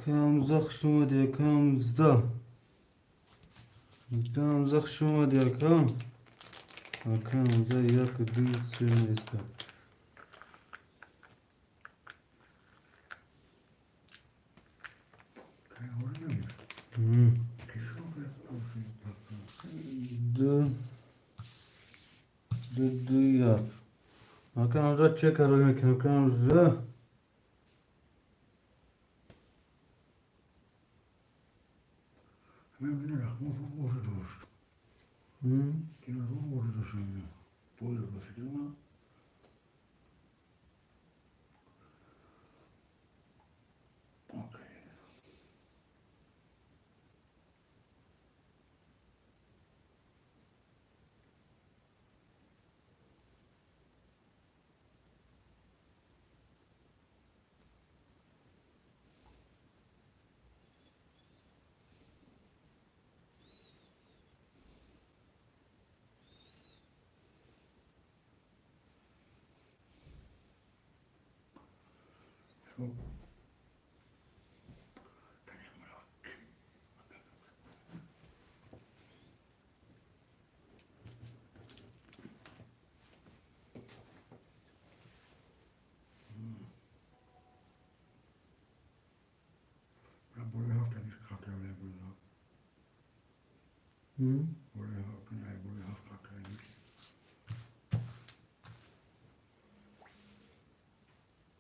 یکم خوش اومد یکم زده یکم خوش اومد یکم زده یک دو سه نیسته دو یک یکم زده چه کارو میکنه یکم زده Ben yine rakma orada doğuştum. Yine orada doğuştum. Boyla bakıyor ama okey. So, ben buraya hafta bir kalkıyor burada. Buraya hafta ne buraya hafta kalkıyor.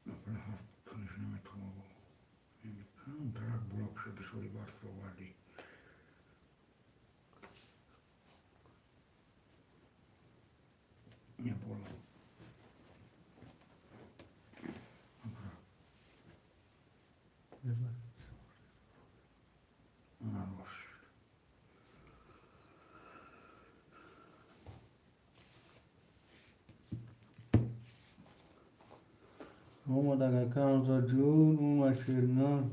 Buraya hafta konuşuna mı tamam bu? Tam taraf blok şu bir soru varsa vardı. Ne bolo? Ona roş. اومدن یکم زده جون اومد شیرنان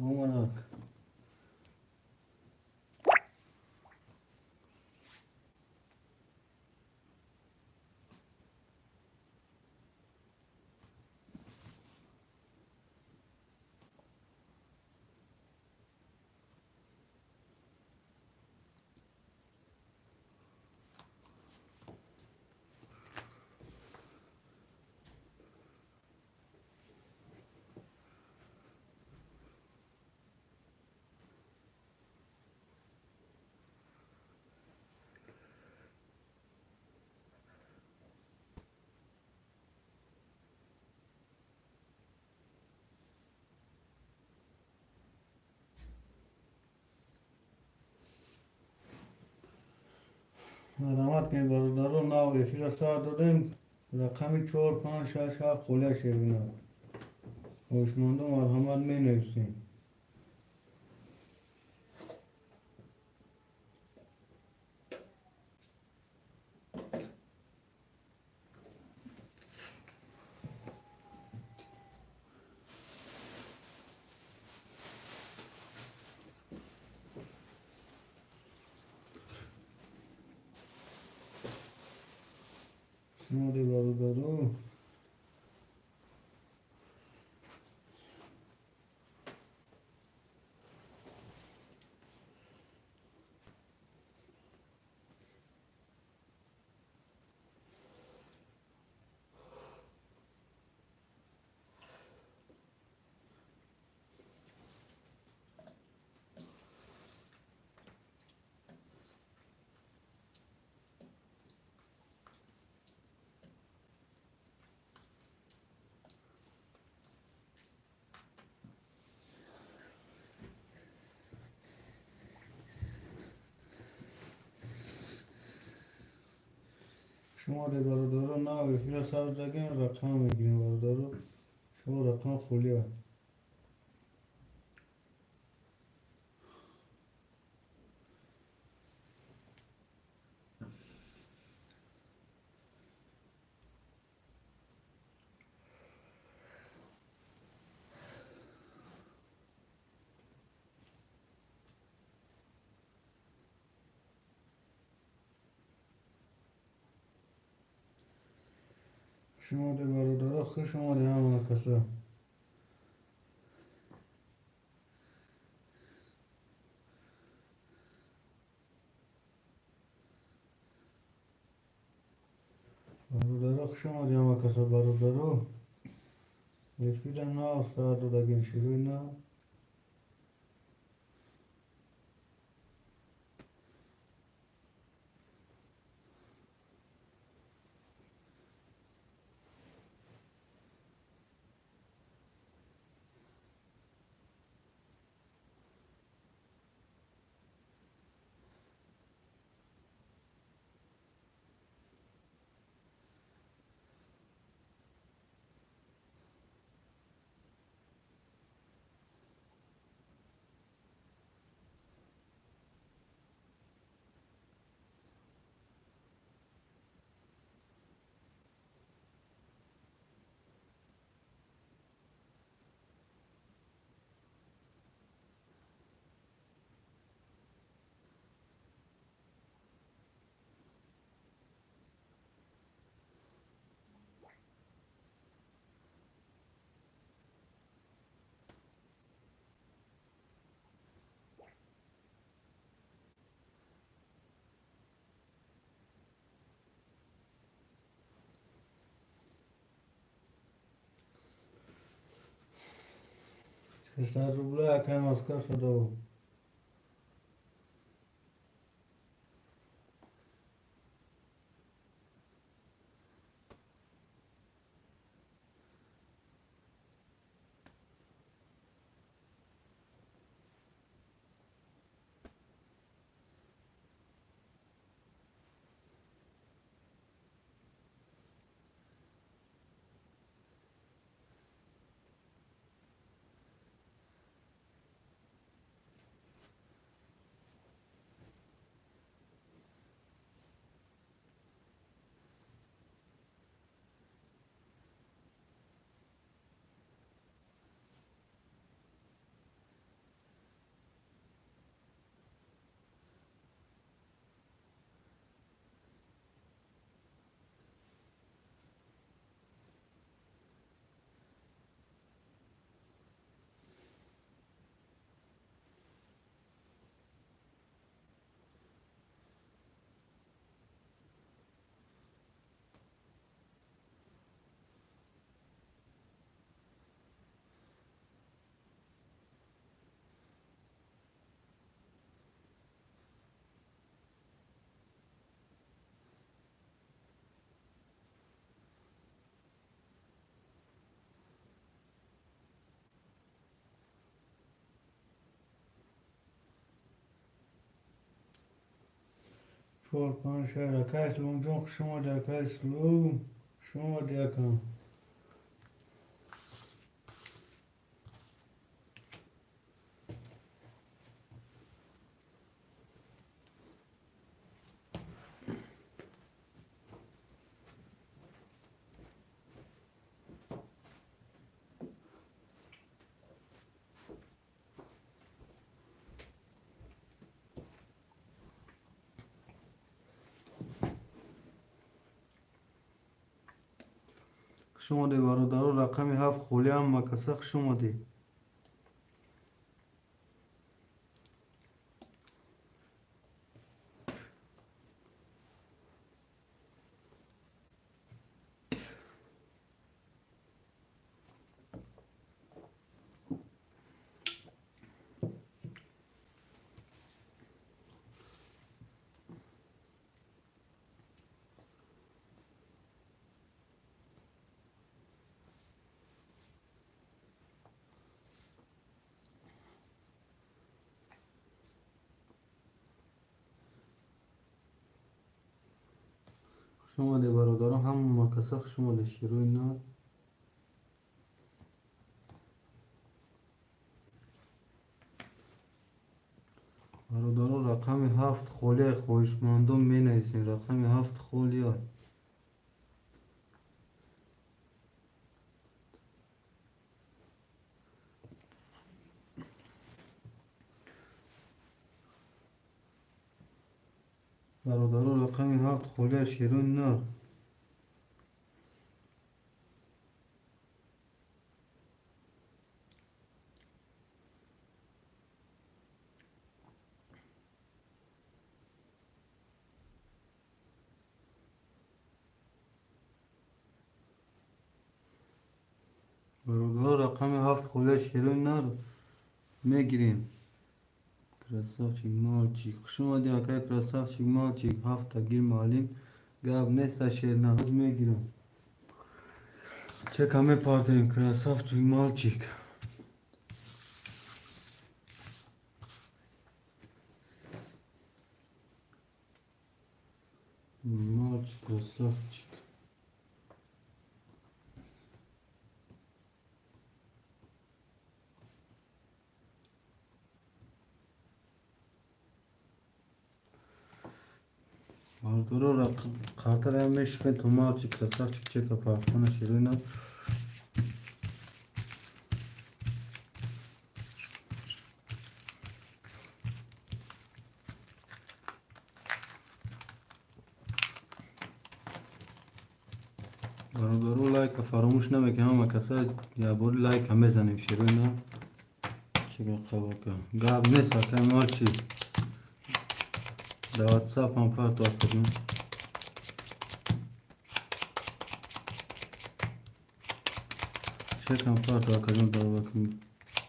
اومدن مرحمت کنید برادران نو افیر ساعت دادیم رقمی 4 5 6 7 خله شیرینان خوشمانده مرحمت می نویسیم شما دی برادران شما دی برادران نو افیر ساعت دادیم رقم میگیریم برادران شما رقم خلی شما دی برادران خوش اومدی همه کسا شما دیگه کسا برادرو افیل نه ساعت دادگین شروع نه سر روبله یکم از کار شده و چهار پنج شهر اکایش لونجون شما دی اکایش لو شما دی اکم شما دی برادرو رقمی هفت خولی هم مکسخ شما دی شما دی برادرو هم مکسخ شما دی شروع نه برادرو رقم هفت خولی خوشمندم می نویسین رقم هفت خولی های برادرو رقم هفت خولی شروع نه رقم 7 خوله شیرین نرو میگیریم. کراسافچیک مالچیک خوش اومدی آقای کراسافچیک مالچیک 7 تا گیر مالیم گاب نیست شیرین روز میگیرم. چه کمی پارتیم کراسافچیک مالچیک مالچیک کراسافچیک Mardoro ra kartar emmiş ve tomar çıkasa çıkacak apartmana şirina. Mardoro like فراموش نمیکنم اما کسا یا بوری لایک هم بزنیم شیرینا. چیکار خواهد گاب نیست که مال چی در واتساپ هم پارت کنیم. چه کم پارت کنیم در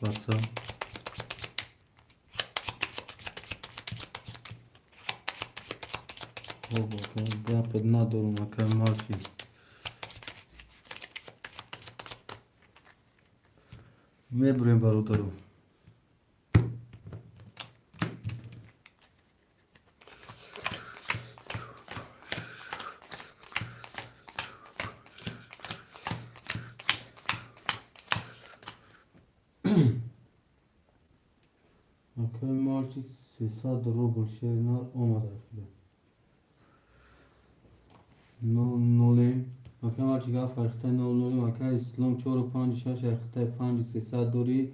واتساپ. او باکن گاب ندارم که مال چی. میبریم برادرو. Akay Marcik 300 ruble şerinar olmadı efendim. Nolim. Akay Marcik afarkta nolim. Akay İslam çoru 5 afarkta 5 300 دوری.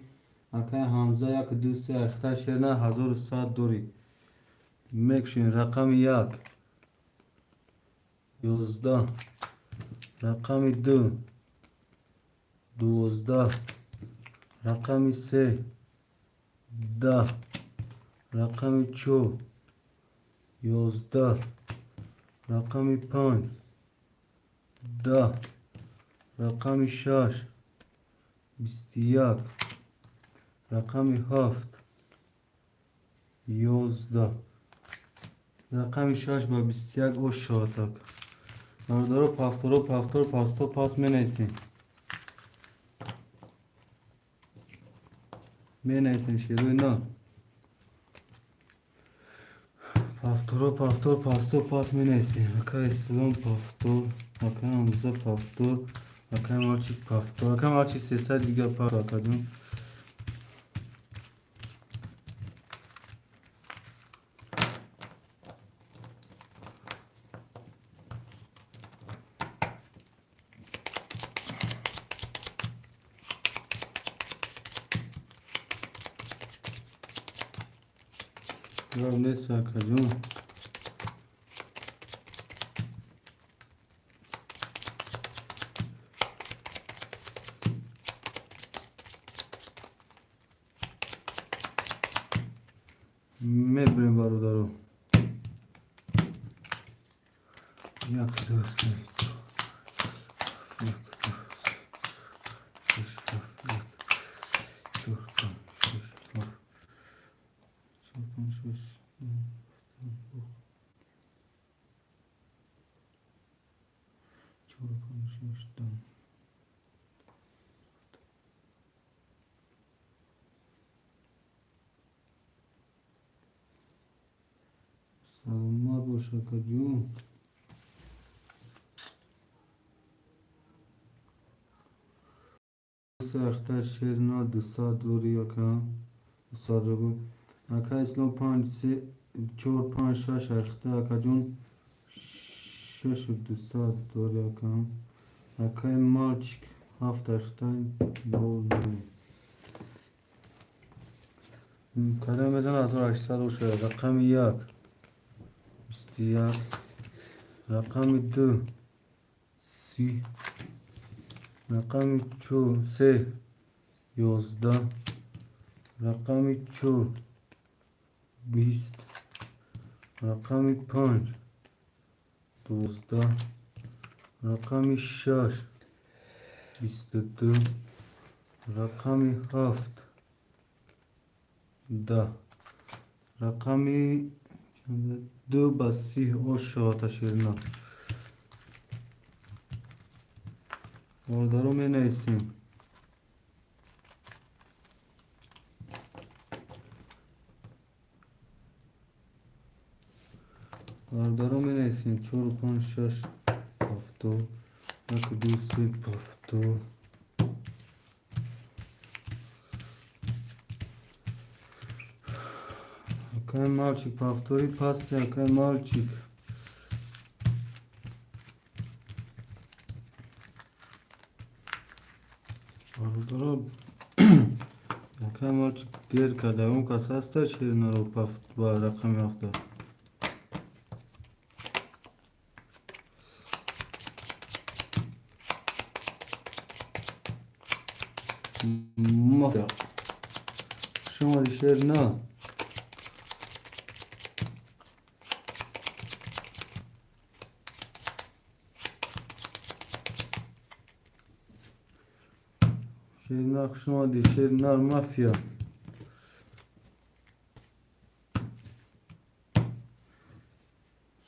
Akay Hamza yak 200 afarkta şerinar 1100 دوری. Mekşin rakam yak 11 rakam 2 12 rakam 3 10 rakam 4 11 rakam 5 10 rakam 6 21 rakam 7 11 rakam 6 با 21 او شاتک مردارو پافتور پاستو پاس می نیسین شیروی نه پافتور پاستو پاس می نیسین اکا اسلام پافتور اکا همزه پافتور اکا مارچیک پافتور اکا مارچیک 300 دیگه پار اکا جون Gab neyse aká jún. Mebrem barudaro. Jak dosyć. Salma boşa kacım. Akhtar şerna 200 دوری اکا 200 روبل اکا اسلام 5 3 4 5 6 اختا اکا جون 6 200 دوری اکا اکا مالچیک 7 اختا دوری کلمه بزن 1800 او شده رقم 1 21 رقم 2 30 رقم 3 11 رقم 4 20 رقم 5 12 رقم 6 22 رقمی 7 10 رقمی 2 به 30 آشات شیرنا اوردارو می نویسیم اوردارو می نویسیم 4 5 6 7 1 2 3 7 Какая мальчик, повтори пастырь, какой мальчик. Какой мальчик дер کرده اون کس هسته شیرنا رو پفت با رقم هفته مافیا شما دی شیرنا شیرنا شما دی شیرنا مافیا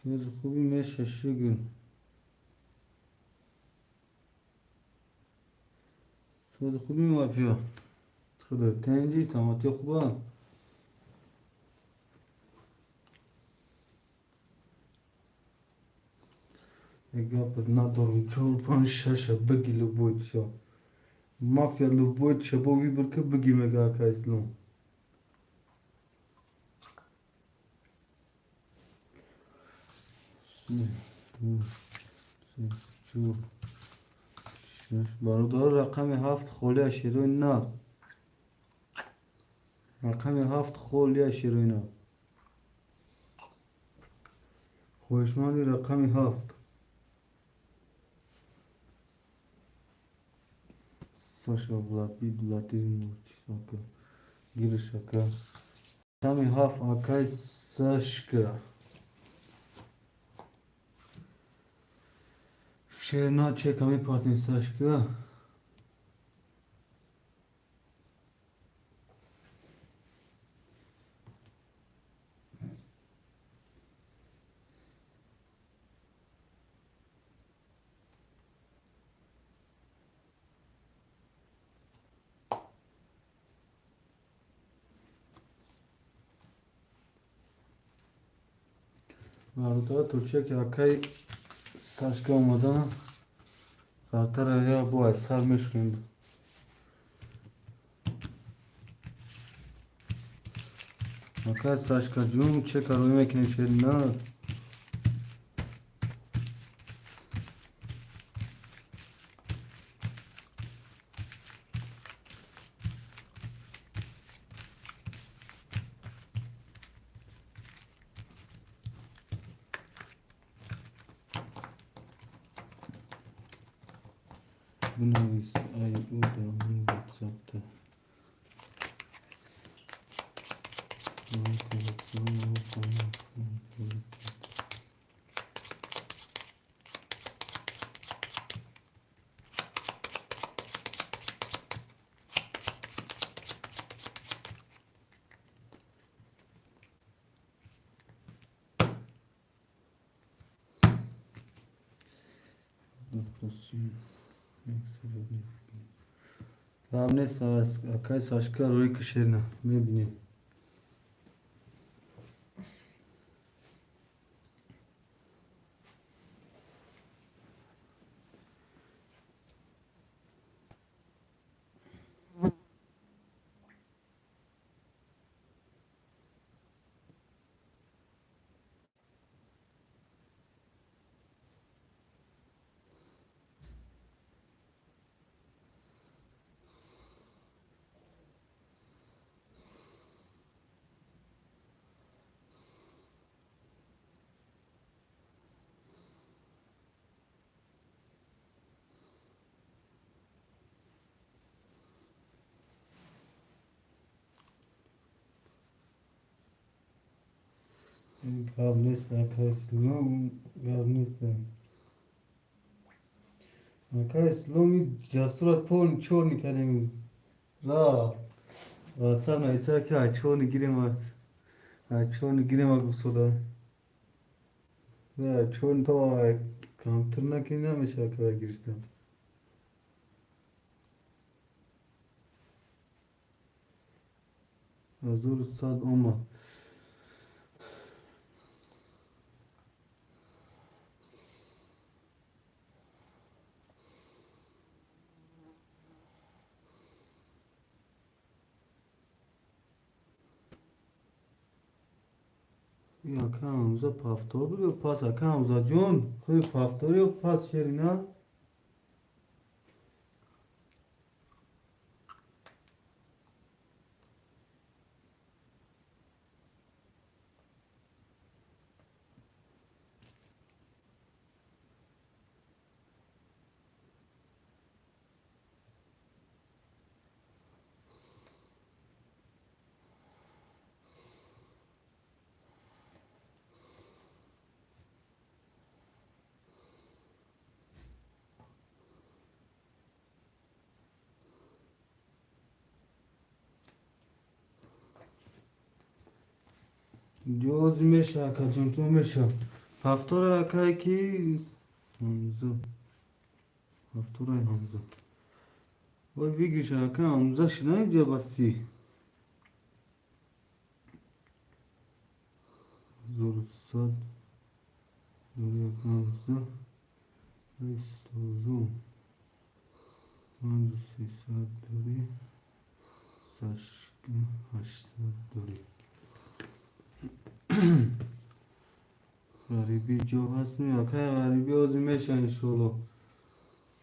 شیر خوبی میشه شگل شیر خوبی مافیا خدا تنجی ساماتی خوبه گپت ندارم 4 5 6 بگی لبود شو مافیا لبود شبا وی برکه بگی مگه اکا اسلام چو برادر رقم 7 خوله شیروین نه رقم 7 خوله شیروین خوشمالی رقم 7 Саша Владимирович, Гиршака. Рaqami 7 Akay Sashka. Şerna çekami partin Sashka. Varda Türkçe Akay Sashka olmadan Kartara ya bu ay sarmışım. Akay Sashka cum çek arayı mekine şerna. Bunu ay orada WhatsApp'ta. Равне Акай Сашка Рой Кишерна. Мебни. Gavnist Akay Slom Gavnist Akay Slomi Jasurat Pol Chor nikademi را واتساپ نیسته که اچون گیریم گفتم و چون تو کامتر نکنی نمیشه که بگیرستم 1100 اومد یا که همزه پافتور بود و پاس که همزه جون خوی پافتوری و پاس شری نه جوز میشه که جون تو میشه پافتور اکای کی همزه پافتور همزه وای بگیش که همزه شنه جا بسی 1100 دوری همزه 800 300 دوری 800 دوری غریبی جو هست می که غریبی آزی میشه انشالله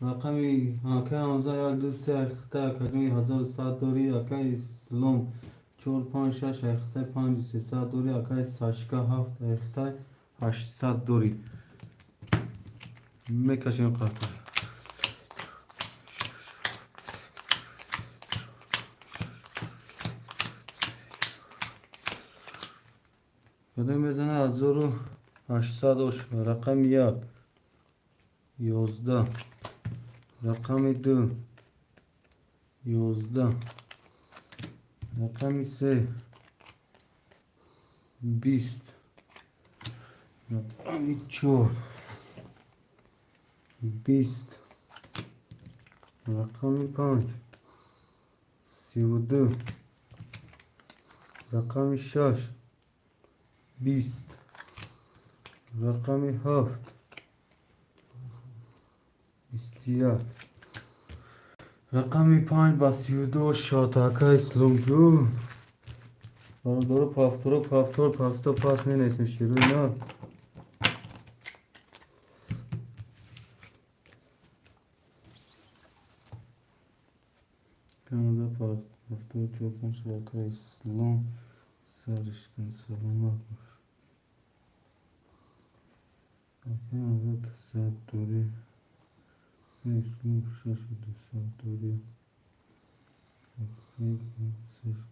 رقمی که همزه یک دو سه اخته کجوی 1100 دوری که اسلام 4 5 6 اخته 5 300 دوری که ساشکه 7 اخته 800 دوری میکشیم قطر کده میزنه 1800 رقم 1 11 رقم 2 11 رقم 3 20 رقم 4 20 رقم 5 32 رقم 6 20 رقم 7 21 رقم 5 با 32 شاتاکه اسلام جون دارو پافتور پاستا پاس می نیستن شیروی نه کنده پافتور چوبان شاتاکه اسلام سرش کن سلامت باش کنده 100 دوری اسلام 6 200 دوری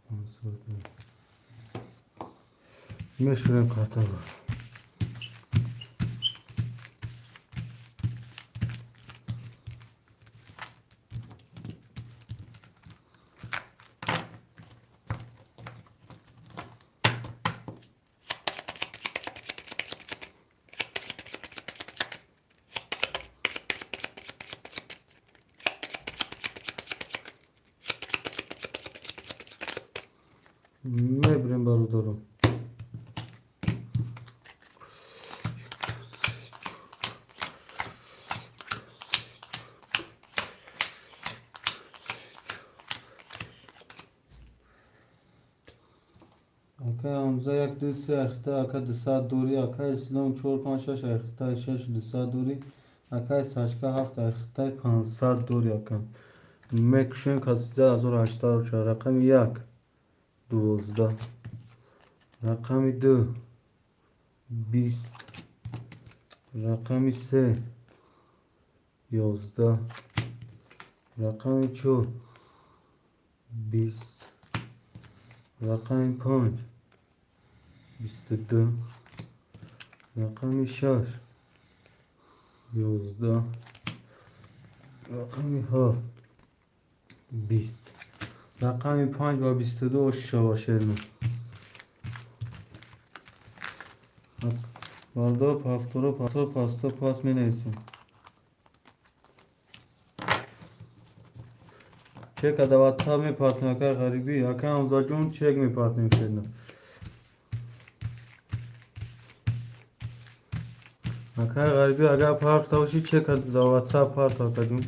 500 دوری میشوریم قطعه باش میبریم برادرم اکه همزه 1 2 3 اخته اکه 200 دوری اکه اسلام 4 5 6 اخته 6 200 دوری اکه ساشکه 7 اخته 500 دوری اکه میکشیم که 1804 رقم 1 12 رقم 2 20 رقم 3 11 رقم 4 20 رقم 5 22 رقم 6 11 رقم 7 20 رقم 5 و 22 شوا شیرنا بالدا پافتورو پاستور پاستور پاس می نیسیم چک ادا واتساپ می پارتنر که غریبی اکا همزا جون چک می پارتنر شیرنا اکا غریبی اگر پارت باشی چک ادا واتساپ پارت اکا جون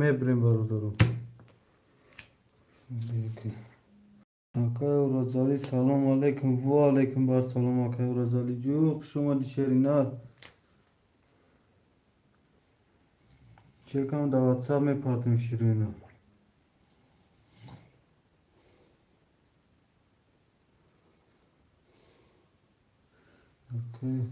میبریم برادرم آقای رزالی سلام علیکم و علیکم بر سلام آقای رزالی جو شما دی شیرینار چکم در واتساپ میپارتیم شیرینا اوکی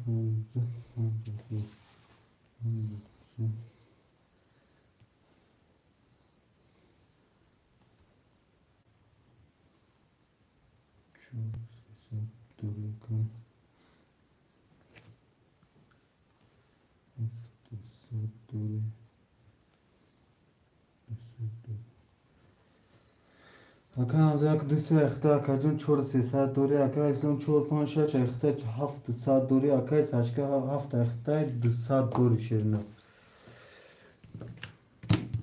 اکا همزه اک 200 اخته اکا جون 400 دوری اکا اسلام 456 اخته 700 دوری اکا ساشکا 7 اخته 200 دوری شیرنا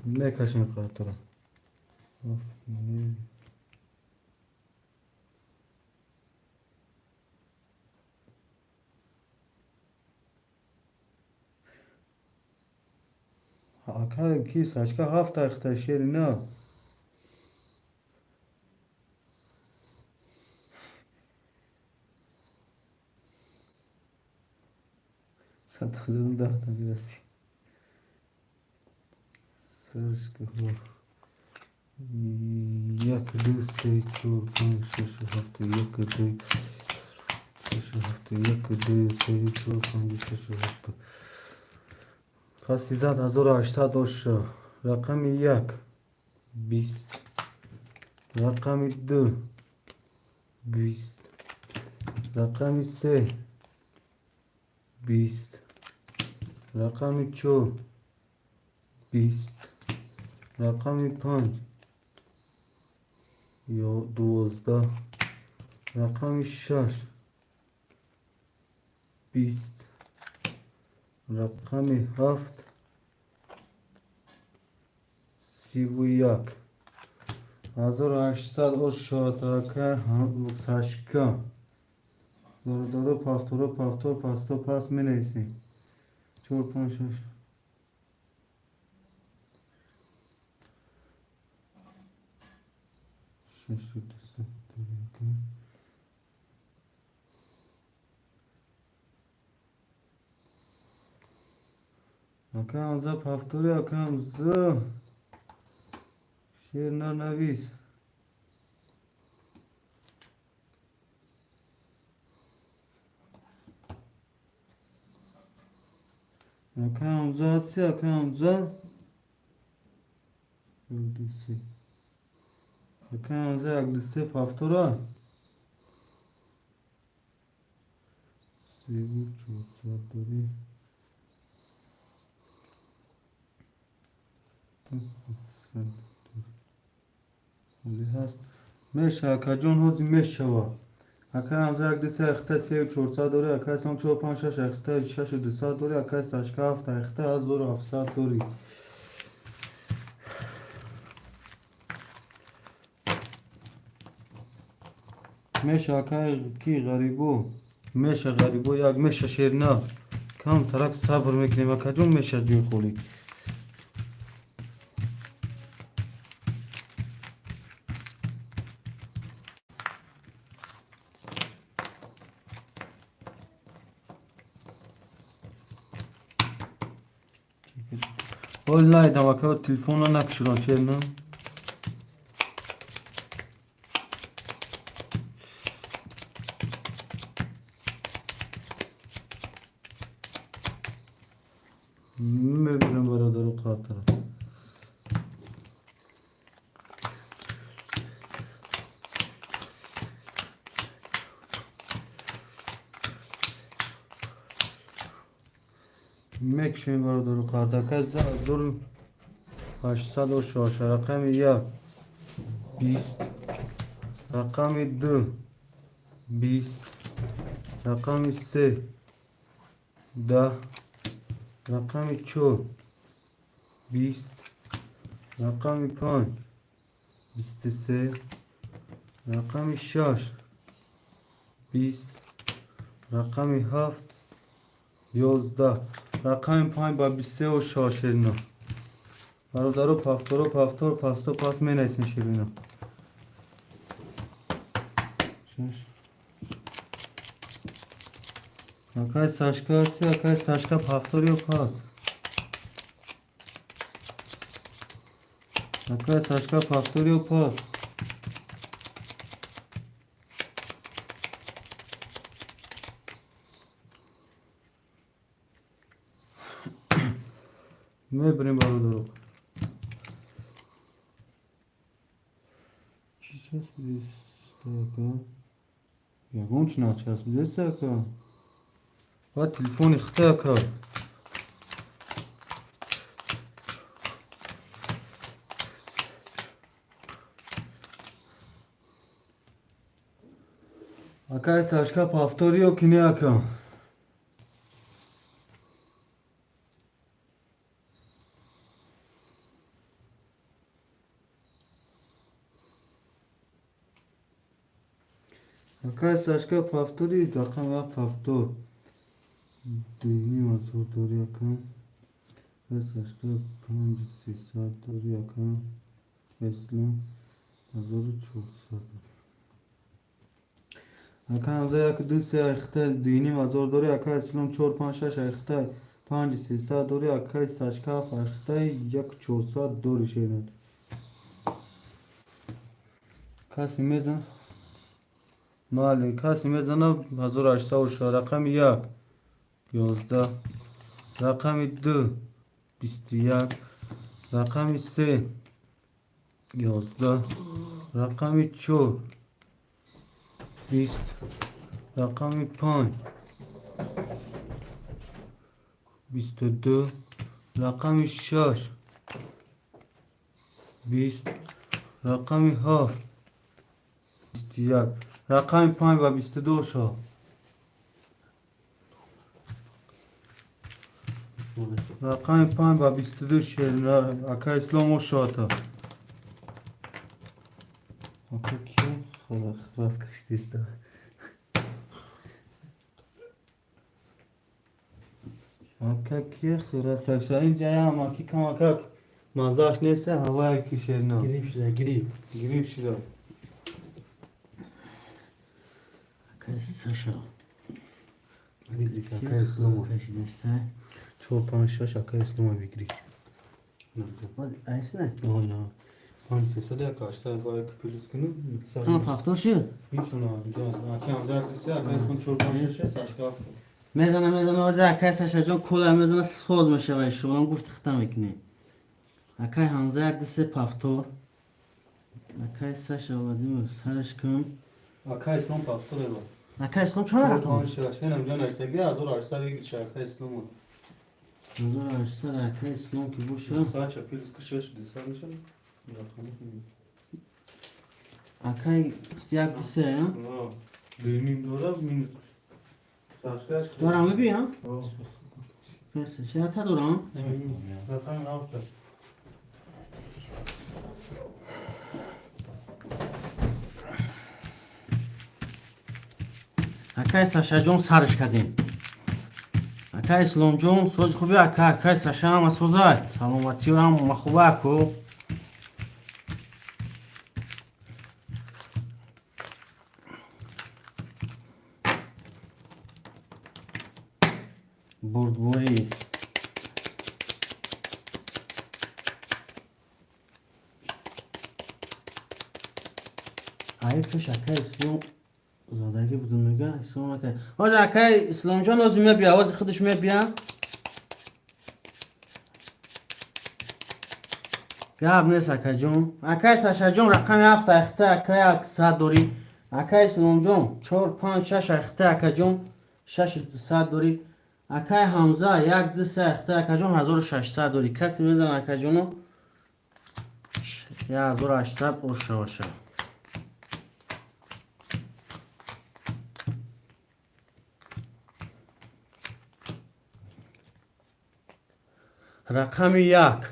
میکشیم خاطره اکا کی ساشکا 7 اخته شیرنا ستازدون 10 تا میرسی سرش که هو 1 2 3 4 5 6 7 1 2 6 7 1 2 3 4 5 6 7 پس 13800 رقم 1 20 رقم 2 20 رقم 3 20 رقم 4 20 رقم 5 یا 12 رقم 6 20 رقم 7 31 1800 شاتاکه ساشکا دارو پافتور پاستو پاس می نیسیم 4 5 6 اکا همزه پافتوری اکا همزه شیر نویس اکا همزه هستی اکا همزه اکا همزه اگلیسی پافتورا سیبو 400 دوری ولی هست میشه اکا جون هوزی میشه اکا همزه اگلیسی اخته 3400 دوری اکا اسم 456 اخته 6200 دوری اکا ساشکا 7 اخته از 2700 دوری میشه اکا کی غریبو میشه غریبو یک میشه شیرنا کم ترک صبر میکنیم اکا جون میشه جوی خولی اول نایدم اکا تلفون رو نکشران شیرنا میکشیم برادر قرداکه زور 806 رقم 1 20 رقم 2 20 رقم 3 10 رقم 4 20 رقم 5 23 رقم 6 20 رقم 7 11 رقم 5 با 23 و 6 اینا برادرو پافتور پاستو پاس می نیستن شیرینا اکای ساشکا هستی اکای ساشکا پافتوریو پاس اکای ساشکا پافتوریو پاس میبریم برادرو چی چسبیده استاکا یگون چی نچسبیده استاکا و تلفون اختاکا اکای ساشکا پافتوریو کنی اکا اکای ساشکا پافتوری رقم 1 پافتور دینی مزور دوری اکا اکای ساشکا 5 300 دوری اکا اسلام 1400 اکا همزه یک دو سه اخته دینی مزور دوری اکا اسلام 4 5 6 اخته 5 300 دوری اکای ساشکا اخته 1400 دوری شیرند کسی میزن مالی کسی میزنه 1800 رقم 1 11 رقم 2 21 رقم 3 11 رقم 4 20 رقم 5 22 رقم 6 20 رقم 7 21 رقم 5 و 22 شو رقم 5 و 22 شیرین اکا اسلام و شاتا اکا کی خلاص کشتیست اکا کی خلاص کشتیست اینجا هم اکی کم اکا مزاش نیسته هوا یکی شیرین گریب شده Sasha. اکا اسلام Kaç deste? 4 5 6 اکا اسلام بگیری Ayısın ne? aynen 5 300 arkadaşlar var pülüs günü Ama hafta şu. hiç ona akan arkadaşlar arkadaşlar çok başarılı saçka Mezana o zaman Sasha John kola mezana söz mü şevay şu lan gufت ختم میکنه. Akay Hamza deste paftor. Akay Sasha vadیم سرش کن. اکا اسلام پافتور با Akay اسلام چهار رقم. پانش هنم جان استگی از اون ارسا بگیر چه اکا اسلام Nazar açsa Akay اسلام ki bu şu. saç pülüs kışış disan میشه Akay istiyak dese ya. Döneyim doğru minus saçka Doran mı bir ya? Pes şey ata doran. evet zaten ne yaptı Akay Sasha John sarış kadın. Akay اسلام John söz خوبی Akay Sasha هم سوزای. سلامتی و هم مخوبه کو. بردباری حیفش اکای اسلام زادگی بودون میگن اسلام اکای آز اکای اسلام جان آزی میبیا آواز خودش میبیا گاب نیست اکای جون اکای ساشا جون رقم 7 اخته اکای اکساد دوری اکای اسلام جون 4 5 6 اخته اکای جون 6 دوری اکای حمزه یک دو سه اخته اکا جون 1600 دوری کسی بزن اکا جونو 1800 اوشه باشه. رقم 1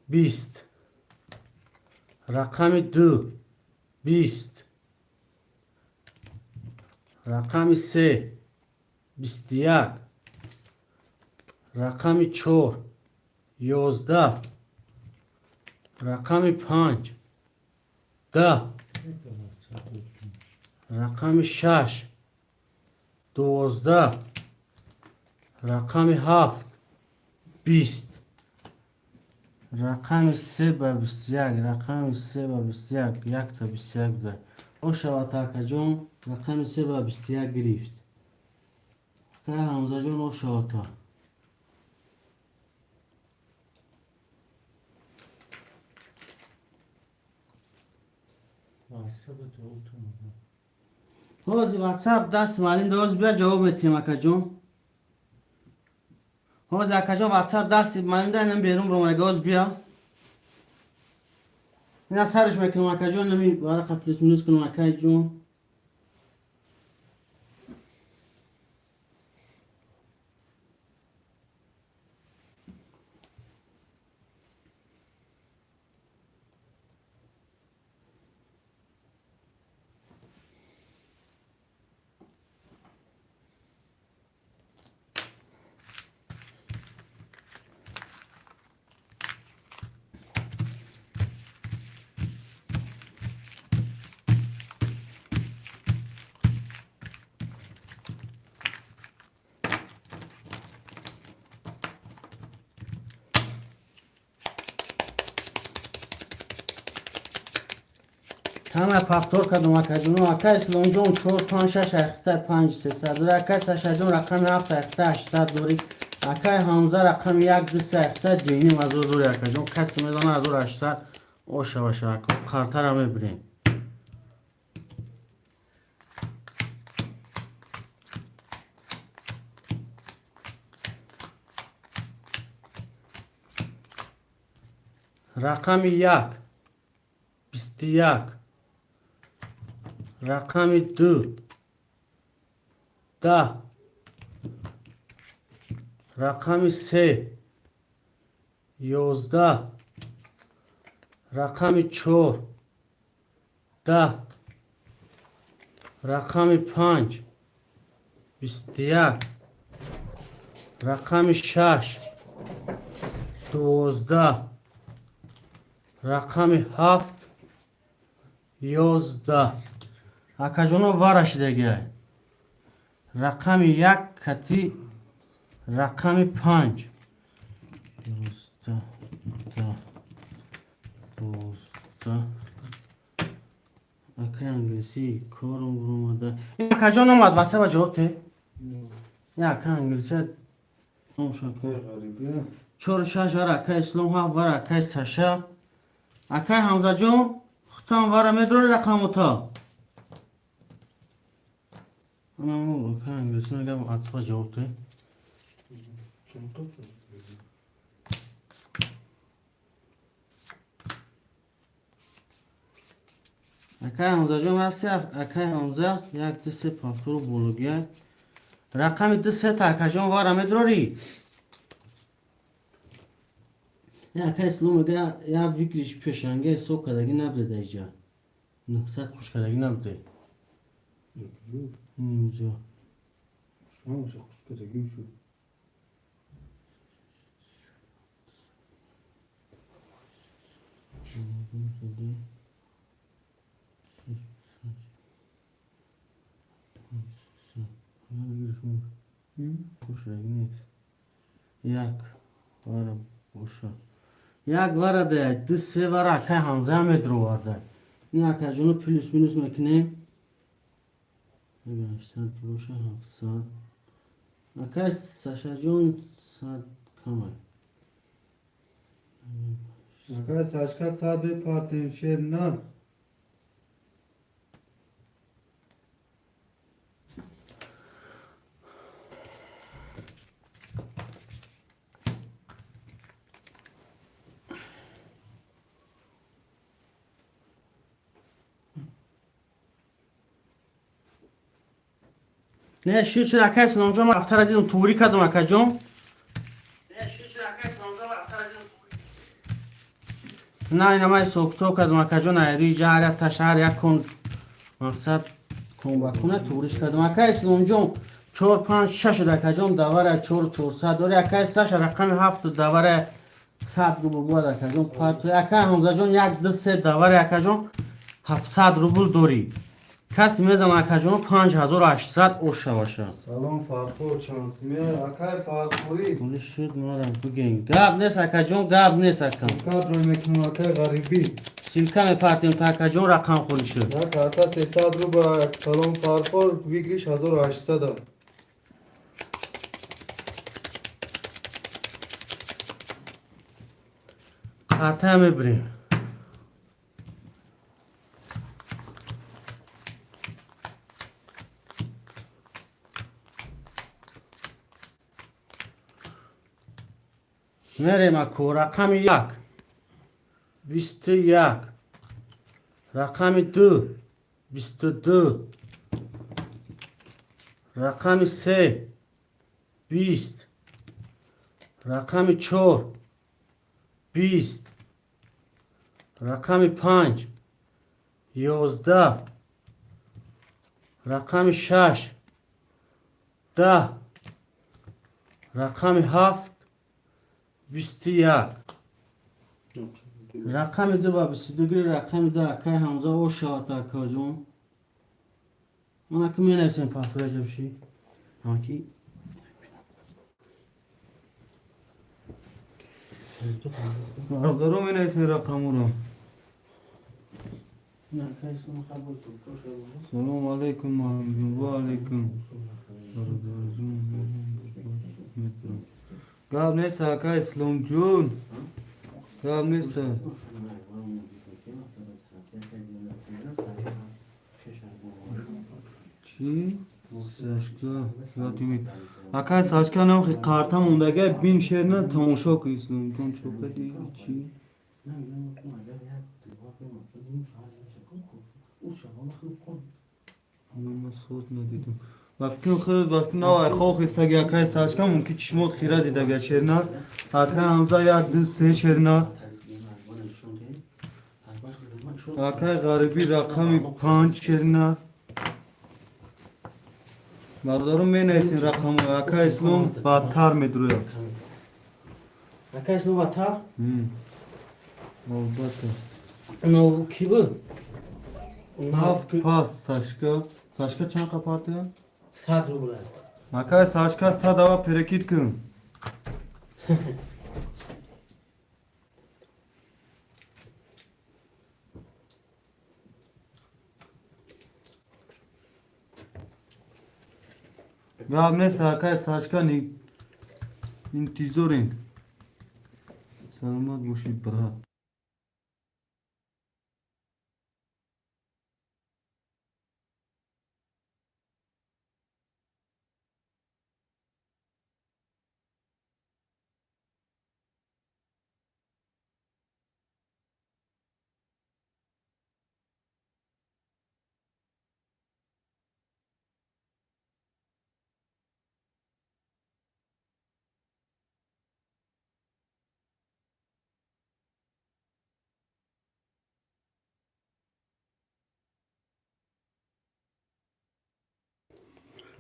20. رقم 2 20. رقم 3 21. رقم 4 11. رقم 5 10. رقم 6 12. رقم 7 20. رقم 3 به 21. رقم 3 به 21 یک تا 21 ده او شوات اکا جون رقم 3 به 21 گرفت که حمزه جون او شواتا حوزی واتساپ دست مالین دوز بیا جواب میتیم اکا جون. حوزی اکا جون واتساپ دست مالین ده اینم بیرون برو مگوز بیا اینا سرش میکنم اکا جون نمی ورقه پلیس منوز کنم اکا جون. همه پاکتور کردم اکا جونو اکا اسلام جون 4 5 6 اخته 5 300 دوری اکا ساشا جون رقم 7 اخته 800 دوری اکا حمزه رقم 1 2 3 اخته دینیم از دوری اکا جون کسی میزنه از 800 او شواشه اکا کارتر هم میبرین. رقم 1 21. رقم 2 10. رقم 3 11. رقم 4 10. رقم 5 21. رقم 6 12. رقم 7 11. اکا جونو وارش دیگه رقم 1 کتی رقم 5 11 12. اکا انگلیسی کارم برو اومده اکا جون اومد واتساپ جواب ته یا اکا انگلیسی غریبه 4 6 وره اکا اسلام ها وره اکا ساشا اکا حمزه جون خطان وره میدرو رقم تا اما اکا انگلیسی نگه واتساپ جواب ته اکای حمزه جون هستی اکای حمزه 1 2 3 پاکتور بولوگیه رقم 2 3 تا اکا جون واره میدروری یا اکای اسلام میگه یا ویکریش پیشنگه سو کدگی نبده دیجا 900 خوش کدگی نبده اینجا شما باشه خوش کدگیم شد خوش رنگ نیست یک واره بوشا یک واره ده 2 3 واره اکای حمزه هم درو وارده این اکا جونو پلیس مینوس میکنیم 800 بوشه 700 اکای ساشا جون 100 کمه اکا ساشکا saat bir partiyim şerinden نه شو چرا کس اونجا ما افتر دیدم توری کردم اکا جون. نه شو چرا کس اونجا ما افتر دیدم توری. نه اینا ما سوکتو کردم اکا جون ایروی جهر تشهر یک کن مقصد کن بکنه توریش کردم اکا اسلام جون 4 5 6 اکا جون دوره 400 داری اکا سش رقم 7 دوره 100 روبل بود اکا جون پارتو اکا همزه جون یک دو سه دوره اکا جون 700 روبل داری. کسی میزم اکا جون 5800 اوشه باشه. سلام فرخور چانسمیه اکای فرخوری پولی شد مارم بگین گاب نیست اکا جون گاب نیست اکا کات روی میکنم اکای غریبی سیلکه میپرتیم تا اکا جون رقم خوری شد یک کارتا 300 رو با سلام فرخور ویگریش 1800 کارتا میبریم میریم اکو رقم 1 21 رقم 2 22 رقم 3 20 رقم 4 20 رقم 5 11 رقم 6 10 رقم 7 21 رقم 2 با 22 رقم 2 اکای همزه او شاعت اکا جون اون اکا می نیسیم پافره جبشی آنکی برادرو می نیستی رقمو رو سلام علیکم محمد و علیکم برادر جون گاب نیست اکای اسلام جون گاب نیست چی؟ ساشکا یادی می اکای ساشکا نام خی کارتا موندگه بین شهر نه تماشا که اسلام جون چوکه دیگه چی؟ من صوت ندیدم وقتی خود وقتی نه خواه استگی اکای ساشکا ممکن چشمات خیره دیده شهر نه اکای همزا یک دو سه شهر نه اکای غریبی رقم 5 شهر نه برادرم می نیسین رقم اکای اسلام بدتر میدروی اکای اسلام بدتر؟ البته نو کی بود؟ هفت پاس ساشکا چند قپارده؟ 100 روبل اکای ساشکا 100 دوا پرکید کن گاب نیست اکای ساشکا انتظارین سلامت باشید برات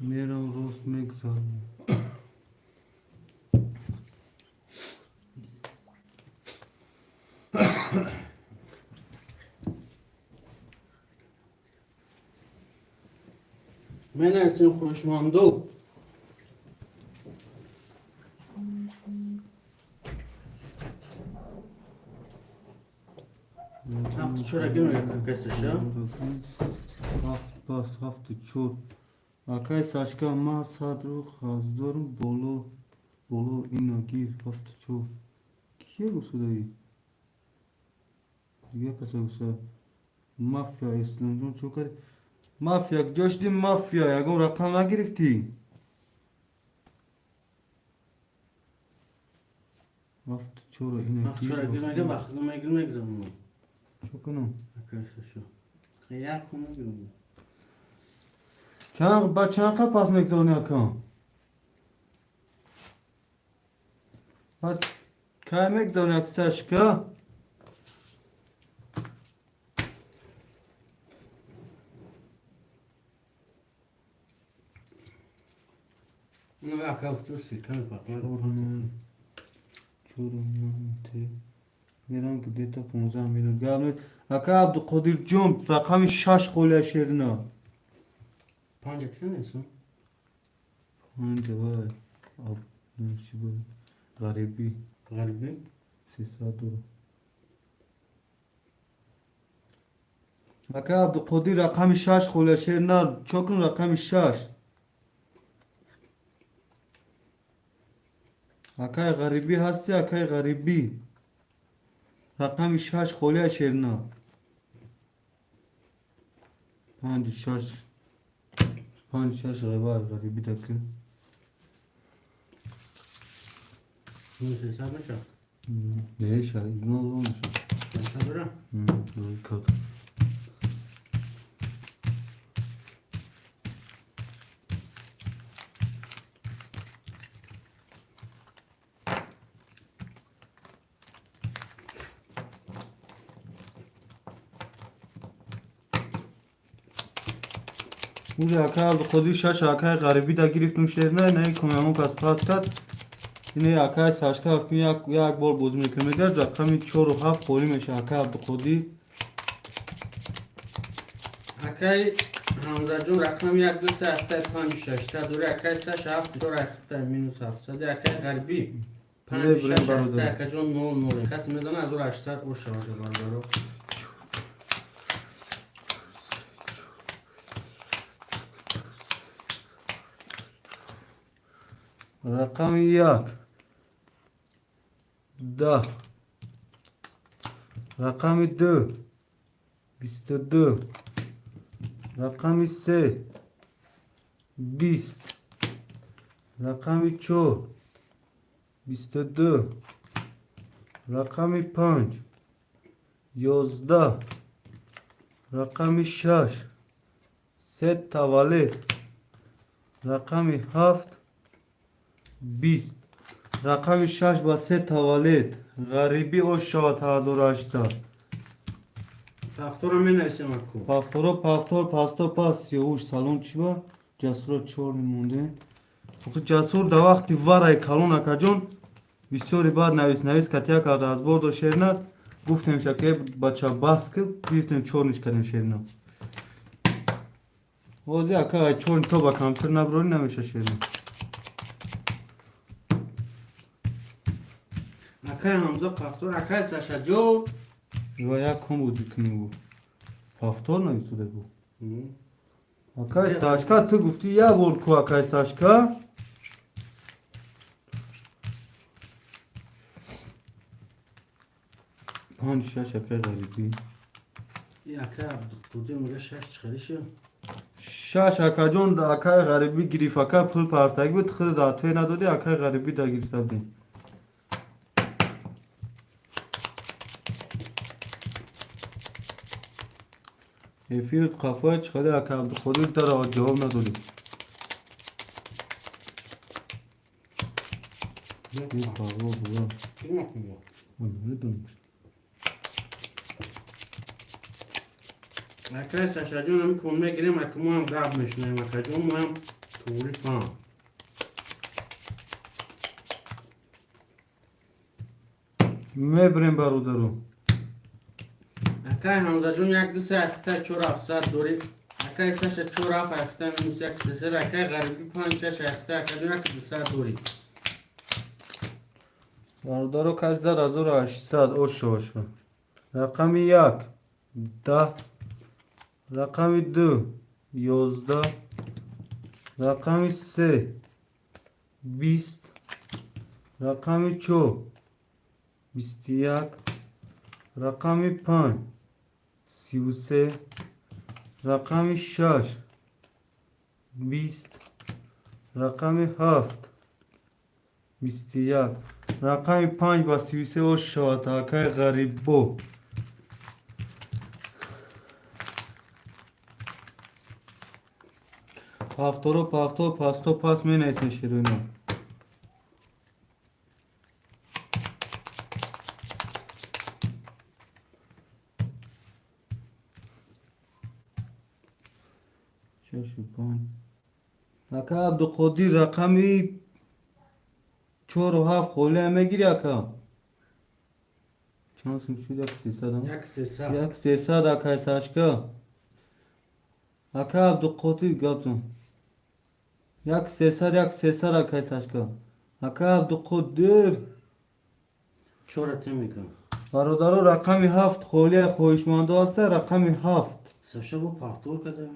میرم روز میگذارم من هستیم خوشماندو هفت چرا گیرم کسش هفت پاس هفت چور اکای ساشکا ما صد رو خواهدارم بولو اینا گیر هفت چور کیه گسوده ای؟ دیگه کسا گسوده مافیا اسلام جون چو کاری مافیا جاش دیم مافیا یکم رقم نگرفتی هفت چور اینا هفت چرا گیرم اگه وقت نمیگیرم نگذارم چو کنم اکای سشو یک کنم گیرم با چند قد پس میگذارنی اکا؟ با که میگذارنی اکا ساشکا؟ اینو اکا افتور سیکن پاکن. چورم میرم که دیتا 15 میلیون گرم اکا عبدالقدیر جون رقم 6 خوله شیرنا 5 کتن نیستم. پنج وای آب نمیشی بود غریبی غریبی 300 رو اکا عبدالقدیر رقم 6 خوله شیرنا چوکن رقم 6 اکای غریبی هستی اکای غریبی رقم 6 خوله شیرنا 5 6 غریبی دکن اینو 300 نشد. نه شاید نه نمیشه 500 برم. کد اون اکا خودی شش اکای غریبی دا گرفتم شیر نه کنم پس پاس کرد اینه اکای ساشکا افکن یک بار بوز میکنه میگرد رقمی 4 و 7 خوری میشه اکا خودی اکای حمزه جون رقم 1 2 3 7 5 6 تا دوره اکای 3 7 4 7 مینوس 700 اکای غربی 5 6 7 اکای جون 0 0 کس میزنه از 800 او شارژ برادرو رقم 1 10 رقم 2 22 رقم 3 20 رقم 4 22 رقم 5 11 رقم 6 3 تولد رقم 7 20 رقم 6 با 3 تولد غریبی او شاد 1800 فاکتور می نویسیم اکو پافتور پاستا پاس یوش سالون چی با جسور 4 میمونده خب جسور در وقتی وارای کالون اکا جون بسیاری بعد نویس کتیا کرده از برد و شیرنر گفتیم که بچه باس که بیستیم 4 نیش کردیم شیرنر وزی اکا 4 تو با کامپیوتر نبرونی نمیشه شیرنر اکای حمزه فاکتور اکای ساشا جو و یک کم بودی کنی بود پافتور نویسوده بود اکای ساشکا تو گفتی یا بود کو اکای ساشکا پنج شش اکای غریبی ای اکای عبدالقدیر میگه 6 چخری شد شش اکا جون دا اکای غریبی گریف اکا پول پارتاگی بود خود داتوی ندادی اکای غریبی دا گرفته بودیم افیرت قفای چخده اکا عبدالقدیر در جواب ندادی این بابا بابا چی مکنی؟ نمیدونم اکای ساشا جون همی کنمه گیریم اکا ما هم قبل میشنیم اکا جون ما هم توری فهم میبریم برادرو اکای حمزه جون 1 2 3 7 4 700 دوری اکای ساشا 4 7 7 مینوس 1 3 اکای غریبی 5 6 7 اکا جون 1 200 دوری برادرو کش زد از 800 او شوشو رقم 1 10 رقم 2 11 رقم 3 20 رقم 4 21 رقم 5 33 رقم 6 20 رقم 7 21 رقم 5 با 33 و شاتاکای غریبو پافتورو پافتو پاستو پاس می نیسه شیرینو. شش و پنج. اکا عبدالقدیر رقمی 4 و 7 خوله میگیری اکا. چانس میشود یک 300 یک 300. یک 300 اکا ساشکا. اکا عبدالقدیر گابزن. یک 300 اکا ساشکا. اکا عبدالقدیر چورت میکنم. برادرو رقمی 7 خوله خویشمانده است رقمی 7. ساشا با پافتور کده.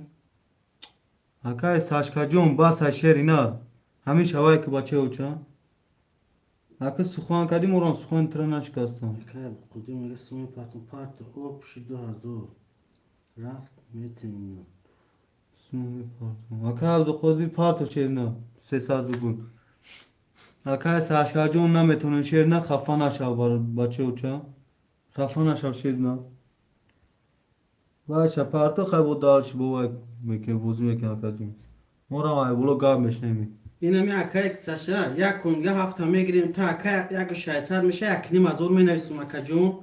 اکا ساشکا جون بس شیر اینا همیشه هوای که بچه اوچا اکا سخوان کردی موران سخوان تر نشکستم. اکای قدیم میگه سومی پارت او پشی 2000 رفت میتونیم. سومی پارتو اکا عبدالقدیر پارتو شیر نه 300 بگون. اکا ساشکا جون نمیتونه شیر نه خفه نشو بر بچه اوچا خفه نشو شیر نه باشه پارتو خیلی دارش بوای میکنه بوزی میکنه اکا جون موران های بلو گاب میشنمی. اینم یک اکای ساشا یک کنگه هفته میگیریم تا اکای یک 600 میشه یک نیم هزار مینویسیم اکا جون.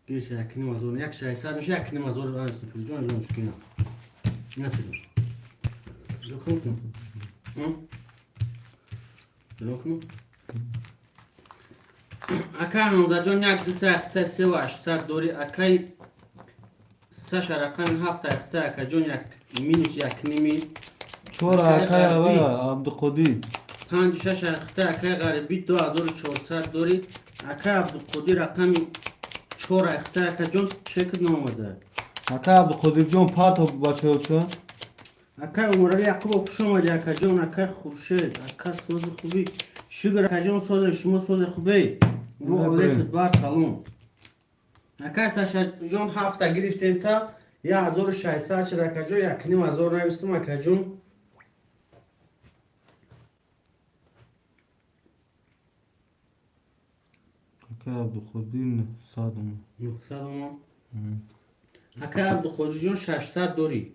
گیش یک نیم هزار یک 600 میشه یک نیم هزار برسیم فیل جون الان مشکل نه فیلم. لکن کن. لکن. اکای همزه جون یک 200 اخته 3 و 800 دوری اکای ساشا رقم هفته اخته اکا جون یک مینوش یک نیمی. چورا اکای اولا عبدالقدیر 5 6 اخته اکای غربی 2400 دوری اکای عبدالقدیر رقم 4 اخته اکا جون چک نامده. اکا عبدالقدیر جون پارتو بچه اوچا اکای عمرالی یعقوب خوش آمدی اکا جون اکای خورشید اکا سوز خوبی شگر اکا جون سوز شما سوز خوبی رو علیکت بار سلام. اکای ساشا جون هفته گرفتیم تا 1600 شد اکا جون یک نیم هزار نویستم اکا جون. اکا عبدالقدیر نه 100 900 اکای عبدالقدیر جون 600 دوری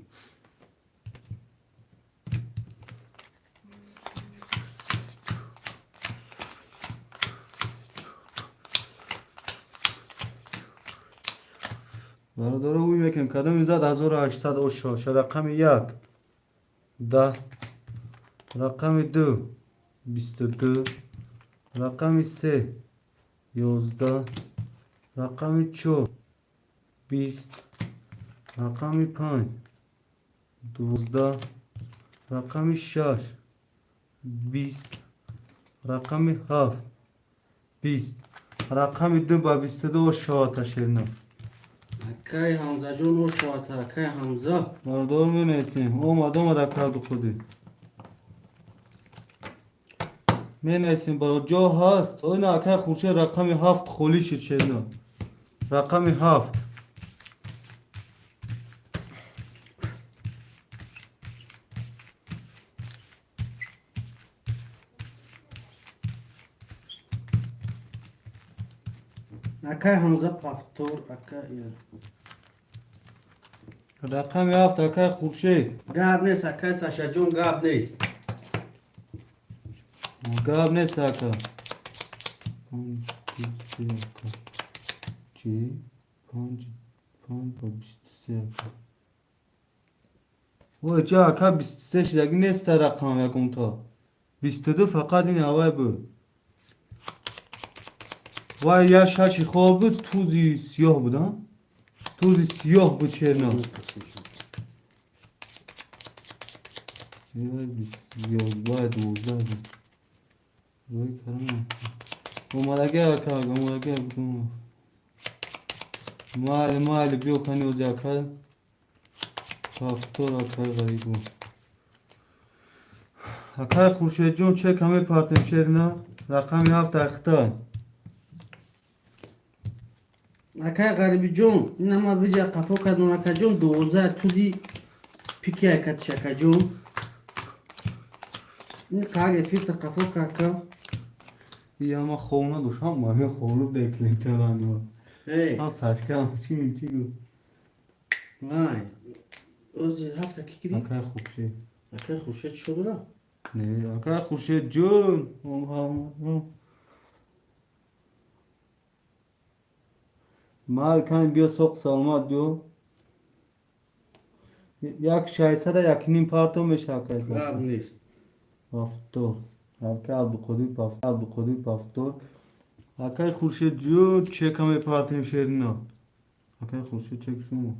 برادر اوی میکنم کدام زد 1800 اوشا رقم 1 10 رقم 2 22 رقم 3 11 رقم 4 20 رقم 5 12 رقم 6 20 رقم 7 20 رقم 2 با 22 شاتا شرنا. اکای حمزه جون او شواته اکای حمزه بردار می نیسیم اومد اکا عبدالقدیر می نیسیم برای جا هست این اکا خوشه رقم 7 خولی شد شدنا رقم 7 اکای حمزه پافتور اکای رقم 7 اکا خوشه گاب نیست اکای ساشا جون گاب نیست گاب نیست اکا چی؟ 5 با 23 اکا وای جا اکا 23 شدگی نیست رقم یکم تا 22 فقط این هوای بود وای یا شاچی خواب بود توزی سیاه بودن توزی سیاه بود چرنا وای 12 بود وای کرم اومدگه اکا اومدگه بودم مال بیو کنی و اکا پافتور اکا غریب بود اکا خورشید جون چه کمی پارتن شرنا رقمی 7 اختار اکای غریبی جون این ما ویدیو قفو کردم اکا جون 12 توزی پیکی اکت اکا جون این قاقه فیت قفو کاکا یا ما خونه دوشم ما همه خونه بکلی ترانی هی ها ساشکم چی گو وای اوزی هفته کی گیری؟ اکای خوشی اکای خوشت شد را؟ نه اکای خوشی جون ما کن بیا سوق سلامت بیو یک 600 یک نیم پارتو میشه اکای غاب نیست پافتور اکای عبدالقدیر پافتور اکای خوشی جون چه کمی پارتیم شیرنا اکای خوشی چک شما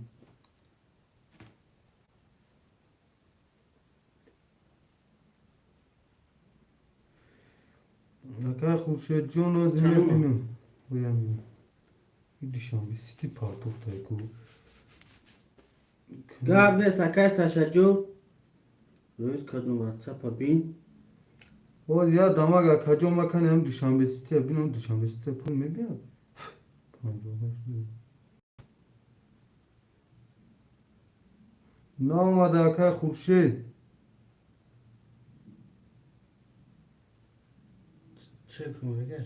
اکای خوشی جون از Tamam. میبینم بیم دیشان بی سیتی پارتو تایگو غاب نیست اکای ساشا جو روز کدوم واتساپ بین باز یا داماغ کجا مکانی هم دوشنبه سیتی بینم دوشنبه سیتی پول میبیاد 58 نامده اکای خورشید چه کنم بگر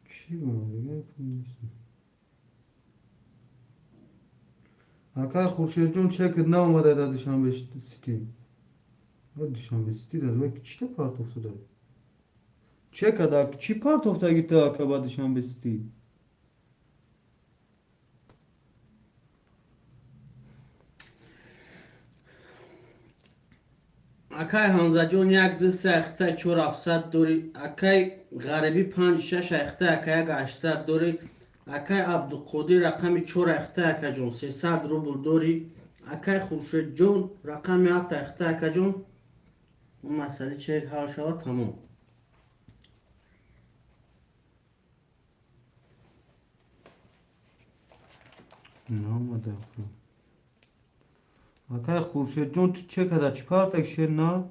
چی گونه دیگه پول نیست اکای خورشید جون چک نامده در دوشنبه سیتی دوشنبه سیتی در وقت چی پارت افتاده چک ادا چی پارت افتاده گیته اکای با دوشنبه سیتی اکای حمزه جون یک دست اخته 4700 دوری اکای غربی 56 اخته اکای 800 دوری اکای عبدالقدیر رقم 4 اخته اکای جون 300 روبل دوری اکای خورشید جون رقم 7 اخته اکای جون اون مسئله چه حال شود تمام نامده اکای خورشید جون تو چک ادا چی پارت اکشیر نه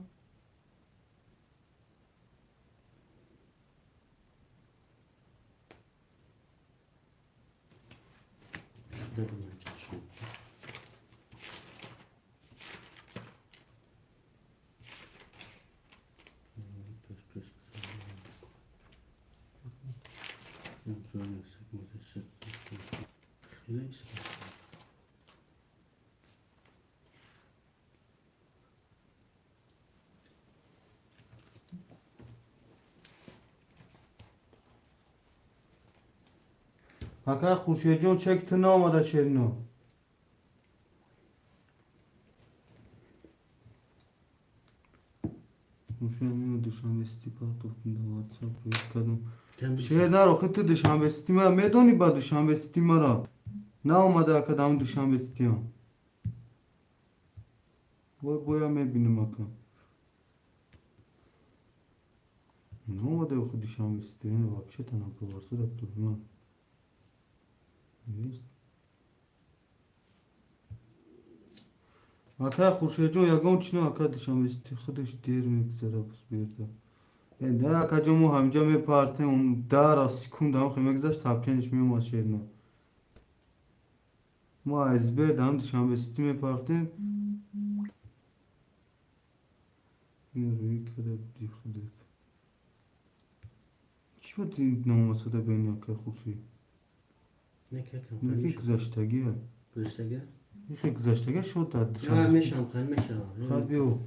اکای خورشید جون چک تو نامده شیر نه مشکل دوشنبه سیتی پارت افتاده واتساپ روی کدوم شهر نرو خود تو دوشنبه سیتی ما میدونی با دوشنبه سیتی مرا نه اومده اکدام دوشنبه سیتی هم بایا میبینیم اکا نه اومده خود دوشنبه سیتی اینو واپشه تنها پروارسو دکتر من نیست اکا خورشید جون یکم چنو اکا دوشنبه سیتی خودش دیر میگذره بس بیرده نه اکا جون مو همجا میپارته اون دار سکون دام خیلی میگذاشت تابچنش میومد شیر نه ما از بیر دام دوشنبه سیتی میپارتیم این روی کده دی خوده چی بود این نامسوده بین اکا خورشید یکی گذاشتگیه گذاشتگه؟ یکی گذاشتگیه شد داد نه دوشنبه میشم خیلی میشم خواهد بیو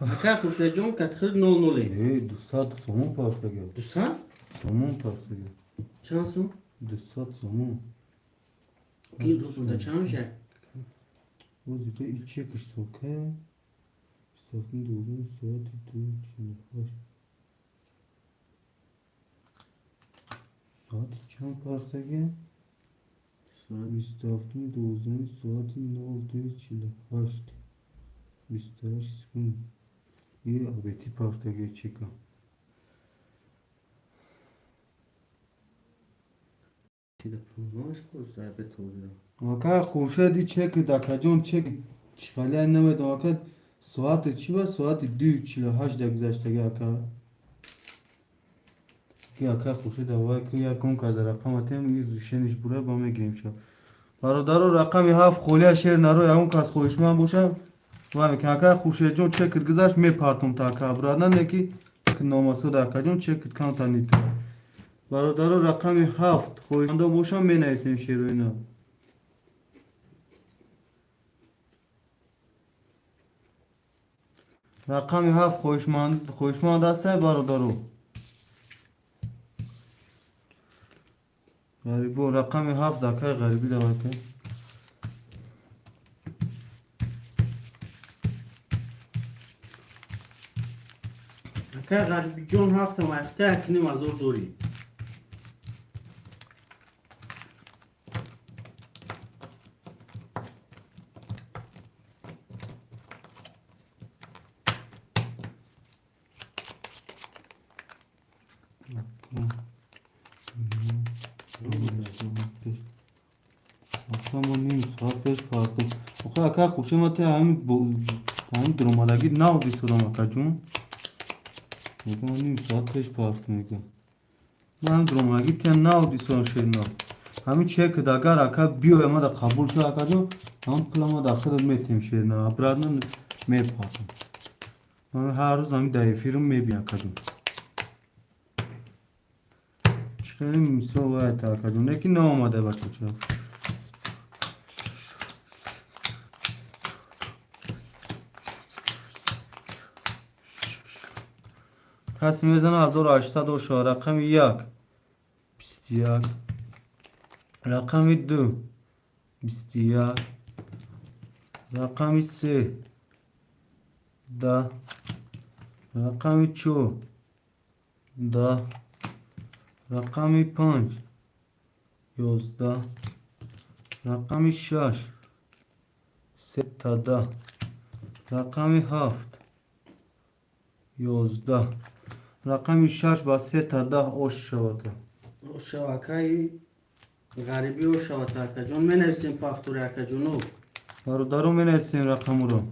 اکای خورشید جون کتخیر 00 200 سومون پارتگیه 200 سومون پارتگیه چند سو؟ 200 سومون این روبل ده چند میشه؟ Vou dizer, e tinha que socar. Só com duro, só atitude. Saat çan parsage. Müstaftın dozan saati ne olduğu çile. Haşt. Müstaş sıkın. İyi abeti parsage çeka. Vaka خورشیدی چک دکجون چک چخاله نمید وقت ساعت چی با ساعت 2:48 گذشته اکا کی اکا خورشید وای کی یکم کاز رقم اتم ریشنش بره با میگیم شو برادر رقم 7 خوله شهر نرو اون کاز خویش من باشم و میگه اکا خورشید جون چک گذشت می پارتم تا اکا برادر نکی نامسود اکا جون چک کانت نیت برادر رقم 7 خویش من باشم می نویسیم شیر اینا رقم 7 خوشمند است برادرو. غریبو رقم 7 دکه غریبی داره که اکای غریبی جان هفتم اخته اکنیم از او دوری. اصلا نیم ساعت پیش پارتم آخه اکا خوشه ما تا همین درمالگی نو دیسورم اکا جون میگم نیم ساعت پیش پارتم میگم من درمالگی تا نو دیسورم شیر نو همین چه که داگر اکا بیو ما دا قبول شو اکا جون هم پلا ما دا خود میتیم شیر نو ابرادن میپارتم من هر روز همین دایفیرم میبین اکا جون خیلی میسو باید اکا جون یکی نو آماده بچه چه کسی میزنه 1804 رقم 1 21 رقم 2 21 رقم 3 10 رقم 4 10 رقم 5 11 رقم 6 3 تا 10 رقم 7 11 رقم 6 با 3 تا 10 اوش شود او شوکای غریبی او شوت اکا جان می نویسیم پافتور اکا جونو. برادرو می نویسین رقم رو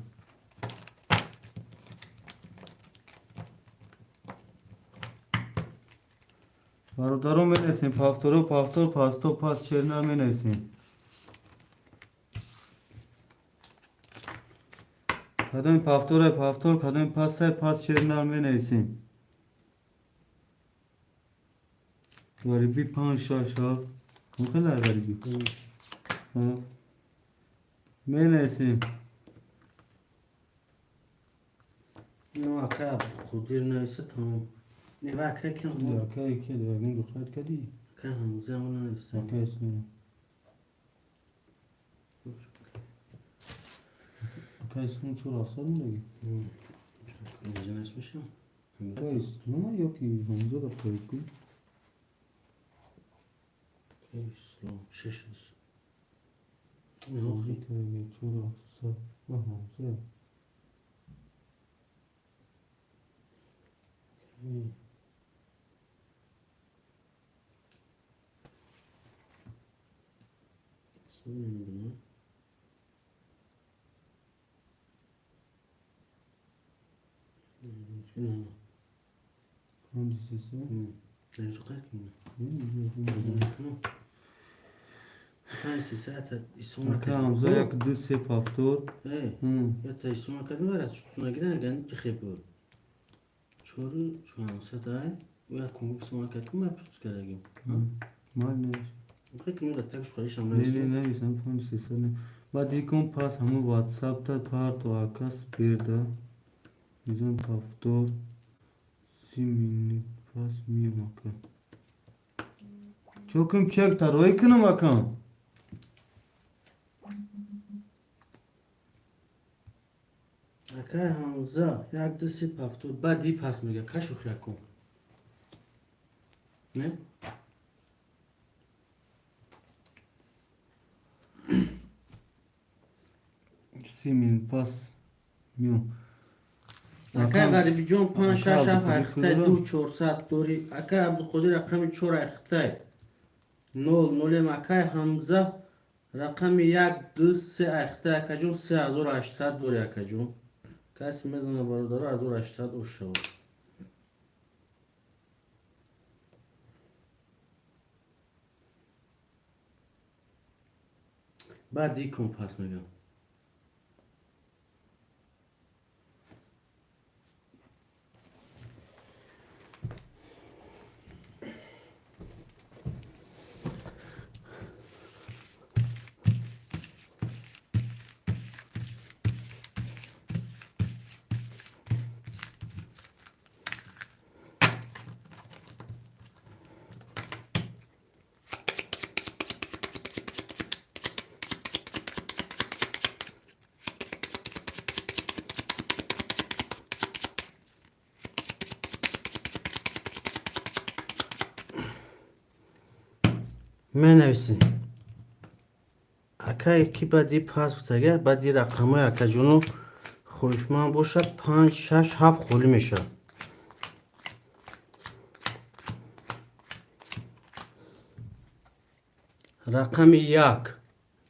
برادرو می نویسین پافتور پاستو پاس شرنا می نویسین کدام پافتور کدام پاس شرنا می نویسین غریبی 5 6 خیلی غریبی می نویسین اینو اکا خودیر نویسه تمام. نیوه اکا کن یا که دیگه دختر کدی اکا همزه اونو نویسه. اوکی اسم اوکی اسم چور اصلا دیگه اینجا نویسمشم. اوکی اسم یا کی همزه دختر کی اسلام شش است. همزه که یه چور اصلا و همزه هندسی سه اینجا قرد کنم. هندسی ساعت ایسون اوکی همزه یک دو سه پافتور یا تا ایسون اکا نوارد چون نگیرن گن چه خیلی بود. چوری چون سدای و یا کنگو ایسون اکا کم اپیز کردیم. مال نیست خیلی کنیم دا تاکش خواهیش هم نه نه نویسیم. نویسم هندسی سه نه بعد یکم پاس همون واتساپ تا پارت و آکاس برده میزن پافتور 30 minut pas miyim akın. Çokum çek taroy kınım akın. اکا همزه یک دو سی پافتور بعد دی پس میگه کشو خیلی کن. نه؟ 30 minut pas miyim. اکا غریبی جان 5 6 اکا 7 عبدالقدیر اخته کدوم؟ 2 400 دوری اکا عبدالقدیر رقم 4 اخته 0 0 اکا همزه رقم 1 2 3 اخته اکا جون 3800 دوری اکا جون کسی میزنه برادر 1800 اوش شود. بعد دی کن پس میگم منویسین اکا یکی بدی پس بتگه بدی رقمای اکا جونو خوشمان باشه 5 6 7 خولی میشه رقم 1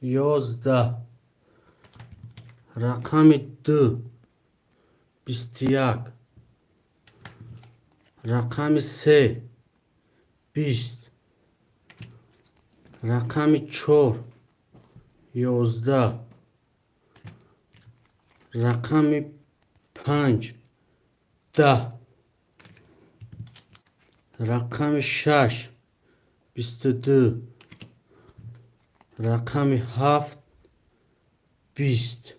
11 رقم 2 21 رقم 3 20 رقم 4 11 رقم 5 10 رقم 6 22 رقم 7 20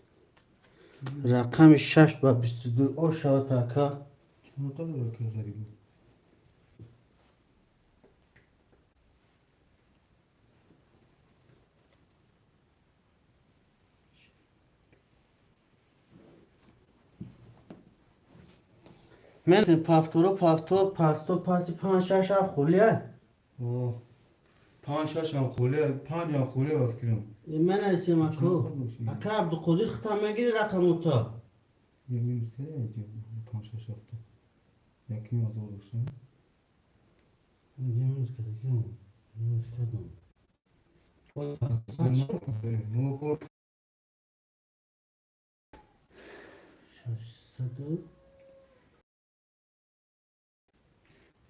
رقم 6 با 22 او شد اکا چقدر که غریبه من پافتورو پاستو پاسی 5 6 7 خولیه اوه 5 6 هم خوله 5 هم خوله بفکرم من ایسیم اکو اکا عبدالقدیر ختم مگیری رقمو تا یه که 5 6 هفته یکی ما دو روشه Yememiz gerekiyor mu? Yememiz gerekiyor mu? نو Şaşsadı.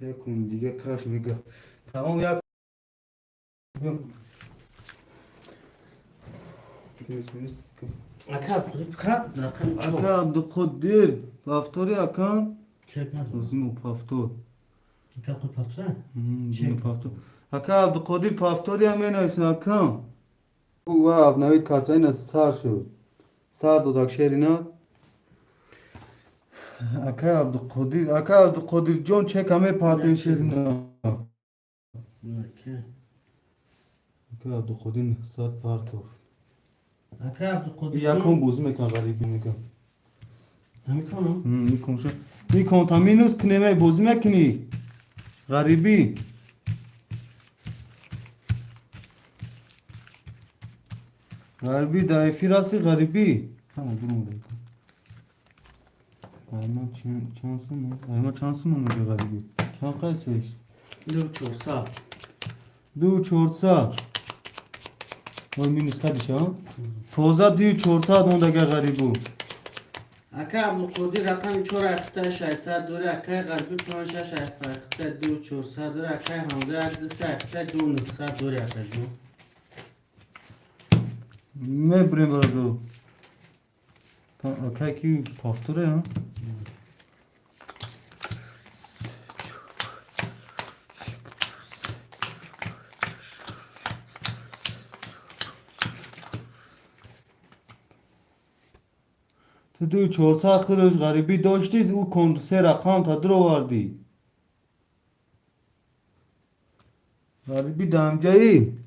یکون دیگه کاش میگه تمام یک Aka ka rakam çok. اکا عبدالقدیر پافتوری اکا Çek ne diyor? وزنو پافتور Aka kod patra. وزنو پافتور اکا عبدالقدیر پافتوری هم اینایسن اکا او اب نوید کاساین از سر شد سر دادک شیرینا اکا عبدالقدیر جون چه کمه پاتین شیرینا Aka. اکا عبدالقدیر سر پارتور Aka Abdülkadir. یکون بوزی میکن غریبی میکن Amikonu. میکن تامینوس کنیمه بوزی میکنی غریبی غریبی دایفی راسی غریبی همه برون دیکن ayma şansım mı garibi? Çan kaç yaş? Dur çorsa. دو چورسا وای مینوس کدیش ها توزا دیو چورسا دون دگه غریبو Aka Abdülkadir rakam çora akta şaysa duri akay garbi planşa şayfa akta du çorsa duri akay hamza akta akta du nıksa duri akajı. Ne بریم برای دو اکای کی پافتوره ها تو دو 400 خودش غریبی داشتی او کند سه رقم تا درو واردی غریبی دمجایی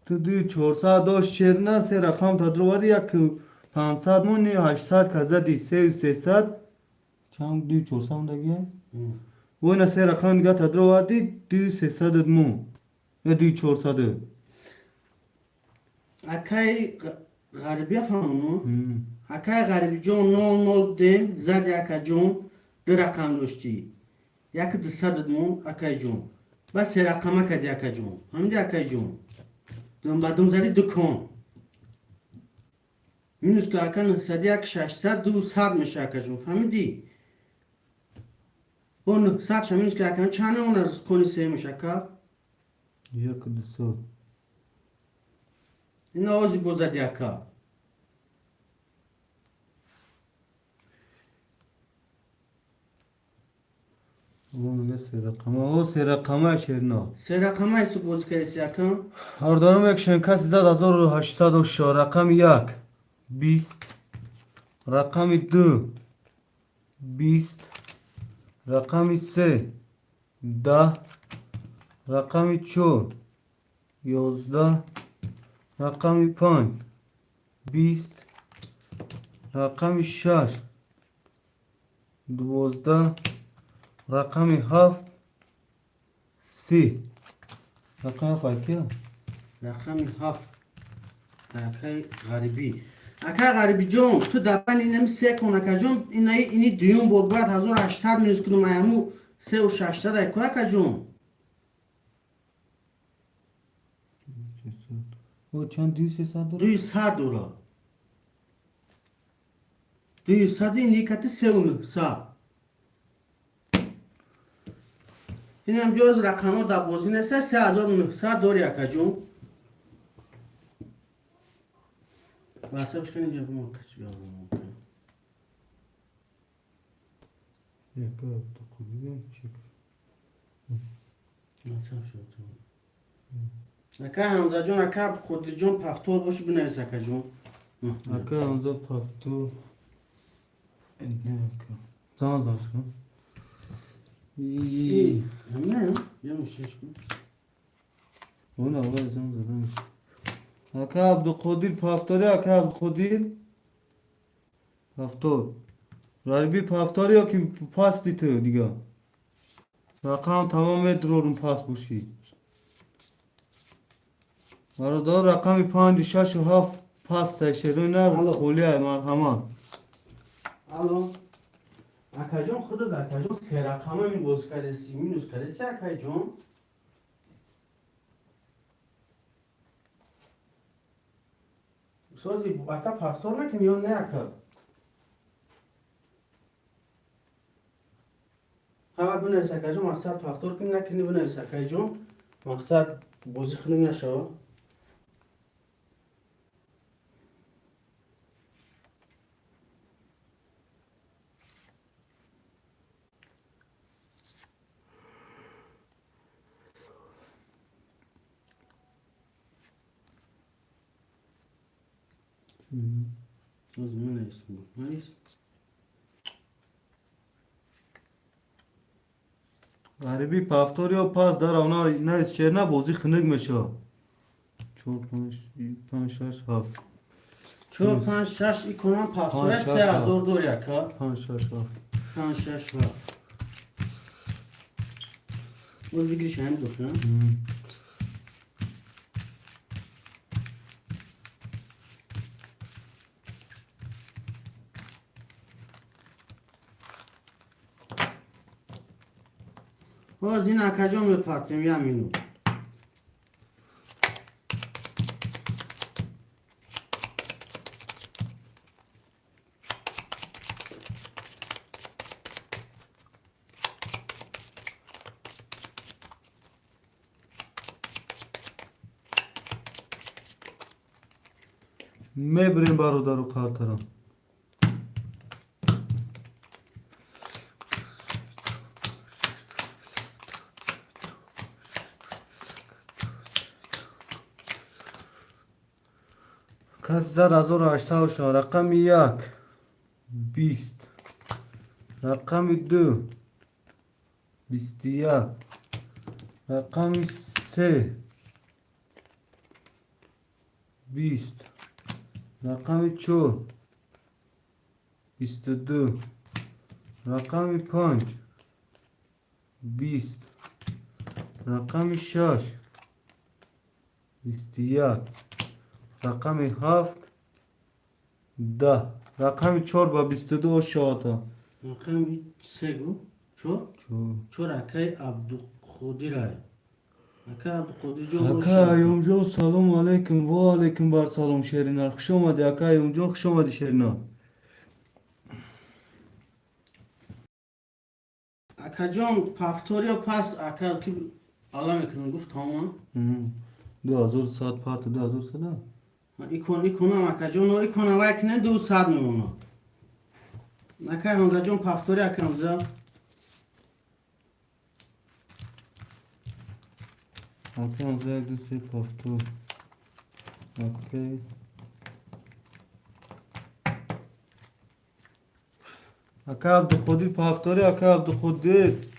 تو دوی 400 داشت شیرنر سه رقم تا درو واردی یک 500 مونی 800 که زدی 300 چند دوی 400 موندگیه و اینا سه رقم دیگه تا درو واردی دوی 300 مون یا دوی 400 Akay garbi yapamam. Akay garbi John no dem zadi akajun de rakam doşti. Yak de sadad mon akajun. Bas rakama kadi akajun. Hamdi akajun. Dön badım zadi de kon. Minus ka akan sadi ak 600 du sad mesh akajun. Hamdi. On sad minus ka akan chane onar koni semiş aka. یک 200 اینا آزی بزدی اکا اون میگه سه رقمه او سه رقمه شیرنا سه رقمه ایسو بوز کریسی اکا هردانم یک شنکس زد 1804 رقم 1 20 رقم 2 20 رقم 3 10 رقم 4 11 رقم 5 20 رقم 6 12 رقم 7 3 رقم 7 کیا رقم 7 اکای غریبی اکای غریبی جون تو دبن اینم 3 کن اکا جون اینی دیون بود باید 1800 مینوس کنم ایمو 3 و 600 اکا اکا جون او چند 200 $200 200 اینی کتی 3 و 900 اینم جز رقم ها در بازی نسته 3900 داری اکا جون واتساپش کنی جا بمون کچی بیا بمون یکا تو خوبی چیک واتساپ شد تو اکا حمزه جون اکا خودی جون پفتور باش بنویس اکا جون اکا همزا پفتو نه اکا زان شو نه یا میشش کن اون اول زان زدن اکا عبدالقدیر پفتاری اکا عبدالقدیر پفتور غریبی پفتاری یا که پاس دیته دیگه رقم تمام درورون پاس باشی برادر رقم 5 6 و 7 پاس تشریح نه خولی های مرحمت الو اکا جون خودت اکا جون 3 رقم این باز کرسی مینوس کرسی اکا جون سازی اکا پفتور نکنی یا نه اکا همه بنویس اکا جون مقصد پفتور کنی نکنی بنویس اکا جون مقصد بازی خونی نشو سازی بنویس بنویس غریبی پفتاری یا پاس در اونا نه چه نه بازی خنگ میشه 4 5 6 7 4 5 6 ایکونم پفتور 5 6 3000 داری اکا 5 6 7 5 6 باز بگیریش هم دخترم باز این اکا جون میپرتیم یا مینو میبریم برادر و کارترم کس زد 1800 رقم 1 20 رقم 2 21 رقم 3 20 رقم 4 22 رقم 5 20 رقم 6 21 رقم 7 10 رقم 4 با 22 شاتا رقم 3 گو چور اکای عبدالقدیر های اکا عبدالقدیر جون اکا ایوم جان سلام علیکم و علیکم بر سلام شیرینار خوش آمدی اکا ایوم جان خوش آمدی شیرینار اکا جون پفتوری و پس اکا که الله میکنم گفت تمام 2000 ساعت پارت 2000 ساعت ایکونم اکا جون و ایکونم وای کنه 200 میمونه اکا همزه جون پفتوری اکا همزه اکا همزه یک دو سه پافتور اوکی اکا عبدالقدیر پافتوری اکا عبدالقدیر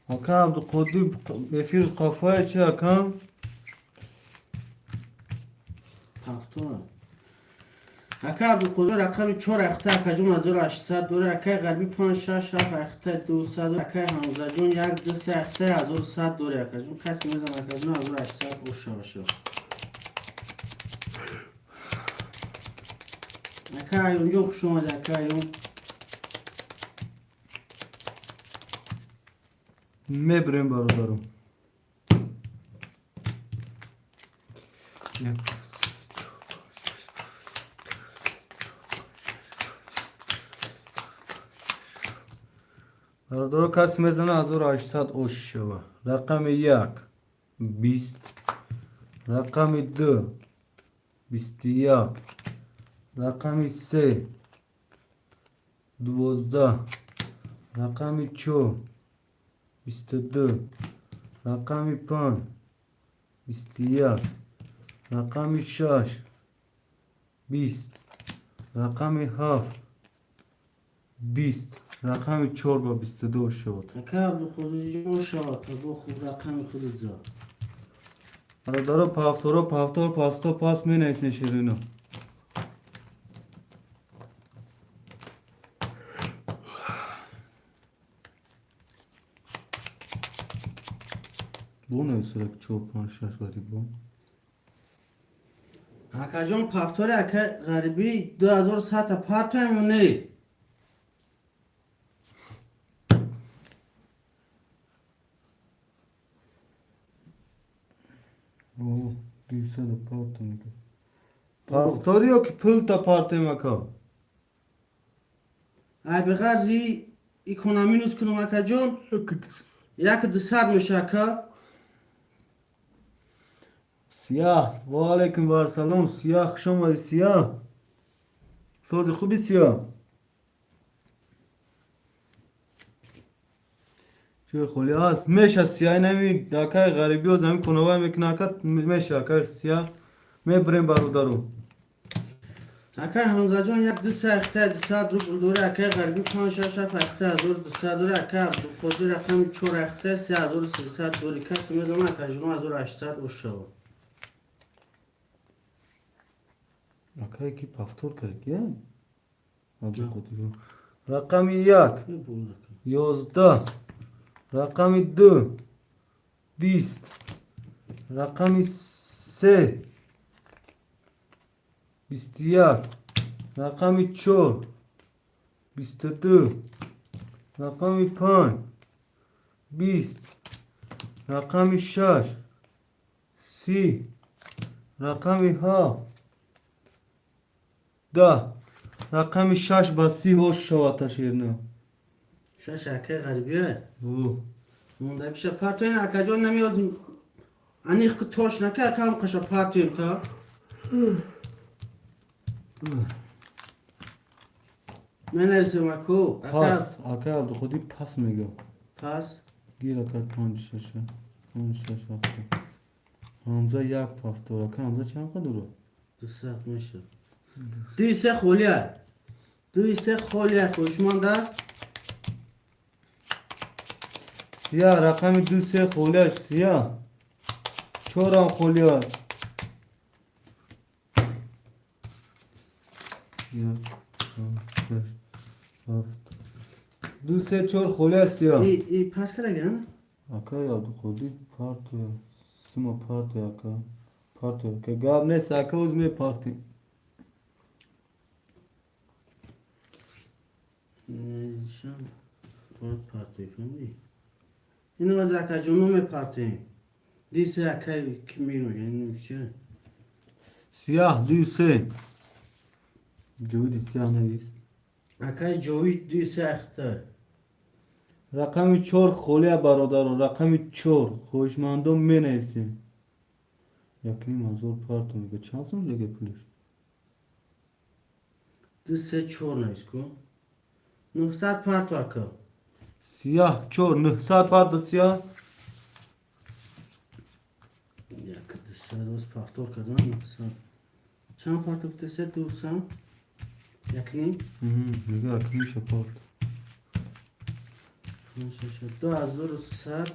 اکا عبدالقدیر بفیر قفای چه اکا پفتور اکا عبدالقادر رقم 4 اخته اکا جون 1800 دوره اکا غربی 5 6 7 اخته 200 اکا حمزه جون 1 2 3 اخته 1100 دوره اکا جون کسی میزن اکا جون 1800 اوشا باشه اکا ایون جون خوش اومده اکا ایون میبریم برادرم. برادر کسی میزنه 1800 اوش شوه. رقم 1 20. رقم 2 21. رقم 3 12. رقم 4 22. رقم 5 21. رقم 6 20. رقم 7 20. رقم 4 با 22 شد. اکا عبدالقادر جون شد تا با خوب رقم خودت زد برادر پافتور پاستا پاس می نیسن شیرینو. Bu ne sürekli çok konuşuyor bu? اکا جون پافتور اکا غربی 2100 تا پارت هم نه Oo, değilse de parti mi? Paftor yok ki pul da parti mi ka? ای به غرزی اکونومی نوز کنم اکا جون یک 200 میشه اکا Siyah. Ve aleyküm var salam. Siyah şom var siyah. Sordu خوبی siyah. چه خلی هست میشه سیاه نمی دکای غریبی و زمین کنوای میکنه کت میشه که سیاه میبریم برادرو. اکا حمزه جون یک 200 اخته 200 رو دوره اکا غربی 5 6 7 اخته 1200 دوره اکا عبدالقادر رقم 4 اخته 3300 دوره کسی میزم اکا جون 1800 اوش شد Akay ki paftor کرد ya. Adı koduyor. Rakam 1 11. Rakam 2 20. Rakam 3 21. Rakam 4 22. Rakam 5 20. Rakam 6 30. Rakam 7 ده. رقم 6 با 30 هوش شوات شیرنو. 6 اکا غربیه او مونده بشه پارت این اکا جون نمیاز انیخ که توش نکه اکا هم قشا پارتیم تا من نویسیم اکو پاس آکه عبدو خودی پاس میگه. پس گیر اکه 5 6 5 6 هفته. حمزه یک پافتور اکه حمزه چند قدر رو؟ 200 میشه 200 خولیه 200 خولیه خوشماند است سیاه رقم 2 3 خولیش سیاه 4 هم خولیش یک 5 6 7 2 3 4 خولیش سیاه ای پس کرده نه؟ اکه عبدو خودی پارتو سیما پارتو اکه پارتو که گاب نیست اکه اوزمی پارتی شام باید پارتی فهمی اینو از اکا جونوم پارتی دیسه اکا کمینو یعنی نمیشه سیاه 2 3 جوی سیاه نیست اکا جوی 200 اخته رقم 4 خوله برادر رقم 4 خوشمندم می نیستیم یکی منظور پارتو میگه چند سون دیگه پولش 200 4 نیست کو 900 پارتو اکا سیاه 4 900 پارتو سیاه یک 200 روز پافتور کردن 900 چند پارتو بتسه 200 یک نیم میگه یکی میشه پارتو 2100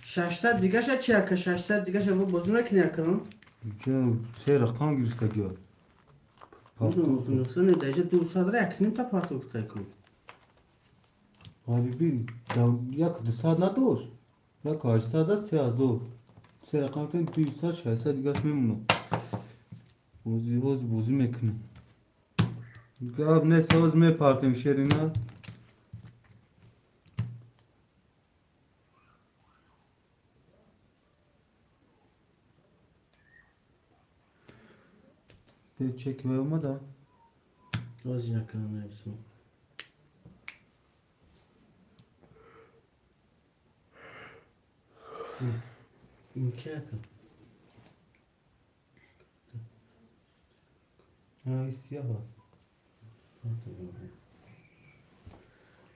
600 دیگه شد چی اکا 600 دیگه شد بازو نکنی اکا که سه رقم گرسته گیاد Buldum okunuyorsa ne derece 200 lira yakınım ta partok takı. Garibi. Yak 200 نداشت. Yak 800 است 3000. سه رقم تن 200 600 دیگه میمونه. بازی میکنه. گاب نه ساز میپارتیم شیرینا. Bir çek ve ama da. Az yakın nefsu. İki yakın. Ha siyah var.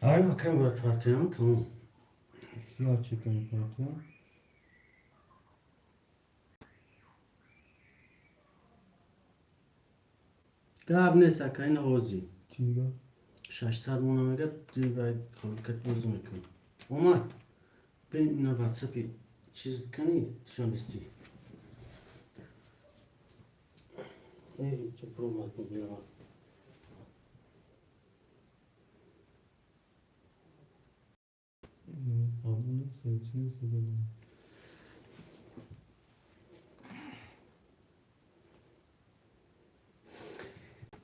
Ay bakayım bu partiye mi? Tamam. Siyah çekelim partiye. Gab ne sakayın hozi. Çiğga. 600 منومگه دیگه حرکت باز میکنم اومد به این واتساپی چیز کنی شان استی ای چه پرومات میگیرم Abone seçini seçelim.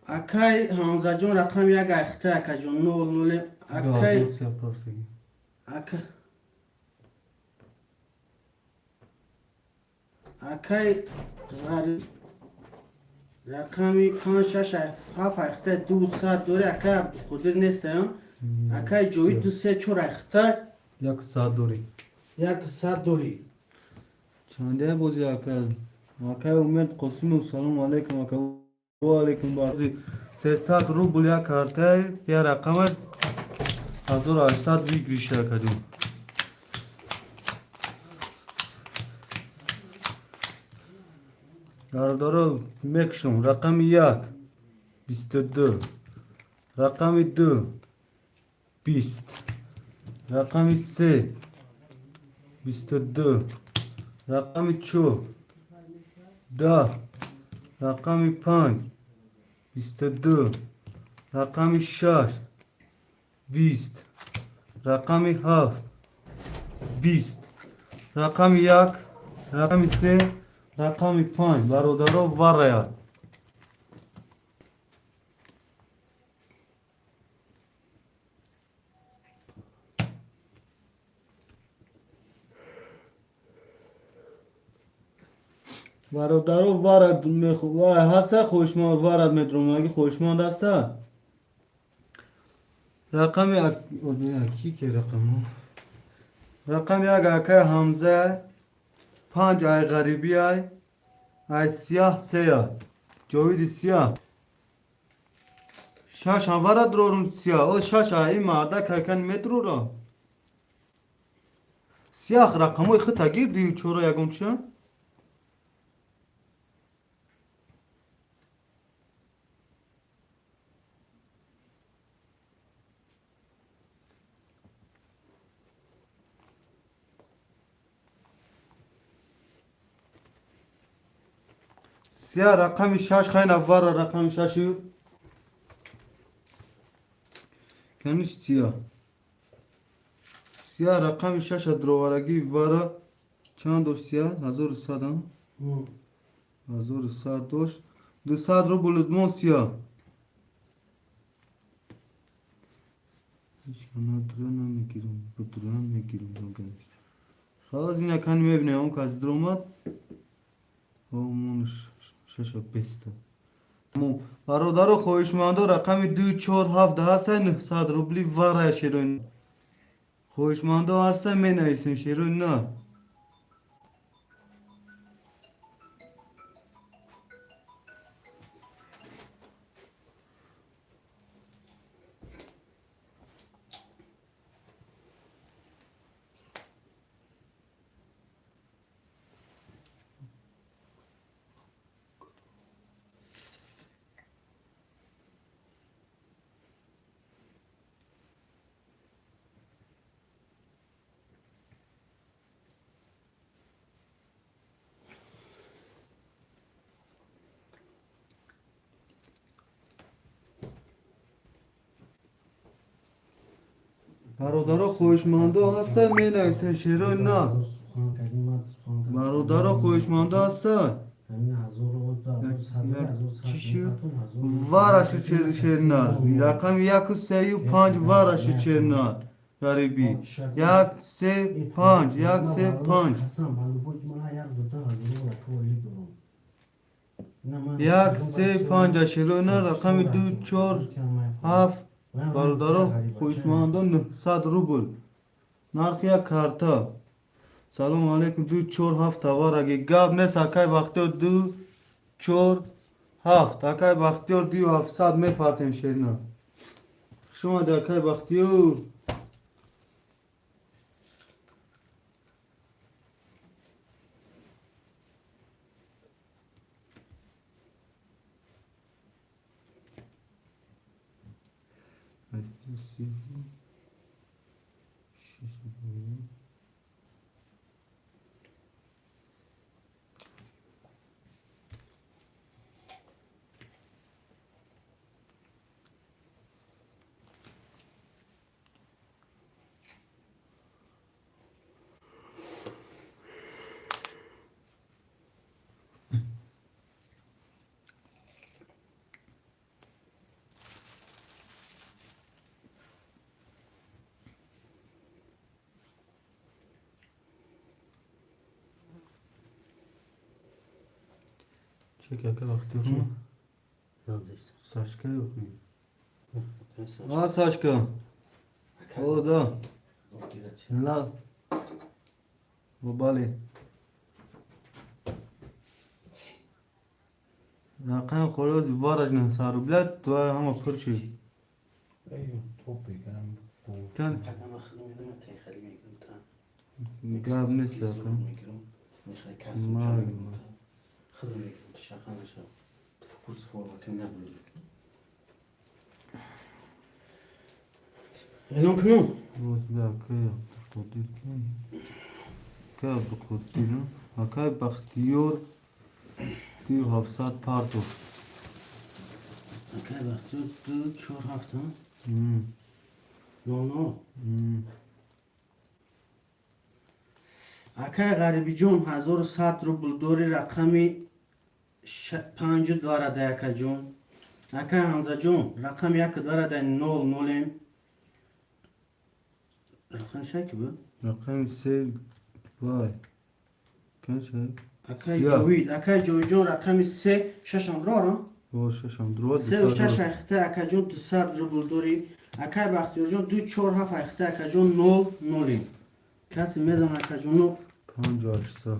اکای همزه جون رقم یک اخته اکا جون نول نول اکای Gaz yaparsak. اکا اکای غریب رقمی 5 6 7 اخته 200 دوره اکا خودر نیستم اکای جوی 2 3 4 اخته Yak saat doğru. 100 دوری Çande bozu yakar. Akay umet kosumu salam aleyküm akay. Ve aleyküm bazı. 300 ruble ya kartay ya rakamet 1800 bir giriş yakadın. Yardaro mekşum rakam yak 22 rakam 2 20 rakam 3 22 rakam 3 10 rakam 5 22 rakam 6 20 rakam 7 20 rakam yak rakam 3 rakam 5 برادرها وریا برادرها ورد میخوا هسته خوشمند ورد میترون اگه خوشمند هسته رقم کی که رقم یک اکه همزه 5 ay غریبی ay siyah siyah جاوید سیاه شش هم ورد درون سیاه او شش ay مرده ککن مترو را سیاه رقموی خطا گیر دیو چورا یکم چه سیاه رقم 6 خیلی اول رقم 6 کنیش سیاه سیاه رقم 6 دروارگی وارا چند دوش سیاه 1100 هم 1100 دوش 200 رو بلدمون سیاه هیچ کنه درو نمیگیرم بدرو هم میگیرم خواهد این اکن میبینه اون که از درومت همونش شش بیسته برادر خویشمندا رقم 247 هست 900 روبلی واره شیرین خویشمندا هست می نویسیم شیرین نه برادرها خوشمانده هستن می نویسن شعرهای نه برادرها خوشمانده هستن چی شد؟ وارش چرنال رقم 1 و 3 و 5 وارش چرنال غریبی 1 3 5 1 3 5 1 3 5 شلونه رقم 2 4 7 برادرها خوشمانده 900 روبل نرخ یک کارتا سلام علیکم 2 4 7 توار اگه گاب نیست اکای بختیار 2 4 7 اکای بختیار 2 700 میپرتیم شیرنا شما در اکای بختیار چه که بختیار شما ساشکا yok mu? Aa Saşka. O da. La. Bu bali. Rakam خلاص وارج نه سارو بلاد تو هم کرچی. ايوه توبي كان كان قاب نسلا كان ما الان کنون روز بیا که خودی که بخودی نه اکای بختیار 2700 پارتو اکای بختیار 2 4 7 نه اکای غریبی جون 1100 روبل دوری رقمی 5 داره اکای جون اکای حمزه جون رقم 1 داره 0 رقم شای که بود؟ رقم 3 وای کن شای؟ اکای جوید جون رقم 3 ششم درارم؟ او ششم درار 3 و 6 اخته اکای جون 200 روبل دوری اکای بختیار جون 2 4 7 اخته اکای جون 0 کسی میزن اکای جون 5800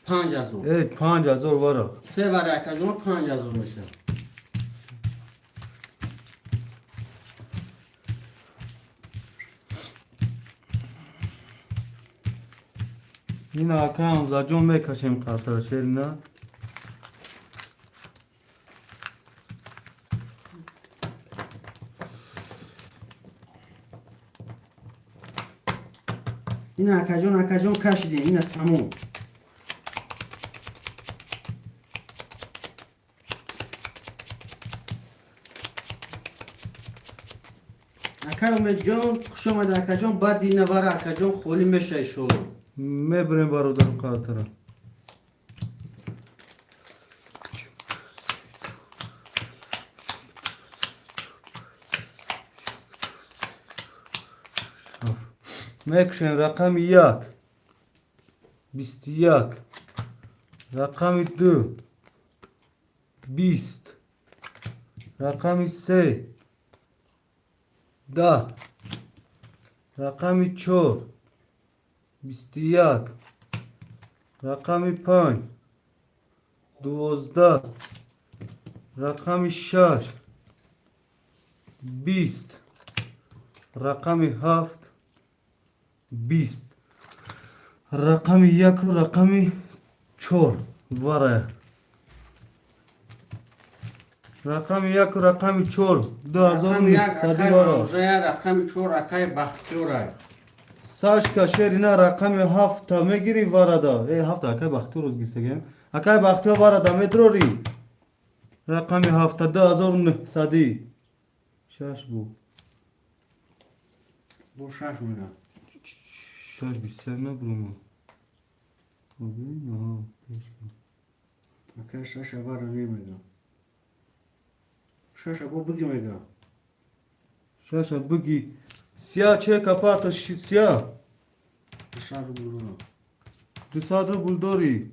5000 ای 5000 وارا 3 برای اکای جون 5000 میشه این اکا حمزه جون میکشیم قطر شیر نه این اکا جون کشیدیم این تموم اکا امید جون خوش آمده اکا جون بعد دینه برای اکا جون خولی میشه ایشالله میبریم برادرم قطر میکشیم رقم 1 21 رقم 2 20 رقم 3 10 رقم 4 21 رقم 5 12 رقم 6 20 رقم 7 20 رقم 1 و رقم 4 واره رقم 1 و رقم 4 2000 واره رقم 4 اکای بختیاره Saçka şerine rakam hafta me giri varada. Hafta akay bakıyoruz gitsek. Akay bakıyor varada medrori. Rakam hafta 2000 sadi. Şaş bu. Bu şaş mıydı? Şaş bir sevme bunu. O değil mi? Ha. Keşke. Akay şaşa var ne miydi? Şaşa bu bugün miydi? Şaşa bıgi. Siyah çek aparta siyah. Dışarı bulduğunu. Disadro buldori.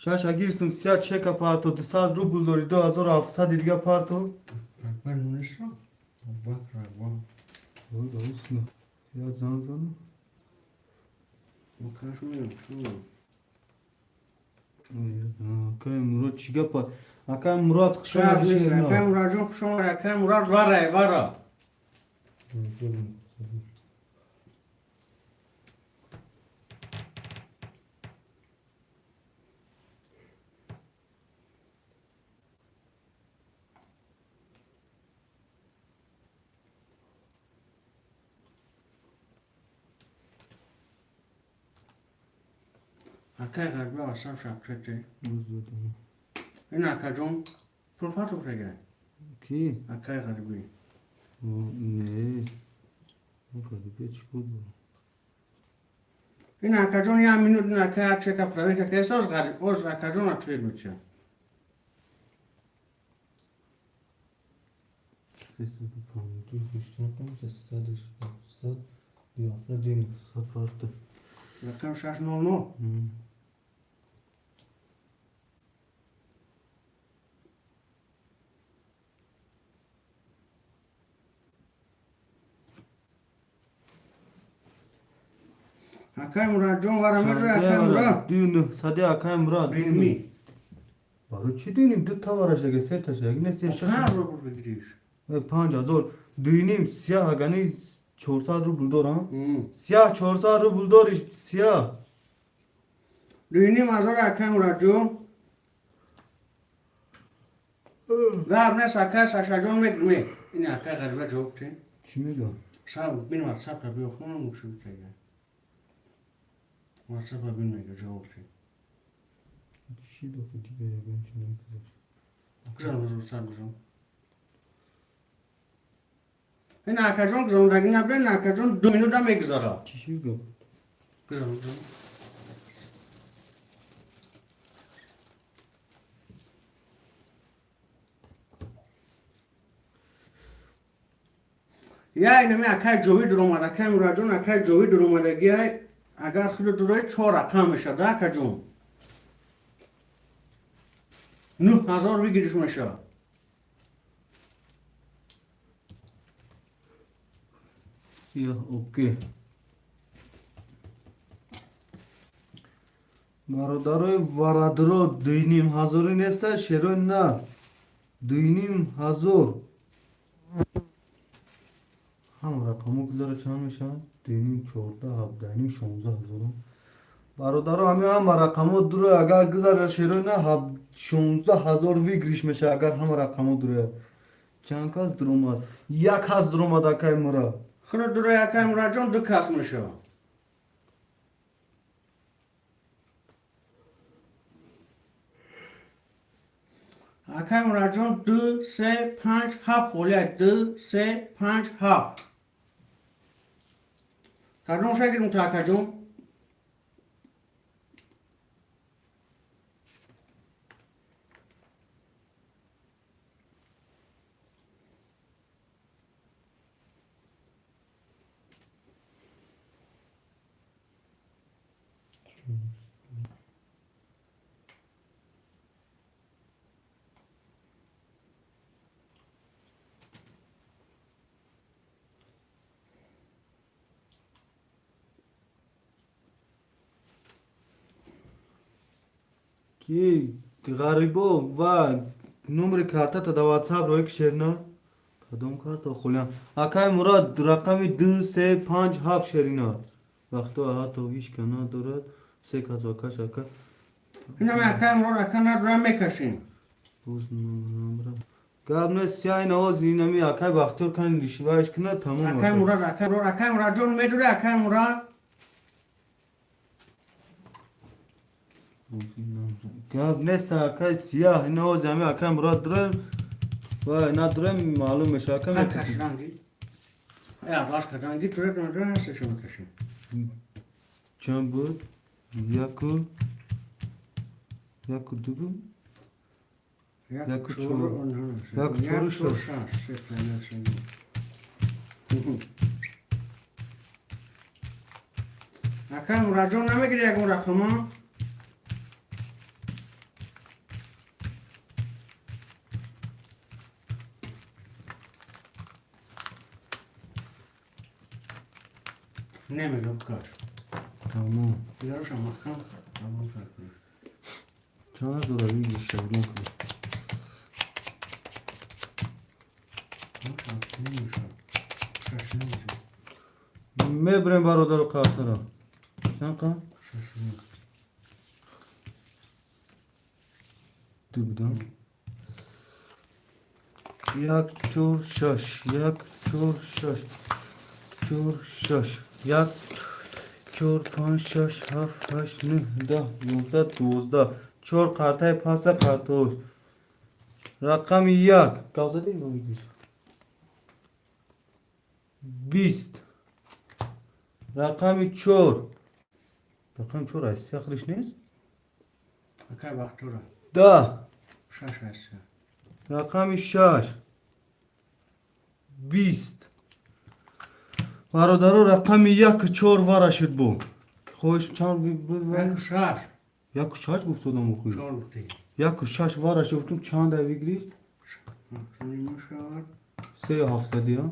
Şaşa girsin siyah çek aparta disadro buldori 2700 dirge aparta. Ben ne istiyorum? Bak bak. Öyle olsun. Ya zan. Bu kaç mıydı? Şu. Akay Murat çiga Akay Murat kışa Şaş bir şey mıydı? Akay ne? Murat şu an Akay Murat var. Akay galiba asam şapşatı. Yine akacağım. Pulpatı buraya. Ki? Akay galiba. O ne? O kadar bir çıkıyor. Yine akacağım ya minut yine akay açık yapıları. Akay söz galiba. Oz akacağım atıyor bitiyor. Akay şaş no. Akay Murat John var ama Akay Murat. Düğünü. Sade Akay Murat. Bilmi. Baro çi düğünüm? Dut tavara şege set şege. Ne siya Akay şaşı? zor burada gidiyor. 5000 düğünüm siyah gani 400 ru buldor ha. Hmm. Siyah 400 ru buldor siyah. Düğünüm azor Akay Murat John. Ve abne sakay saşa John mi? Yine Akay galiba cevap değil. Kimi da? Sağ benim WhatsApp'ta bir okuma mı şu bir tane? WhatsApp'ta bilmiyor cevap değil. Kişi de okudu diye ben şimdi kızar. Güzel sağ güzel. Yine Akay John güzel da yine ben Akay John düğünü de mi güzel? Kişi de. Güzel güzel. या इनमें आखा जो भी ड्रोम रखा है मुराजोन आखा जो भी ड्रोम लग गया है अगर खुद ड्रोम छोड़ रखा हमेशा दा का जो नु हजार भी गिरिश हमेशा Ya okey. Marodaroy varadro düğünüm hazır neyse şeron na. Düğünüm hazır. Hamara pamukları çalmış ha. Düğünüm çorda habdayım 16 hazırım. Barodaro hami hamara kamu duru agar kızar şeron na hab 16 hazır vi girişmiş agar hamara kamu duru. Çankaz durumar. Yak haz durumada kay mura. खुद ड्रोम आखा मुराजोन दुख खास हमेशा आखा मुराजोन 2 से 5 हाफ होलिया 2 से 5 हाफ काडों शागिर मुठा काजों Ki garibo va numre karta ta da WhatsApp ro ek şerna kadam karta khulyam akay murad rakami 2 se 5 haf şerina vaqto aha to hiç kana dorat se kaza ka şaka इनमें आखा मुराद आखा ना ड्रोम में कशिन uz numra gabne siyay na oz inami akay vaqtor kan lishvash kna tamam आखा मुराजोन में ड्रोम आखा मुराद گاب نیست اکای سیاه نه او زمین اکای مراد داره و اینا داره معلوم میشه اکای من میکشی کش رنگی راست که رنگی تو رو هستش میکشیم چند بود؟ یکو دو بود؟ یک چور. یک چور و شش. اکا مراجعه نمیگیری یک اون رقم ها؟ نمیگم کاش تمام بیاروش هم مخم تمام فرق کنیم چند دوره بیگی شبرون کنی میبریم برادر کارتر چند قم؟ دو بدم یک چور شش یک چور شش چور شش یک چور پنج شش هفت هشت نه ده یونزده دوزده چور قرطه پس قرطوش رقم یک گازده اینو میگیش 20 رقم چور از سیاخلش نیست اکا وقت رو 10 شش هست رقم 6 20 برادرو رقم یک چور واره شد بو خوش چند یک شش یک و شش گفت دادم خوی چهار بودی یک و شش واره شد چند ویگری نیمه شد 3700 ها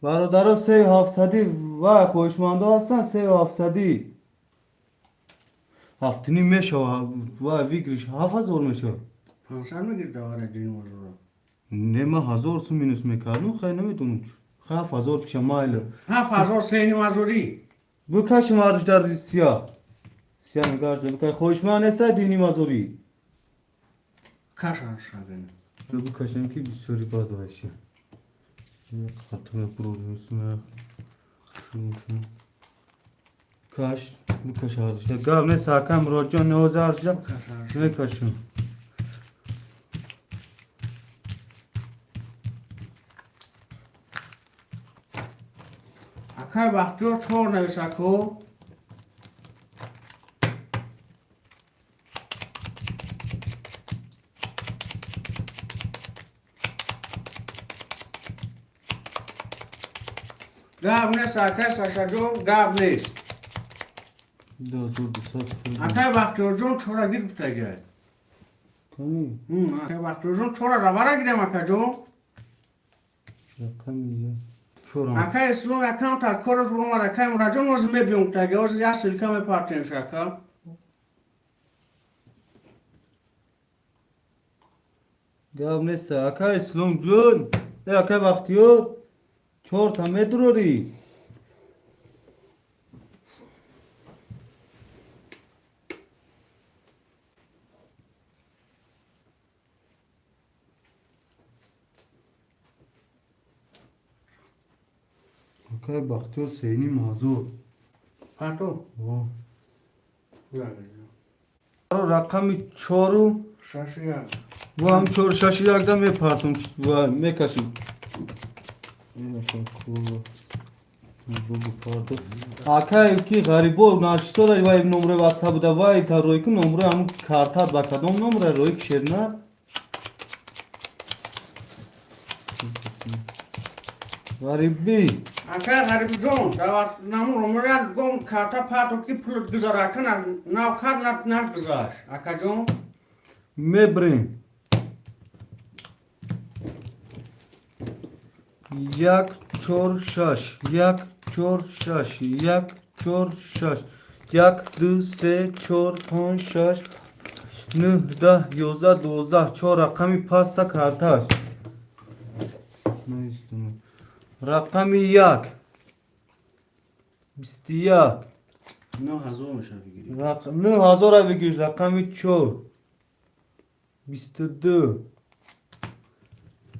برادرو 3700 و خوشمانده هستن 3700 هفتنی میشه و ویگریش 7000 میشه 500 میگیری دواره دین موضوع رو نه من 1000 سو مینوس میکردم خیلی نمیدونم 7000 پیش مایل 7000 سینی مزوری بکش مارش در سیاه نگار جو بکش خوشمان است دینی مازوری کش هست شدن رو بکشم که بسیاری باد باشه یک خطمه پروژیسم شروع کاش بکش هارش گاب نه ساکم روجان 9000 جا کش هست میکشم اکا وقتی رو چهار نویسه کو گاب نیست اکا سشجو گاب نیست دو اکا وقتی رو جون چهار گیر بتگه کنی اکا وقتی رو جون چهار رو برا گیرم اکا جون رقم چورم اکا اسلام اکاونت ها کارش برو مر اکا مراجعه نوز میبیم تگه از یا سلکه می پارتین شکل گاب نیست اکا اسلام جون اکا وقتیو چور تا مدروری اکا وقتیو سینی مازور پاتو رقم چورو شاشی و هم چور شاشی یک دم میپرتم و میکشم اکا کی غریبو ناشتو را وای نمره واتساپ بوده وای تا روی که نمره هم کارتات با کدام نمره روی کشیدن غریبی اکا غریب جون داور نامو رومریان گم کارتا پاتو کی پول گزارا کنه ناو کار نه گزارش اکا جون میبریم یک چور شش یک چور شش یک چور شش یک دو سه چور پنج شش نه ده یازده دوزده چهار رقمی پاستا کارتاش رقم یک 21 9000 میشه بگیری 9000 بگیر رقم 4 22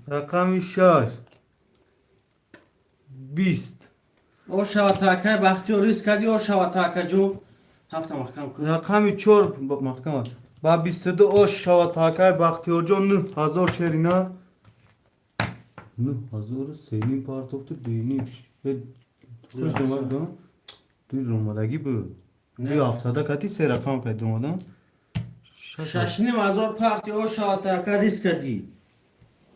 رقم 6 20 او شواتاکه وقتی ریس کردی او شواتاکه جو هفت محکم کن. رقم 4 محکم با 22 آش شود تاکای بختیار جان 9000 شرینا 9000 سینی پارتوفت دینی خوش دومدن توی رومدگی بود نه. بی افتاده کتی سه رقم که دومدن 6500 پارتی او شاد تاکا ریسک دی.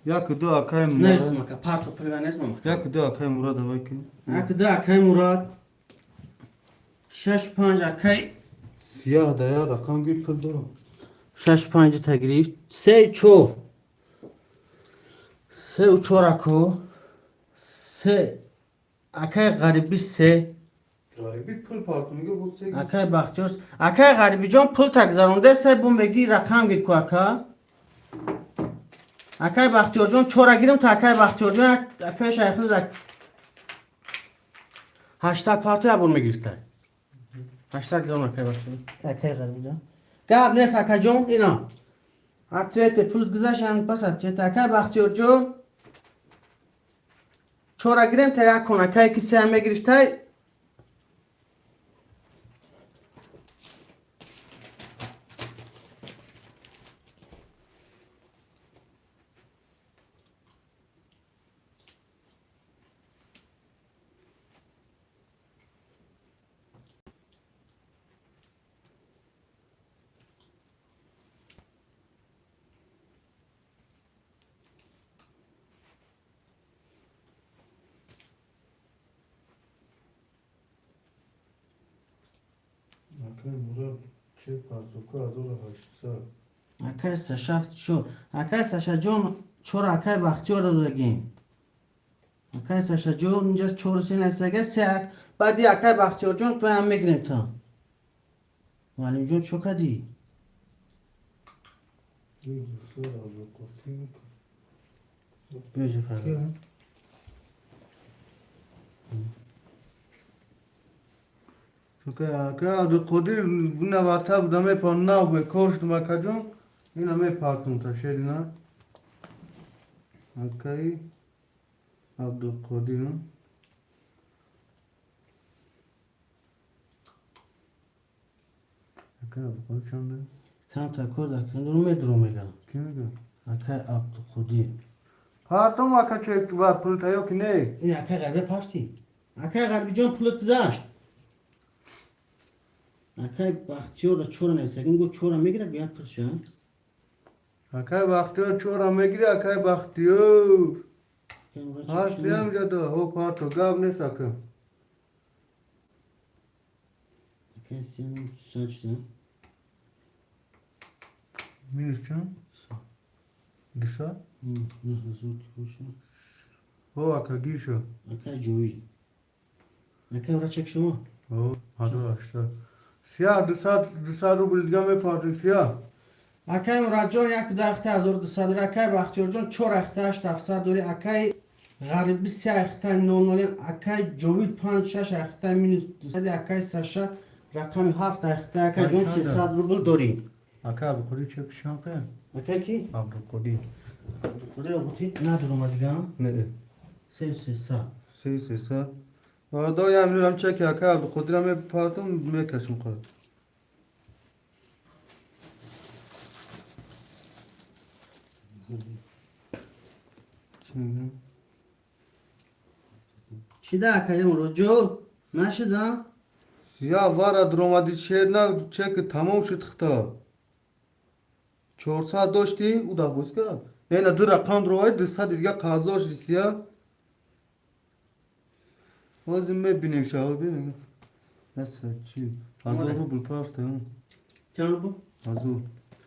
یک دو اکای نیست مراد مکا پارتو پریوانیز محکم. یک دو اکای مراد هوای که یک دو اکای مراد. 6-5 اکای. سیاه دایا رقم گیر پل دارم 6-5 تگریف. 3-4. 3-4 اکو. 3 اکای غریبی 3. غریبی پل پارتو میگه بود سه اکای بختیار. اکای غریبی جان پول تگذرونده 3 بوم بگی رقم گیر کو اکا. اکای بختیار جان 4 گیرم تا اکای بختیار جان اکای شایخون زک 800 پارتو یا بون میگیرته 800 زمان اکای بختیار اکای غریبی جان گاب نیست اکای جان اینا اتویت پول گذاشتن پس اتویت اکای بختیار جان 4 گیرم تا یک کن اکای کسی هم میگیرته اکای مراد چه پارتو که 1800 اکای سشافت شو اکای سشا جان 4 اکای بختیار دو دگیم اکای سشا جان اینجا 4 سین استگه 3 بعدی اکای بختیار جان تو هم میگیریم تا معلم جان چو کدی این دوسته را بکرسی بیجی فرد که که عبد القدیر نواتا بودم پا نو به کشت مکجون این همه پارتون تا شرینا اکای عبد القدیر اکای عبد القدیر چنده؟ کم تا کرد اکای رو میدرو میگم کی میگه؟ اکای عبدالقدیر پارتون اکا چه با پول تایو که نه این اکای غربی پافتی اکای غربی جان پولت گذاشت اکای بختیار دا 4 نیستگیم گو 4 میگیره بیاد پرشن اکای بختیار چورا میگیری اکای بختیار هستی هم جدا هو پارتو گاب نیست اکا اکای سیم ساچ نه مینش چون؟ دیسا؟ نه زود خوشه هو اکا گیشو اکای جویی اکای برا چک شما هو هدو اشتا سیاه 200 روبل دیگه میپارتون سیاه اکای مراد جان یک دخته 1200 اکای بختیار جان 4 اخته 8700 دوری اکای غریبی 3 اخته 00 اکای جوید 5 6 اخته مینوس 200 اکای سشا رقم 7 اخته اکای جان 300 روبل دوری اکا عبدالقدیر چه پیشان که؟ اکای کی؟ عبدالقدیر خدا بودی ندارم دیگه نه 300 300 واردا یا میرم چه که اکا عبدالقدیر هم میپارتون میکشم خواهد چی میگم؟ چی ده اکای مراد جو نشدم سیاه وارد رومدی شیر نه چه که تمام شد خطا 400 داشتی او دا بوز کرد یعنی دو رقم روی 200 دیگه قضاش دی سیاه بازم میبینیم شاو ببینیم مثلا چی هزار روبل پارته چند بو؟ هزار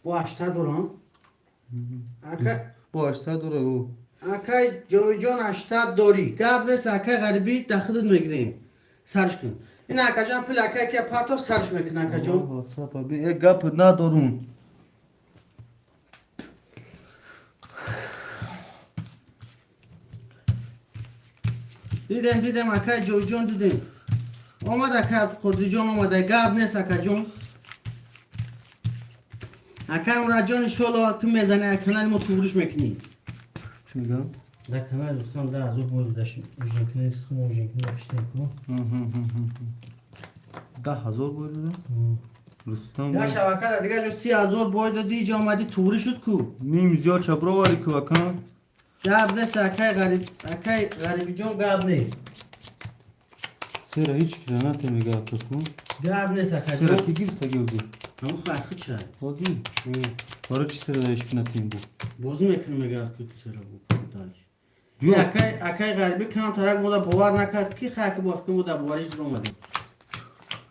با 800 دورم اکای با 800 دوره او اکای جوی جان 800 دوری گرد نیست اکای غریبی دخلت میگیریم سرش کن این اکای جان پل اکای که پارتو سرش میکنه اکای جان یک گپ ندارون دیدم اکای جوی جان دیدم آمد اکای خودی جان آمده گرد نیست اکای جان اکای مراد جان شلو تو میزنه اکای ما توبرش میکنی چی میگم؟ در کنار دوستان در از او بود داشتیم اوژنکنه نیست خون اوژنکنه بشتیم کنم 10,000 بوده رستم یا شبکه در دیگه جو 30,000 باید دیجا آمدی توری شد کو نیم زیاد چپرا واری که وکن گب نیست اکای غریبی جون گب نیست سیره هیچ کره نته میگه تو کن گب نیست اکای سیره جون کی گیرست اگه اوزی همون خرخی چه اوزی برای چی سیره دایش که نتیم بود بازی میکنه میگه که تو چرا بود اکای غریبی کم ترک مودا باور نکرد کی خاک بافکن مودا باورش در اومده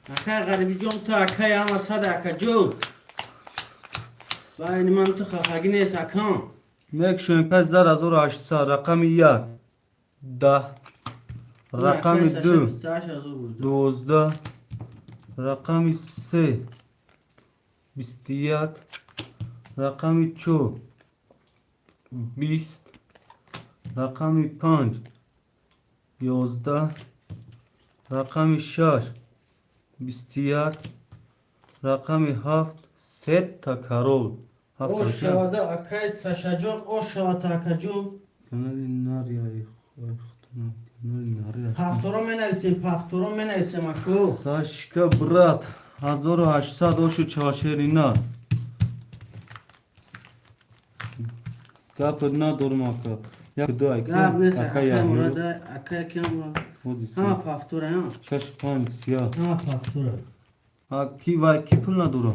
اکای غریبی جون تو اکای هم صد اکا جون و این من تو خفگی نیست اکان میک شنکه 1800 رقم 1 10 رقم 2 12 رقم 3 21 رقم 4 20 رقم 5 11 رقم 6 21 رقم 7 3 تا کرول او شواده اکای ساشا جون او شواده اکا جون کنالی ناریایی کنالی ناری پفتورو می نویسیم اکو ساشکا برات 1800 اوشو چاشرینا گپ ندارم اکا یک دو گب نیست اکا اکای یا مراده اکای کم مراده همه پفتوره هم 6 سیا همه پفتوره کی وای کی پول نداره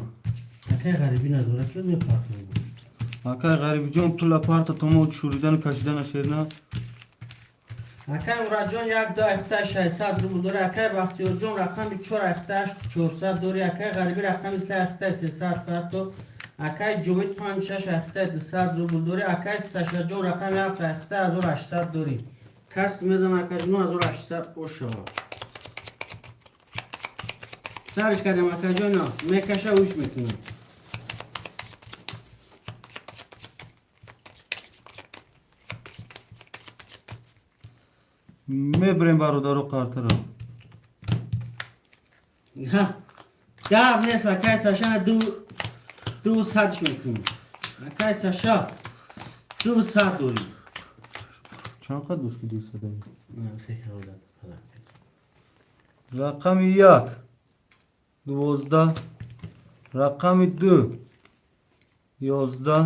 اکای غریبی نداره که می پفتوره بود اکای غریبی جون پول پارت تو شوریدن کشیدن شیرنا اکای مراد جون یک دو اخته 600 روبل داره اکای بختیار جون رقم 4 اخته 400 داره اکای غریبی رقم 3 اخته 300 فرد اکای جوید 5 6 اخته 200 روبل داره اکای ساشا جون رقم 7 اخته 1800 داری کس میزن اکای جون 1800 اوشا سرش کردم اکای جون میکشه اوش میکنم میبریم برادرو قارتر گب نیست اکای ساشا دو صدش میکنم اکای ساشا 200 داری چند قد دوست که 200 داری نه سیخه رو داد رقم 1 12 رقم 2 11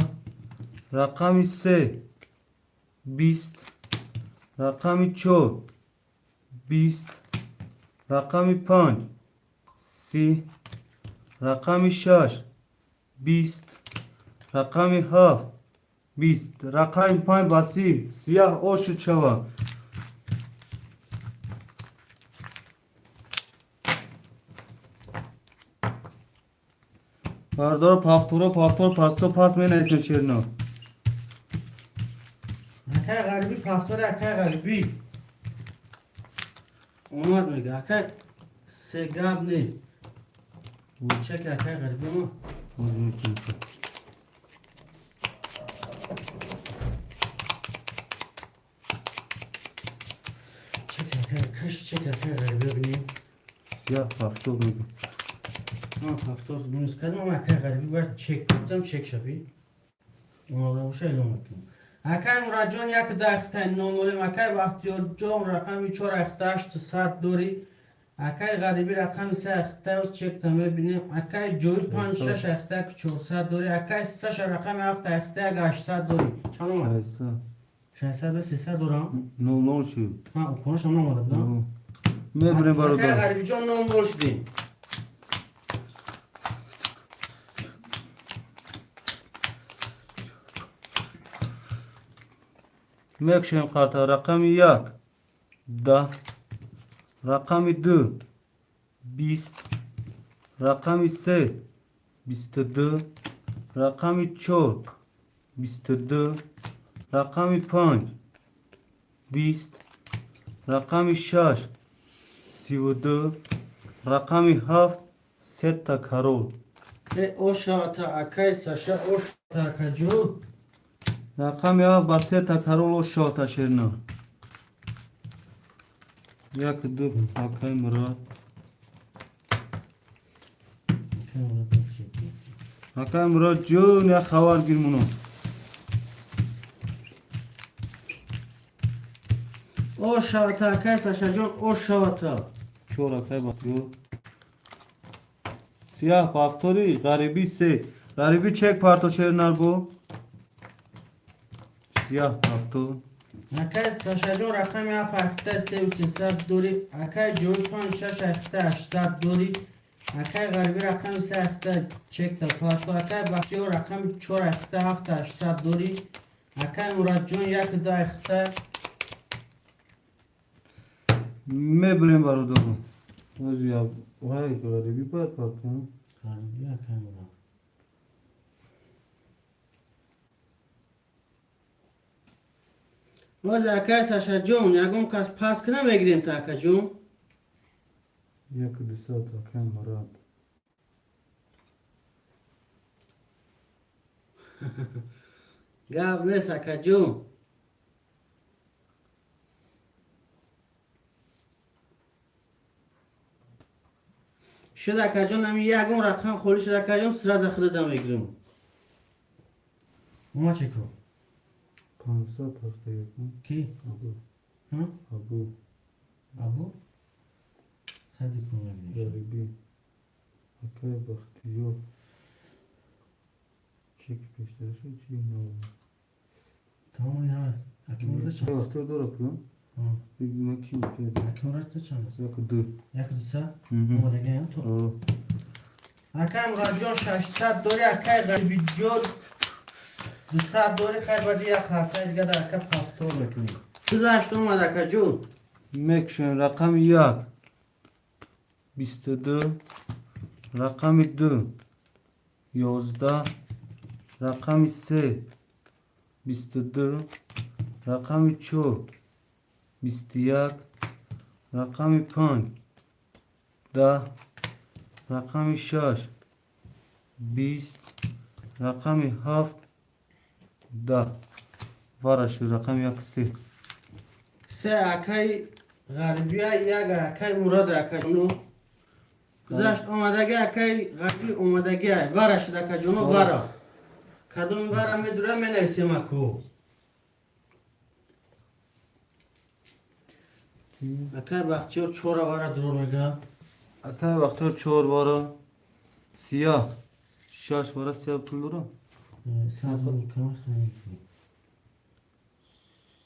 رقم 3 20 رقم 4 20 رقم 5 30 رقم 6 20 رقم 7 20 رقم 5 باسی سیاه اوشو چوا بردار پافتورو پاستو پاس می نیسن شیرنو اکای غریبی پفتور اکای غریبی اومد میگه اکای سه گب نیست چه که اکای غریبی ما چه که اکای کش چه که اکای غریبی ببینیم سیاه پافتور میگه پفتور دونست کردم اما اکای غریبی باید چک بودم چک شبی اونا رو باشه اعلام کنم اکای مراد جون یک ده اخته نامولیم اکای بختیار جون رقم 4 اخته 800 دوری اکای غریبی رقم 3 اخته از چک تا ببینیم اکای جوید 5 6 اخته 400 دوری اکای سش رقم 7 اخته 800 دوری چند اومد؟ 600 و 300 دورم؟ نو شد ها اکنش هم نماده بودم میبریم اکای برادر غریبی جون نامول شدیم میکشیم قارت رقم 1 10 رقم 2 20 رقم 3 22 رقم 4 22 رقم 5 20 رقم 6 32 رقم 7 3 تا کرول او شاتا اکای ساشا او شاتا اکا جو رقم 7 بر 3 تا کرول و شاتا شیرنا یک دو اکای مراد اکای مراد جون یا خوار گیرمونو او شاتا اکای ساشا جون او شاتا چور اکای بطیو سیاه پافتوری غریبی سه غریبی چک پارتو شیرنر بو سیاه پافتور اکای ساشا جون رقم 7 هفته 3300 دوری اکای جوی 5 6 هفته 800 دوری اکای غربی رقم 3 هفته چک تا پارتو اکای بختیار رقم 4 هفته 7 800 دوری اکای مراد جون 1 2 هفته میبریم برو دارم وزی وای غریبی باید پارتو غربی اکای مراد باز اکای ساشا جون یکم کس پاس کنه بگیریم تا اکای جون یک دو ساعت اکای مراد گاب نیست اکای جون شد اکای جون نمی یکم رقم خوری شد اکای جون سراز خود دم بگیریم ما چه کن 500 پاستا یکم کی؟ ابو ها؟ ابو ابو؟ خیلی کن بگیریم غریبی اکای بختیار چک پیشتر شد چی نو تمام این همه اکی مرده چند است؟ بختیار داره پلان من کی میکنه اکی مرده چند است؟ یک دو یک دو سه؟ مهم. اما دیگه هم تو اکی مراد جون 600 دوری اکی غریبی جون 200 دوری خیلی بدی یک خرطه دیگه در اکی پاستور میکنیم گذشت اومد اکی جون میکشن رقم یک 22 رقم 2 11 رقم 3 22 رقم 4 21 رقم 5 10 رقم 6 20 رقم 7 10 وارش رقم 1 3 سه اکی غربی یک اکی مراد اکی جونو گذشت آمدگی اکی غربی آمدگی وره شد اکی جونو وره کدوم وره میدوره می نیسیم اکو اکی بختیار چورا وره دور میگه اتا وقتا 4 بارا سیاه 6 بارا سیاه پول دارم ساز بود کمی خیلی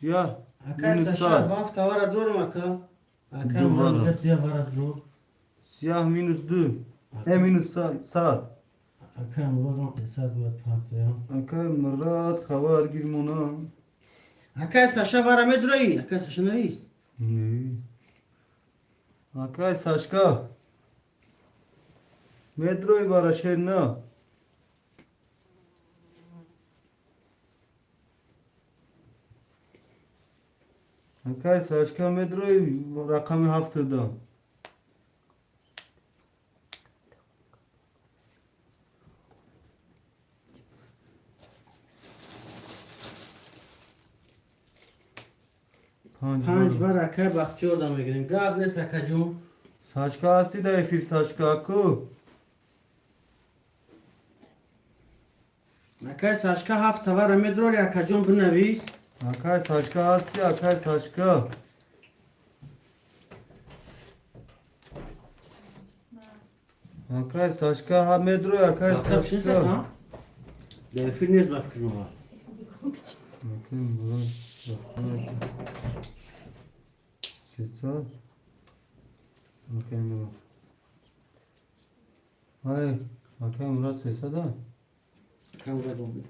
سیاه اکی مینوس سشا سال بافت وره دور مکه اکی دو مراد وره. میگه تیه وره دور سیاه مینوس 2 مینوس 7 اکی مراد ساز بود پاکتیا اکا مراد خبر گیرمونا اکی سشا وره میدوره ای اکی سشا نویست نه اکا ساشکا متروی بارا شیر نه اکا ساشکا متروی رقم 7 دا پنج بار اکی بختیار دم میگیریم گاب نیست اکی جون ساشکا هستی دا افیر ساشکا کو اکی ساشکا هفت وره میدوره اکی جون بنویس اکا ساشکا هستی اکا ساشکا اکا ساشکا ها متروی اکا اکی بشین ساشکا سکن دیفیر نیست بفکر نوها اکا مراد سیصد اکا مراد های اکا مراد 300 ها کم را دوم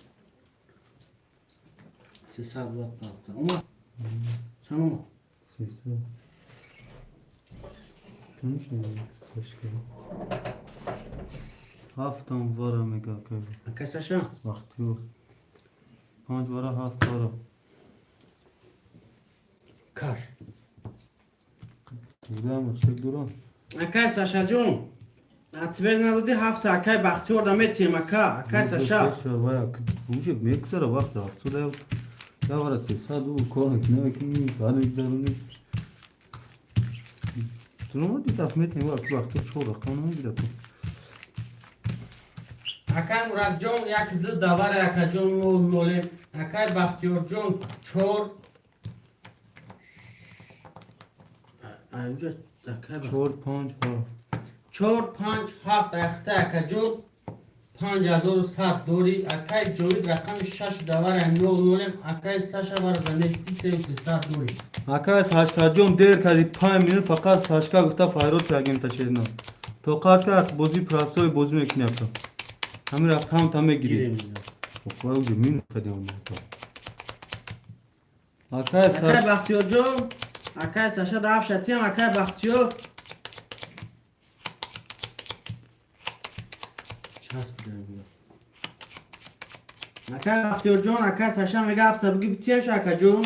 300 وات پاکتا اوما چند اوما 300 چون شد ساشکا هفتم وارا میگه اکا اکی ساشا وقتی و 5 وارا 7 وارا کار بودم چک دوران اکی ساشا جون اتبه ندودی هفت اکی بختیار دم میتیم اکی ساشا بوشه میگذره وقت رفت تو یا وارا 300 او کار کنه که این سال میگذرونی تو نمودی تفمیتیم وقت چور رقم نمیگیره تو اکی مراد جون یک دو دواره اکی جون مول مولی اکی بختیار جون چور اینجا اکی 4 5 وارا 4 5 7 اخته اکجون 5100 دوری اکای جوید رقم 6 دور 99 اکای ساشا بر زنستی 300 دوری Aka Sashka John der kadi 5 minut fakat Sashka gufta fayrot kagim ta chedna. Toqat ka bozi prastoy bozi mekine apta. Hamir akam tame giri. gireyim. Okwa ucu min kadi onu. Aka اکای Sash بختیار جون اکای ساشا داف شتیم اکای بختیار چسب بدم بیا اکای بختیار جون اکای ساشا میگه هفته بگی بیتیمش اکای جون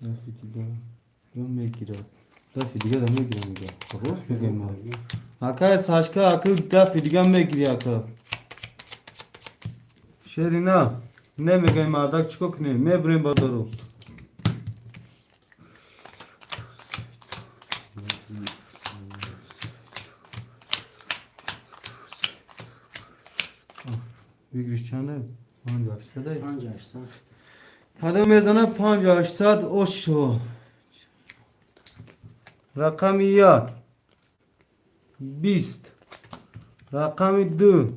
Dafi diga. Yo megira. Dafi diga da megira miga. Rost megem ma. Aka Sashka akı dafi diga megiri aka. Şerina. Ne megem ardak çıkok ne? Me brem badaru. Bigriş çane. Hangi açta da? آنجا اشتم Hadi mezana 5800 oşo. Rakam 1 20 Rakam 2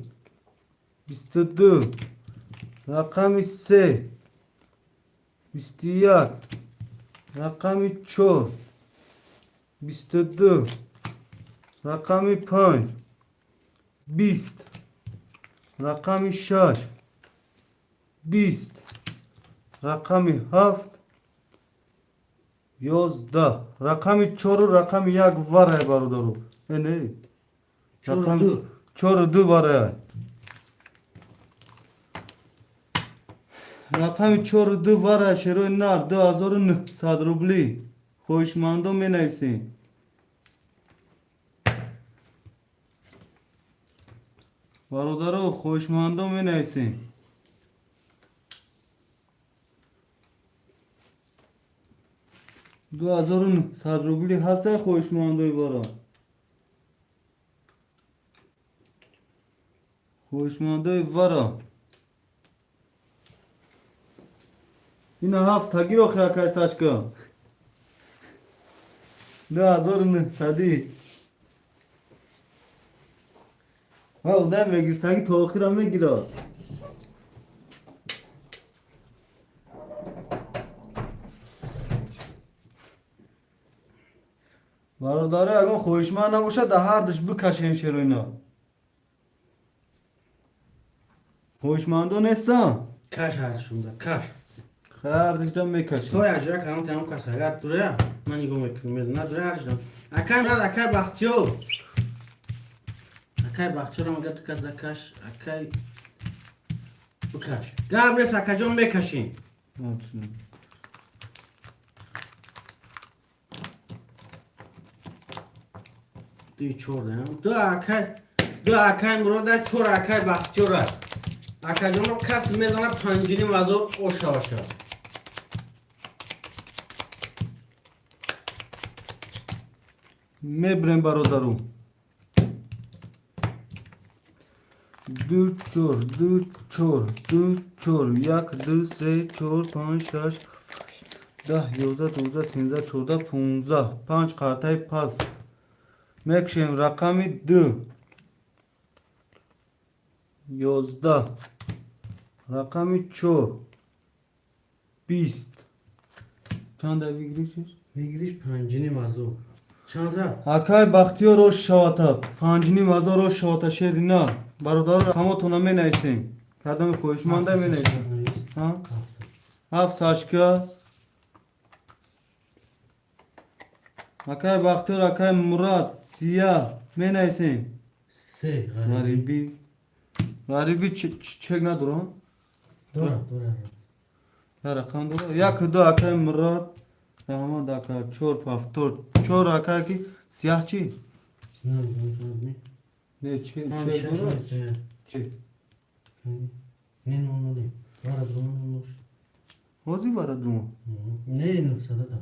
22 Rakam 3 21 Rakam 3 22 Rakam 5 20 Rakam 6 20 Rakami 7 11 Rakami 4 Rakami 1 var barudaru. Ne? چور 4 var. Rakami 4 var şero nar 2900 rubli. Xoşmando menaysin. Barudaru xoşmando menaysin. دو هزارون صد روبلی هسته خوشماندوی بارا خوشماندوی بارا اینا هفت تگی رو خیلی که سشکا 2900 واو ده بگیر سنگی تا آخیر هم بگیره برادره اگه خوشمند نباشه در هر دش بکشین شروع اینا خوشمندو نیستم کاش هر شونده کاش هر دش دم بکشین توی اجرا کنم تمام کسا اگر دوره من نگاه میکنم نه دوره هر شدم اکای راد اکای بختیو اکای بختیو رو مگه تو کس کاش اکای بکش گرم نیست اکای جون بکشین دوی چور دیم دو اکای مروده چور اکای بختیو را اکای جون رو کس میزنه پنجینی وزو اوشا اوشا میبرم برادرو دو چور یک دو سه چور پنج شش 10 11 12 13 14 15 5 قرطه پس میکشیم رقمی 2 11 رقمی 4 20 چند بگیریشش؟ میگیریش پنجینی وزو چند زد؟ Akay Bahtiyar o şavata, pancini mazar o şavata şerina. Barodar hamotuna menaysin. Kadın koşmanda menaysin. Ha? Haf saçka. Akay Bahtiyar, Akay Murat, siyah menaysin. سه Garibi. Garibi çek ne durum? دورا Ya rakam durum. Yak da Akay Murat. Rahman da Akay çor paftor. Çor Akay ki siyahçı. Ne çek durum? Çek. نه نونولی وارد نونوش Hozi var durum. نه نکساده دا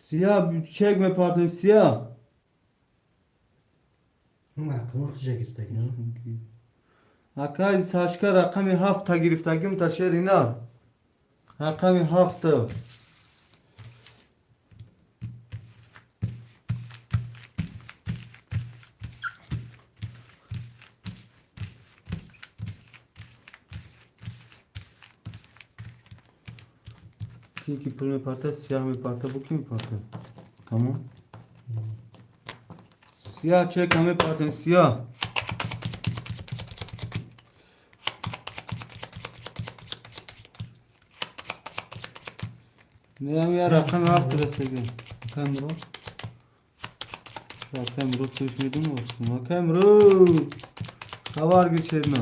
Siyah çekme partisi siyah. Aklımı kıca girdi ya. Akay saçka rakami hafta giriftagim taşerina. Rakami hafta. की फुल में पड़ता है सियाह में पड़ता है वो क्यों पड़ता है कमो सियाह चेक हमें पड़ते हैं सियाह ne ya rakam hafta ge kamro kamro düşmedi mi olsun kamro havar geçerine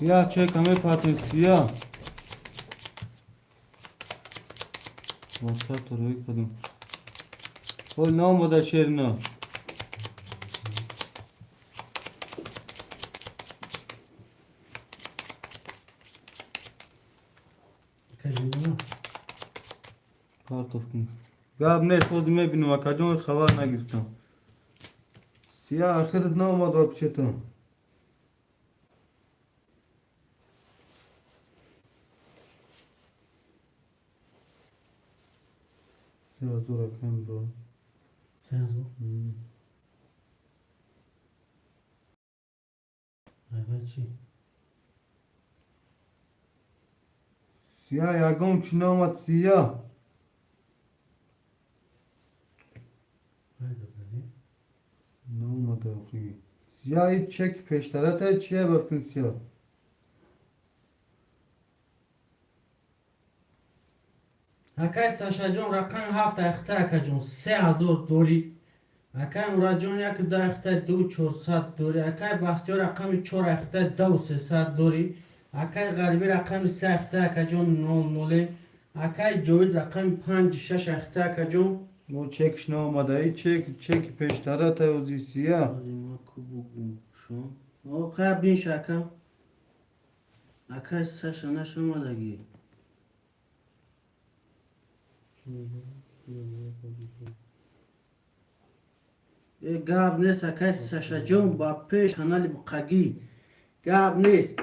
siyah çek hame patin siyah Masa toroy kadın o ne moda şerine Kajina. Kartofun. Gab ne sözüme binu vakacon xabar nagirtam. Siyah axirat ne olmadı vapşeta. Siyah zor akım bro. Sen zo. Evet çi. Siyah yagom çi ne olmadı siyah. Haydi böyle. Ne olmadı akıyı. Siyah hiç çek peşterete çiye baktın siyah. Akay Sasha John rakam hafta اختار کجون 3000 دوری اکای مراد جون یک دا اختار 2400 دوری اکای بختیار رقم 4 اختار 2300 دوری اکای غربی رقم 3 اختار کجون 00 اکای جوید رقم 5 6 اختار کجون O çek ne olmadı hiç çek peşterete ozi siyah. ما کوبو شو او قبل شکم اکای ساشا نشون مدگی گاب نیست اکای ساشا جون با پیش کانال بقاگی گاب نیست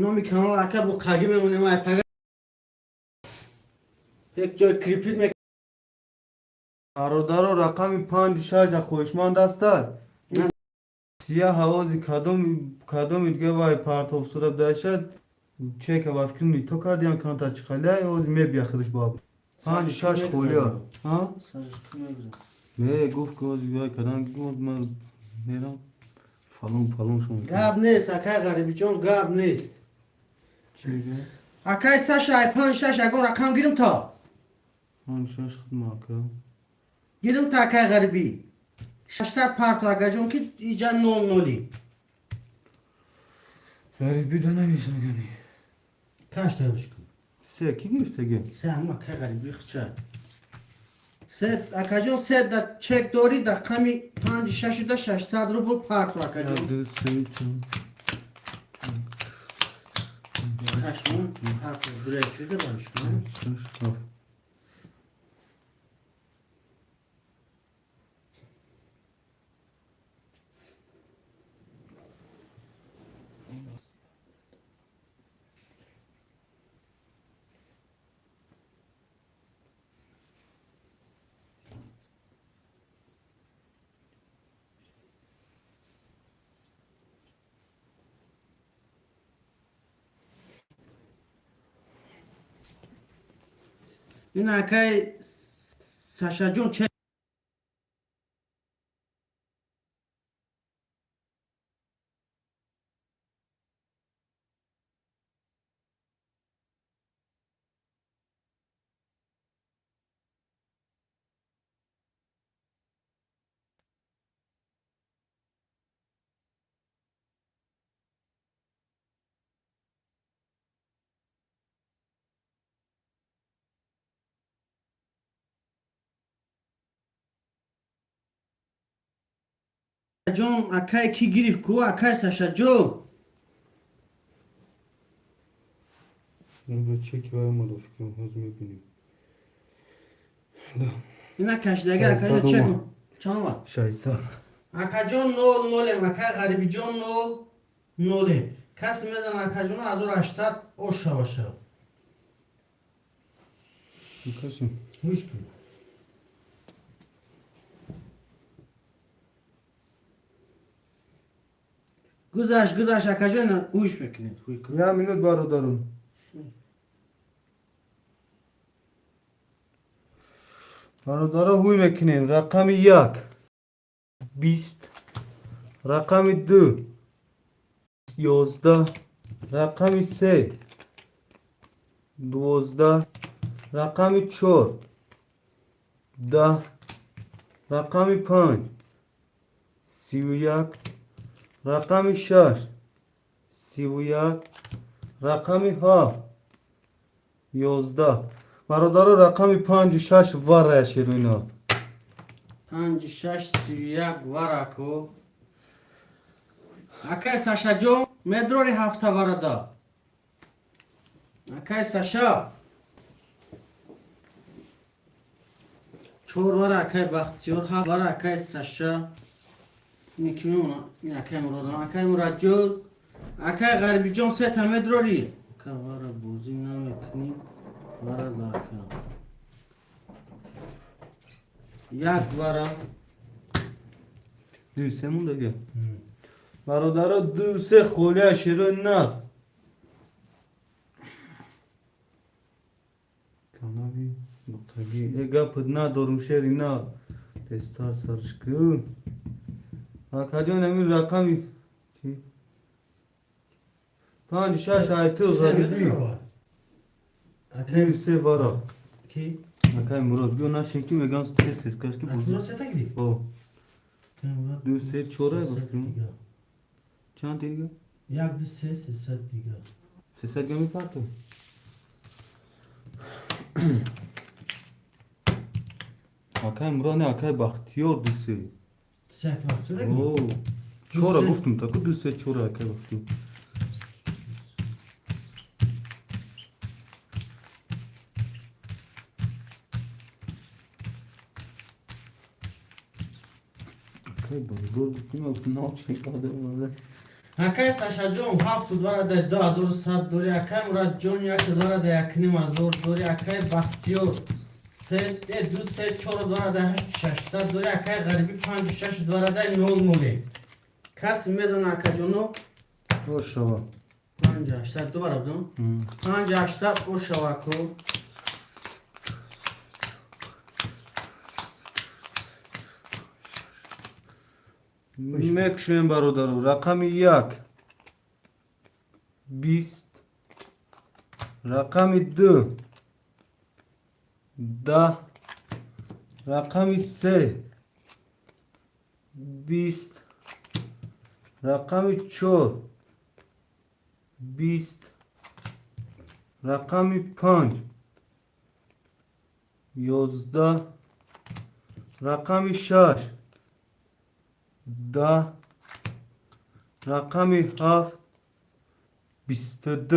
نومی کانال اکای بقاگی میمونه ما اپاگا یک جای کریپید میکنه Arodaro rakami 5 şarja خوشمند است. سیاه حوازی کدوم دیگه وای پرتاب صورت داشت چه که وافکنی تو کردیم کانتا چخاله اوز می بیا خودش باب 5 شش خولیا ها ساشا کمیگزم نه گفت که اوز وای کدام گفت من میرم فلان شون گاب نیست اکای غریبی جون گاب نیست چیه اکای ساشا ای 5 6 اگه رقم گیرم تا 5 شش خدمت که گیرم تا اکای غریبی 600 پارتو اگه جون که ایجا 00 غریبی de neyse gani Kaç tane kın? se ki girse ge Sen ama ka garibi xça. Set akajon set da çek dori da kami 5 6 da 600 ruble parto akajon. Hadi seyçim Kaç mı? Parto direktli de var şu an. şş این akay Sasha John çek John akay ki girif ku akay Sasha John. Ben çek var mı dostum hız mı benim اینا کشیدگی اکا شایسته چک دوم. چند var? Şaysa. Akajon 0 0 اکا غریبی جان 0 0 کسی میزن اکاجون 1800 او شواشه Kaçım? هوش کن گذشت اکاجون هوش بکنید هوش کن Ya minut barodarım. Barodara huy mekinim. Rakamı yak. Bist. Rakamı dü. Yozda. Rakamı se. Dozda. Rakamı çor. Da. Rakamı panç. Sivuyak. Rakamı şaş. Sivuyak. Rakamı ha. Yozda. Barodara rakamı panç şaş var ya şirina. 5 6 31 вараку акай саша ҷон медрори ҳафта варада акай саша чор вара акай бахтиёр ҳафт вара акай саша никимона ин акай мурадам акай мураҷҷуд акай ғарбиҷон сета медрори ака вара бозӣ намекунӣ варада ака як вара Düğsemon da gel. Barodara düğse xolya şirin na. Kanavi mutagi. Ega pıdna dorum şeri na. Testar sarışkı. Akajon emir rakami. Panç şaş ayetı garibi. Düğse vara. ki Akay Murat. Bir ona şekli ve gans ses kaç ki Akuzor bozu. seta gidip O. Düğse çoraya bakıyorum. Çan deri gel. як ду се сесад дига Sesler gemi parto. Akay Murat ne akay baktıyor düğse. се як вақт шуда ки Oo. Çora Düğse. guftum taku düğse çora akay baktıyor. Akay baktıyor. Ne olacak adamlar? ҳакай сашаҷон 7,2100 дори акай мураҷҷон 1,1,5 дори акай бахтиёр 2,4,8 дори акай ғарибӣ 5,6,0 каси мезана акаҷоно O şava. 5,8 ду барабдам 5,8 о шавако Mekşen barodaru. Rakamı yak. Bist. Rakamı dü. Da. Rakamı se. Bist. Rakamı çor. Bist. Rakamı panç. Yozda. Rakamı şaş. Da. Rakamı haf. 22.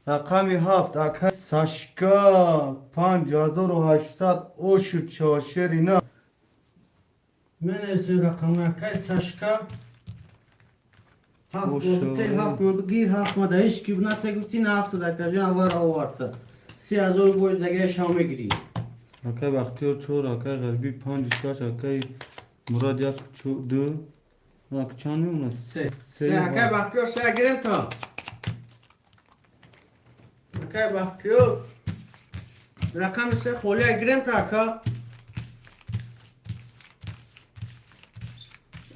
Rakamı haft. Akay saşka. 5800 oşu çaşerina. менависем рақамна акай сашка ҳафт Боша. гурбите ҳафт гурбигир ҳафт мада ҳеҷ ки нате гуфтин ҳафта дакаҷон авара оварда 3000 боид дагая шав мегирӣ Akay baktıyor çor. Akay garbi 5 akay Murad yak du. Ak çanıyor mu? се акай бахтиёр се гирем то акай бахтиёр рақами се холия гирем то ака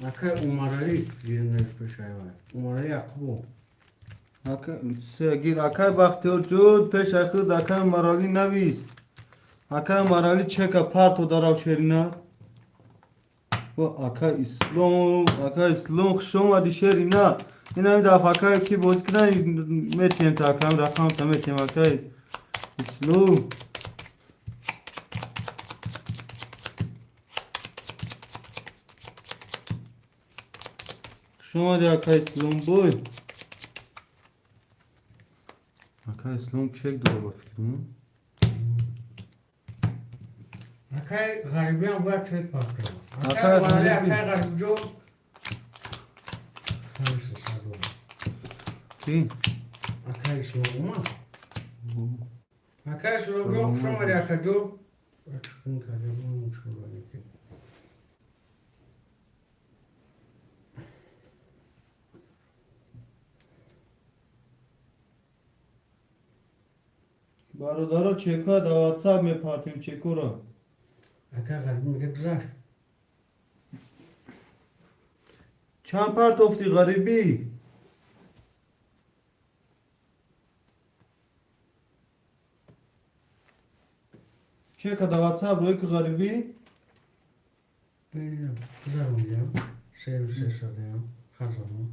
акай умарали гирем нespешайвай умарали якубо Akay gir akay baktıyor cud peş akı akay marali navis. Akay marali çeka parto darav şerina. Bu akay İslam şoma di şerina. İna bir daha akay ki bozkina metiyem ta akay rakam ta metiyem akay İslam. Şoma di akay İslam boy. Akay İslam çek doğru fikrim. اکای غریبی هم باید چه پاکتر اکای اکای مالی غریبی. اکای غریب جو خمسه صد چی؟ اکای سلوما اکای سلوم جو خوشم مالی اکای جو اچکن کاری بون چورانی که برادرها چکا در واتساپ میپرتیم چکو را. اکای غریبی میگه گذشت چند پرت افتی غریبی؟ چکا در واتساپ روی که غریبی؟ ببینم گذار میگم سه ساده هم خزانه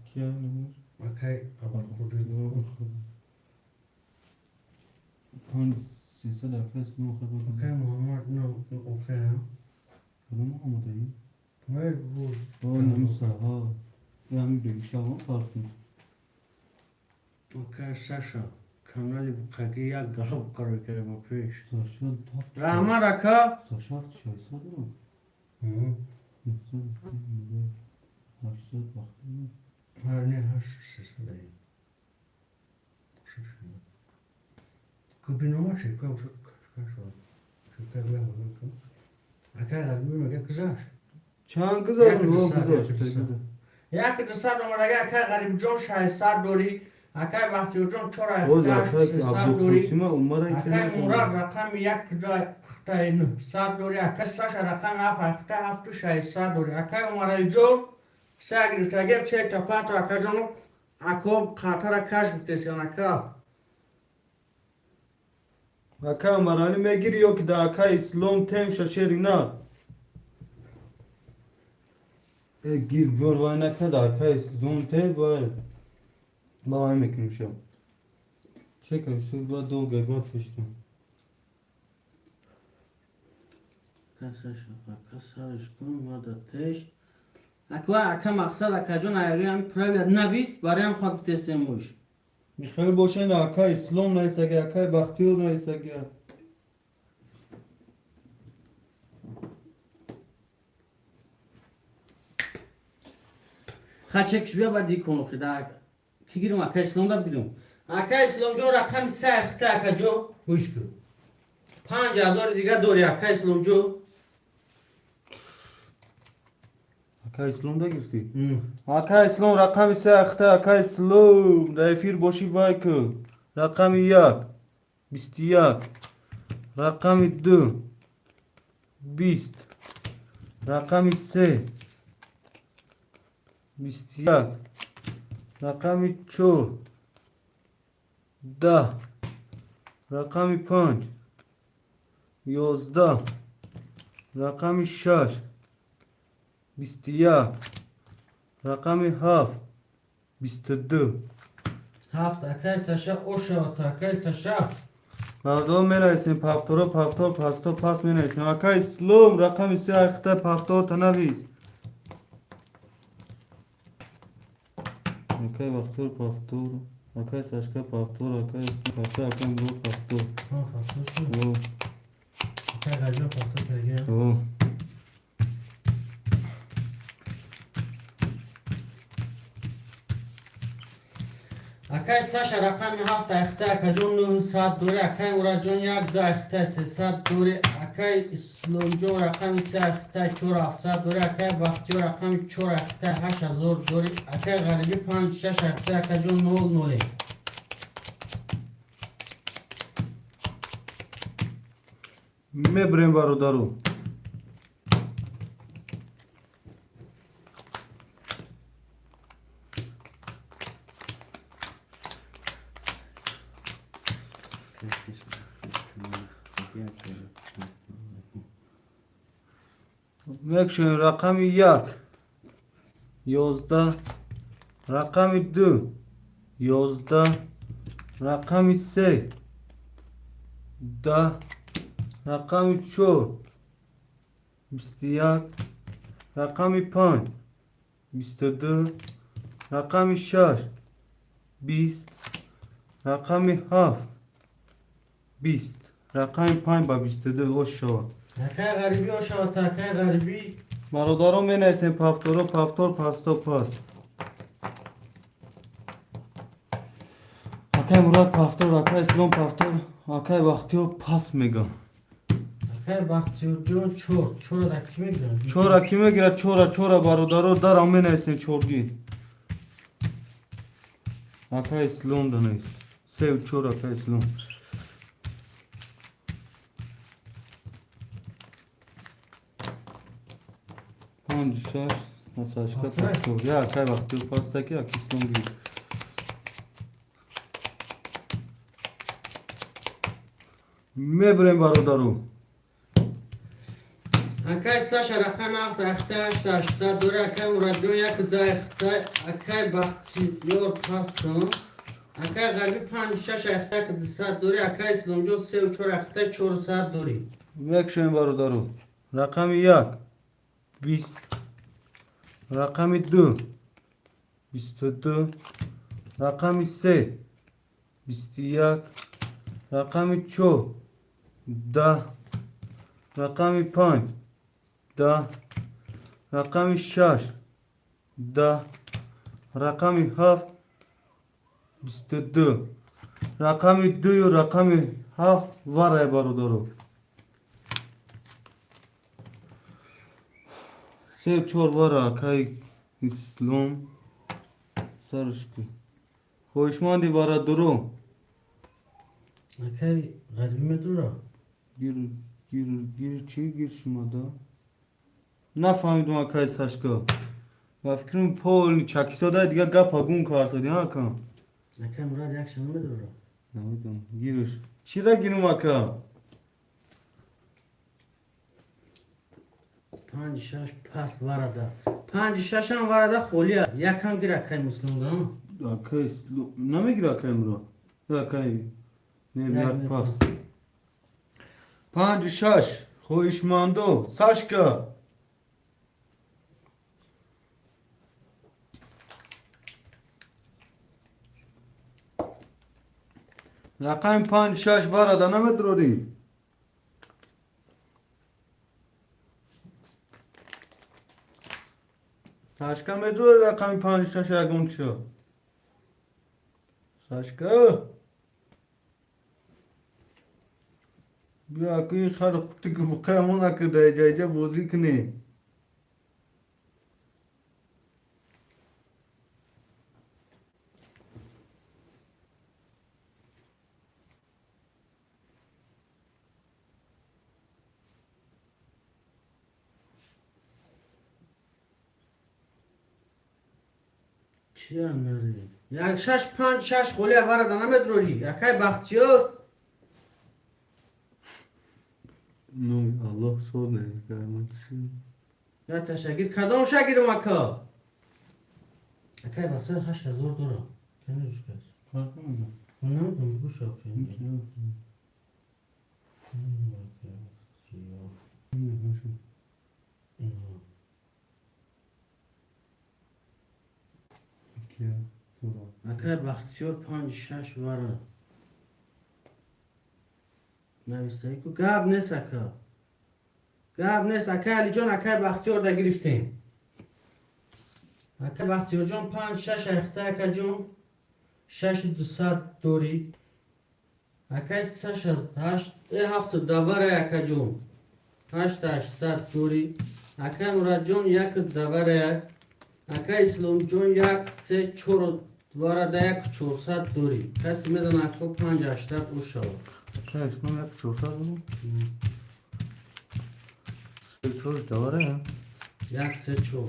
کیا نمیر؟ اکای اول خودی پنج سیصد افس نو خبر اکای محمد نه اکای هم کدوم آمده ای؟ وای روز نمیسا ها یه همین بگیشم ها فرق نیست. اکای ساشا کانالی بقیه یک گلوب قرار کرده با پیش ساشا هفت رحمت اکا ساشا هفت 600 رو 900 800 وقتی هر نه هشت سه ساله کبی نما چه که شد که بیا مگه اکای غریبی میگه گذشت چند گذار یک رو دوصد، گذاشت یک دوصد. یک دوصد اومده اکای غریب جون 600 دوری اکای وقتی جون چرا باز افتاش اکای که 300 دوری عبدالقاسم عمره که اکای مراد رقم یک خطای 900 دوری اکای ساش رقم هفت خطای هفت 600 دوری اکای عمره جون ساگیر تاگر چه تا پاتو اکای جون اکو خاطر کاش بتسیان اکا اکای مرانی میگیری یا که در اکای اسلام تیم ششری نه گیر بیار وای نکه در اکای اسلام تیم باید با وای میکنیم شم چه که بسید باید دو گگات پشتم کسرش کن مادتش اکا مقصد اکا جون ایاری هم پروید نویست برای هم خواهد تسیموش میخوای باشه نه اکای اسلام نیستگه اکای بختیور نیستگه خچکش بیا باید کنو خدا کی گیرم اکا اسلام دا بیدم اکا اسلام جو رقم سه اخته اکا جو گوش کن 5000 دیگه دوری اکا اسلام جو اکای اسلام دا گرفتی؟ اکای اسلام رقم سه اخته اکای اسلام در افیر باشی وای که رقم 21 رقم 2 20 رقم 3 21 رقم 4 10 رقم 5 11 رقم 6 21 رقم 7 22 هفت اکا سشا اوشا تا اکا سشا مردم می نویسیم پفتورا پفتور پستا پس می نویسیم اکای اسلام رقم 3 اخته پفتور تا نویس اکای وقتور پفتور اکای سشکا پفتور اکای اسلام پفتور اکای مرو پفتور ها خفت شو او اکا غجا خفت کرگه او اکای ساشا رقم هفت اخته اکا جون 900 دوری اکای مراد جون یک دو اخته 300 دوری اکای اسلام جون رقم سه اخته 4700 دوری اکای بختی رقم 4 اخته 8000 دوری اکای غریبی 5 6 اخته اکا جون 00 میبریم برادرو میکشیم رقم 1 11 رقم 2 11 رقم 3 10 رقم 4 21 رقم 5 22 رقم 6 20 رقم 7 20 رقم 5 با 22 اوش شوا اکای غریبی او شوا تا اکای غریبی برادران می نویسیم پافتورو پافتور پاستا پاس اکای مراد پافتور اکای اسلام پافتور اکای بختیار پاس میگم اکای بختیار جان چور را کی میگیرن چورا کی میگیره چورا برادرو در هم می نویسیم چورگی اکای اسلام دنیست سیو چور اکای اسلام 5 6 مساجکا پافتور یا اکای بختیار پاستا کی اکی اسلام گیر میبریم برادرو اکای ساشا رقم 7 اخته 8 800 دوره اکای مراد جان یک دا اخته اکای بختیار پاس کن اکای غریبی 5 6 اخته 200 دوره اکای اسلام جان 3 و 4 اخته 400 دوری میکشیم برادرو رقم 1 20 رقم 2 22 رقم 3 21 رقم 4 10 رقم 5 10 رقم 6 10 رقم 7 22 رقم 2 و رقم 7 وره برادرو 3 4 وره اکای اسلام سرش کی خوشماندی برادرو اکای غریبی میدورا گیر چی گیر شما دا نفهمیدم اکای ساشکا و فکرم پول چکی ساده دیگه گپا گون کار سادی ها کن اکای مراد یک شما میدورا نمیدونم گیرش چی را گیرم اکا 5 6 پس ورده 5 6 هم ورده خولیا یک هم گیر اکای مسلم دا اکای نمیگیره اکای مرا اکای نمیاد پاس 5 6 خوشماندو ساشکا رقم 5 6 وارده نمیدرودی ساشکا میدرود رقم 5 6 اگون شو ساشکا بیا که خر خودی که بقیمون نکرده جایجه بازی کنی چی هم ناری یک 6 5 6 خولیا ورده نمیدروری یکای بختیار نو الله سور نمیکنه یا تشکر کدام شگیرم اکا اکای بختیار 8000 دورا کنی روش کس فرق نمیکنه نمیدونم گوش آکنی اکای بختیار 5 6 ورده نویسته ای که گب نیست اکا گب نیست اکای علی جان اکای بختیار دا گرفتیم اکای بختیار جان 5 6 اخته اکا جان 6 200 دوری اکای 6 8 7 دوره اکا جان 8 800 دوری اکای مراد جان یک دوره اکای اسلام جان یک 3 4 وارده یک 400 دوری کسی میدن اکا 5 800 او شود چه اسمم یک چورتا دارم سه چورش داره یک 3 4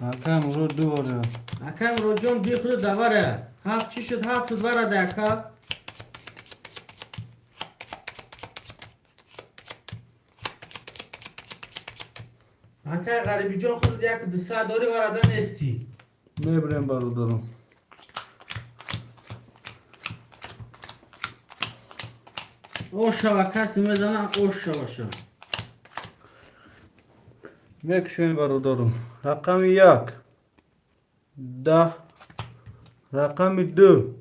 اکم رو دوره اکم رو جون بی خود دواره 7 چی شد 7 شد وارده اکا اکای غریبی جان خود یک 200 دوری وارده نیستی میبریم برادرم او شوا کسی میزنه او شوا شوا بکشین برادرم. رقم 1 10. رقم 2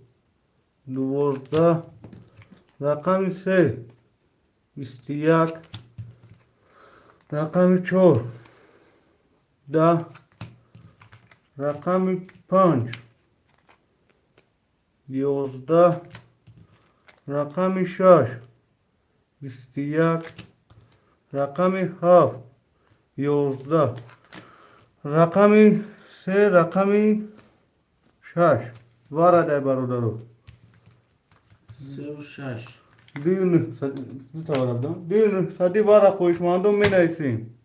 12. رقم 3 21. رقم 4 10. رقم 5 11. رقم 6 21. رقم 7 11. رقم 3 رقم 6 وارد برادرو. 3 و 6 دیون تا رفتم دیون سادی وارا خوشمندم می نایسیم.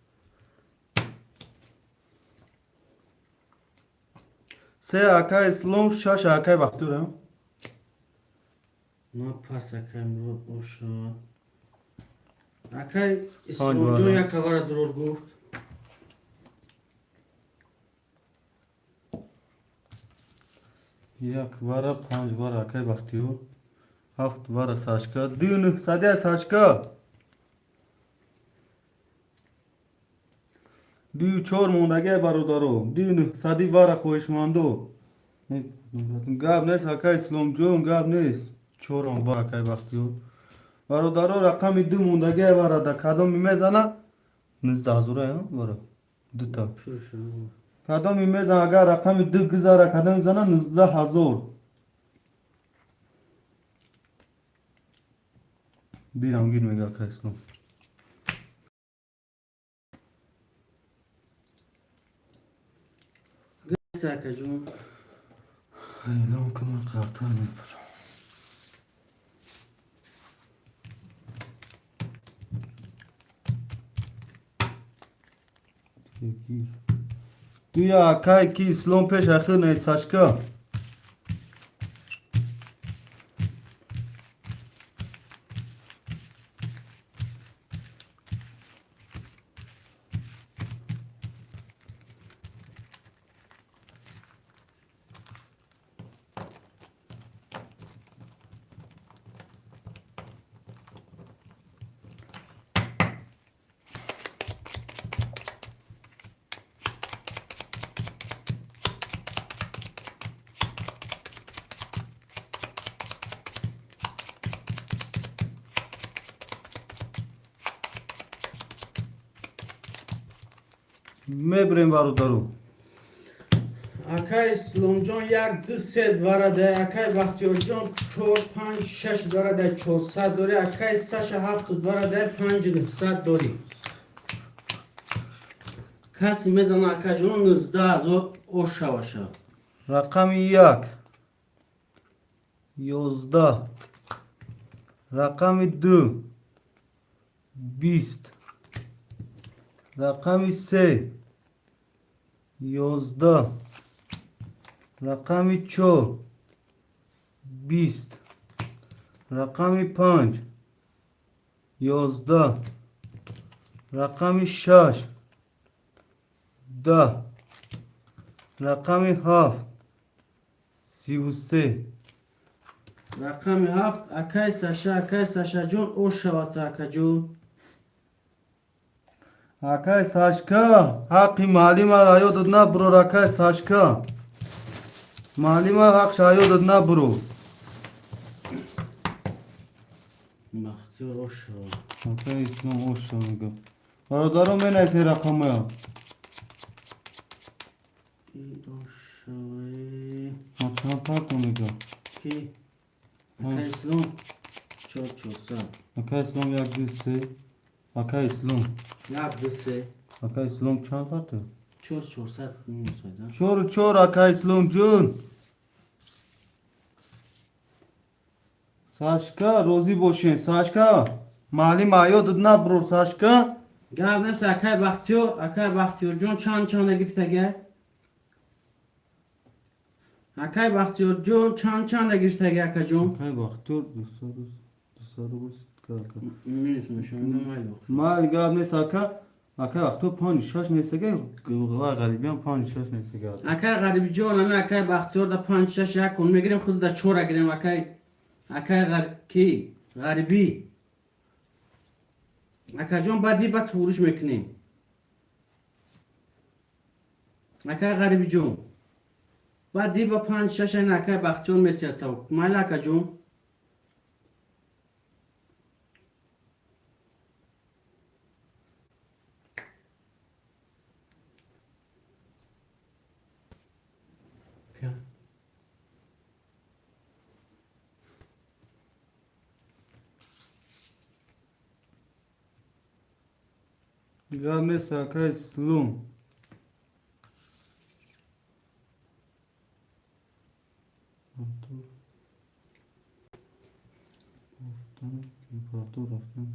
3 اکای اسلام 6 اکای وقتورم. نه پس اکای مرود باشد. اکای پنج اسلام جون بارا. یک وارا درور گفت. یک وارا 5 وارا اکای وقتیو. 7 وارا ساشکا دیون سادی ساشکا. دیو 4 موندگه برادرو. دیون سادی وارا خوشمندو. گاب نیست اکای اسلام جون گاب نیست. 4 وارا اکای وقتیو. برادرو رقم 2 موندگه وارا دا کدام میزنه 19 زوره وارا دوتا. کدام میزنه اگر رقم 2 گذاره کدام میزنه 19,000. بیرم گیر میگه اکای اسلام. گفت اکای جون. ایلام که من قرطر میپرم. توی اکای کی اسلام پیش اخیر نیست ساشکا. میبریم برادرو. اکای اسلام جون 1 2 3 وارده. اکای بختیار جون 4 5 6 وارده 400 داری. اکای سش 7 وارده 500 داری. کسی میزنه اکای جون 19,000 اوشا باشه. رقم 1 11. رقم 2 20. رقم 3 11. رقم 4 20. رقم 5 11. رقم 6 10. رقم 7 33. رقم 7 اکای سشا جون اوشا واتا اکای جون. اکای ساشکا حقی مالی ما آیو داد نه برو اکای ساشکا مالی ما حق شایو داد نه برو. بختیار اوشا. اکای اسلام اوشا میگم برادرم می نیسی رقم ها. ای اوشا چند پارتو میگم. کی اکای اسلام 400. اکای اسلام 1 2 3. اکای اسلام 1 2 3 اکای اسلام چند پارتو 400 میسایدم. چور اکای اسلام جون. ساشکا روزی باشین ساشکا مالی ما آیو داد نه برو ساشکا. گرم نیست اکای بختیار جون چند گیرتگه. اکای بختیار جون چند گیرتگه اکای جون. اکای وقتور دوست که میرسونه شما نمایلو. ما گاب نیست اکای وقتور 5 6 نیسته که غریبیان 5 6 نیسته که اکای غریبی جون همه اکای بختیار دا 5 6 یک کن میگیریم خود دا 4 گیریم اکای کی غریبی. اکای جون بعدی با توریش میکنیم. اکای غریبی جون و دی با 5 6 این اکای بختیون میتیه تا مایل اکا جون بیا Ya mesela kay slum. İmparator Afgan.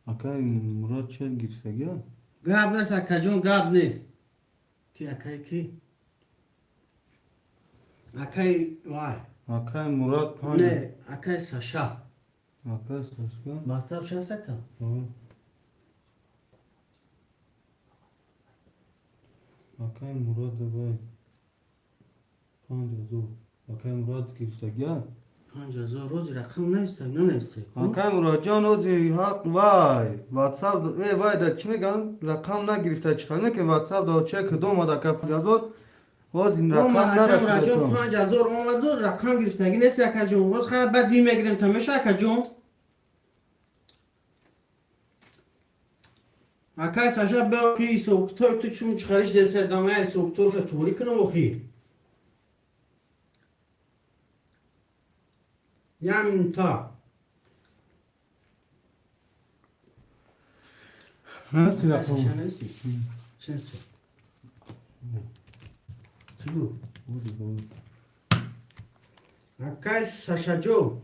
Akay Murat Çel girsek ya. گاب نیست اکا جون گاب نیست کی اکای کی اکای وای Akay Murat Pani. نه اکای ساشا Akay Saska. مستب شنسه Akay Murat Bay. Pancazo. Akay Murat girsek ya. 5000 روزی رقم نیست نه نیست Akay Murat Can Ozi hak vay. WhatsApp vay da çime gan rakam na girifte çıkar ne ki WhatsApp da çek doma da kapıyazor. Ozi rakam na اکا مرا جون رسیدتون. 5000 اومد و رقم گرفتگی نیست اکا جون باز خیلی بعد دیم میگیریم تمشه اکا جون اکای ساشا به پی سوکتور تو چون چخارش دست دامه سوکتور شو توری کنه وخی یعنی تا Nasıl ساشا rakam? نیستی چنسه چی بود اکای ساشا جون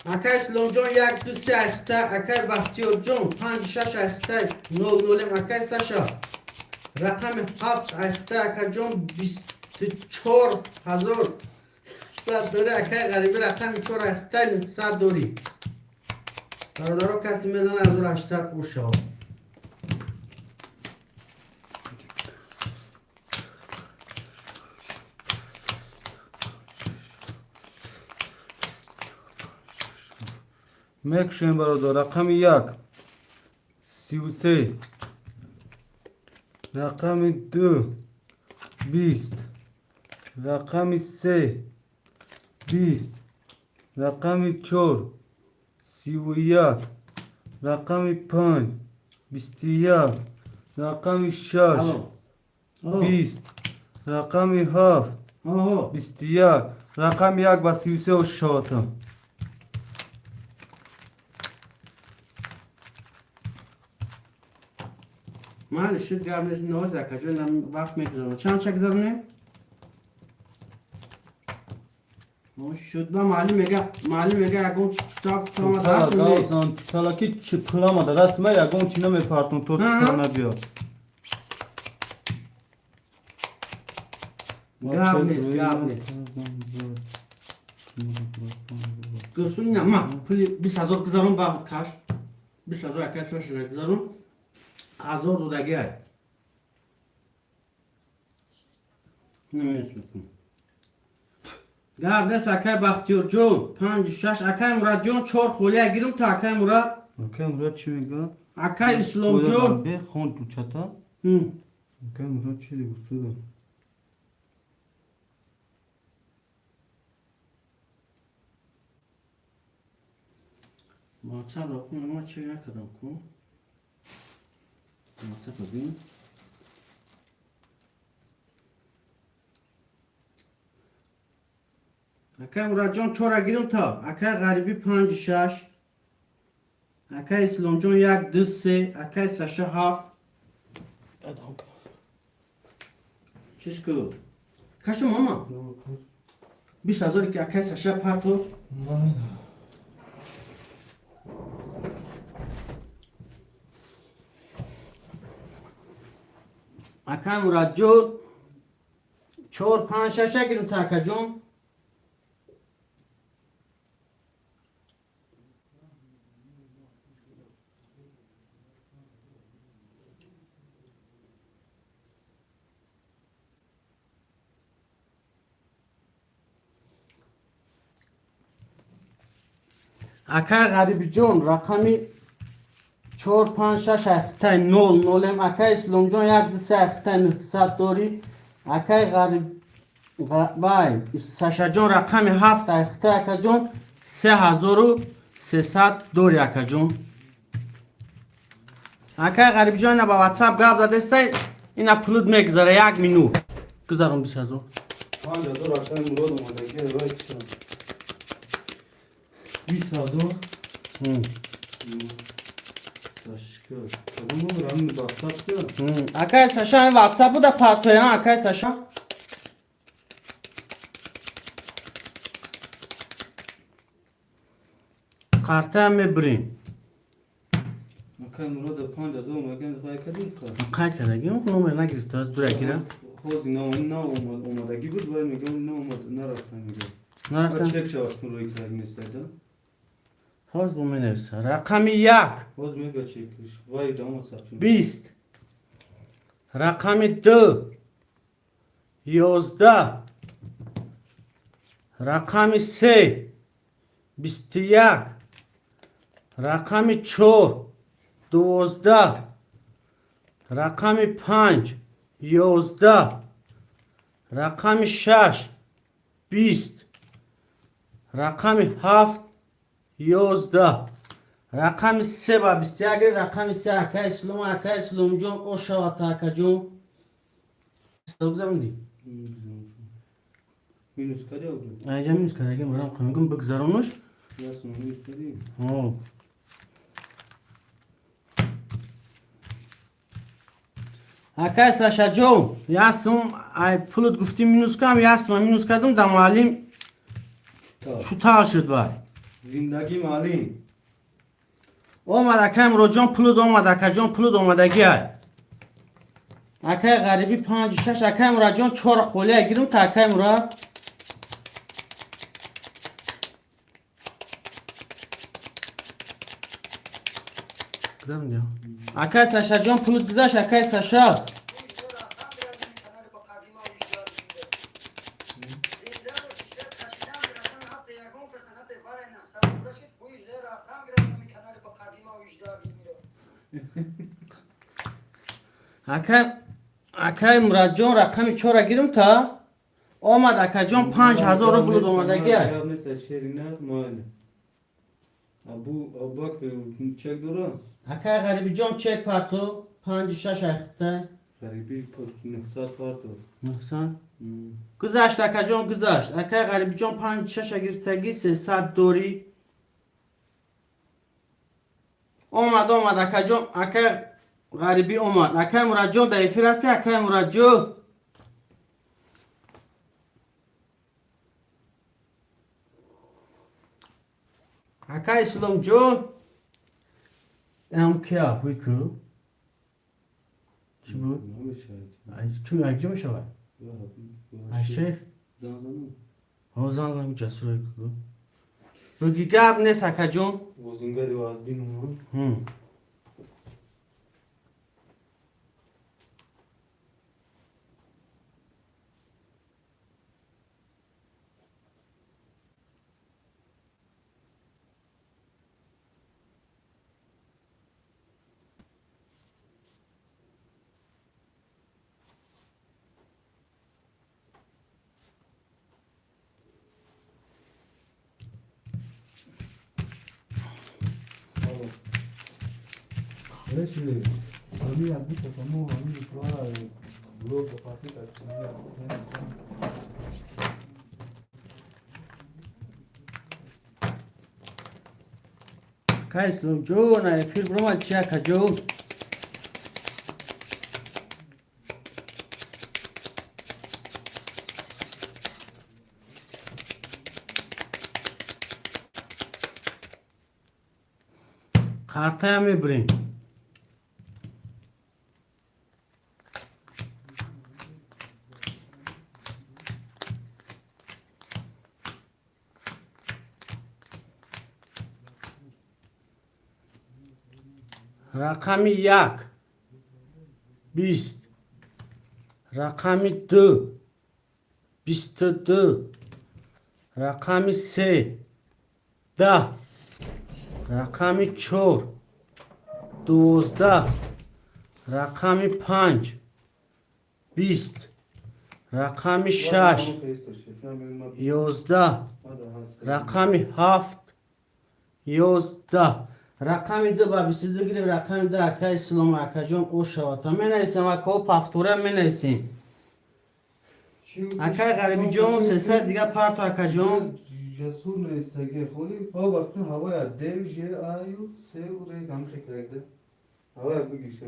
اکای سلام جون یک دو سه اخته اکای بختیار جون 5 6 اخته 0 0 اکای ساشا رقم 7 اخته اکای جون 24000 صد دوری اکای غریبی رقم 4 اخته 100 دوری برادرها کسی میزنه از اون 800 قوشه ها Mekşen برادر رقم 1 33 رقم 2 20 رقم 3 20 رقم 4 31 رقم 5 21 رقم 6 الو 20 رقم 7 اوه 21 رقم 1 و 33 و شاتم من شد گرم نیست نوز اکا جون وقت میگذارم چند چک زرونیم؟ شد با معلم میگه اگه چطور کتامه درست نیم Çutalaki çıkılamadı. Resme ya gon çineme parton to Hı hı. çıkarına diyor. گرم نیست گرم نیست گرسون نه من پلی 20000 گذارم با کاش 20000 اکا سرشنه گذارم 1000 دودگی های نمیست بکن گرم نیست اکای بختیار جون 5 6 اکای مراد جون 4 خولیه گیرم تا اکای مراد Bakay Murat çi میگه؟ اکای اسلام جون به خون تو چتا. هم. Bakay Murat çi دیگه؟ WhatsApp رو کن اما چک نکردم کن WhatsApp رو ببین اکای مراد جان 4 گیرم تا اکای غریبی 5 6 اکای اسلام جان 1 2 3 اکای ساشا 7 چیز کو کاشو ماما 20000 که اکای ساشا پرتو اکای مراد جان 4 5 6 گیرم تا اکای جان اکای غریبی جان رقمی 4 5 6 اختای 0 0 هم اکای اسلام جان یک دسته اختای 900 داری اکای غریب بای ساشا جان رقمی 7 اختای اکا جان 3300 داری اکا جان اکای غریبی جان اینا با واتساپ گپ زده است اینا پلود میگذاره 1 مینو گذارم 20000 5000 رقم مراد اومدگی رای کشم 20000 Сашка, кому рано бахтапты? اکای ساشا این واتساپ بوده پاکتوی ها اکای ساشا قرطه هم میبریم Макай мурод 5000 меган рай кадим ка. قاید کردگی اون نومه نگیرست از دوره گیره Хози на اومدگی بود وای میگم نه اومد نرفتم میگم. نرفتم چک شواش کن روی کلاگ نیست دا. فاز بومی نویسه رقم 1 باز میگه چکش وای دام ساپیم. 20 رقم 2 11 رقم 3 21 رقم 4 12 رقم 5 11 رقم 6 20 رقم 7 11 رقم 3 و 21 رقم 3 اکای اسلام جون او شواتا اکا جون استوک زمندی Minus kadi oldu. اینجا میز کنگی مرام کنگم بگذارونش Yasın minus kadi. او اکای ساشا جون یاسم ای پولت گفتی مینوس کم یاسم مینوس کردم دمالیم Ta. شو تال شد وای Zindagi malin. اومد اکایم رو جان پولت اومد اکا جان پولت اومدگی های اکای غریبی 5 6 اکایم را جان 4 خوله گیرم تا اکایم را کدام دیا اکای ساشا جان پولت گذاشت اکای ساشا اکای مراد جان رقم 4 گیرم تا اومد اکا جان 5000 رو بلود اومدگی های Ya neyse şerine muayene. Abu Bakr çek dura. اکای غریبی جان چک پرتو 5 6 اخته Garibi nefsat vardı. محسن گذاشت اکا جان گذاشت اکای غریبی جان 5 6 گرفتگی 300 دوری اومد اکا جان اکای غریبی اومد اکای مراد جان در فرستی اکای مراد جان اکای اسلام جان ام کیا بوی کو چی بود؟ Ne şahit. kim acı mı şava? Ya Ayşe Zanzanı. Hozan cesur ku. Bu gigab ne sakacon? Vozungari vaz binu. Hı. Reći, ali ja bih samo oni prava blog patika činja. Kaj slom jo na fir broma chaka jo. Kartaya mı brin? رقم 1 20 رقم 2 22 رقم 3 10 رقم 4 12 رقم 5 20 رقم 6 11 رقم 7 11 رقم 2 با 22 گیریم رقم 2 اکا اسلام اکا جان او شواتا می نیسیم اکا او پفتوره می نیسیم اکا غریبی جان 300 دیگه پارتو اکا جان جسور نیستگی خولی با وقتون هوای دیو جه آیو سه و ری گم خیلی هوای بگیشه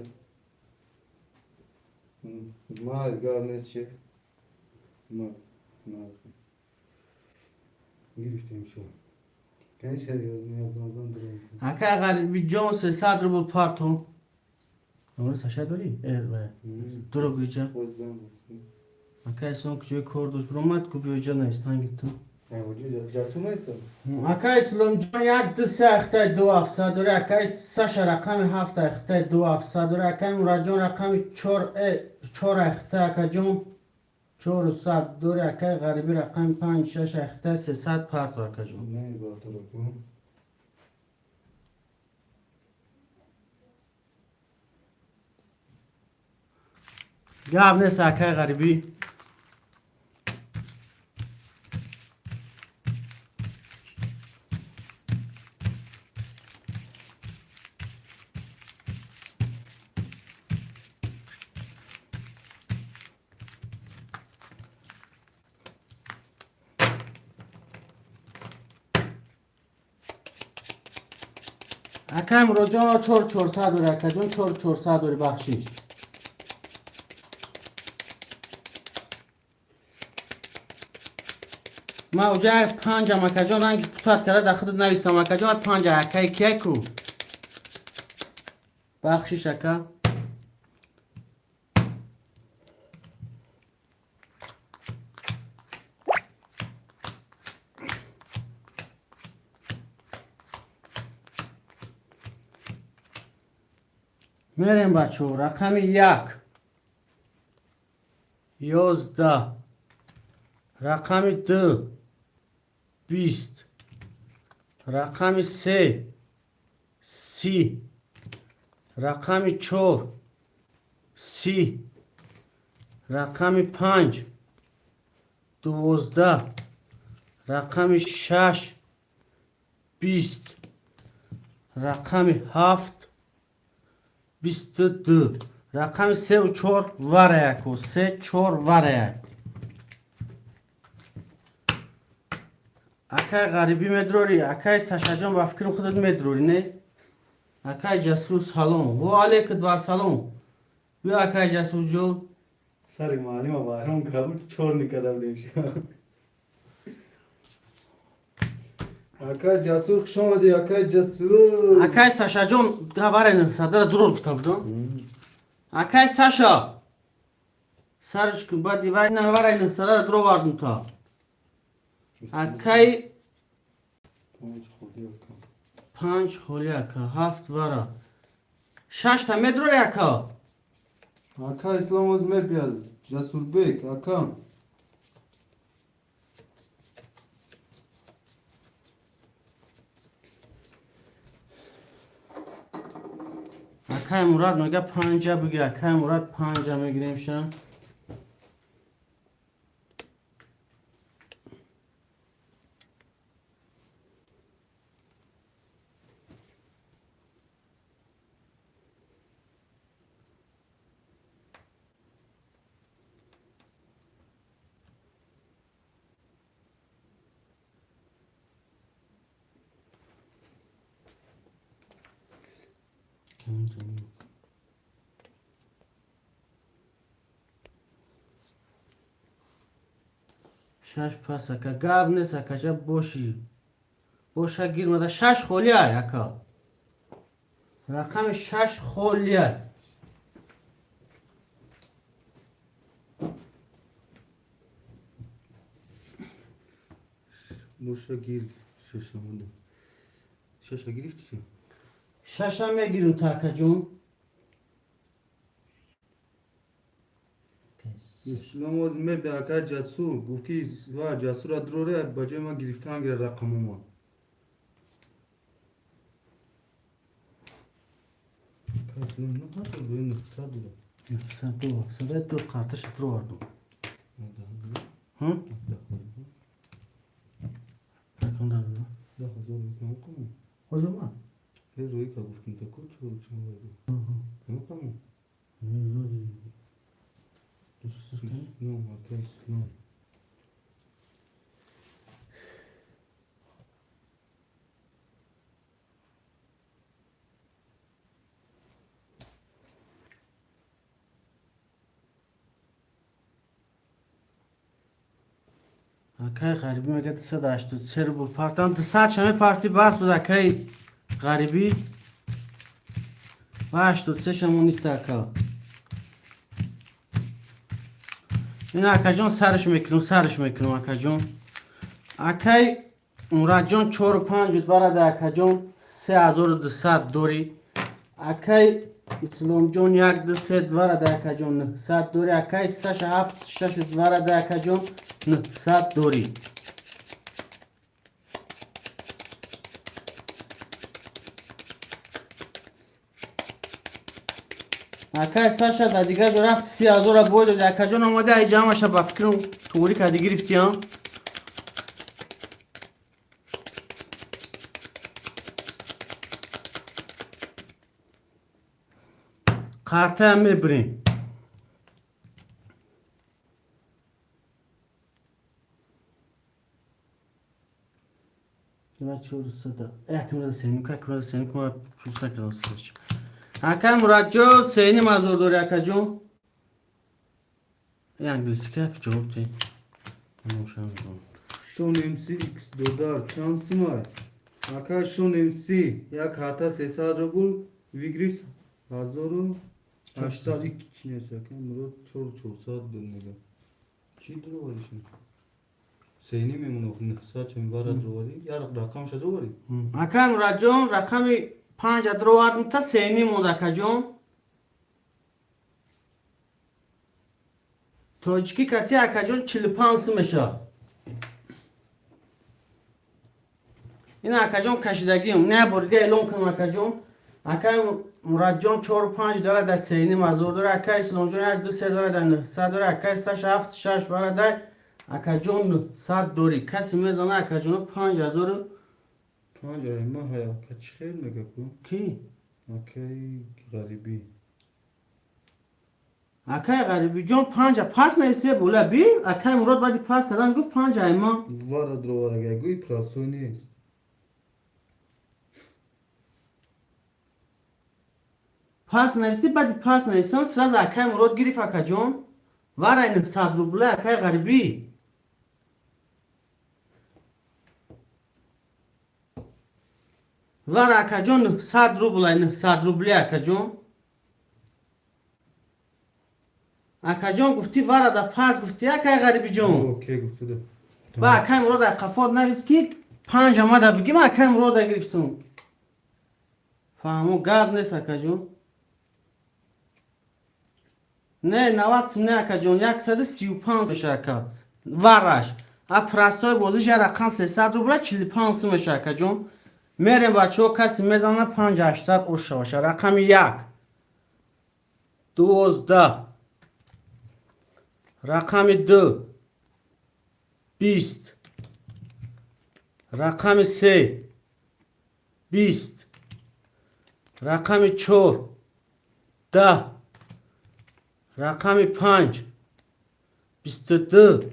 مال گام نیست چه مال گیرفتیم شو کنی شریعت میازم درم اکا غریبی جان 300 رو بود پارتو نمونه سشه داری؟ درو بیجا وزن اکا اسلام که جای کردوش برومد که بیجا نیست هنگی تو جسور نیست اکا اسلام جان یک دسته اخته 2700 داره اکا سشه رقم 7 اخته 2700 داره اکا مراد جان رقم 4 اخته اکا جان 400 داره اکا غریبی رقم 5 6 اخته 300 پارتو اکا جان نه با تو رو کن گاب نیست اکا غریبی اکا مراد جان 4400 داره اکا جان 4400 داره بخشیش ما اوجه 5 اکا جان رنگ پتات کرده در خودت نویستم اکا جان 5 اکا که کو بخشیش اکا میریم بچه رقم 1 11 رقم 2 20 رقم 3 30 رقم 4 30 رقم 5 12 رقم 6 20 رقم 7 22 رقم 3 و 4 وره یکو 3 4 وره یک اکای غریبی مدروری اکای ساشا جان با فکر خودت مدروری نه اکای جاسوس سلام و علیکت بر سلام بیا اکای جاسوس جان سر مالی ما بارم کابوت چور نکردم دیمش اکا جسور شما دی اکا جسور اکای ساشا جان گواره نه صدر درول کتاب دون اکای ساشا سرش کن بعد دیوار نه واره نه صدر درو واردن تا اکای 5 خولی اکا 7 واره 6 تا مدروری اکا اکا اسلام از میپیاد جسور بیک اکا اکای مراد میگه 5 بگی اکای مراد 5 میگیریم شن شش پس اکا گاب نیست اکا چه بوشا گیر مده 6 خولیه اکا رقم 6 خولیه موشا گیر ششمونده ششا گرفتی چی؟ 6 هم میگیریم تا اکا جون اسلام از میپیاد اکا جسور گفتی وا جسور ادروره بجای ما گرفتن گره رقم ما اسلام نه هست روی 900 داره. Sen dur bak. Sen de dur kardeş dur vardı. Hı? Bakın da dur. ده هزار میکنم کامو O zaman. هی روی که گفتم تا کل چور چون بایدو Hı hı. همه کامو Ne oldu? Düşürsün. اسلام اکا اسلام Akay garibi mege dise daştı. Seri bu partan disa çame parti bas bu akay garibi. Baştı seçem işte akay. Yine akacon sarış mekrun akacon. Akay Muradjon 4-5 dvara da akacon 3200 dori. Akay İslamjon 1 dvara da akacon 900 dori. Akay 6 dvara da akacon 900 dori. Akay Sasha da دیگه جو رفت 30,000 بود و akacon اومده ای جمعش با فکرم طوری که دیگه گرفتیم. Kartı هم میبریم. نه چور صدا. اکمال سینی که پوست نکردم سرش. Hakan Muratjo seni mazur dori akacon. انگلیسی که جواب دی. نوشم دارم. شون امسی ایکس دودار چانسی مای اکا شون امسی یا کارتا 300 روبل ویگریس 1800 چی نیست اکا مرد 400 دن نگه چی درو باریشن سینی میمونه 900 چون بارد رو باری یا رقم شد رو باری Hakan Muratjo rakami 5 adro vardım ta seni mod akacon. Tojiki kati akacon 45 meşa. این akacon کشیدگیم نه برگه اعلام کنم akacon. Akay Muradjon 4-5 داره در سینی مزور داره. Akay İslamjon 1-2 داره در 900 داره. Akay 7-6 داره در akacon 900 دوری. کسی میزنه akacon 5000 پنج آره ما هیا کچی خیلی میگه کو کی؟ اکی غریبی Akay garibi جون 5 پاس نویسه بولا بی. Akay Murad بعدی پاس کردن گفت 5 ایما. وارد رو وارگه گوی پراسو نیست پاس نویسی بعدی پاس نویسن سراز Akay Murad گریف akacon. Var aynı 100 ruble Akay garibi. Var akacon 100 ruble 100 ruble akacon. Akacon گفتی وارا دا پاس گفتی Akay garibi جون. اوکی گفته ده با Akay Murad قفاد نویس کی 5 آمده بگیم Akay Murad گرفتم. فهمو گاب نیست akacon. نه 90 نه akacon 135 میشه akacon. وارش. اپراستای بازیش رقم 300 روبله 45 میشه akacon. میریم بچه ها کسی میزنه 5-800 اوشه باشه. رقم 1 12 رقم 2 20 رقم 3 20 رقم 4 10 رقم 5 22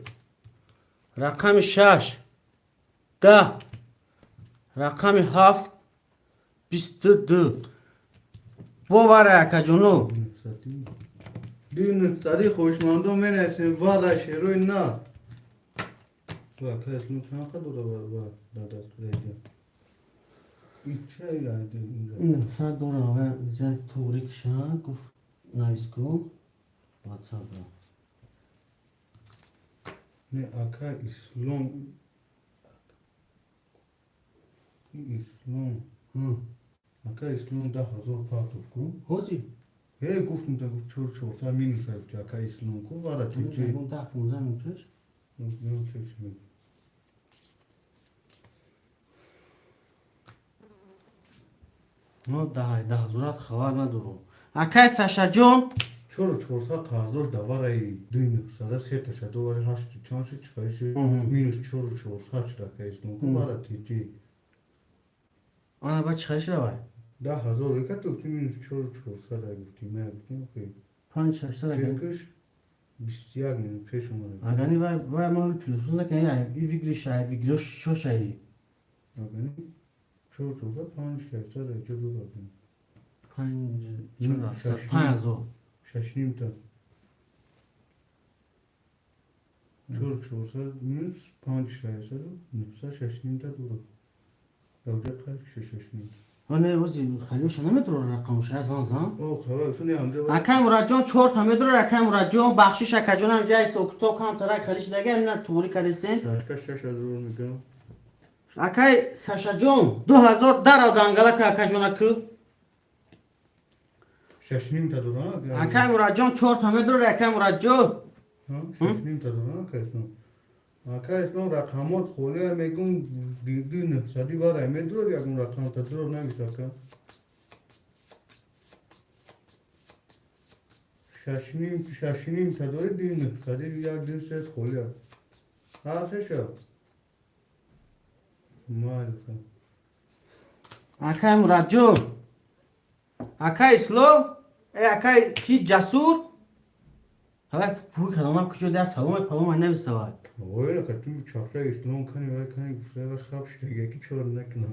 رقم 6 10 رقم 7 22 باوره akaconu. دین سری خوشمندو من اسم وادش روی نه تو اکا اسم چون اکا دوره بار دادست بیدیم این چه ایرانی اینجا Sen doğru abi. Güzel tuğrik şah. Guf. Nice go. WhatsApp. نه اکا اسلام اسلام Hı. اکا اسلام 10,000 پاکتوف کن Hoci. هی گفتم تا گفت چور چور تا می نیسد که اکا اسلام کن وارد چی چی Bu da 15 minut. نه چیش می No daha zurat xabar ندارم. Акай Саша جون چرا 400 قرضدار دواره دوی نفسده سه تشه دوباره 8 چانسی چکایشی مینوس 400 چرا اسلام کو بارا تیجی آنا با چخش روی 10,000 یک تو که مینوس 400 گفتی من گفتم اوکی 500 اگه فکرش 21 مینوس پیش اومده اگانی وای ما پیلوسون نکنی ای ویگری شای ویگری شو شایی آگانی 400 5,600 ایجا دو بردیم 5,000 6 نیم تا 400 مینوس 5,600 900 6 نیم تا دو اوجا قرد 6 نیم آنه وزی خیلیش نمیتونه رقمش از آن زن او خبر سونی همجا اکای مراد جون 4 تا میدره اکای مراد جون بخشش اکای جون هم جای سوکتو کام ترک خلیش دیگه اینا توری کردین شاشکا 6,000 میگم اکای ساشا جون 2000 در دانگلا که اکای جون اکو 6 نیم تا دادن اکای مراد جون 4 تا میدره اکای مراد جون 6 نیم تا دادن که اسم آکا اسم رقمات خوله میگم دیدی نه سادی بار میدرو یا گم رقم تا درو نمیشه که 6 نیم تا داره دی نه سادی یا دیر سه خوله هر شو مال اکای مراد جون اکای اسلو ای اکای کی جسور حالا پول کلام کجا دست سلام پلام نمیسته وای اوه که تو چاکرا اسلام کنی وای کنی گفته و خواب شده یکی چور نکنه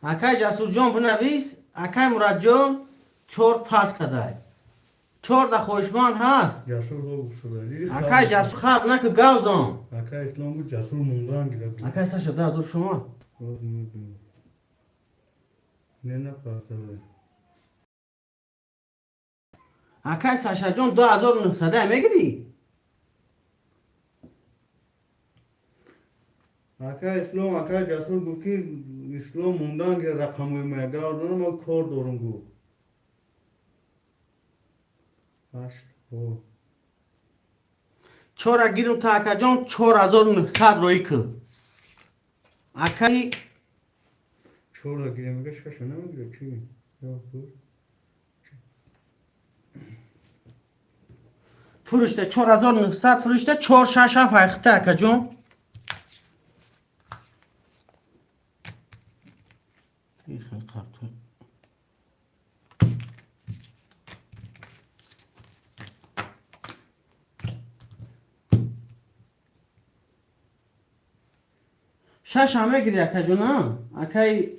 اکای جسور جون بنویس اکای مراد جون 4 پاس کدای 4 دا خوشبان هست جسور ها گفته اکای جسور خواب نکو گاوزان آکا اسلام بود جسور موندان گرفت اکای ساشا 10,000 شما نه نه پاسه اکای ساشا جون 2900 میگیری آکا اسلام آکا جسور گفتی اسلام موندان گرفت رقموی میگه آدم ما کار دارم گو هشت او 4 گیرم تا اکای جون 4900 روی که اکای چور گیره میگه شش نمیگیره چی یا بود فروشته 4900 فروشته 467 فایخته اکای جون این خیلی قرطه شش همه گیری اکای جون ها اکای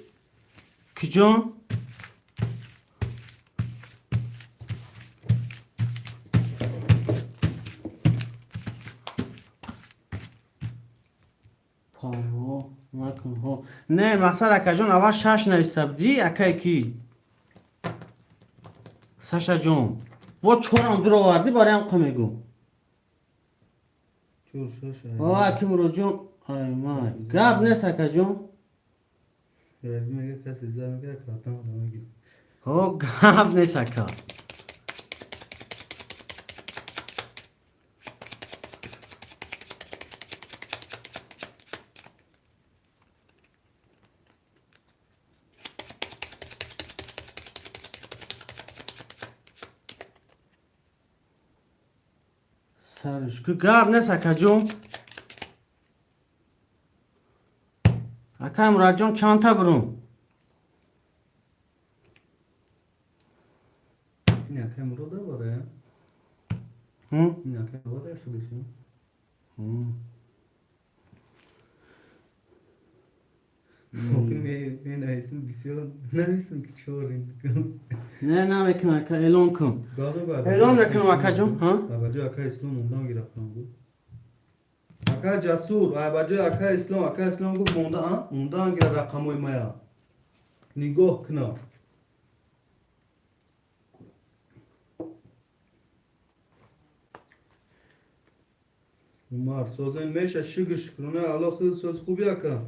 کی جون پاهو نکن ها نه مقصد اکای جون اول 6 نویسته بودی اکای کی ساشا جون با 4 هم درو آوردی برای هم میگو چور شش آه اکی مرو جون ای مای گب نیست اکای جون میگه کسی زن میگه کارتم آدم میگه ها گب نیست اکا سرش که گب نیست اکا جون اکای مراد جون چند تا برون این اکه مرو داره هم؟ این اکه داره خودشون من ایسون بسیار نمیستم که چورین نه نه میکنم اکا اعلان کن گازو اعلان نکنم اکا جون ها بابا اکا اسلام موندان گرفتم بود اکا جسور بابا اکا اسلام گفت موندان گرفت رقموی مایا نگاه کنا Umar sözün meşe şıgış kuruna Allah'ın söz خوبی اکا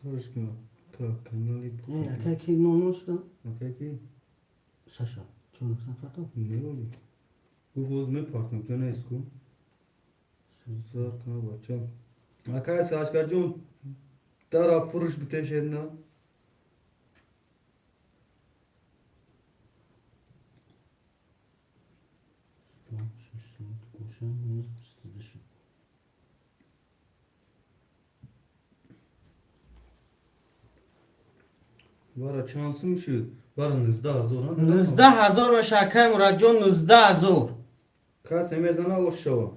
سرش کن که کانالی ای اکا کی نونوش کن اکا کی ساشا چون نفرتو نیولی گفت وز می پاکم کنه اسکو سوزار کنه بچه اکا ساشکا جون در فروش بتشه نه Vara şansım şu. Varanızda azor. 19000 باشه اکای مراد جان 19000 Kase mezana o şava.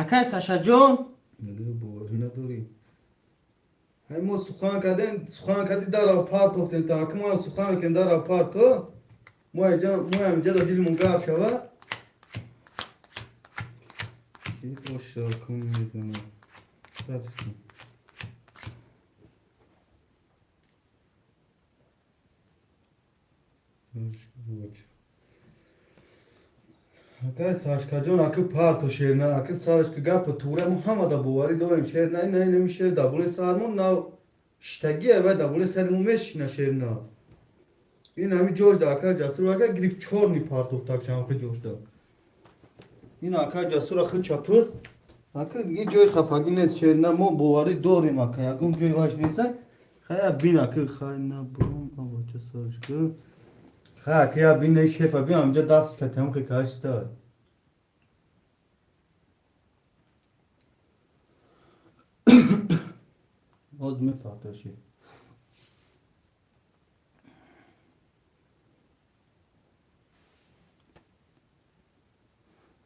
اکای ساشا جان Ne bu? Ne duri? Hay mo suhan kadin dara part of the takma suhan ken dara part o. Mo am jada dil mungar şava. Ki o şava kum mezana. Sarsın. Akay Saşka Can akı parto şehirler akı sarışkı gapı ture Muhammed'a buvari doğrayım şehir ne nemişe da bunu sarmon na iştegi eve da bunu sermumeş na şehir na. Yine mi George da akay casur akay grif çorni parto takşam akı George da. Yine akay casur akı çapır akı gidiyor kafagines şehirine mo buvari doğrayım akay akım joy baş neyse Haya bin akı khayna burum avaca sarışkı. Ha kıya bin ne şefa bir amca das katem ki kaçtı. Az mı farklı şey?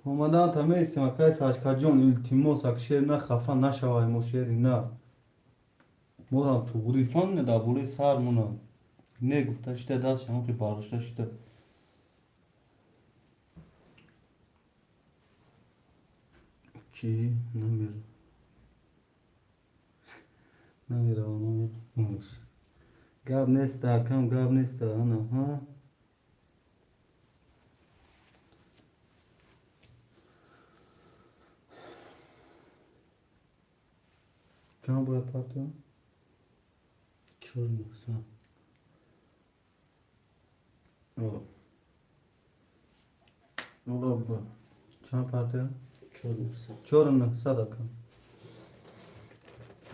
Tomadan tamam isim akay saç kajon ultimos akşer na khafa na şavay moşer na. Moram tu grifan ne da bule sar muna. Ne gufta işte das şam ki barışta işte. Ki namir onu yapmış. Gab nesta kam gab nesta ana ha. Kam bu apartman? چون O. Ola bu. Çam parti? Çorun sadaka.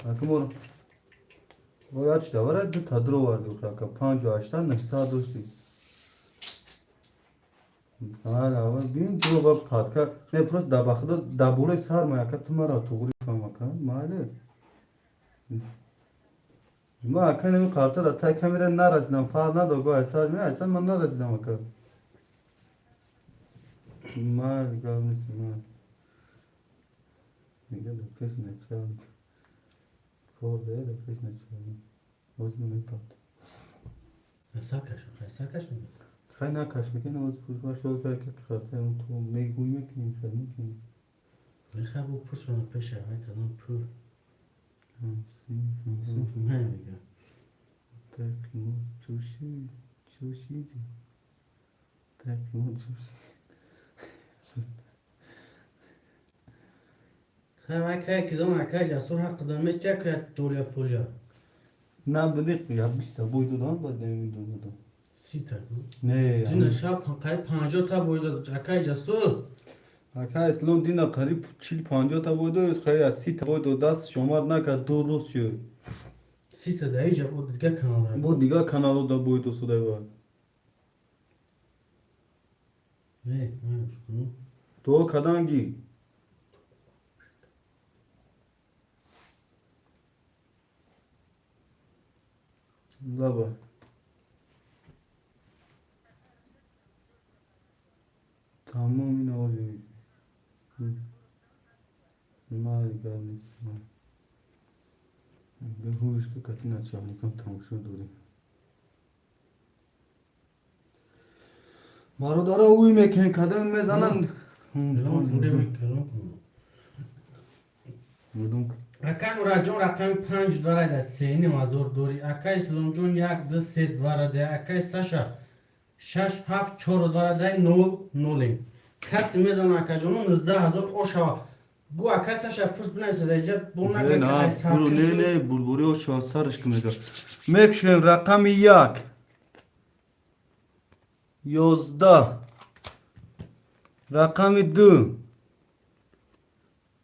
Akım oğlum. O yaşta var ya tadro vardı o kaka. Panco yaştan ne sadoştu. Hala var. Bin dro bab patka. Ne prost dabakda dabule sarmaya katmara tuğri famaka. Mali. Ma kanım karta da ta kamera narasından farna da go esar mı aysan man narasından bakar. Mal galmış mal. Ne de pesne çal. For de pesne çal. Ozmun ne pat. سرکش میگه Khay na kaç mekan oz puşma şol karta karta on tu me guymek mi falan ki. میخواه بو پوست رو پیشه های کدام پو Sim. نه میگه Takmo çuşi. Takmo çuşi. خواهم اکای کدام اکای جسور حق دارمه چه که دولیا پولیا Na bıdık mı yapmışsa buydu lan da demin da. 30 تا Ne ya? دینه شب قریب 50 تا بویده اکای جسور Aka eslon dina qarib 40-50 ta boyda öz xaya 30 ta boyda das şomar naka do Rusya. 30 تا در اینجا بود دیگه کانال Bu diga kanalı da boyda suda var. نه نه شنو Do kadangi. Laba. Tamam yine oluyor. Mali gelmiş. Ben bu işi katına açalım. Tam şu duri. Marodara uyumek kadın mezanan. الان کنده میکنم Vurdum. رقم راجون رقم 5 دوره ده سینی مازور دوری اکای سلونجون 1 2 3 دوره ده اکای ساشا 6 7 4 دوره ده 0 0 کسی میزنه اکای جونو 19000 او شوا گو اکای ساشا پوست بنایسه ده جد بونا که Ne ای ساکشو ne burburi o şahsar aşkımda. Mekşen rakamı yak. Yozda. Rakamı du.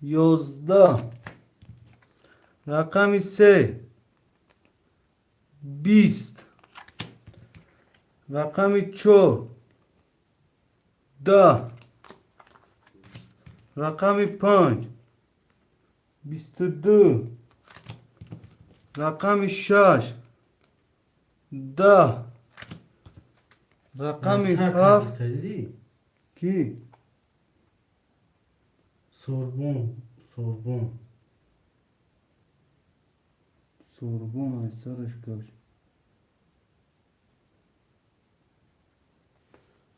Yozda. Rakamı se. Bist. رقم 4 10 رقم 5 22 رقم 6 10 رقم 7 دیدی؟ کی؟ سوربون سوربون ای سرش کش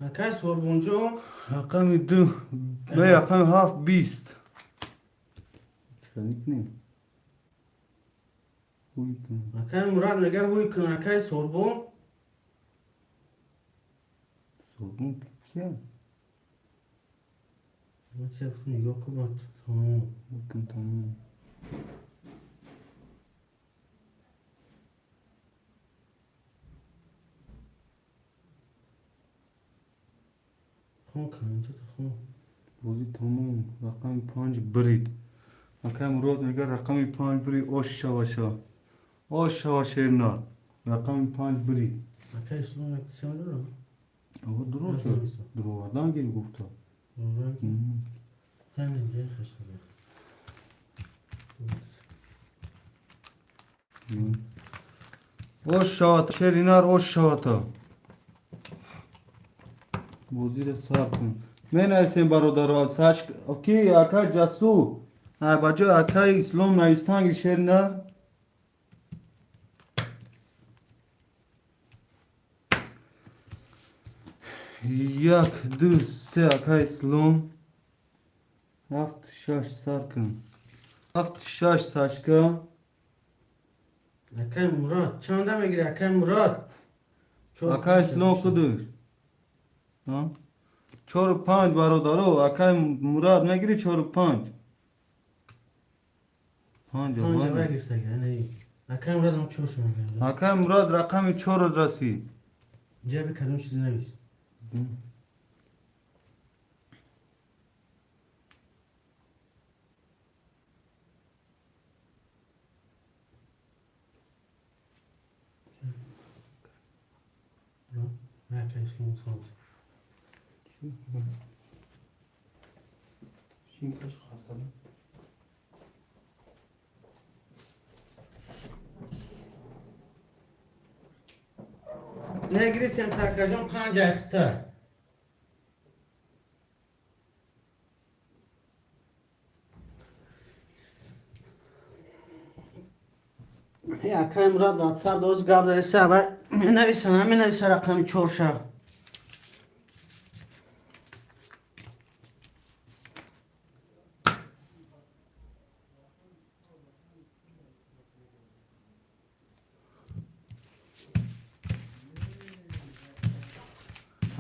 اکای سوربون جو رقم 2 نه رقم 7 20 شنید نیم خوی کن اکای مراد میگه هوی کن اکای سوربون سوربون کیه؟ من چه نگاه کنم تمام بکن تمام خون کنیم تو خون بازی تمام رقم 5 برید اکای مراد میگه رقم 5 برید آش شیرنا رقم 5 برید اکای اسلام یک سیان دارم او درست دروادان گیر گفتا همین جای خشم شات شیرینار شاتا بازی سر کن من ایسیم برادر ساچ کی اکا جاسو بچه اکای اسلام نیستانگی شیرینار یک دو سه اکای اسلام 7 6 سر کن 7 6 ساچ کن اکای مراد چنده میگیری اکای مراد اکای اسلام کدوش 4 و 5 برادرو اکای مراد نگیری 4 و 5 5 پنجه بگیرسته نه اکای مراد هم چور شما گرده اکای مراد رقم 4 رسی جبی کدوم چیزی نویس اکای اسلام سانت شینکش خاطره نه گریستیم تاکاجون 5 اختر یا اکای مراد واتساپ دوز گاب داره سبا نویسم همین نویسه رقم 4 شب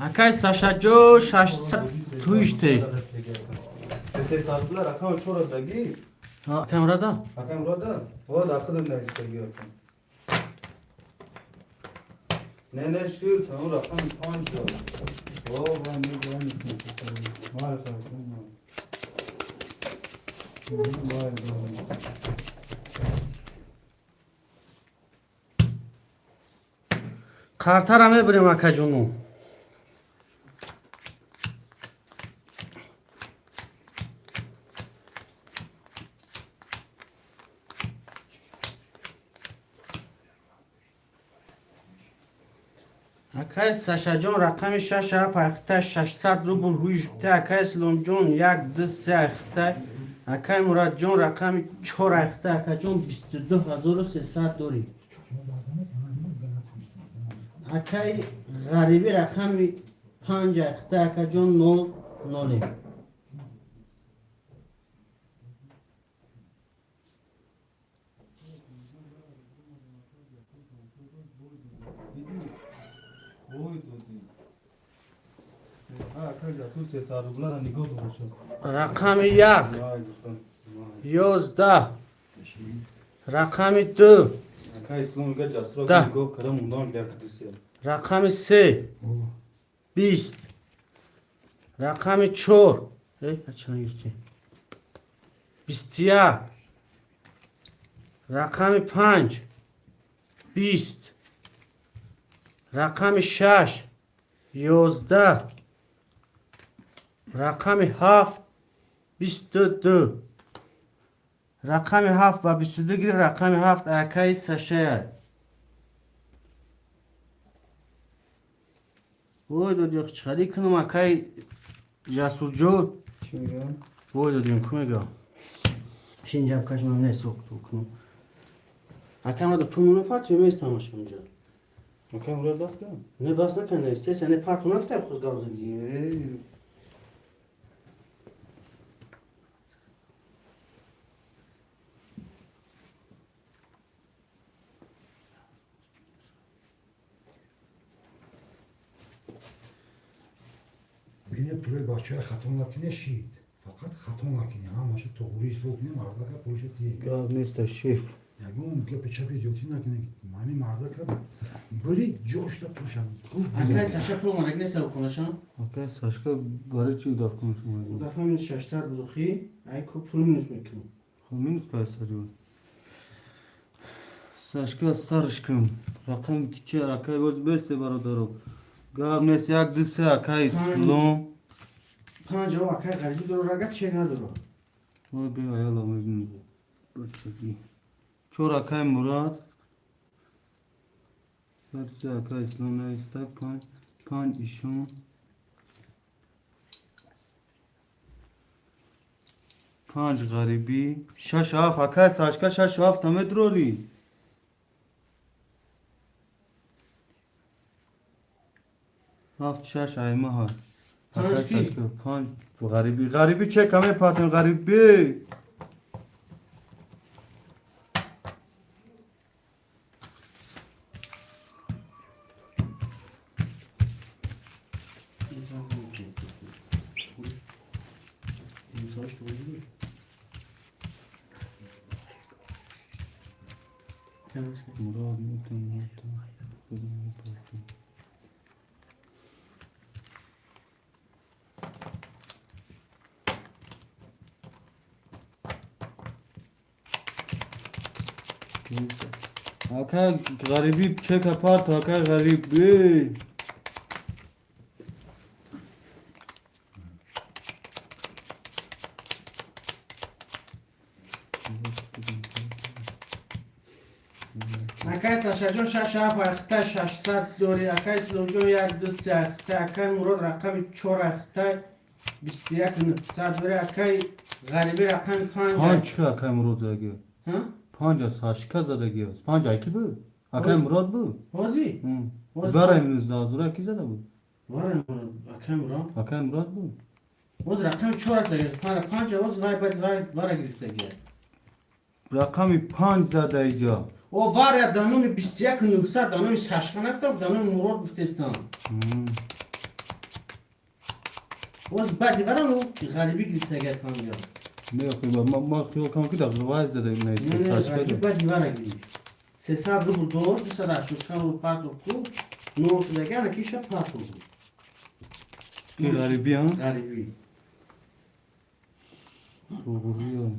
اکای ساشا جو 600 تویشته سه سالگی رقم 4 دگی اکای مراد اکای مراد و داخل نوشته کن نه شیر اون رقم 5 داد او من میگم مال کارتر همه بریم اکای جونو اکای ساشا جون رقم 6 اخته 600 روبل روی جبته اکای اسلام جون 1 2 3 اخته اکای مراد جون رقم 4 اخته اکای جون 22300 دوری اکای غریبی رقم 5 اخته اکای جون 0 0 رقم 1 11 رقم 2 رقم 3 20 رقم 4 21 رقم 5 20 رقم 6 11 رقم 7 22 رقم 7 و 22 گرفت. رقم 7 اکای سشه وای دادی چخری کنم اکای جسور جو چی میگم؟ وای دادیم که میگم شینجا بکش من نیست تو کنم اکای ما دو پومونه پارتی میستماش اونجا اکای مراد باز کن. نه باز نکنه استه سنه پارتو نفته خوز گاوزه دی بینه پروی بچه های خطا نکنه شید فقط خطا نکنه همشه تو غوری سو کنه مردا که پولش دیگه گاو نیست شیف. یعنی اون که پیچه پیجوتی نکنه مانی مردا که بری جوش تا پولشم اکای سشه پلو منگ نیست او کنشم اکای ساشکا برای چی داف کنش او اومدی؟ دفعه minus 600 بدوخی ای کو پلو minus میکنم خب مینوس پیسری بود. ساشکا سرش کن. رقم کچه اکای باز بسته برادرو. گاو نیست یک دسته اکای سلام. 5 او اکای غریبی درو رگت چه ندارو وای بیا یالا میبینی. بچگی. چور اکای مراد. درسی اکای اسلام نیسته پنج ایشون. 5 غریبی 6 7 اکای ساشکا 6 7 همه دروری. 7 6 ایمه هست. پنج کی؟ 5 غریبی چه کمه پاتن غریبی. مراد میتونم اکا غریبی چک اپارت اکا غریبی اکای سشه جون 6 7 اخته 600 دوری اکای سلو جون یک دست اخته اکای مراد رقم 4 اخته 21 900 دوری اکای غریبی رقم 5 5 چکا اکا مراد زدگی ها 5 از ساشکا زدگی است 5 ایکی بود اکا مراد بود وازی برای امروز دازوره اکی زده بود واره اکای مراد اکا مراد بود واز رقم 4 است دیگه 5 واز وای بعد واره گرفته دیگه رقمی 5 زده ایجا او واره دانومی 21 900 دانومی ساشکا نفتم دانومی مراد گفتستان واز بعد واره اون غریبی گرفته دیگه کامیاب نه خیلی ما خیلی کم که دقیقه وای زده نیست نه ساشکا غریبی ده بعد واره گرفت 300 روبل دور 280 چند رو پارت کو نو شده دیگه نکیشه پارت بود کی غریبی ها غریبی بغوری ها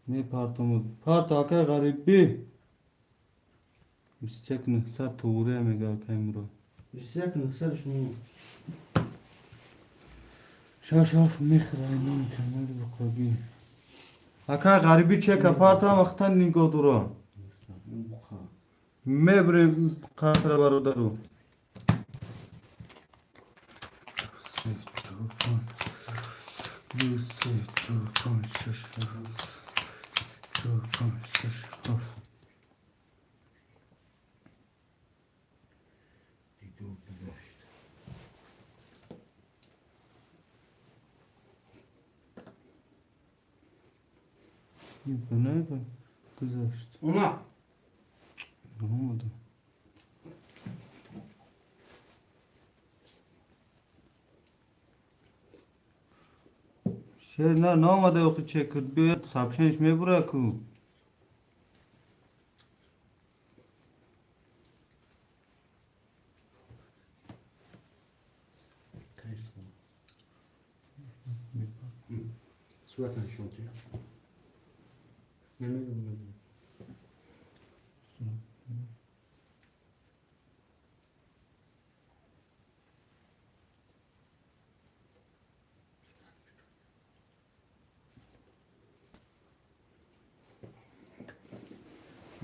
نه پارت اکا غریبی 21 900 توره میگه اکا مراد 21 900 شما شاش هاف میخره اینم کمال بقابی اکا غریبی چه کپارت هم وقتا نیگو دورا میبری قطر برادرو دو سه چهار پنج شش هفت چهار پنج شش هفت دیدو گذاشت این بنای گذاشت اونا نامده شیر نه نامده اخی چه کرد بیاد سبشنش میبره کو صورتن شونتی نمیدونم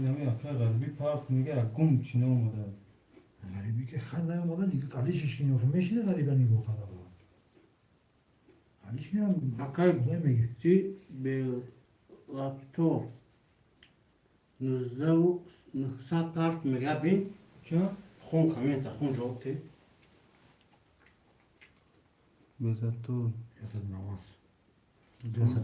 یعنی آخه غریبی پاف میگه گم چی نموده غریبی که خط نیامده دیگه قلیش اشکنی باشه میشینه غریبه نی بکنه با قلیش هم Akay خدای میگه ci به لابتوب 19 و 907 مگابیت چه؟ خون کامنت خون جواب تی بذار تو یاد نواز Desa.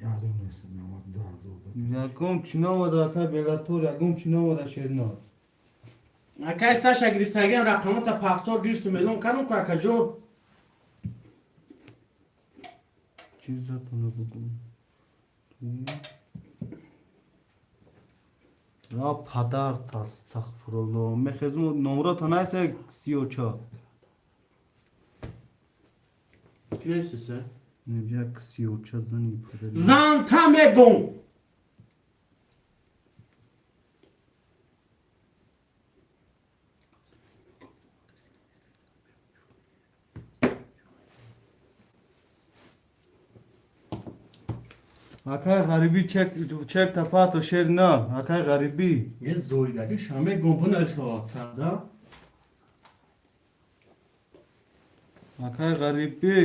یادم نیست نواز دا یکم چی نموده که بلاتور یکم چی نموده شیرنا Akay Sasha giriştegen rakamı da paftor girişti melon kanun ko akajo چیز را کنه بگم را پدر تستغفرالله مخزون نمره تا نیسته 34 Neyse sen. یک 34 زنی پدری Zanta medon. اکای غریبی چک تپات و شیر نه اکای غریبی Ye zoydagi şame gombun alşo sarda. اکای غریبی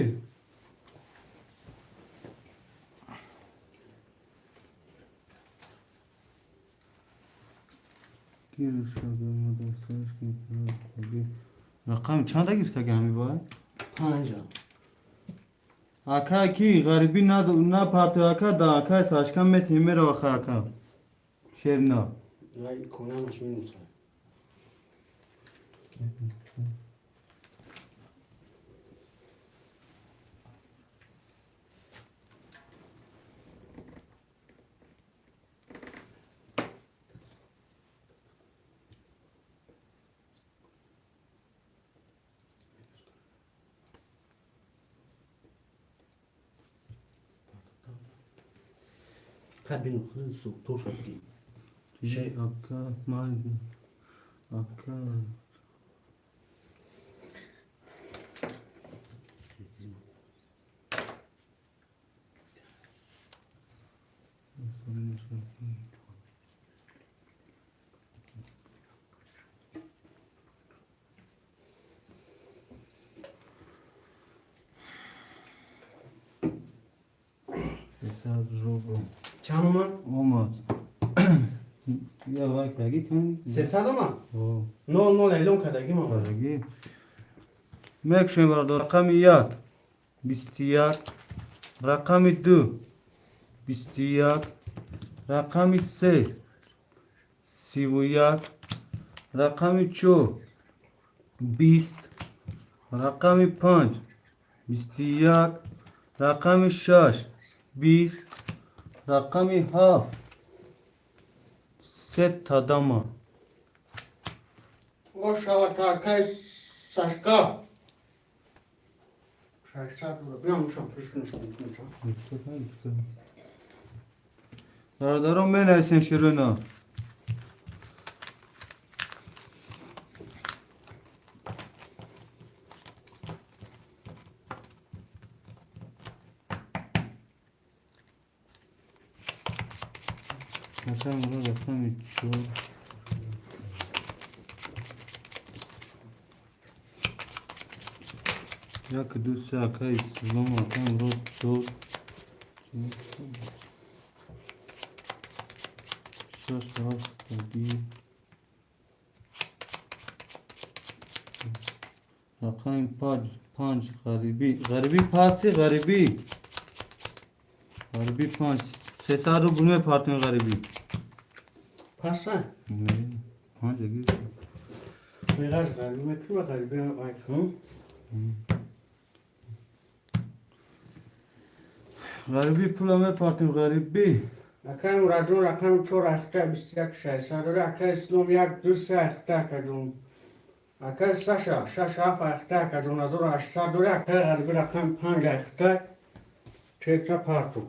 گیر شده مدرسهش که رقم چند گیسته گمی باید؟ Panca. اکای کی غریبی نه پارتو اکا دا اکای ساشکم می تیمی رو اخا اکا شیر نه Vay konamaş minusa. Kabin oxu su toşapki. şey اکا مای اکا حساب رو Çanuma اومد یا وای کگی کنی 300 ama. او 00 elon kadagi ma. برگی مکشن برد رقم 1 21 رقم 2 21 رقم 3 31 رقم 4 20 رقم 5 21 رقم 6 20 رقم 7 سه تا دما O şavakakay saşka. Şaşsa dur. Bir anmışam püskünüşüm. برادران بنویسین شروع مثلا برای رفتم چو یک دو سه اکای سوم اکای برای چو شش هفت دی رقم پنج غریبی پاسی غریبی پنج 300 رو بونوی پارتون غریبی Pasa. نه پنج اگه Biraz garibime ki ve garibime bakın. غریبی پولمه پارتون غریبی Akay racon rakam çor akta bistiyak şaysa dole akay slom yak düse akta kacun. Akay şaşa akta kacun azor aşsa dole akay garibi rakam 5 akta çekra partu.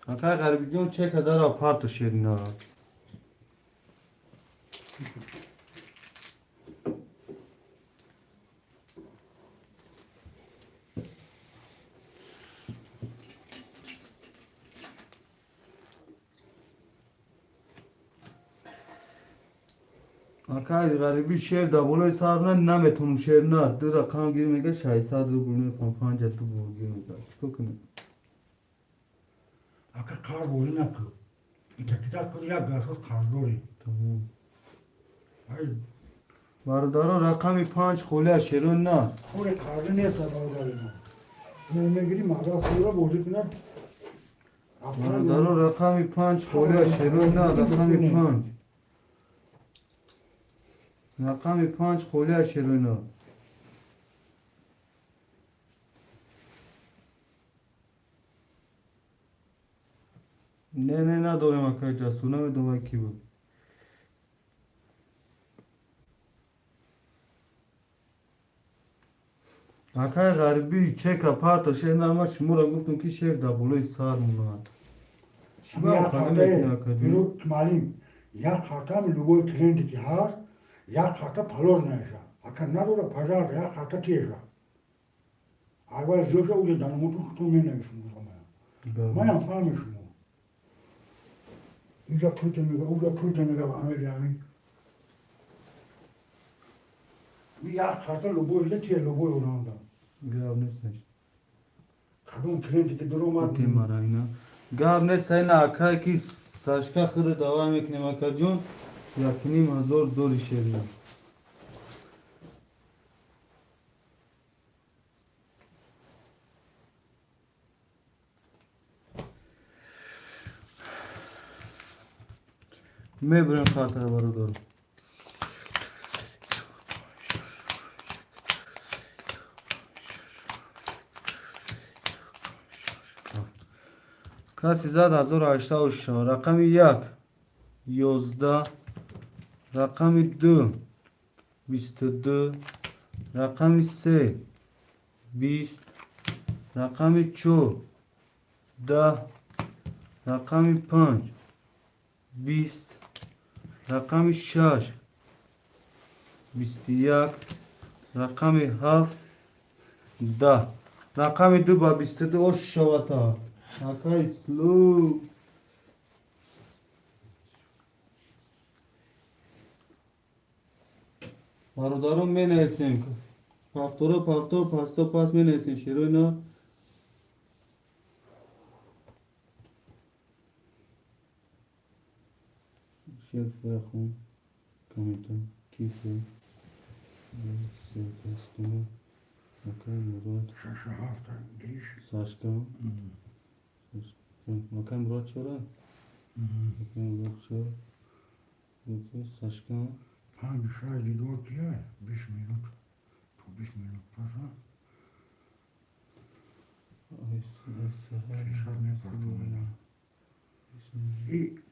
اکای غریبی جون چه کدر پارتو شیرین ها Akay garibi şev da bolay sarna nametun şerna dı rakam girmege şahisa dı bunu panca tu bu girmege. Çıkokunu. Aka kar boyu ne kı? İtekita kır ya gasız kar dori. Tamam. Ay Bardaro rakami panç kolya şerun na. kore karı ne sabah garino. Ne gidi maga kura bozuk ne? Bardaro rakami panç kolya şerun na rakami panç. Rakami panç kolya şerun na. Ne dore makaja suname dova ki bu. Akay garibi çek aparto şey normal şumura guftum ki şev da bolay sar muna. Şimdi ya karta bunu malim. Ya karta mı lugo klendi ki har. Ya karta palor ne yaşa. Aka narora pazar ya karta tiyesa. Ayva zöşe uye danamutu tutulmaya ne işin bu zaman. Mayan farmış mı? Uca pultemega Ahmet yani. Bir ya karta lugo ile tiye lugo oranda. Gav ne sen? Kadın klendi ki duruma Te marayna. Gav ne sen akay ki saçka xırı devam ekne makacun. Yakini mazor dor şerna. मैं ब्रेन खाता है बरोबर کسی زد 1084 رقم 1 11 رقم 2 22 رقم 3 20 رقم 4 10 رقم 5 20 رقم 6 21 رقم 7 10 رقم 2 با 22 o şavata Akay slow Barodarum men esim Paftoro pasto pas men esim Şiroyna Şef verhum Komutan Kife Sevkastımı Akay Murat Şaşı hafta giriş. Saçka Makam Murat Çora Makam Murat Çora Saçka Hangi şahidi doğru ki ya? 5 minut. Bu 5 minut pasa. Sesar ne partomuna.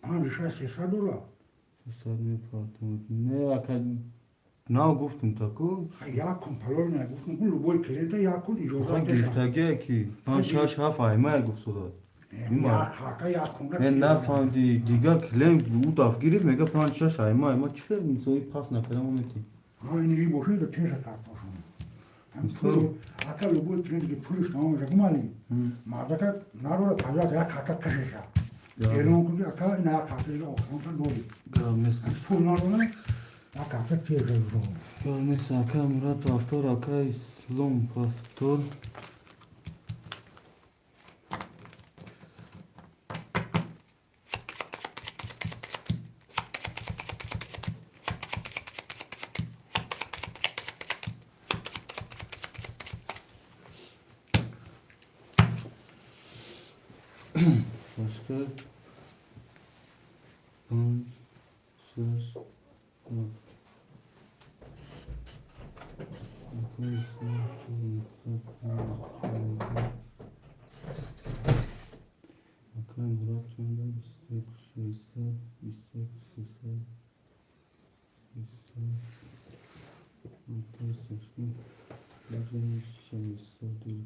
Hangi şah sesar dola? Sesar ne partomuna Ne akad Nao guftum taku Ya kun palor ne guftum kullu boy klente ya kun icozat Hangi tage ki Panşaş hafay maya gufsudat Ya karta ya kun da. Ben nafandi giga klem bu dafgirif mega panşaş hayma ama çıkar misoy pas nakarım ometi Aynı gibi boşu da tesa kartmasın. Hem pulu akal boy klente ki pulu şamı da kumali. Madaka narora pazar ya karta kaşeşa. Elon kudu akal ne karta ile okunsa dolu. Gavnes Pul narora ya karta tesa dolu. Gavnes aka Murat Paftor aka İslom Paftor Başka söz yok. Akay Murat Çönder istek şeyse istek sese Akay seçkin Güzel şeyse değil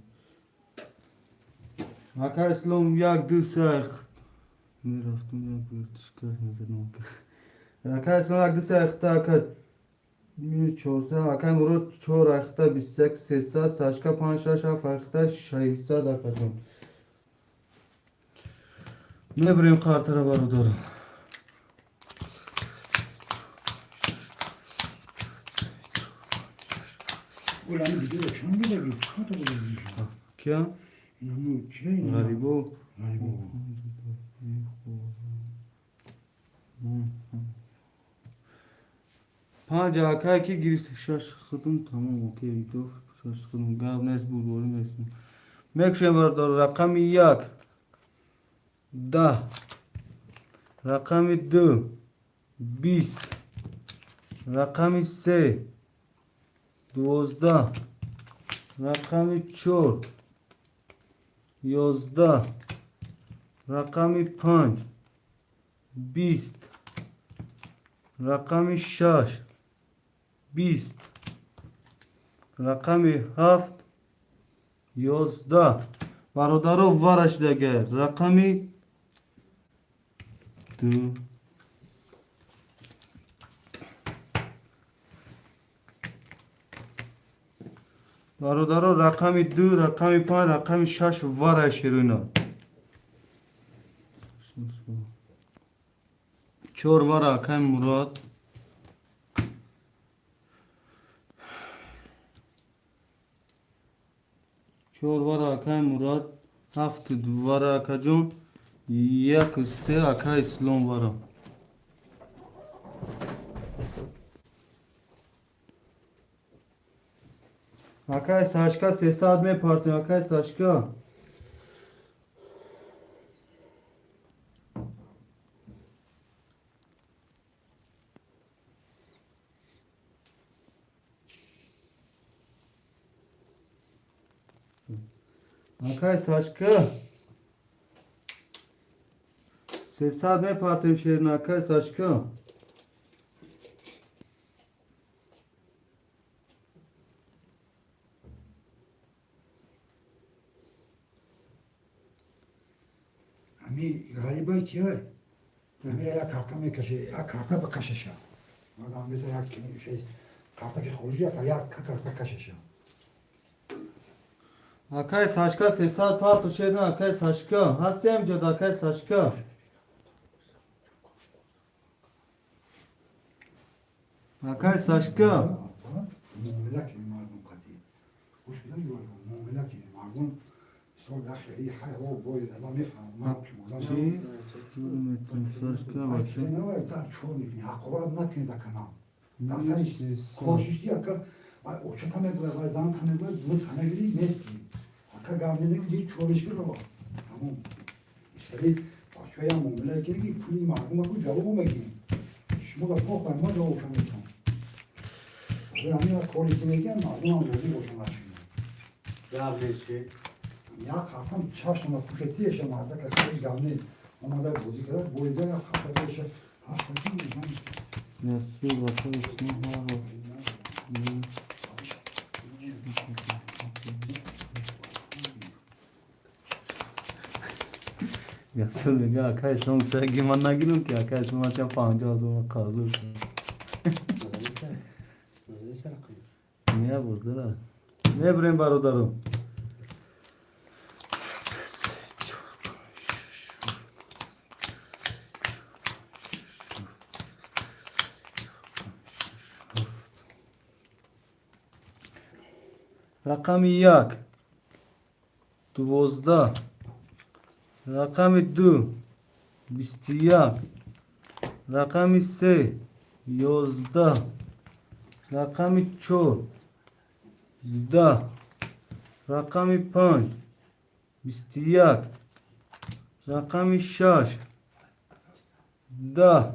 Akay Slom yak dısar Ne raftım yak bir çıkar nezir Akay Slom yak dısar akay Minut 14 Akay Murat 4 axta 28 300 Saçka 5 7 axta 600 akacım Ne bireyim kartara var odur Ulan bir de şan bir de bir kata bir de. Kya? İnanmıyor. Şey inanmıyor. Garibo. Garip o. پنج آکای که گیریست شش خودم تمام اوکی دو شش خودم گاب نیست بود ولی نیست میکشم بردار رقم یک 10 رقم 2 20 رقم 3 12 رقم 4 11 رقم 5 20 رقم 6 20 رقم 7 11 برادر ورش دیگه رقم 2 برادر رقم 2 رقم 5 رقم 6 ورش روینا 4 ور رقم مراد چهار ور آکای مراد 7 ور آکا جون 1 3 آکای اسلام ورا آکای ساشکا 300 می پارتیم آکای ساشکا آکای ساشکا 300 می پارتیم شیرین آکای ساشکا Hami galiba ki hay. Emre ya karta mı kaşı, ya karta bak kaşışa. Adam bize ya şey karta ki kholuja ta ya karta kaşışa. آکای ساشکا 300 پارت شیرین آکای ساشکا هستیم جد آکای ساشکا آکای ساشکا Mu'mila ki mardum kati. Hoş geldin diyor. Mu'mila ki mardum. Sol dakhili hay o boy da ma mefham ma ki mudan. چی؟ ساشکا Bakın باشه ne var da çoğu ne hakoba nakne da kana. Nasıl koşuştu ya ka o çatame böyle bazı tane böyle bu tane gibi nesli. Aka gamdede bir çoğu işi var. Tamam. İşte başka ya mu'mila ki puli mardum bu cevabı mı ki? Şimdi da koklar mı da o çametan. Yani ya kolikine mardum ama böyle boşuna şimdi. Ya beşi. Ya kartam çarşamba kuşeti yaşamarda kaçırız gamne. Ama da bozu kadar boyda ya kartam yaşa. Hastaki mi? نسو باشه اسم ها رو یاسر میگه آکای اسم سرگی من نگیرم که آکای اسم ما چه 50 ما قاضر نه برده ده نه بریم برادرم رقم 1 12 رقم 2 21 رقم 3 11 رقم 4 10 رقم 5 21 رقم 6 10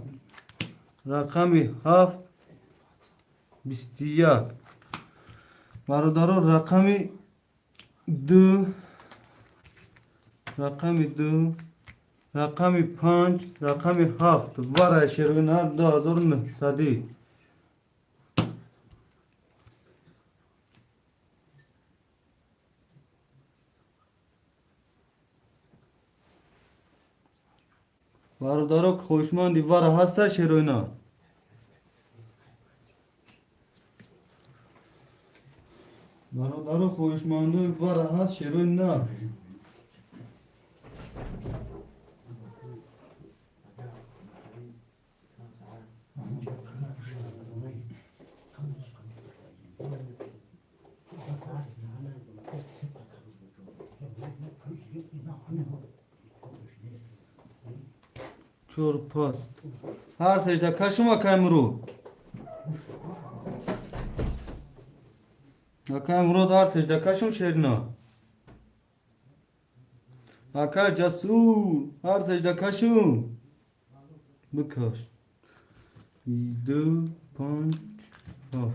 رقم 7 21 برادران رقم 2 رقم 2 رقم 5 رقم 7 ورای شیروین هر 2900 برادران خوشمندی ورا هسته شیروین ها برادران خوشمندی ورا هست شیروین نه 4 پاست هر سجده کشم اکای مرو اکای مرو هر سجده کشم شیرنا اکای جسور هر سجده کشم بکش 2 5 7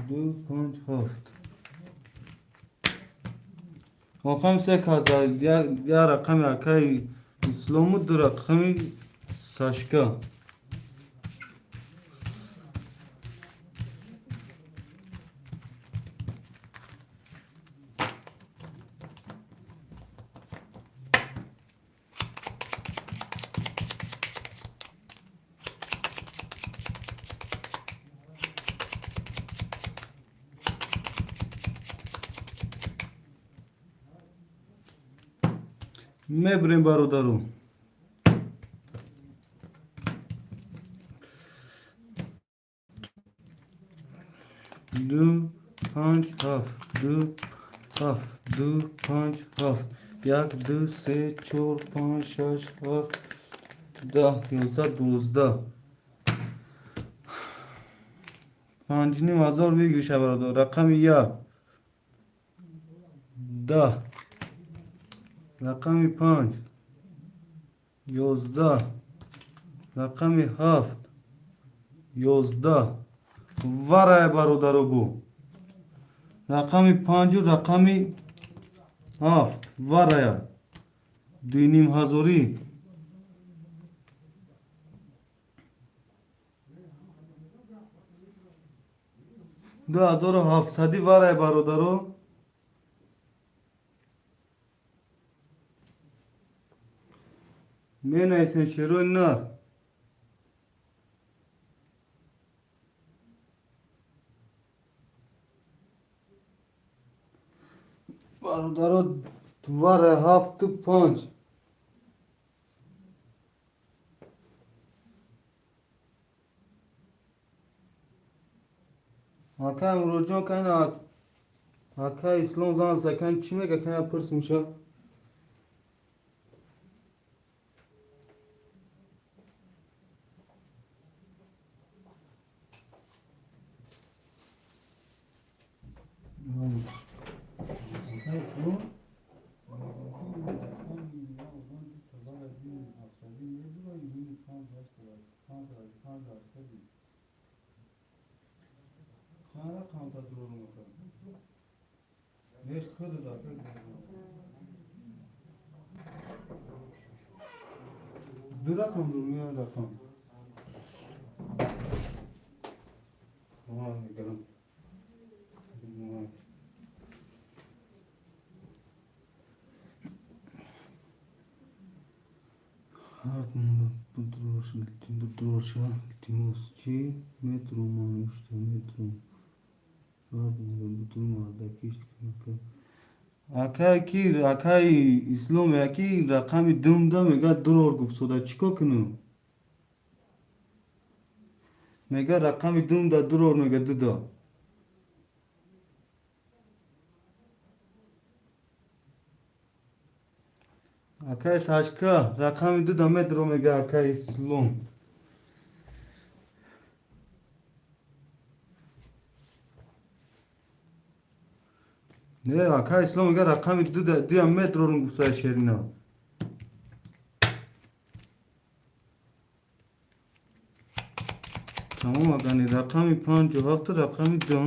2 5 7 رقم 3000 یا رقم اکای اسلام دو رقم ساشکا میبریم برادرو 2 5 7 2 7 2 5 7 1 2 3 4 5 6 7 10 11 12 5,500 بگیرش برادر رقم 1 10 رقم 5 11 رقم 7 11 ورای برادر بو رقم 5 و رقم 7 ورای 2,500 2700 ورای برادرو می نیسن شروع نه برادرو ورای 7 و 5 اکا امرو جان کنه اکا اسلام زن سکن چی میگه کنه پرس میشه دو رقم رو میان رقم Тимости метро манушта метро акай ки акай ислом яки рақами думда мега дурор гуфсода чико кунум мега рақами думда дурор мега дуда акай сашка рақами дуда метро мега акай ислом نه اکا اسلام اگر رقم دو متر رو گفته شیرینا تمام اگانی رقم 5 و 7 رقم 2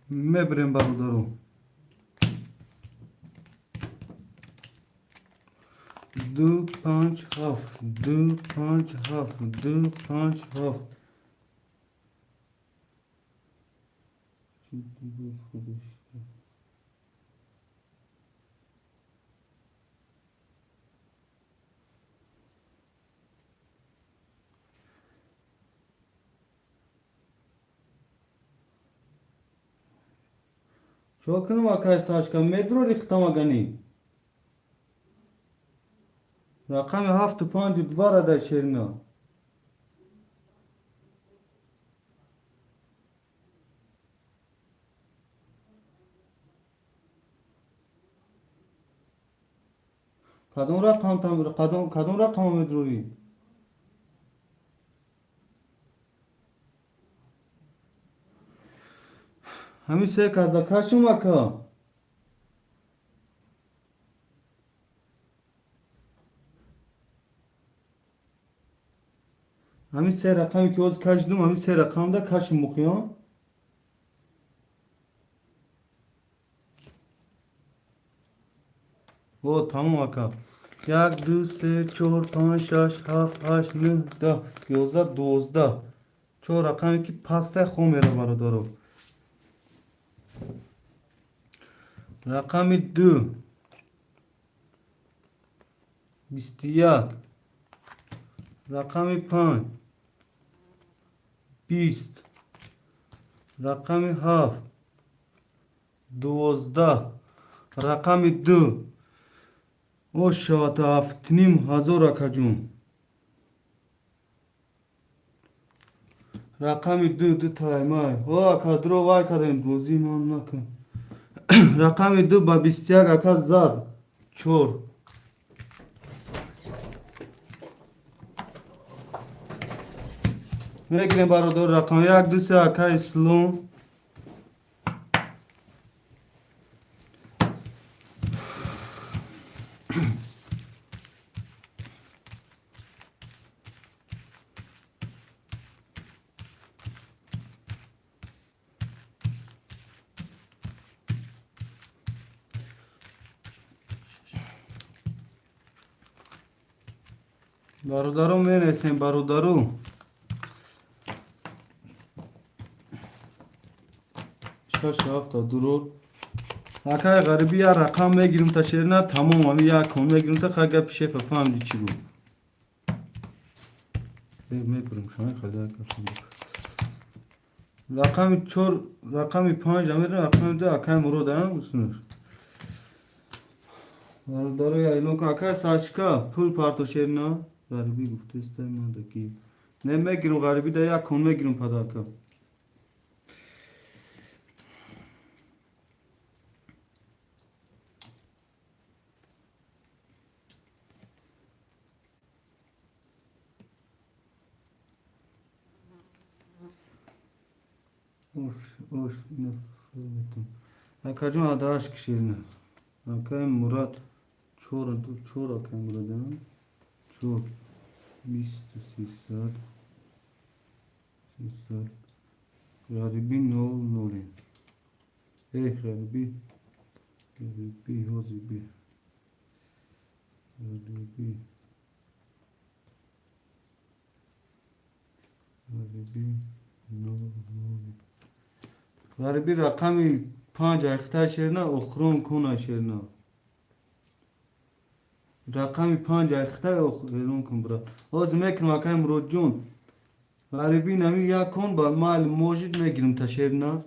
میبریم برادرو 2 5 7 2 5 7 2 5 7 چو کنم اکای ساشکا مدرو ریختم اگنی رقم 752 را در شیرنا کدوم رقم تام کدوم رقم مدروری همین سه کازاکاشم اکا همین سه رقمی که از کشیدم همین سه رقم da کشم مخیان او تمام اکا 1 2 3 4 5 6 7 8 9 10 11 12 چهار رقمی که پسته خو میره برادرو رقم 2 21 رقم 5 20 رقم 7 12 رقم 2 او شات 7,500 اکا جون رقم 2 تایمای او اکا درو وای کردیم بوزی من نکن رقم 2 با 21 اکا زد چور میگیریم برادر رقم 1 2 3 اکا اسلام برادرو مینیسیم برادرو شش هفته درور اکای غریبی یا رقم میگیریم تا شیرنا تمام همی یک کن میگیریم تا خگه پیشه فهمدی چی بود میکنیم شما خیلی رقم 4 رقم 5 امیر رقم 2 اکای مرو دارم بسنش برادرو یا اینو که اکای ساچکا پول پارتو شیرنا غریبی گفته است من دکی نمیگیرم غریبی دا یک کن میگیرم پداکا اوش نه فهمیدم اکا جون اداش کشیرنا اکای مراد چور اکای مراد هم چور 20 300 300 غریبی نول غریبی هازی بی غریبی نول غریبی رقمی 5 اختر شیرنا اخرون کن شیرنا رقمی 5 اختر اخرون کن برا از میکنم اکای مراد جون غریبی نمی یک کن با مال موجود میگیرم تا شیرنا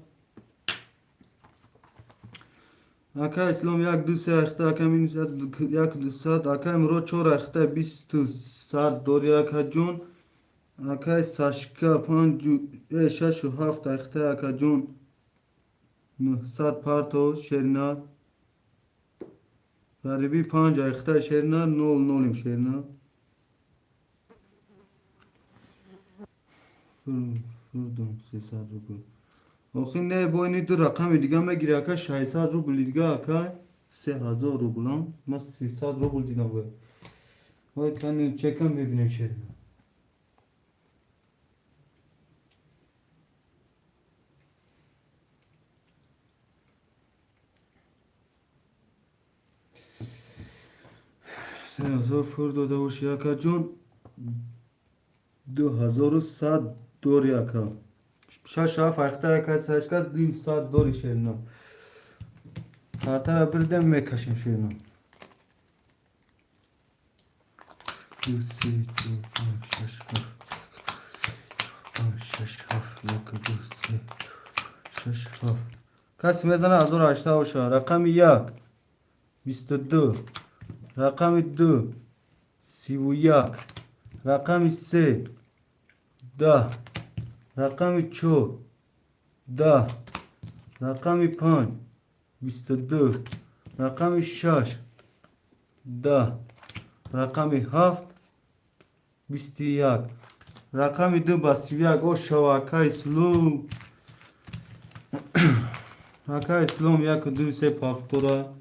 اکای اسلام 1 2 3 اختر اکای مین 1 2 3 اکای مراد 4 اختر 20 100 دوری اکا جون اکای ساشکا 5 6 و 7 اختر اکا جون 900 پارتو شیرنا غریبی 5 اختر شیرنا 0 شیرنا فردم 300 روبل آخی نه باینی دو رقم دیگه میگیری اکا 600 روبل دیگه اکا 3000 روبل هم ما 300 روبل دیگه باید باید کنی چکم ببینیم شیرنا سه هزار فرد داده باشی اکا جون 2100 دوری اکا 6 هفت اخته اکا سشکا 200 دوری شیرنا کارتر بردم میکشیم شیرنا 2 3 4 5 6 7 6 7 1 2 3 6 7 کسی میزنه 1080 باشه. رقم 1 22. رقم 2 31. رقم 3 10. رقم 4 10. رقم 5 22. رقم 6 10. رقم 7 21. رقم 2 با 31. او شواکه اسلام. اکا اسلام 1 2 3 پافتورا.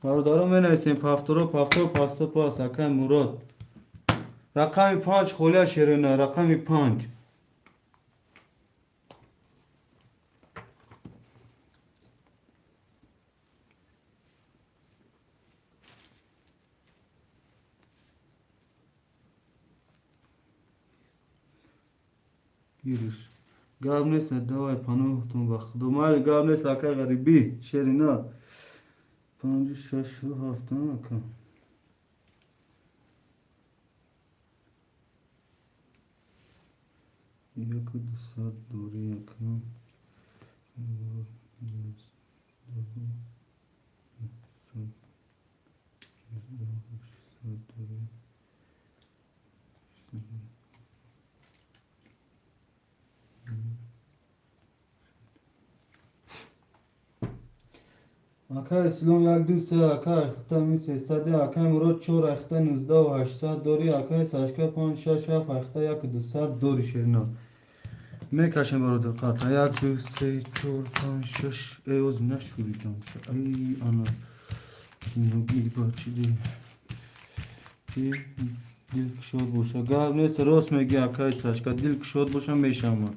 برادران می نویسیم پافتورا پاستا پاس. اکا مراد. رقم 5 خولیا شیرینه. رقم 5 گیرش گاب نیست. دوای پناهتون بخدا مال گاب نیست. اکا غریبی شیرینه 5 6 7 اکا 1 2 7 دوری اکا 1 اسلام 1 2 3 اکا اختا میشه 100 اکا مراد 4 اختا 19 و 800 دوری اکا ساشکا 5 6 7 اختا 1 200 دوری شیرنا میکشم برادر قطعا 1 2 3 4 5 6 ای اوز نشوری جان ای انا نگی باچی دی دل کشاد باشه گاب نیست راست میگی اکای ساشکا دل کشاد باشه میشم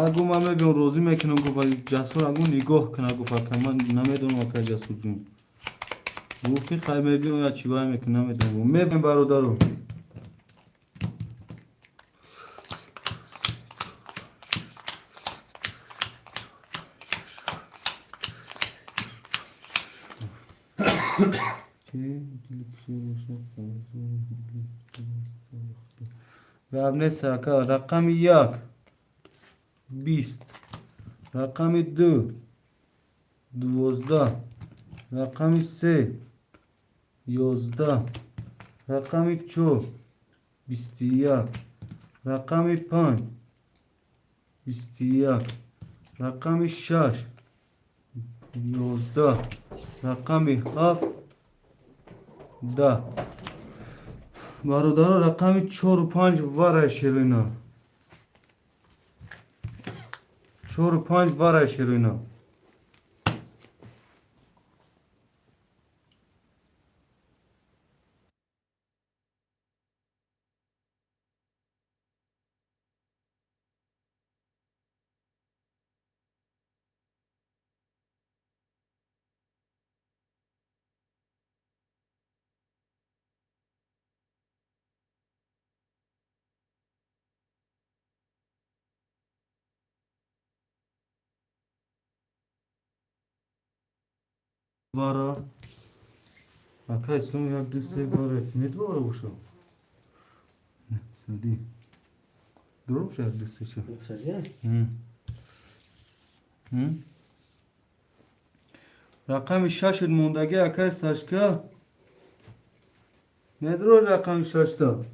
اگو من میبینم روزی میکنم گفت جسور اگو نگاه کنه گفت که من نمیدونم که جسور جون گفتی خیلی میبینم یا چی باید میکنم نمیدونم میبینم برادرم رقم ساکا رقم 1 20. رقم 2 12. رقم 3 11. رقم 4 21. رقم 5 21. رقم 6 11. رقم 7 10. برادر رقم 4 و 5 واره شیرینا 4 و 5 واره شیرینا واره اکا اسلام 1 2 3 واره میدواره باشو نه سادی درو بشه 1 2 3 شو رقم 6 موندگی اکا ساشکا ندرو رقم 6 تا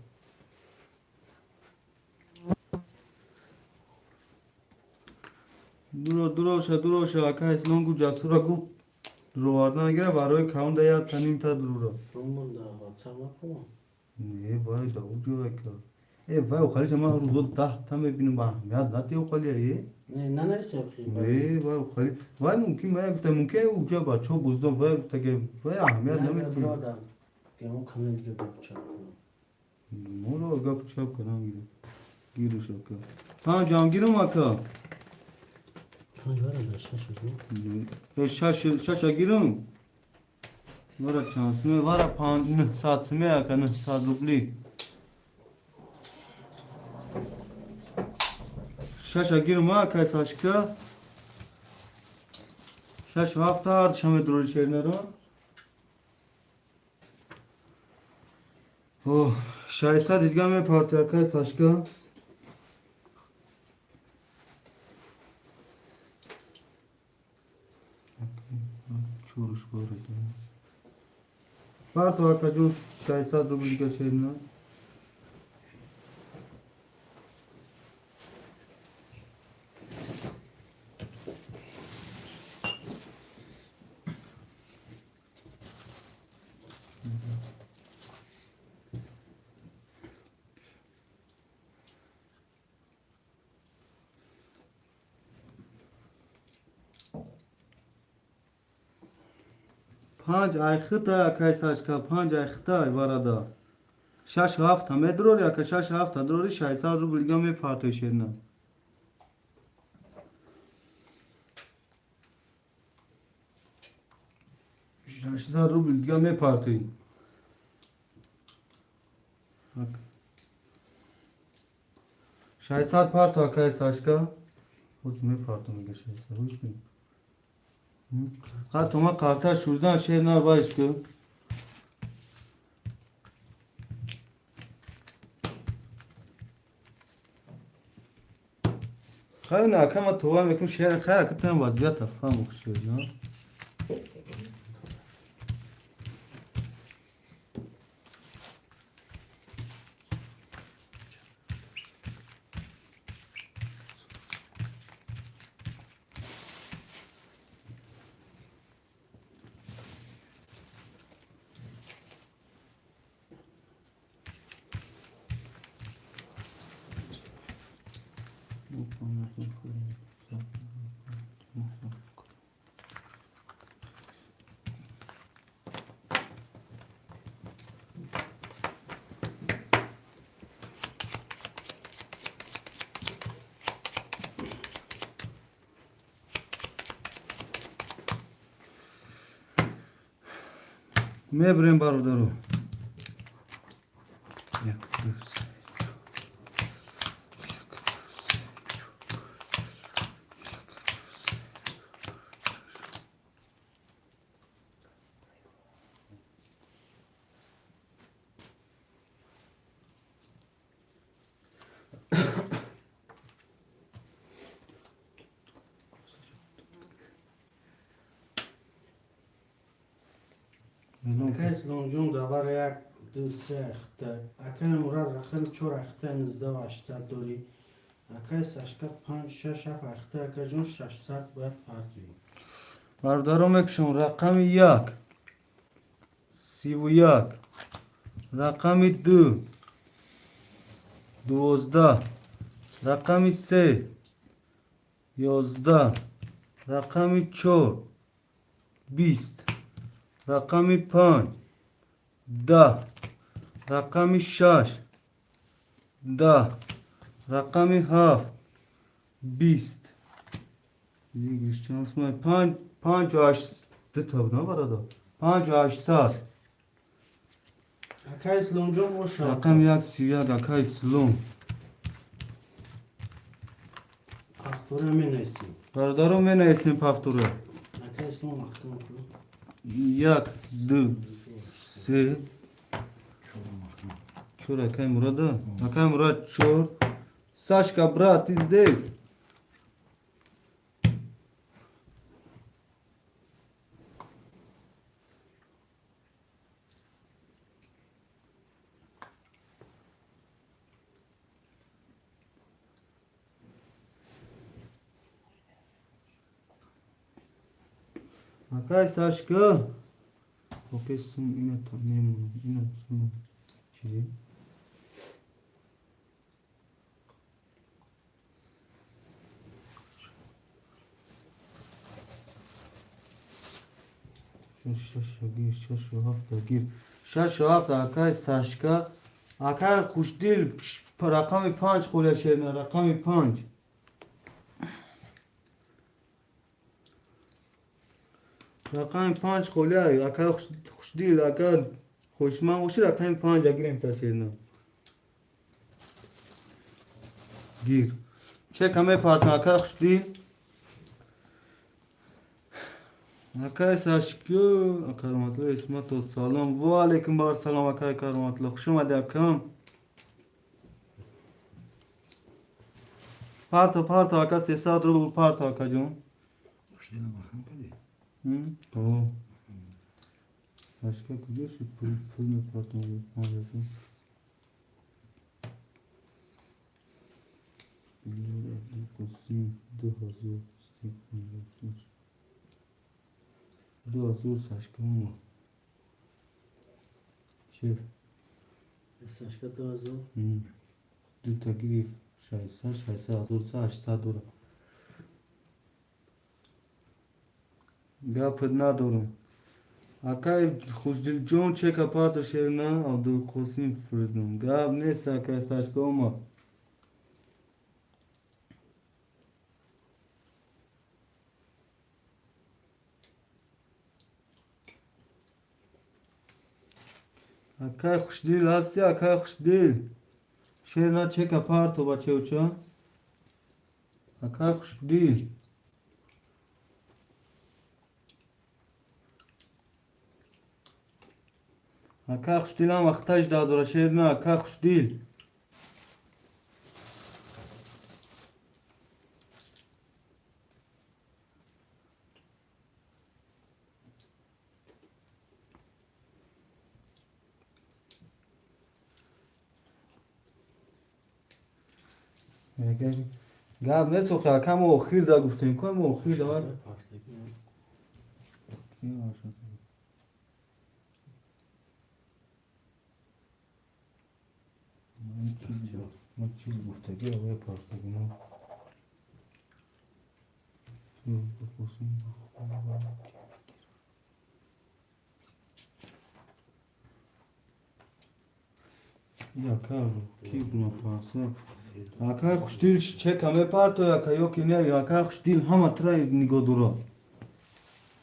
دروش اکا اسلام گو جسورا گو درواردن گره برای کاونده یا تنیم تا درورا نه وای دا اوجو اکا وای اوخالی شما روزو تا میبینم با اهمیت نتی اوخالی ای نه نرسه خیلی وای اوخالی وای ممکن وای گفته ممکن اوجا با چو بزدم وای گفته که وای اهمیت نمیتونم که اون کامل دیگه بچه مولو گپ چپ کنم گیرو شکا ها جان گیرم اکا شاشا گیرم وارا چانسمه وارا 5 ساعت سمه اکا 9 ساعت روبلی شش گیر ما که ساشکا شش و هفت هر شما دروری شیرنا رو اوه شایسته دیدگاه می پارتی که ساشکا چورش بارد پارتی که جون شایسته رو دیگه شیرنا پنج ایختا که ساشکا پنج ایختا واردا شش و هفت همه درور یا که شش و هفت دروری شایسته رو دیگه می پارتی شیرنا شایسته رو دیگه می پارتی شایسته پارتا که ساشکا خود می پارتو میگه شایسته روش می ها تو ما کارتا شوردن شیرنا باش که خیلی نه کما تو هم یکم شیر خیلی کتن وضعیت افهم خشیر نه میبریم برادرو یک دو سه که اسلام جون دابر یک دو سه اخته اکه مراد رقم چور اخته نزده و 800 دوری اکه ساشکا پنج شش هفت اخته اکه جون 600 باید پارتی برادرو میکشم رقم یک 31 رقم دو 12 رقم 3 11 رقم 4 20 رقم 5 10 رقم 6 10 رقم 7 20 دیگه شانس ما 5 و 8 دو تا نه برادر 5 و 800 اکه اسلام جون اوش رقم 131 اکه اسلام اختوره می نیستیم برادرو می نویسیم پفتوره اکه اسلام اختوره کنم 1 2 3 4 اکه مراد 4 Сашка, брат, ты здесь? Какая Сашка? Окей, сум имя там не имя сум. Чьи? شش هفت اکای ساشکا اکای خوشدل رقم 5 خوله شیرنا رقم 5 رقم 5 خوله اکای خوشدل اکای خوشمن باشی رقم 5 گیریم تا شیرنا گیر چه کمی پارتناکا خوش دی اکای ساشکیو اکراماتلو اسمت و سلام و علیکم بار سلام اکای کراماتلو خوش اومدی اکام پارتا اکا 300 رو پارتا اکا جون خوش دیدم آخم کدی اوه ساشکا کجا شد پول پارتا مالتون دو هزار ساشکا مو شف ساشکا 2000 دو تا گریف 600 هزار 800 دورا گپت ندارم اکای خوشدل جون چک اپارت شیرنا او دو قسیم فردم گپ نیست اکای ساشکا ما اکای خوشدل هستی اکای خوشدل شیرنا چک اپارت و بچه اوچا اکای خوشدل اکای خوشدل هم وقتاش دادورا شیرنا اکای خوشدل گپ نیست و کم اخیر دا گفتیم کم اخیر دا من چیز گفتگی آقای پارتگی ما یا کار کی بنا پارسه اکای خوشدل چه کمه پارتو یا کایو که نه یا اکای خوشدل همه ترای نگاه دورا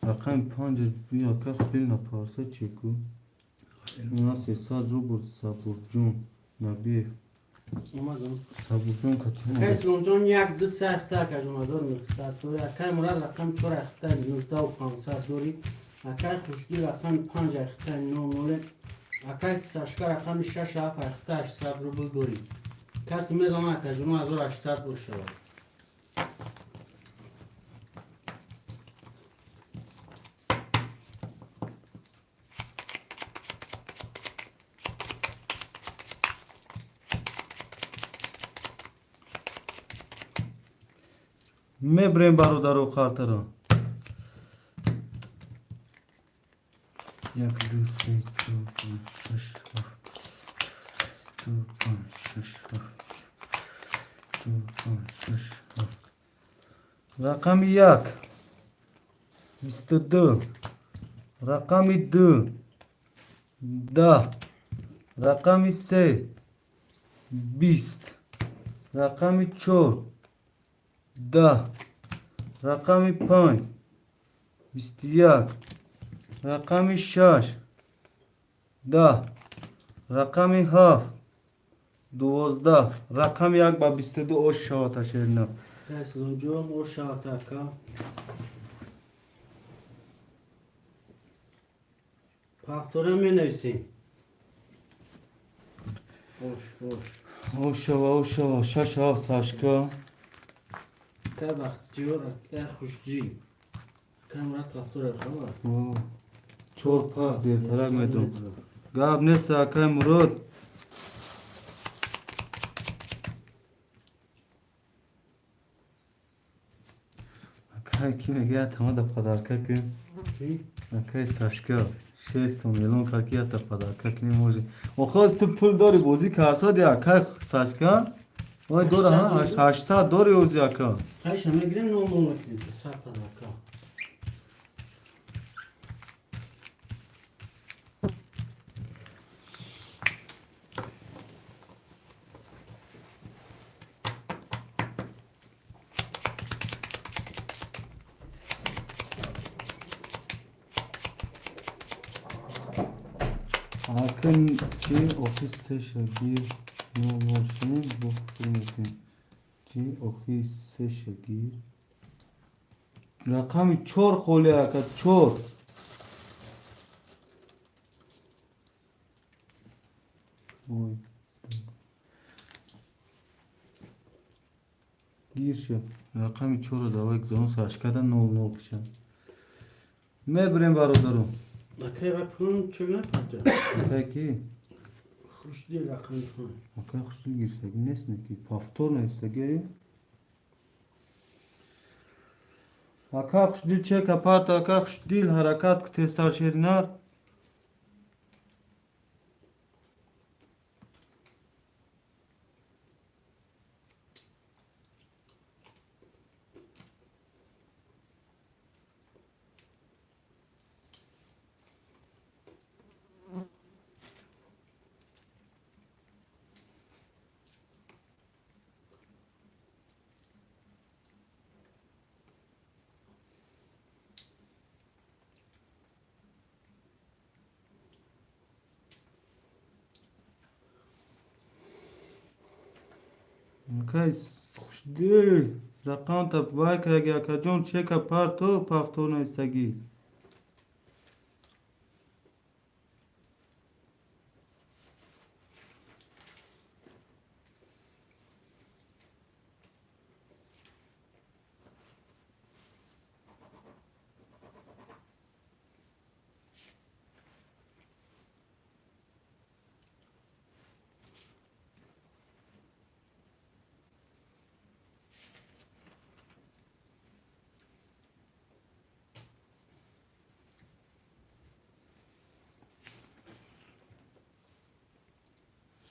رقم 5 بیا اکای خوشدل نپارسه چیکو اونا 300 رو بود صبور جون نبی اومدم صبور جون کتیم اکای سلام جون یک دو سخته اکای جون هزار میخصد دوری اکای مراد رقم 4 اخته 19 و 500 دوری اکای خوشدل رقم 5 اخته 9 اکای ساشکا رقم 6 اخته 800 رو بود دوری کسی میزنه اکای جون 1800 رو شود میبریم برادر و خاطر یک دو سه چهار پنج شش هفت دو پنج شش هفت دو پنج شش هفت رقم 1 22 رقم 2 10 رقم 3 20 رقم 4 10 رقم 5 21 رقم 6 10 رقم 7 12 رقم 1 با 22 اوش شاوتا شیرنا اکای سلام جون او شود اکا پافتوره می نویسیم اوش شوا 6 7 ساشکا اکای بختیار اکای خوشدل اکای مراد پافتوره خواهد چور پاف دیر ترک میدون گاب نیست اکای مراد اکای کی میگه تمام دا پدرکه کن اکای ساشکا شیف تو میلون کاکیه تا پدرکه کنی موزی و خواست تو پول داری بوزی کارسا دی اکای ساشکا وای دور ها 800 داری اوزی اکا اکایش همه گریم نو میکنیم سر پدرکا Akın ki ofis şagir no motion bu filmin چی؟ اخی سه شگیر رقم 4 خوله اکا 4 وای گیر شد رقم 4 رو دوای اگزامون سرش کردن 9 کشن میبریم برادرم اکای و پون چگونه پاته؟ اکای کی؟ خوش دی رقم پون اکای خوشی گیرستگی نیست نکی پافتور نیستگی اکای خوش دیل چه کپارت اکای خوش دیل حرکات که تستار شیرینار اکای خوش دیل رقم تا بای که اگه اکا جون چه کپارت تو پافتور نیستگی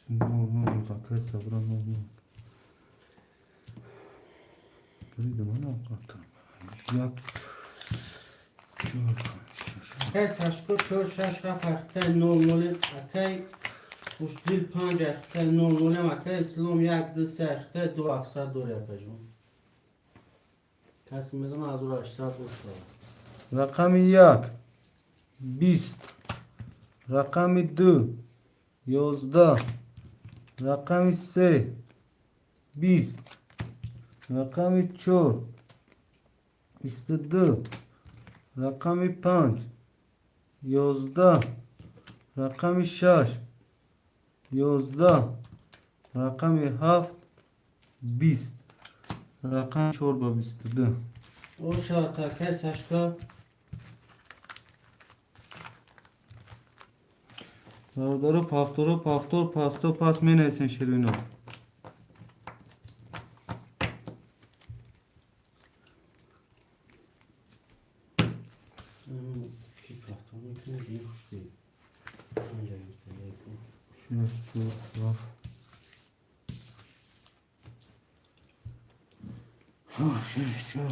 نه فکر صبرم نه برید من آقا یک چهار اکای سشکو 4 6 7 اخته 0 0 اکای خوش دیل 5 اخته 0 0 اکای اسلام 1 2 3 اخته 2 700 دوره اکا جون کسی میزنه از او 800 خوش داره رقم 1 20 رقم 2 11 رقم 3 20 رقم 4 22 رقم 5 11 رقم 6 11 رقم 7 20 رقم 4 با 22 او شاد اکای سشکو برادر پافتور پاستو پاس می نیسن شیرینو کی پافتور میکنه دیگه خوش دی اینجا شش چهار رفت شش چهار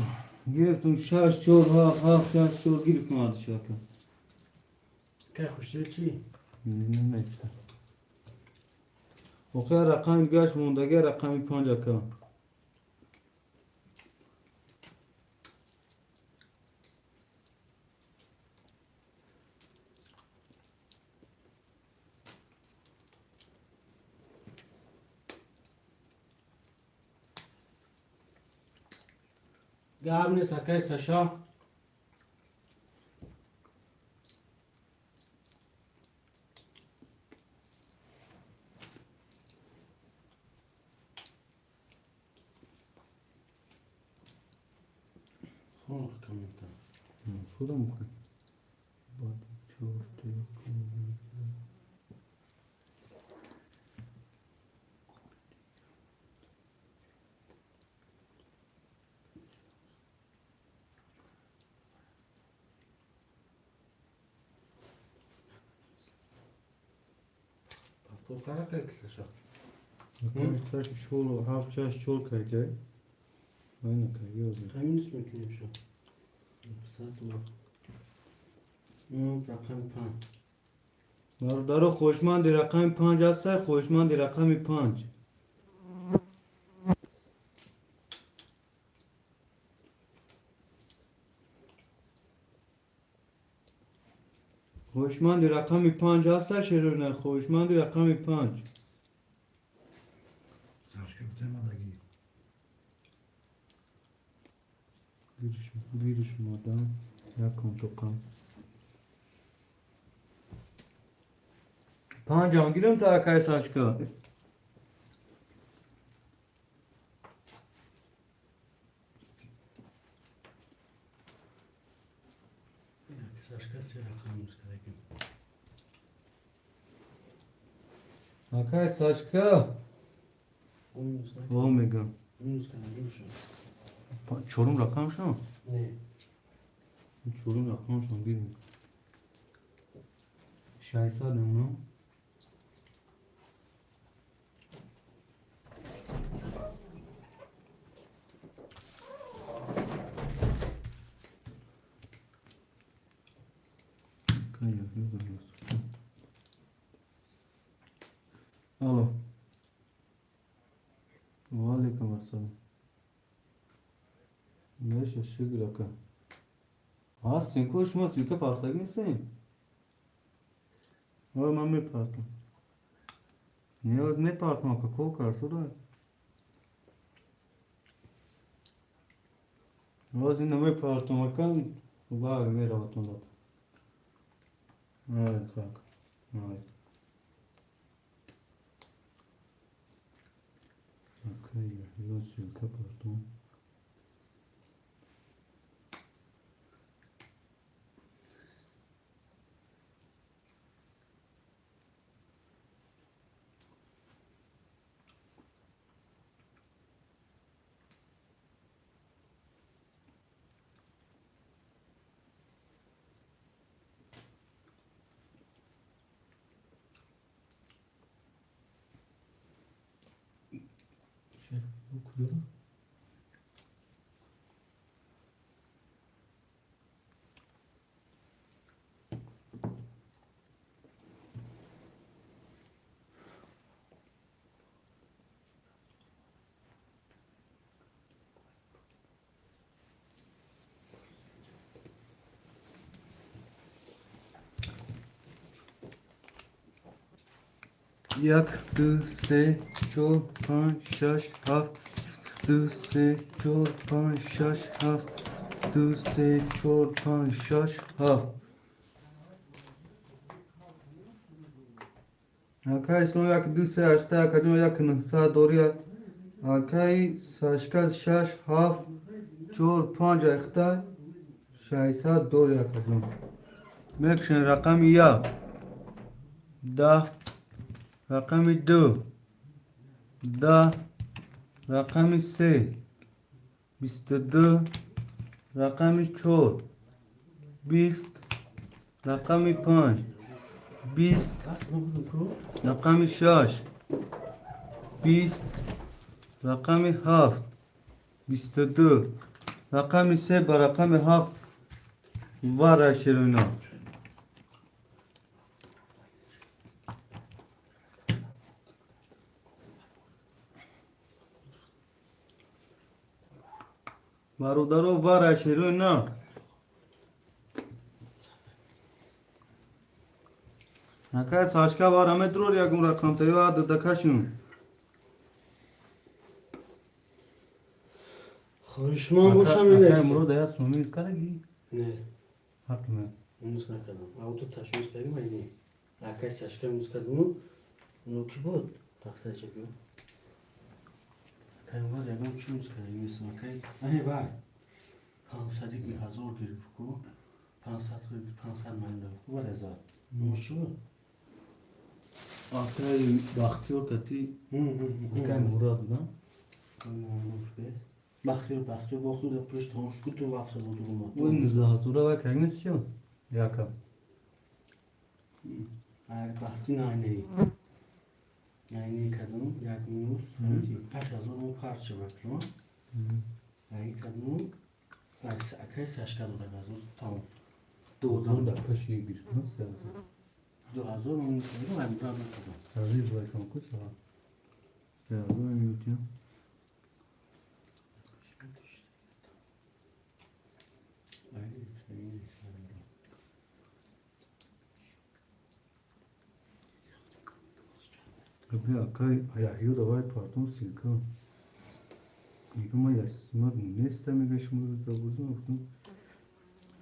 گرفتم 6 4 7 6 4 گرفتم آده شاکم اکای خوش دیل چی؟ نیست اوکی رقم دیگهش موندگی رقم 5 اکا گاب نیست اکای سشا خواه کمیتا شروع میکن بعد 4 پافتور کارا که سشا رقم 6 4 7 6 4 که aynı kayıyor. همین نیست میکنیم شو 100 دلار رقم 5 برادر خوشمند رقم 5 هست خوشمند رقم 5 خوشمند رقم 5 هست شیرونه خوشمند رقم 5 Saçma bir tema da giy. bir şumadan yakın tokan. Pancam gidiyorum ta akay saçka. Saçka size rakamımız gerekiyor. Akay saçka. Onun Omega. gerekiyor şu an. Çorum rakam şu. Ne? Çorum rakam şu bilmiyorum. Şahisa dönüyor. Alo. Aleyküm assalam. Meşe şıgraka. Sen koşma silke partak mısın? Oy mami partak. Ne partak ka ko kar suda. O zin ne partak kan var mera vatanda. Ay kak. Ay. Okay, yo silke partak. Okuyorum. Yak, dı, se, çor, pan, şaş, haf. Dı, se, çor, pan, şaş, haf. Dı, se, çor, pan, şaş, haf. Akay sno yak dı, se, akta, akacın yakını. Sağ doğru yak. Akay, saçka, şaş, haf. Çor, panca, akta. Şaysa doğru yakacın. Mekşin rakam ya. Da. رقم دو ده رقم سه 22 رقم 4 20 رقم 5 20 رقم 6 20 رقم 7 22 رقم 3 با رقم 7 var aşırına. برادرو وارا شروع نه نکای ساشکا وارا مترور یا گم رقم تیو آد دکشون Konuşmam boşa mı نکای versin? مرو دیا سومی اس کرگی Ne? حق میں Onu sakadım. Auto taşıyoruz benim aynı. Arkadaş aşkı muskadım. Onu ki bu. Tahtaya çekiyor. Kay var ya ben uçurum sıkarım. Mesela kay. Ay var. Pansadik bir hazır girip ku. Pansar manda ku var ezar. Muşu bu. آخر وقتی کتی Kay نکای مراد نه Bakıyor bu da pürüş tanış kutu vafsa bu duruma. و نزازورا و کنگنس شو یا کم Ay baktın aynı. Aynı kadın yakınız. Kaç hazır o parça bakıyor. Aynı kadın akay saçka da hazır. Tamam. دو دا پشی گیر نسا 2000 onun için ben burada kadın. عزیز باید کم کجا یا دو میتونم Bir akay ayahıyor da var pardon silka. میگم ما یاسمات نیستم میگه شما رو دوازم گفتم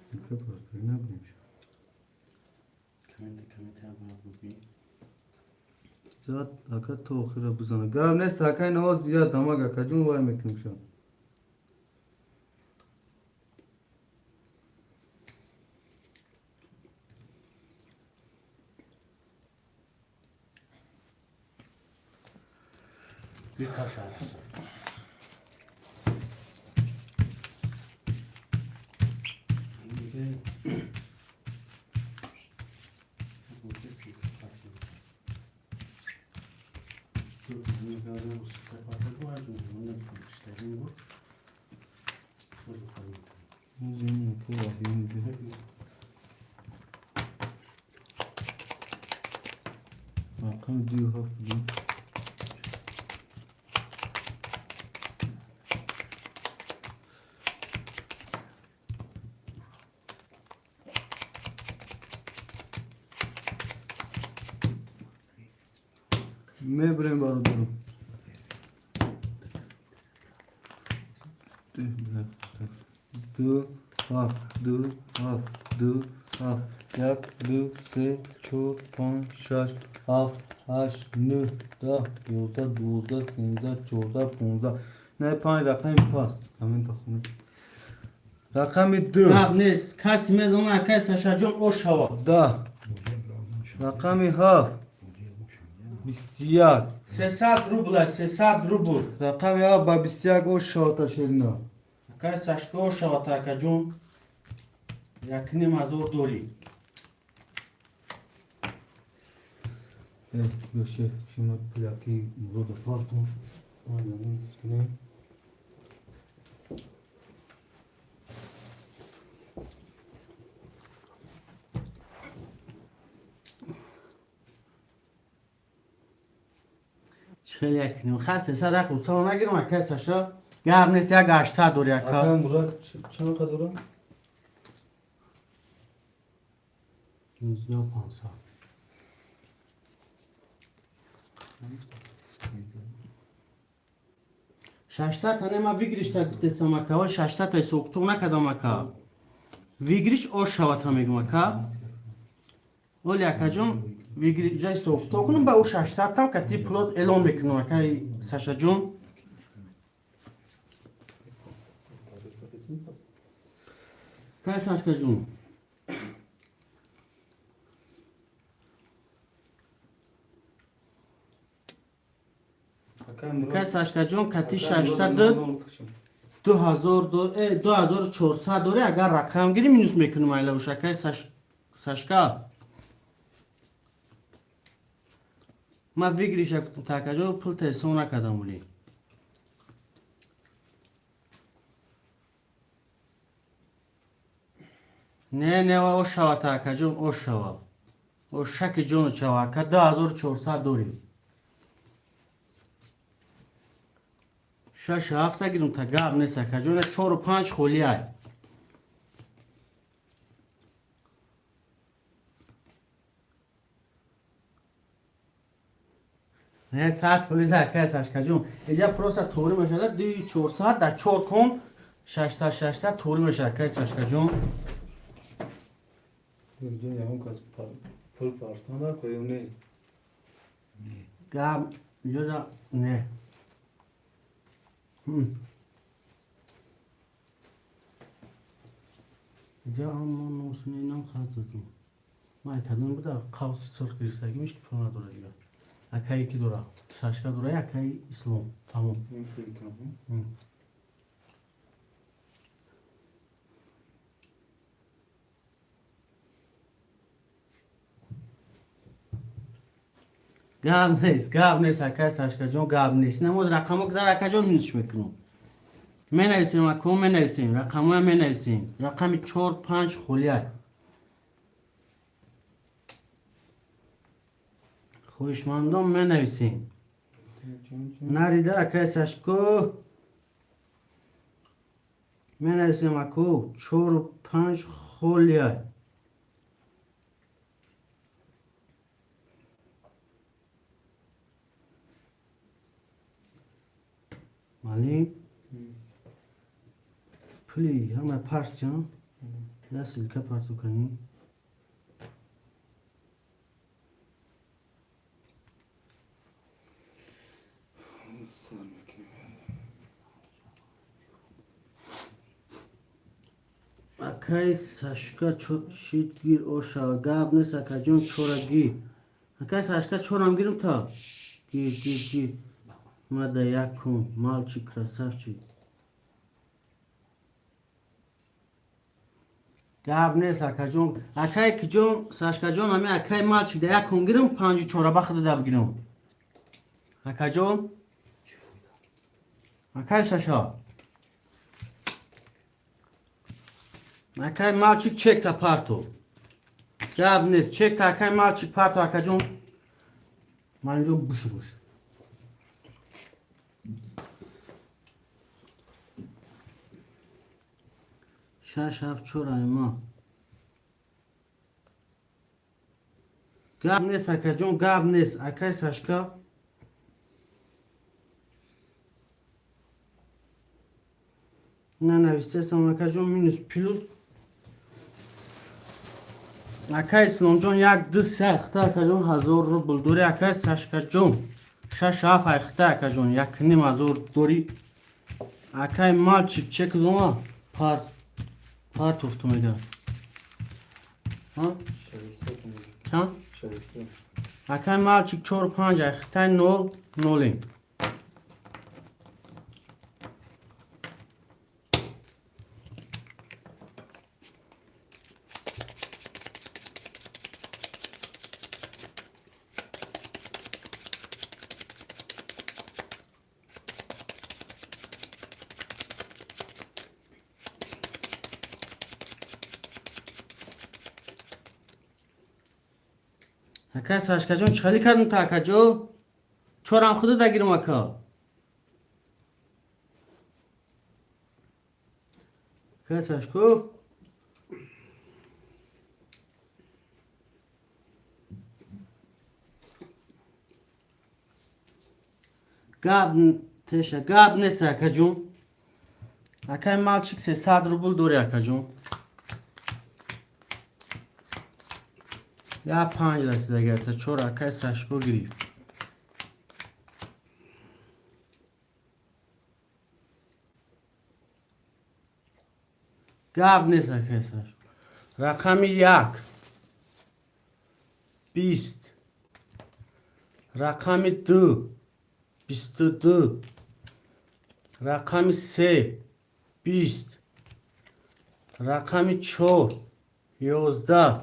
سکه پارتایی نبودیم کمی تابع بودی. زیاد اکا تو خیره بزنه گرم نیست اکای نواز زیاد دماغ اکا جون وای میکنم شد Bir taş arası. زين كوا هين ده رقم ديو هاف دي مبرم بارو درو دو هاف دو هاف دو هاف یک دو سه چهار پنج شش هفت هشت نه ده یازده دوازده سیزده چهارده پانزده نه پنج رقم پاس همین تا خونه رقم دو Gab نیست کسی میزونه اکای ساشا جون او شوا. ده رقم هفت 21 300 روبل 300 روبل. رقم هفت با 21 او شاتا شیرنا اکای ساشا او شوا تا اکا جون. یک نیم هزار دوری. باشه شما پلاکی مورد پارتون کنیم چه یک نیم خاص 300 رقم سال نگیرم اکای ساشا. گاب نیست یک 800 دوری اکا اکا. مراد چند قدرم؟ 15 و 500. ششصد تا نما ویگریش تا گفتستم اکا و 600 تا سوکتو نکدم اکا. ویگریش او شوا تا میگم اکا. ولی اکا جون ویگریش جای سوکتو کنم با او 600 تا کتی پلوت اعلام بکنم اکای ساشا جون. کای ساشا جون. کای ساشا جون کتی 600 2400 دوره اگر رقم گیری مینوس میکنم ایلا باشه که ساشکا ما بگیریش افتم تاکجا پول تحصیل نکردم ولی نه او شوا تاکجا او شوا او شک جون شوا که 2400 دوری شش هفته گیرم تا گاب نیست که جون 4 و 5 خولی های نه ساعت پولیس که ساش که جون اینجا پروسه توری میشه 2400 در 4 کن 600 توری میشه که ساش که جون اینجا یهون کاز پول پارتان را کویونه گاب اینجا نه اینجا هم نوشنه اینم خواهد ما کدوم بوده قوس سرخ گریستگی میشه پول نداره دیگه اکایی کی دوره شاشکا دوره اکایی اسلام تمام این خیلی کم گاب نیست اکای ساشکا جون گاب نیست نموز رقمو گذار اکا جون نیست میکنم من نویسیم اکو من نویسیم رقمو من نویسیم رقمی 4 5 خولیه خوشمندم من نویسیم نریده اکای ساشکو من نویسیم اکو 4 5 خولیه مالی پلی همه پرت یا یا سلکه پرتو کنی اکای ساشکا شید گیر اوشا گاب نیست اکا جون چورا گیر اکای ساشکا چورام گیرم تا گیر ماده یک کن مال چی کرساف چی گاب نیست اکا جون اکای که جون ساشکا جون همه اکای مال چی ده یک کن گیرم پنجی چورا بخد ده بگیرم اکا جون اکای ساشا اکای مالچیک چک تا پارتو جاب نیست چک تا اکای مالچیک پارتو اکا جون من جون بوش شش هفت چورای ما گاب نیست اکا جون گاب نیست اکای ساشکا نه نویسته سم اکا جون مینوس پلوس اکای اسلام جون یک دو سه اختا اکا جون 1000 روبل دوری اکای ساشکا جون شش هفت اختا اکا جون یک نیم 1000 دوری اکای مال چک دوما پارت افت میگه ها ها اکای مال چک 4 5 اختا 0 0 اکای ساشکا جون چخالی کردم تا اکا جو چورم خودو دگیرم اکا اکای ساشکو گاب نیست اکا جون اکای مال چک 300 روبل دوری اکا جون یا 5 رسیده گرفته چور اکای ساشکو گریف گاب نیست اکای ساشکو رقم 1 20 رقم 2 22 رقم 3 20 رقم 4 11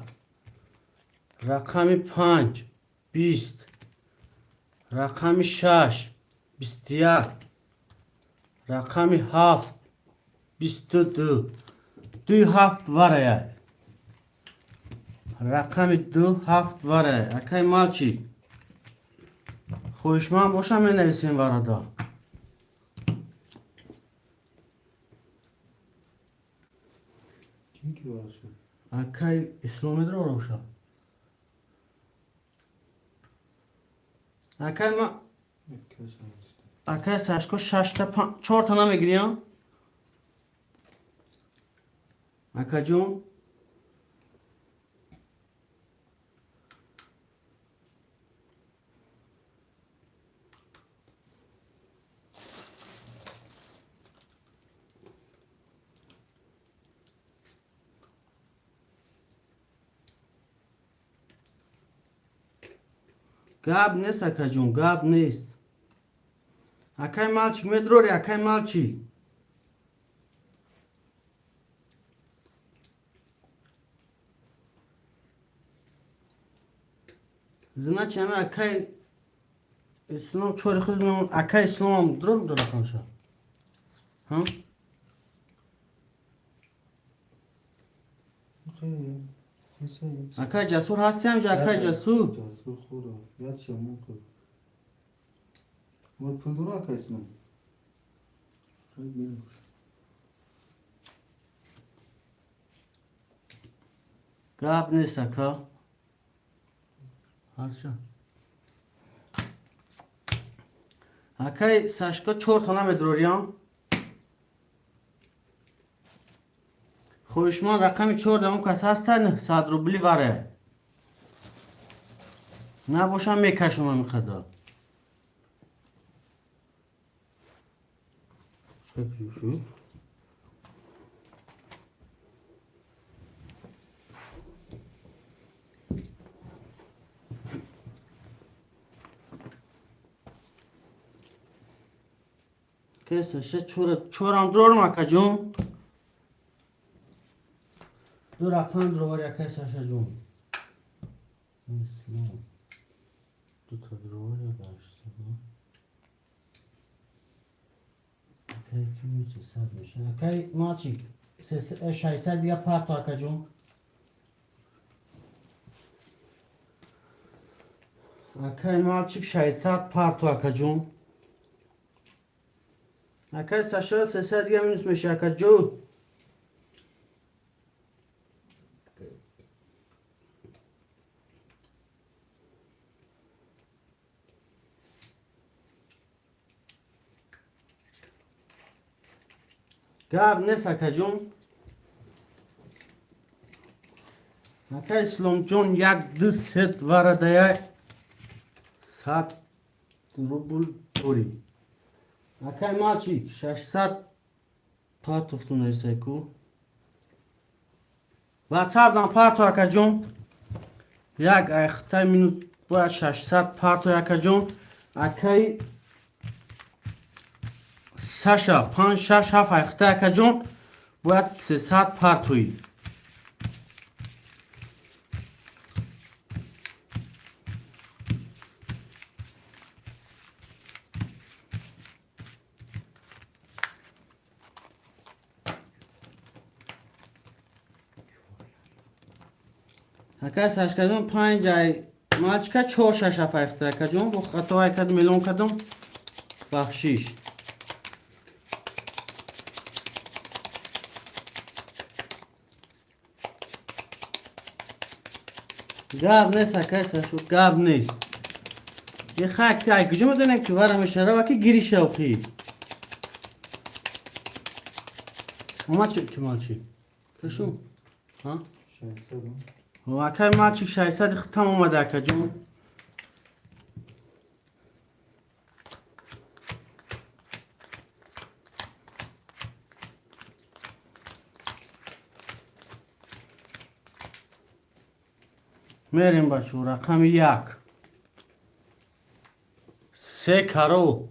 رقم 5 20 رقم 6 21 رقم 7 22 2 7 وره رقم 2 7 وره اکای مال چی خوشمان باشم می نویسیم ورادا Kim ki var şu? اکای اسلامی در روشا اکای ما Kaç işte. اکای ساشکو 6 تا 4 تا نمیگیری ها اکا جون گاب نیست اکا جون گاب نیست اکای مالچی مدروری اکای مالچی Значи ами акай ислом чори худум акай ислом дрон дора конша. Ха? Okey. Şey. Акай жасур ҳастиам ҷа акай жасур. Jasur xura. Yat şamon kır. Ama pıldura akaysın o. Hadi benim. Gab نیست اکا. هرچه. اکای ساشکا 4 تا نمیدروریام. خوشمان رقم 4 دمون کس هستن 100 روبلی واره نباشم میکشم میخدا شو کسا شه چورم درور مکا جون دو رقم درور یا کسا شه جون دو تا درور یا داشت اکی کمی 300 میشه اکی ما چی 600 دیگه پارت اکا جون اکی مالچیک 600 پارت اکا جون اکی ساشا 300 دیگه مینوس میشه اکا جو گاب نیست اکا جون اکا اسلام جون یک دو ست وارده 100 روبل توری اکای مالچیک 600 پارت افتون ایسه کو واتساپ دان پارتو اکا جون یک ایخته مینوت باید 600 پارتو اکا جون اکای ساشا 5 6 7 ایخته اکا جون باید 300 پارتوی اکا ساش کدوم 5 جای مالچکا 4 6 7 ایخته اکا جون بو خطا ایکد میلون کدوم بخشیش گاب نیست اکای ساشو گاب نیست یه خاک که گجه میدونم که وارم شرا وکی گیری شوخی اما چه که مال چی؟ کشو؟ ها؟ 600 و اکای مال چی 600 ختم اومده اکا جون میریم بچو رقم 1 3 کارو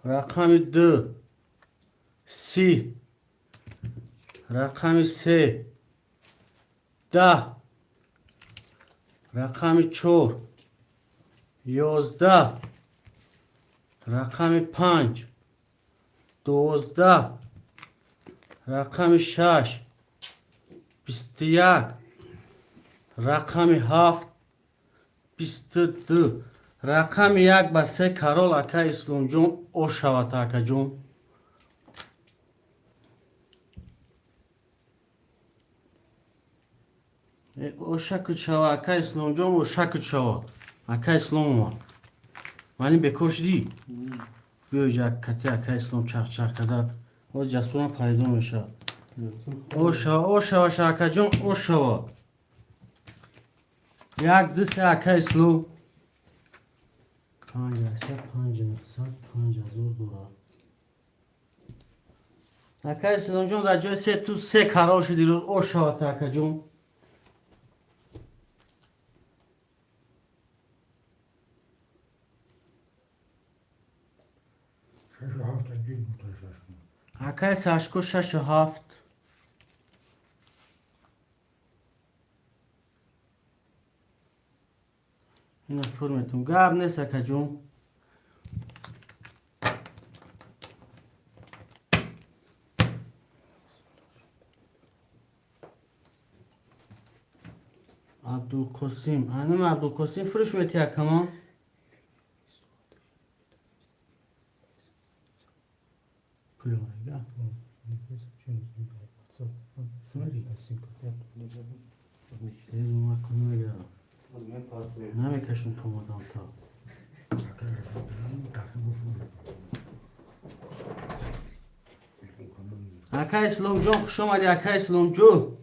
رقم 2 30 رقم 3 10 رقم 4 11 رقم 5 12 رقم 6 21 رقم 7 22 رقم 1 با 3 کارول اکا اسلام جون او شوات اکا جون او شکل شوا اکا اسلام جون او شکل شوا اکا اسلام ما ولی بکش دی بیو جا کتی اکا اسلام چاق چاق کده او جسورم پایدون میشه او شوا اکا جون او شوا یک دو سه اکا اسلام 5 5000 دلار اکا اسلام جون در جای 3 تو 3 کارال شدی رو او شوا اکا جون شش و هفت گیر متوجه شدم. اکای ساشکو 6 و 7 اینا فرمتون گاب نیست اکا جون عبدالقسیم انم عبدالقسیم فروش میتی اکما نمیکشون تو مدام تا اکای اسلام جان خوش آمدی اکای اسلام جو.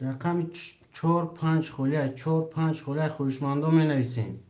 رقم 4-5 خاله 4-5 خاله خوشمندا می نویسیم.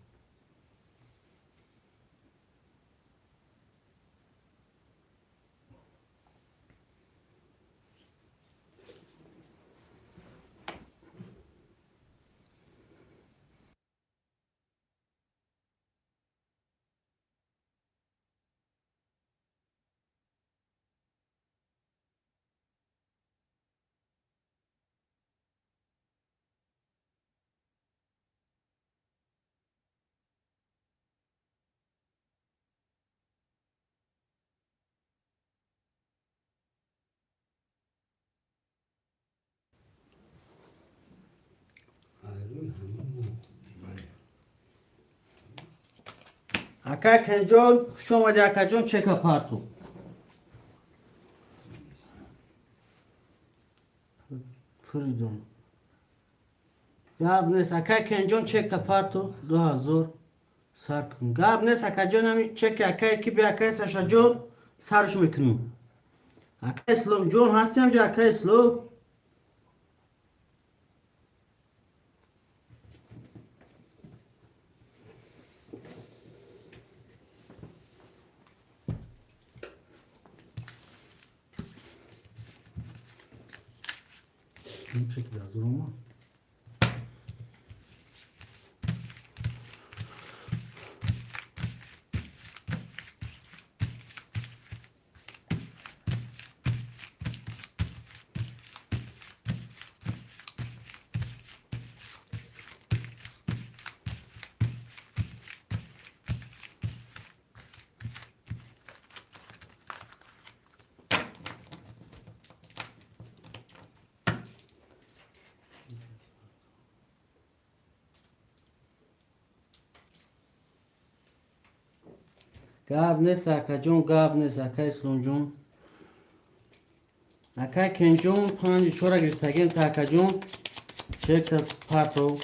اکای کنجان خوش آمدی اکای جان چک پارتو. فریدون گاب نیست اکای کنجان چک پارتو 2000 سر کن. گاب نیست اکای جان همی چک اکای کی بی اکای ساشا جان سرش میکنیم. اکای اسلام جان هستی همجا اکای اسلام. این چک biraz ama. گاب نیست اکا جون گاب نیست اکا اسلام جون اکا کنجون 5-4 گرفتگیم تا اکا جون چک تا پارتو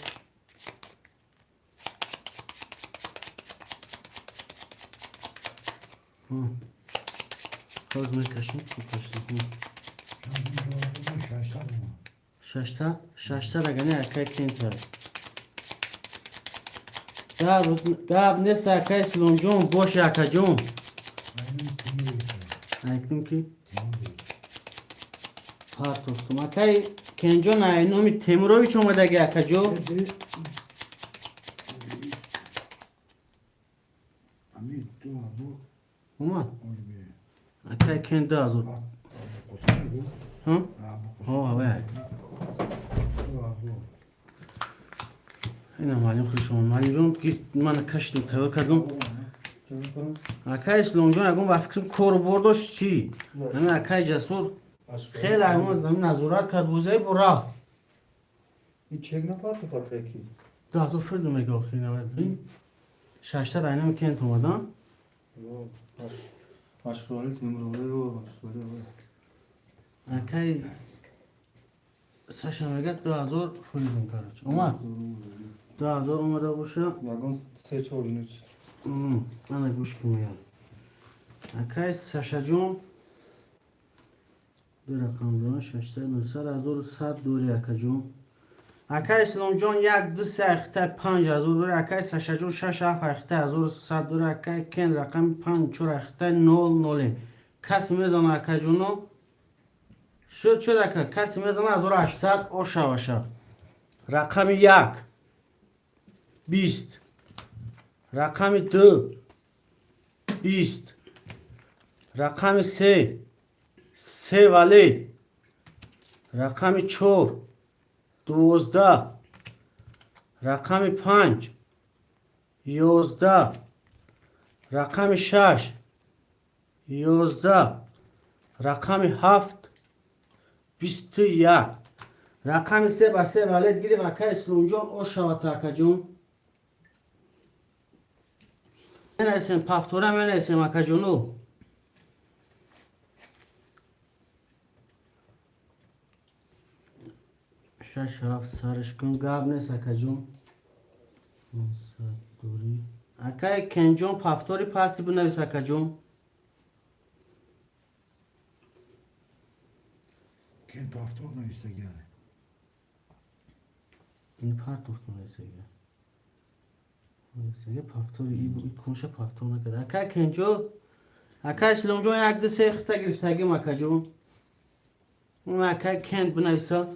خوز میکشیم ششتا رگنه اکا کنتر گاب نیست اکا اسلام جون باش اکا جون ایکنم کی پارتوستم اکای کنجون اینومی تیمورویچ اومده گه اکا جو اومد اکای کنده ازو ها این مالیم خوشم مالیم جون که من کشتم تاور کردم اکای اسلام جون اگه با فکرم کار برداشت چی همین اکای جسور خیلی همون زمین نظارت کرد بوزه برا این چک نپارت پارت کی دادو فردم اگه آخری نمید ششتا داینه میکنه تو مدان مشغولی تیمروی و مشغولی اکای ساشا میگه 2000 فریدون کارش اومد 2000 اومده باشه یگان 3-4 نیچ من گوش کنم اکای ساشا جون دو رقم دونه 600 دوری اکا جون اکای اسلام جون 1-2-3 اخته 5000 دوری اکای ساشا جون 6-7 اخته 1100 دوری اکای کن رقم 5-4 اخته 0-0 کسی میزنه اکا جونو شد اکا کسی میزنه 1800 او شوشه رقم 1 20 رقم 2 20 رقم 3 ولی رقم 4 12 رقم 5 11 رقم 6 11 رقم 7 21 رقم 3 با 3 ولید گیریم اکای اسلام جان او شود اکا جون من ایسیم پافتوره من ایسیم اکا جونو شش هفت سرش کن گاب نیست اکا جون دوری اکای کنجون پافتوری پاسی بنویس اکا جون که پافتور نوشته گره این پارت دختون نویسه پافتوری این کنشه پافتور نکده اکای کنجو اکای اسلام جون یک دسته خطا گرفتگیم اکا جون اون اکای کند بنویسه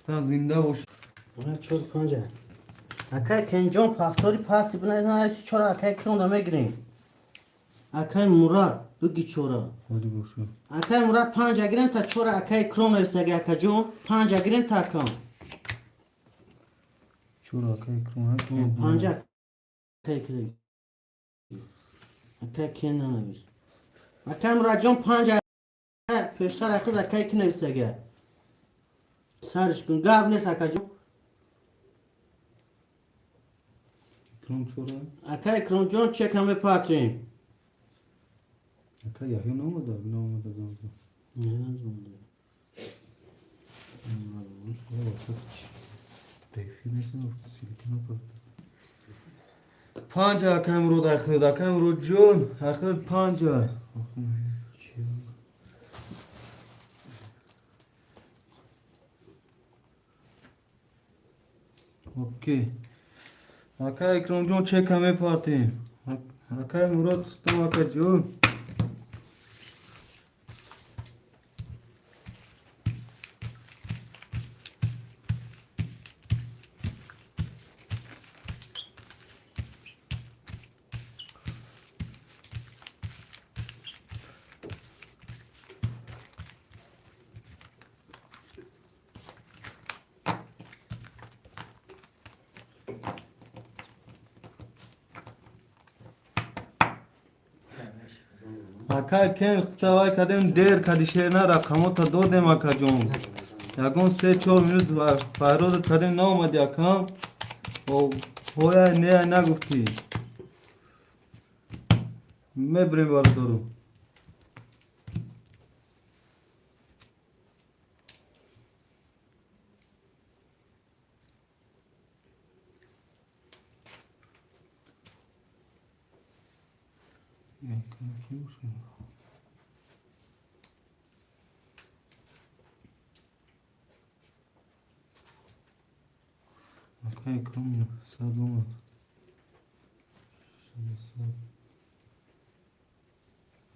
زنده باشه اون چور کنجه اکای کنجون پافتوری پاسی بنویسه ایسی چورا اکای کرون دامه گریم اکای مراد بگی چورا حالی باشه اکای مراد 5 اگرین تا چورا اکای کرون نویسه اکا جون 5 اگرین تا کن چورا که اکرام هست 5 اکای کرون اکای کن ننویس اکای مراد جون 5 پیشتر اخذ اکای که نویسه اگه سرش کن گاب نیست اکا جون اکرام چورا اکای کرون جون چه کمی پارتیم اکا یحیی نامده زنده دیفی نیستم سیلیتی نفرد 5 اکا امرود اخذ اکا امرود جون اخذ 5 اوکی اکا اکرام جون چه کمی پارتیم اکا مراد خستم اکا جون اکا کن خطاوای کدیم دیر کدیشه نه رقمو تا دو دیم اکا جون یکون 3-4 منوت و فرود کدیم نا اومدی اکام و هویا نه نگفتی میبریم بارو دارو اکا اکرام صد اومد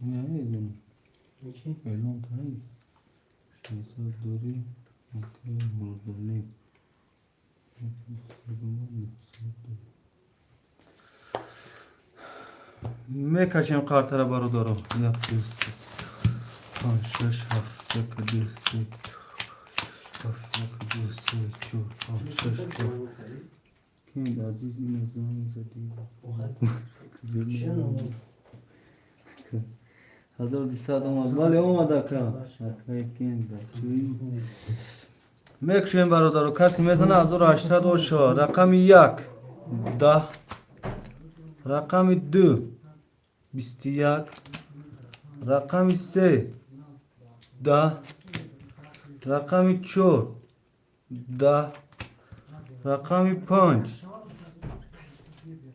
نه ایلون ایلون تایی 600 دوری اکا مردونی میکشیم قارت را برو دارو یک دوست 5 6 7 یک دوست 7 یک دوست 4 5 6 7 کند عزیز این زمان زدی 1200 اومد ولی اومد اکا کند میکشیم برادر کسی میزنه 1800 و شو رقم 1 10 رقم 2 21 رقم 3 10 رقم 4 10 رقم 5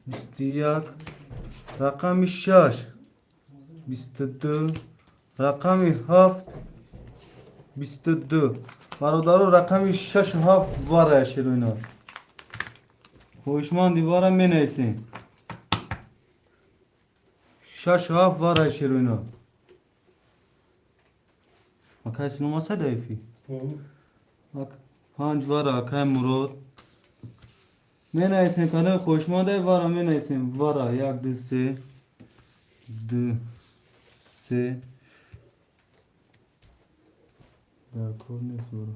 21 رقم 6 22 رقم 7 22 برادر رقم 6 7 واره شروینا هوشمندی واره می نیسیم 6 7 واره شروینا اکای سنوما سه دایفی 5 واره اکای مرود می نیسیم کنه خوشمانده واره می نیسیم واره 1 2 3 2 3 در کور نیست برو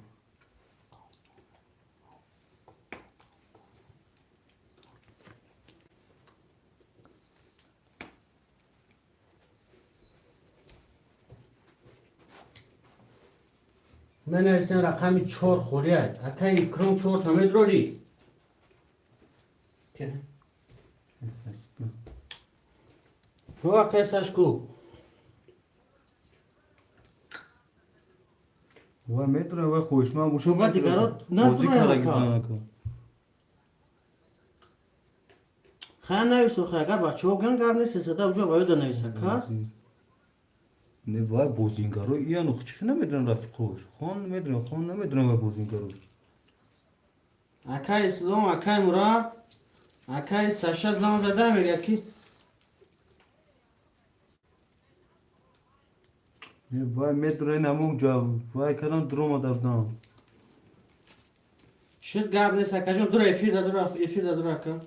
من نویسیم رقم 4 خوریت اکای اکرام 4 تا مدروری هو اکای ساشکو و میدونه و خوش من بوشم و دیگرات نه خیلی نویسو خیلی اگر بچه ها گن گرم نیست سده اوجا باید نویسه که نه وای بوزینگارو اینو چی نمیدونم رفیق خوش خان نمیدونم خان نمیدونم و بوزینگارو اکای اسلام اکای مراد اکای ساشا زمان زده میگه کی نه وای میدونه نمون جا وای کدام دروم دادم شد گرم نیست اکای جون دور افیر دادور اکا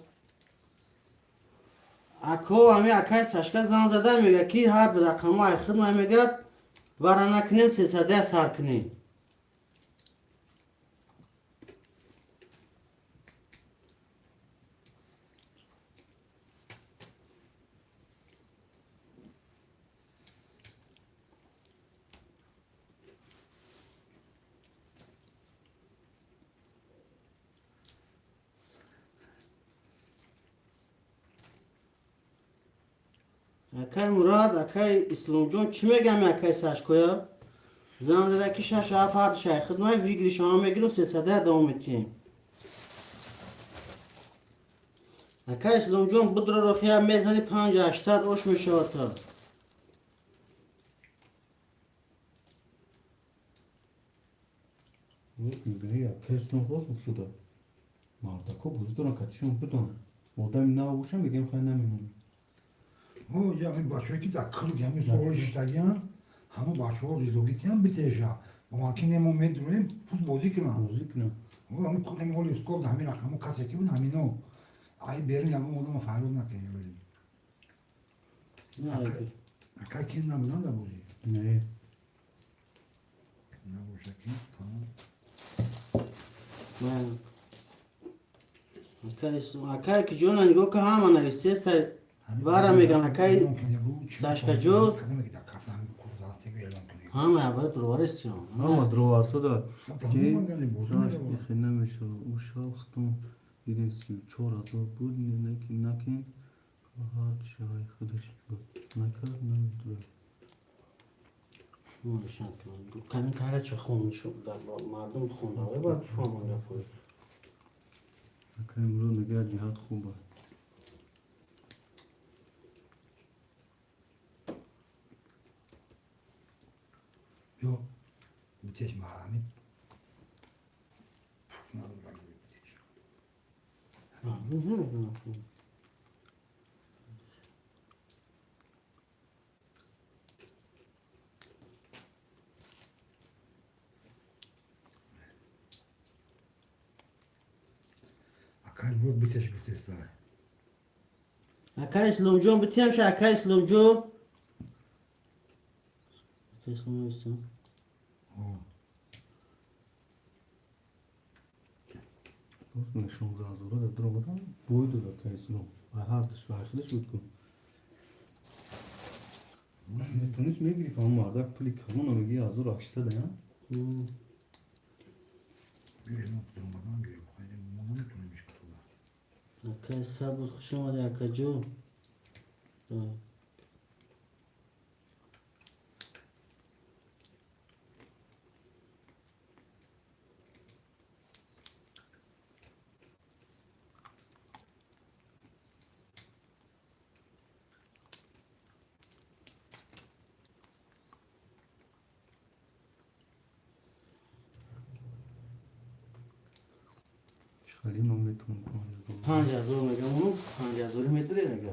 اکو همی اکای ساشا زمان زده میگه کی هر در رقم های خدمه میگه ورانکنین 310 سر کنین اکای مراد اکای اسلام جون چی میگم اکای ساشکویا زمان زده که شش هفت هر شای خدمه ویگری شما میگیرم 310 دوام میتیم اکای اسلام جون بدر رو خیلی میزنی 580 اوش میشه تا میبینی یا کس نخواست بسوده مردکو بزدارن کتشون بدن آدم نباشه میگم خیلی نمیمونه او یا این بچه‌ای که در کل گمی سوال اشتگیان همه بچه‌ها ریزوگیتی هم بتیجا و ماکینه ما میدونیم پس بازی کنن موزیک نه او همین کل همی هولی اسکول همین رقمو کسی که بود همینو ای بیرون همه مودم فایل نکنی ولی اکا کی نمیدونم در بودی نه نباشه کی تمام من اکای که جون نگو که همه نویسته سر وارا میگن اکای ساشکا جو کدوم که در کافه همین کرداسته که اعلام کنی همه باید دروارست چون ama drovarsa da تمام مگه بودن ki nemiشه o şahston birisi çorada bu nakin har şey خودش نکرد نمیدونه نمیشن که کمی تره چه خون شد در مردم خون داره باید فهمون نفوی نکن رو نگه جهت خوبه یا بتیش معلمی نه بتیش اکای بود بتیش گفته است اکای اسلام جون بتیم شه اکای اسلام جون اکای اسلام نیستم Dost nişan zazura da durmadan buydu da kaysın o. Ahardış ve arkadaş utku. Tunis میگی فهم مردک پلی کمون رو میگی از رو راشته ده بیرون durmadan giriyor. Haydi bunu میتونیم iş kutuda. اکای سبود خوش اومده اکای جون خیلی من میتونم 5000 میگم اونو 5000 میدره میگم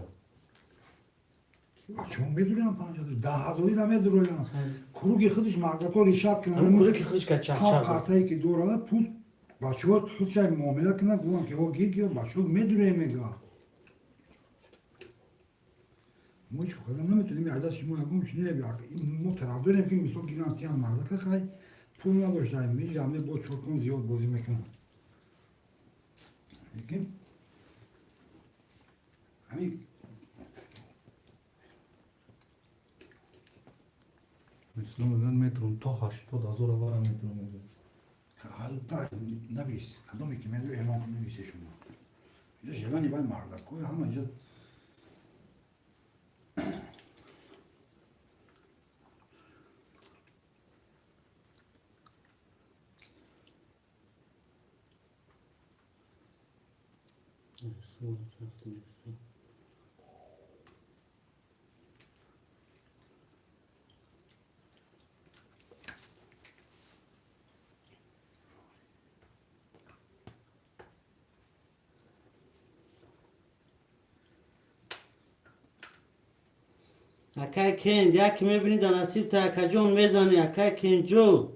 Açığım bedürüyorum pancadır. Daha hazırlı da bedürüyorum. Kuru ki kızış mağdakor işat kına. همون کوره که خودش که چپ Halk چپ kartayı ki doğrala pul. Başıyor kız çay muamele kına bulan ki o gir ki başıyor medürüyorum ega. Mu hiç o kadar ne metudim ya da şimdi yapım şimdi bir mu taraftar hem ki misal girantiyan mağdaka kay. Puluna doştayım bir camide boş çokun ziyot bozu mekan. Peki. Hani Müslüman метрон то 80,000 вара метрон. حالا تا نویس کدومی که میدو اعلام کن نویسه شما اینجا جوانی باید مردک کوی همه اینجا اکای کند یکی میبینید نصیب تا اکجون میزنی اکای کند جو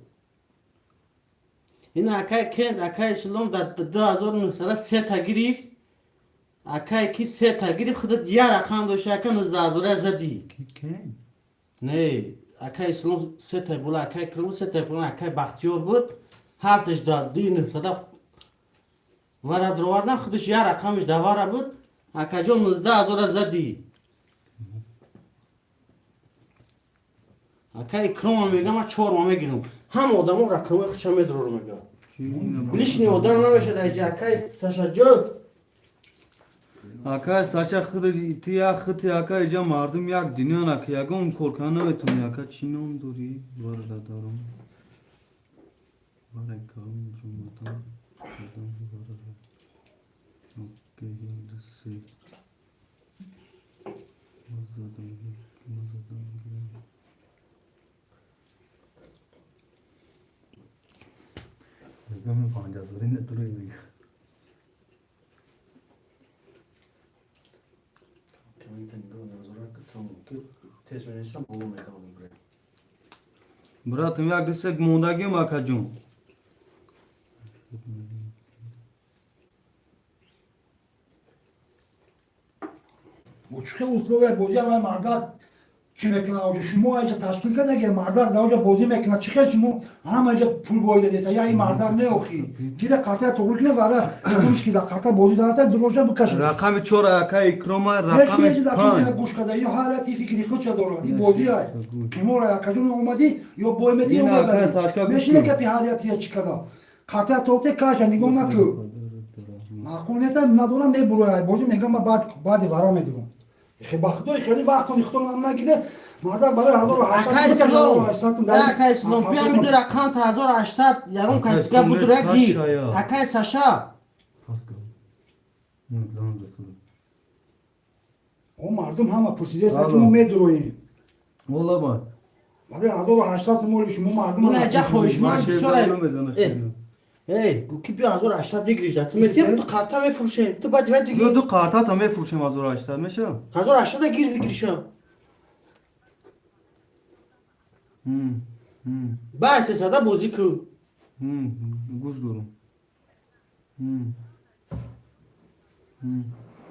این اکای کند اکای اسلام در 2903 تا گرفت اکای کی 3 تا گرفت خودت یه رقم داشت اکا 19,000 زدی کی نه اکای اسلام 3 تا بولا اکای کرم 3 تا بولا اکای بختیار بود هستش داد 2900 ورد رو وردن خودش یه رقمش دواره بود اکا جون 19,000 زدی اکای کرم میگم ما 4 میگیرم هم آدم رقم خودش میدرو میگم نیشنی آدم نمیشه در اینجا اکای ساشا جود Aka saça xıdı tiya xıtı aka ija mardım yak dinyan aka yagam korkana vetum yaka çinom duri var da daram. Var ekam cumatan adam var da. Okke hindisi. Mazadan. Yagam 5,000 ne duruyor ya. Bratım yak desek mondagi makacım. چه اسلوبه بازی همه مردار چی میکنه آجا شما اینجا تشکیل کرده که مردار در آجا بازی میکنه چی خیلی شما همه اینجا پول باید دیتا یا این مردار نه اخی کی در کارت توقیق نفره کمش کی در کارت بازی دارد دروژه بکشه Rakam 4 aka ikroma نش rakam میگه در 5. کنه گوش کرده یا حالتی فکری خود چه داره این بازی های کمورا یا کجون اومدی یا بایمتی این اومدی آقای ساشکا گوش نشینه کن. که پی حالیتی چی کرده کارت توقیق کاشه نگاه نکو معقول نیستم ندارم نه بلوی بازی میگم من بعد ورا میدونم خیلی خدای خیلی وقت میختون هم نگیده مردم برای هزار و اکای اسلام اکای اسلام بیا میدو رقم تا 1800 یارم کسی که بود رگی اکای ساشا Pasko. Yok zaman da sonra. او مردم همه پرسیده سکمو میدرویم Ola bak. برای هزار و 800 مولی شما مردم این اجا خوشمان Maşe سورای zaman mezana. ای گوکی بیا 1800 دیگریش داد میگم تو کارتا میفروشه تو بعد بعد دیگه Yo du karta tam efurşem azor açtar meşe. 1800 گیر بگیریشم بس صدا بازی کو Guş durum.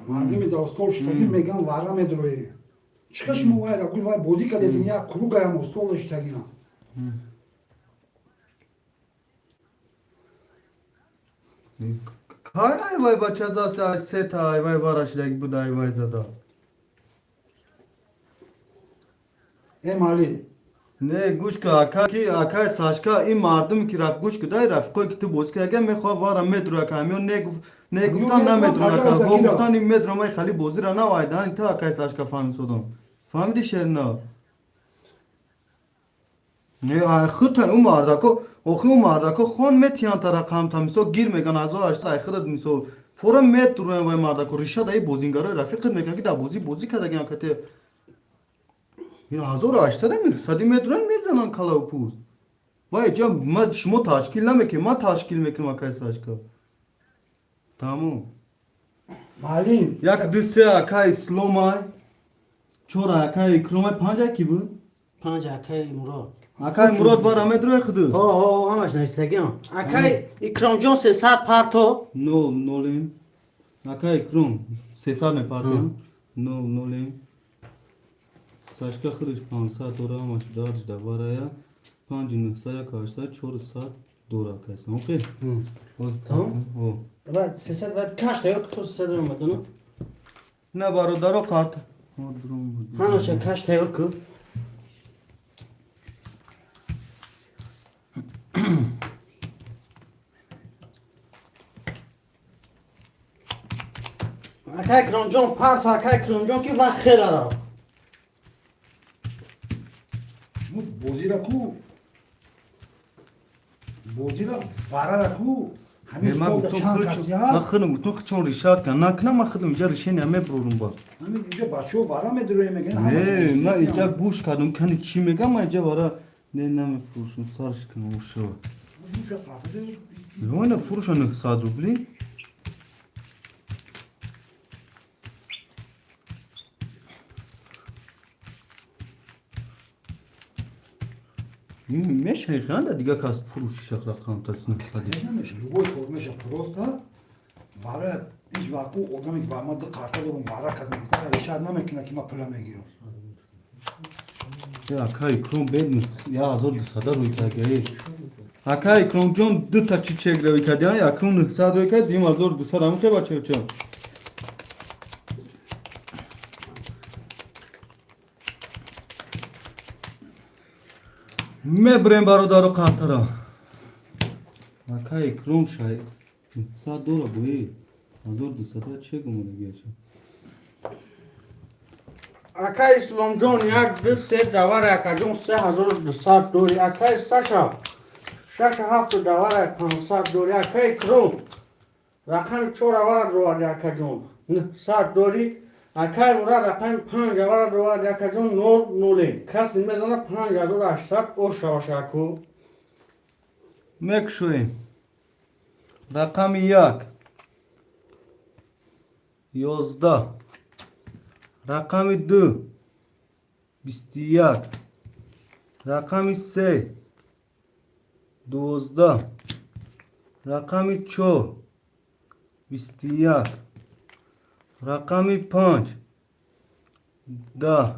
مردم داستول شتگی میگن ورا میدروی چیکار شما وای را گول وای بازی کرده یا کلوگا هم استول شتگی نه Kay ay vay baçaza set ay vay varaşlak bu day vay zada. ای مالی Ne guş ka aka ki aka saçka im mardım ki raf guş ka day raf koy ki tu boz ka gel me khwa vara metro kamyon ne guftan na metro ka ho guftan im metro may khali bozira na vay dan ta aka saçka fahmi sodum. Fahmidi şerna. Ne ay khıta umarda ko oxi umarda ko xon metiyan tara qam tamiso gir megan azor ashta ay khıda miso forum metro vay marda ko risha day bozingara rafiq megan ki da bozi kada gyan kate Ya zor açtı değil mi? Sadi medran mezanan kalav puz. Vay cam ma şmo taşkil name ki ma taşkil mekim akay saçka. Tamam. مالی Yak disse akay slomay. Çora akay kromay panca ki bu. پنج اکای مراد Akay Murad var amedro khıdı. ها همش نستگیم اکای اکرام جون 300 پارتو No lim. Akay krom. Sesar me partiyan. No lim. Saçka khırış 5 saat ora amaç darj da varaya. 5 nüksaya karşıda 4 saat dora kaysın. Okey. Tamam. O. بعد 300 بعد کاش تا یک تو 300 میکنم Ne barodaro kart. همش کاش تا یک اکای کرانجان پرت اکای کرانجان که وقت داره بازی را کو بازی را وره را کو همین من صبح گفتم چند کسی من هست خودم گفتم که چون ریشات کن نکنم من خودم اینجا ریشه نیامه برورم با همین اینجا بچه ها وره میدروی میگن نه من اینجا گوش کردم کنی چی میگم من اینجا برای نه نمیفروشم سرش کنم شو نه فروشن 100 روبلی میشه خنده دیگه کس فروشش رقم تسنه خدی نمیشه لوگوی فرمش پروستا وره هیچ وقت او آدمی که ما دو قرصه دارم وره کردم میکنه ریشت نمیکنه که ما پولا میگیرم یا اکای کرون بدن یا 1200 روی کردی اکای کرون جون دو تا چیچک روی کردی یا کرون 100 روی کردی 1200 هم که بچه چون میبریم برادر قطره اکای کرون شاید 100 دلار بوی 1200 چه گمونه گیشه اکای اسلام جان یک دو سه دوار اکا جان 3200 دوری اکای ساشا 6 دوار 500 دوری اکای کرون رقم 4 دوار دوار اکا جان 100 دوری اکای مرا رقم 5 دوار دوار اکا جان نور نولی کسی میزنه 5800 او شاشاکو مکشویم رقم 1 11 رقم 2 21 رقم 3 12 رقم 4 21 رقم 5 10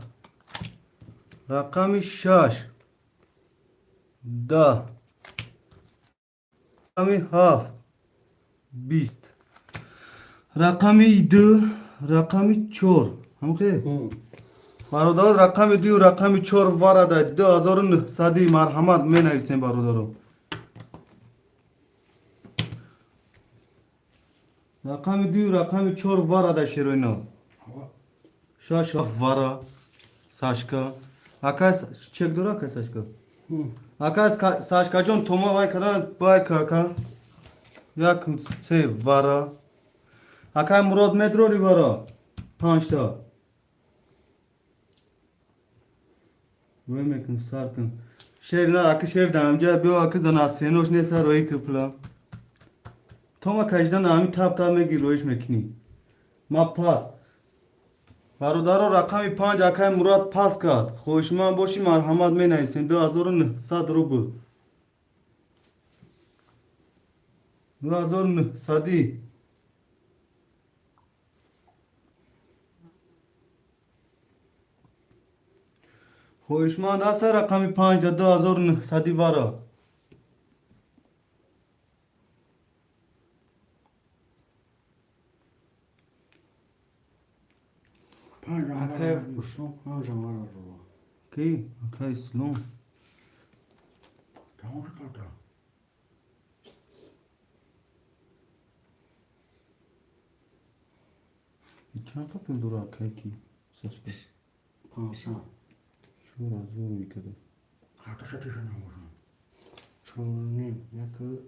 رقم 6 10 رقم 7 20 رقم 2 رقم 4 همخه برادر رقم 2 رقم 4 وارد 2900 مرحمت می نویسیم برادرم رقم 2 رقم 4 وارد شیروینا شاش وارا ساشکا اکاس چک دورا که ساشکا اکاس ساشکا جون توما وای کردن بای کاکا یک سه وارا اکای مراد مدروری وارا 5 تا روی میکن سر کن شیر نه اکی شیر دامجا بیو اکی زن سینوش نیسا روی کپلا تو ما کجدن همی تاب تاب میگی رویش میکنی ما پاس برادر رقم 5 اکای مراد پاس کرد خوشمان باشی مرحمت می نویسین 2900 روبل 2900 خوشمان هست رقم 5 2900 وارا اکای اسلام 5 دوار رو کی اکای اسلام تمام کرده چند تا پول دور اکای کی ساشکا 500 شور از زور میکده خطا شدیش نمورم 4 نیم یک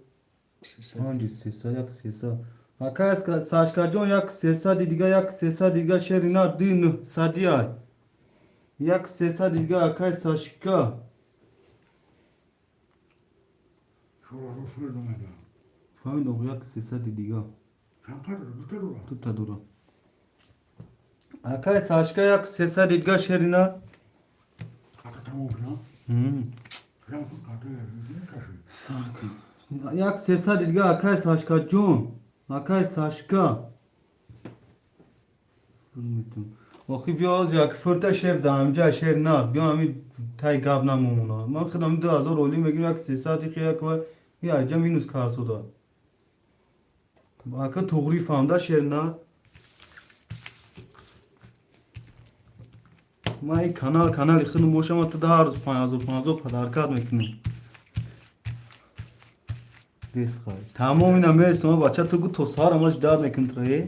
300 5 300 یک 300 اکای ساشکا جون یک 300 دیگه یک 300 دیگه شرینا 2900 ای یک 300 دیگه اکای ساشکا شورا رو فرد اومده فهمیدم یک 300 دیگه چند کرده دو تا دورا تو تا دورا اکای ساشکا یک 300 دیگه شرینا خطا تمام شد هم جمع کن خطا کشی یک 300 دیگه اکای ساشکا جون اکای ساشکا آخی بیا از یک فرتا شف دامجا شیر نه بیا همین تای گاب نمونا ما خودم 2000 اولی میگیم یک 300 خیا که یا جا مینوس کار سودا اکا توغری فهمده شیر نه ما این کانال خودم موشم تا 5000 پدرکات میکنیم دیس خواهی تمام اینا میستم بچه تو گو تو سار همش داد میکن ترایی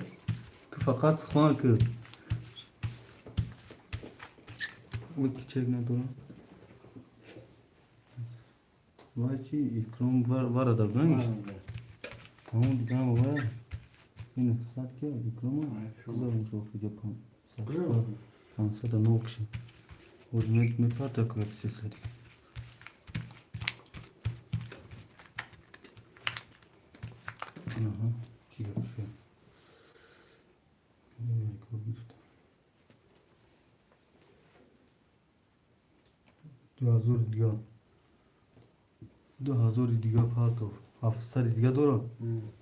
تو فقط خوان که او küçük ne doğru? Vay ki ikram var adamdan. Tamam ikram var. Yine saat ya ikram var. Güzel olmuş o Japon. Güzel olmuş. Fransa da ne okşun. O ne pata kıyafeti seri. Aha. Çıkıyor şu. دو هزار دیگه پاتو 700 دیگه دارم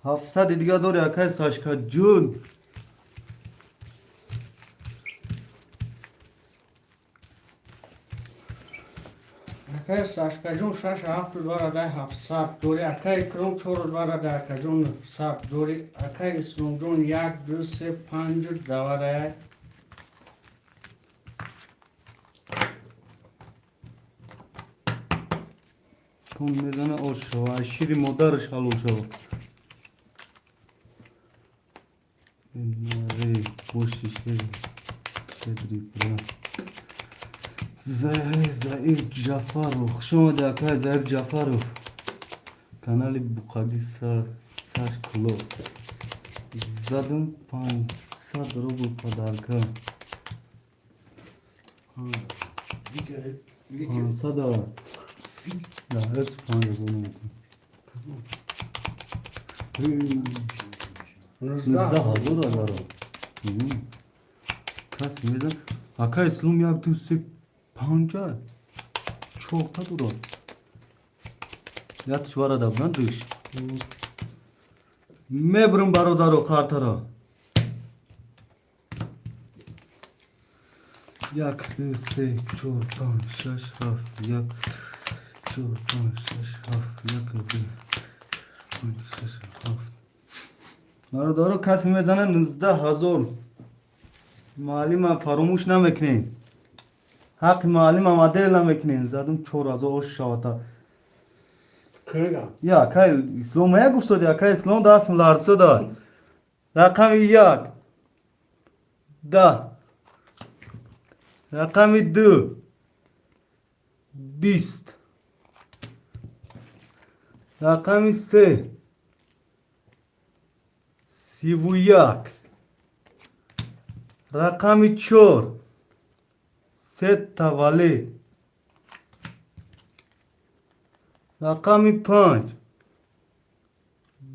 700 دیگه داره اکای ساشکا جون Akay Sashkajun Shasha after Dora Dai have sap Dori Akai Krom Choro Dora Dai Kajun sap Dori Akai Slumjun Yak Duse Panju Davara کن میزنه آشا و شیری مادرش حلو شو ناره بوشی شدری برا زهیر جعفرو شما دکای زهیر جعفرو کانالی بخاری سر کلو زدم 500 روبل پدرکا Lige 500 Ya evet falan yazalım. Nızda hazır da var o. Kas mezan. Aka İslam yak düsü panca. Çok da durur. Yatış var adamdan dış. Mebrum barodaro kartara. Yak düsü çortan şaşaf yak. دارو کسی میزنه 19,000 معلم فراموش نمیکنین حق معلم آماده نمیکنین زدم 4,000 شاتا Kırga. یا که اسلام یا گفت یا که اسلام دست ملارسه دار رقم 1 10 رقم 2 20 رقم 3 31 رقم 4 3 tavali رقم 5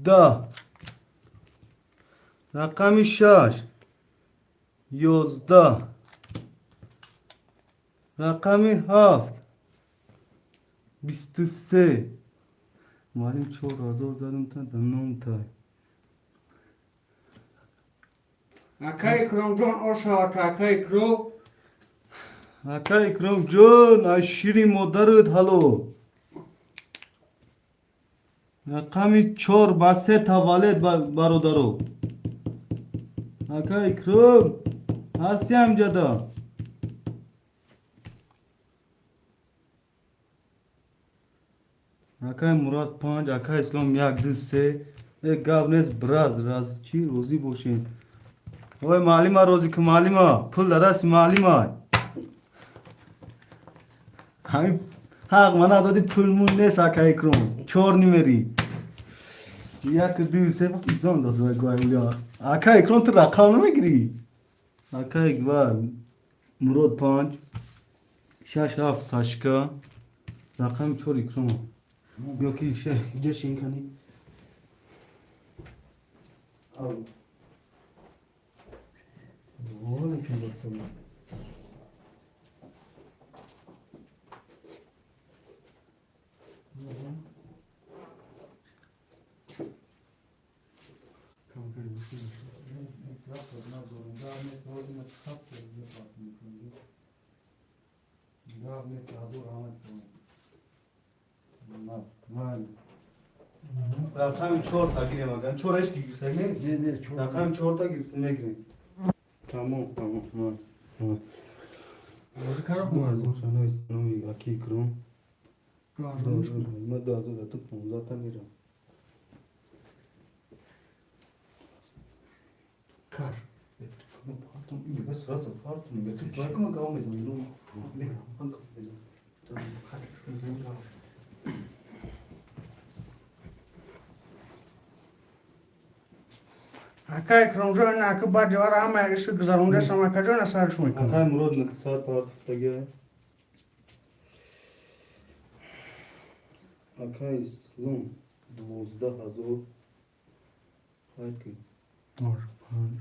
10 رقم 6 11 رقم 7 23 معلم 4,000 زدم تا دنم تا Akai Krom John Osha Akai Krom اکا اکرام جون اشیری مادرت هلو رقمی 4 بسه تولد برادرو اکا اکرام هستی امجدا اکای مراد 5 اکای اسلام 1 2 3 یک گاونس براد راز چی روزی باشین اوه معلم روزی که معلم پول درست معلم همین حق من دادی پولمون نیست اکای کرم 4 نیمری 1 2 3 ایزان زازو گویلیا اکای کرم تو رقم نمیگیری اکای گوار مراد 5 6 7 ساشکا رقم 4 اکرم بیا کی شه جشن کنی Al. Oğlum kim baksana. رقم 4 تا گیره مگن 4 اش گیرسه Ne çok. رقم 4 تا گیرسه نگیرین تمام Rozi Karo ما از اون شانه اسلامی اکی کرم Razılmış mı? ما دازو داتو 15 تا میرم Kar. میگه سرات پارت میگه تو باید کنم گاو میزم اینو میگه من گاو میزم تو خاطر میزم گاو Акай кромжон акы бар дивар ама иши гзарунда сама кажон асарш мекун. акай мурод саат парт флаге акай слум 12000 хайки Ор, панч.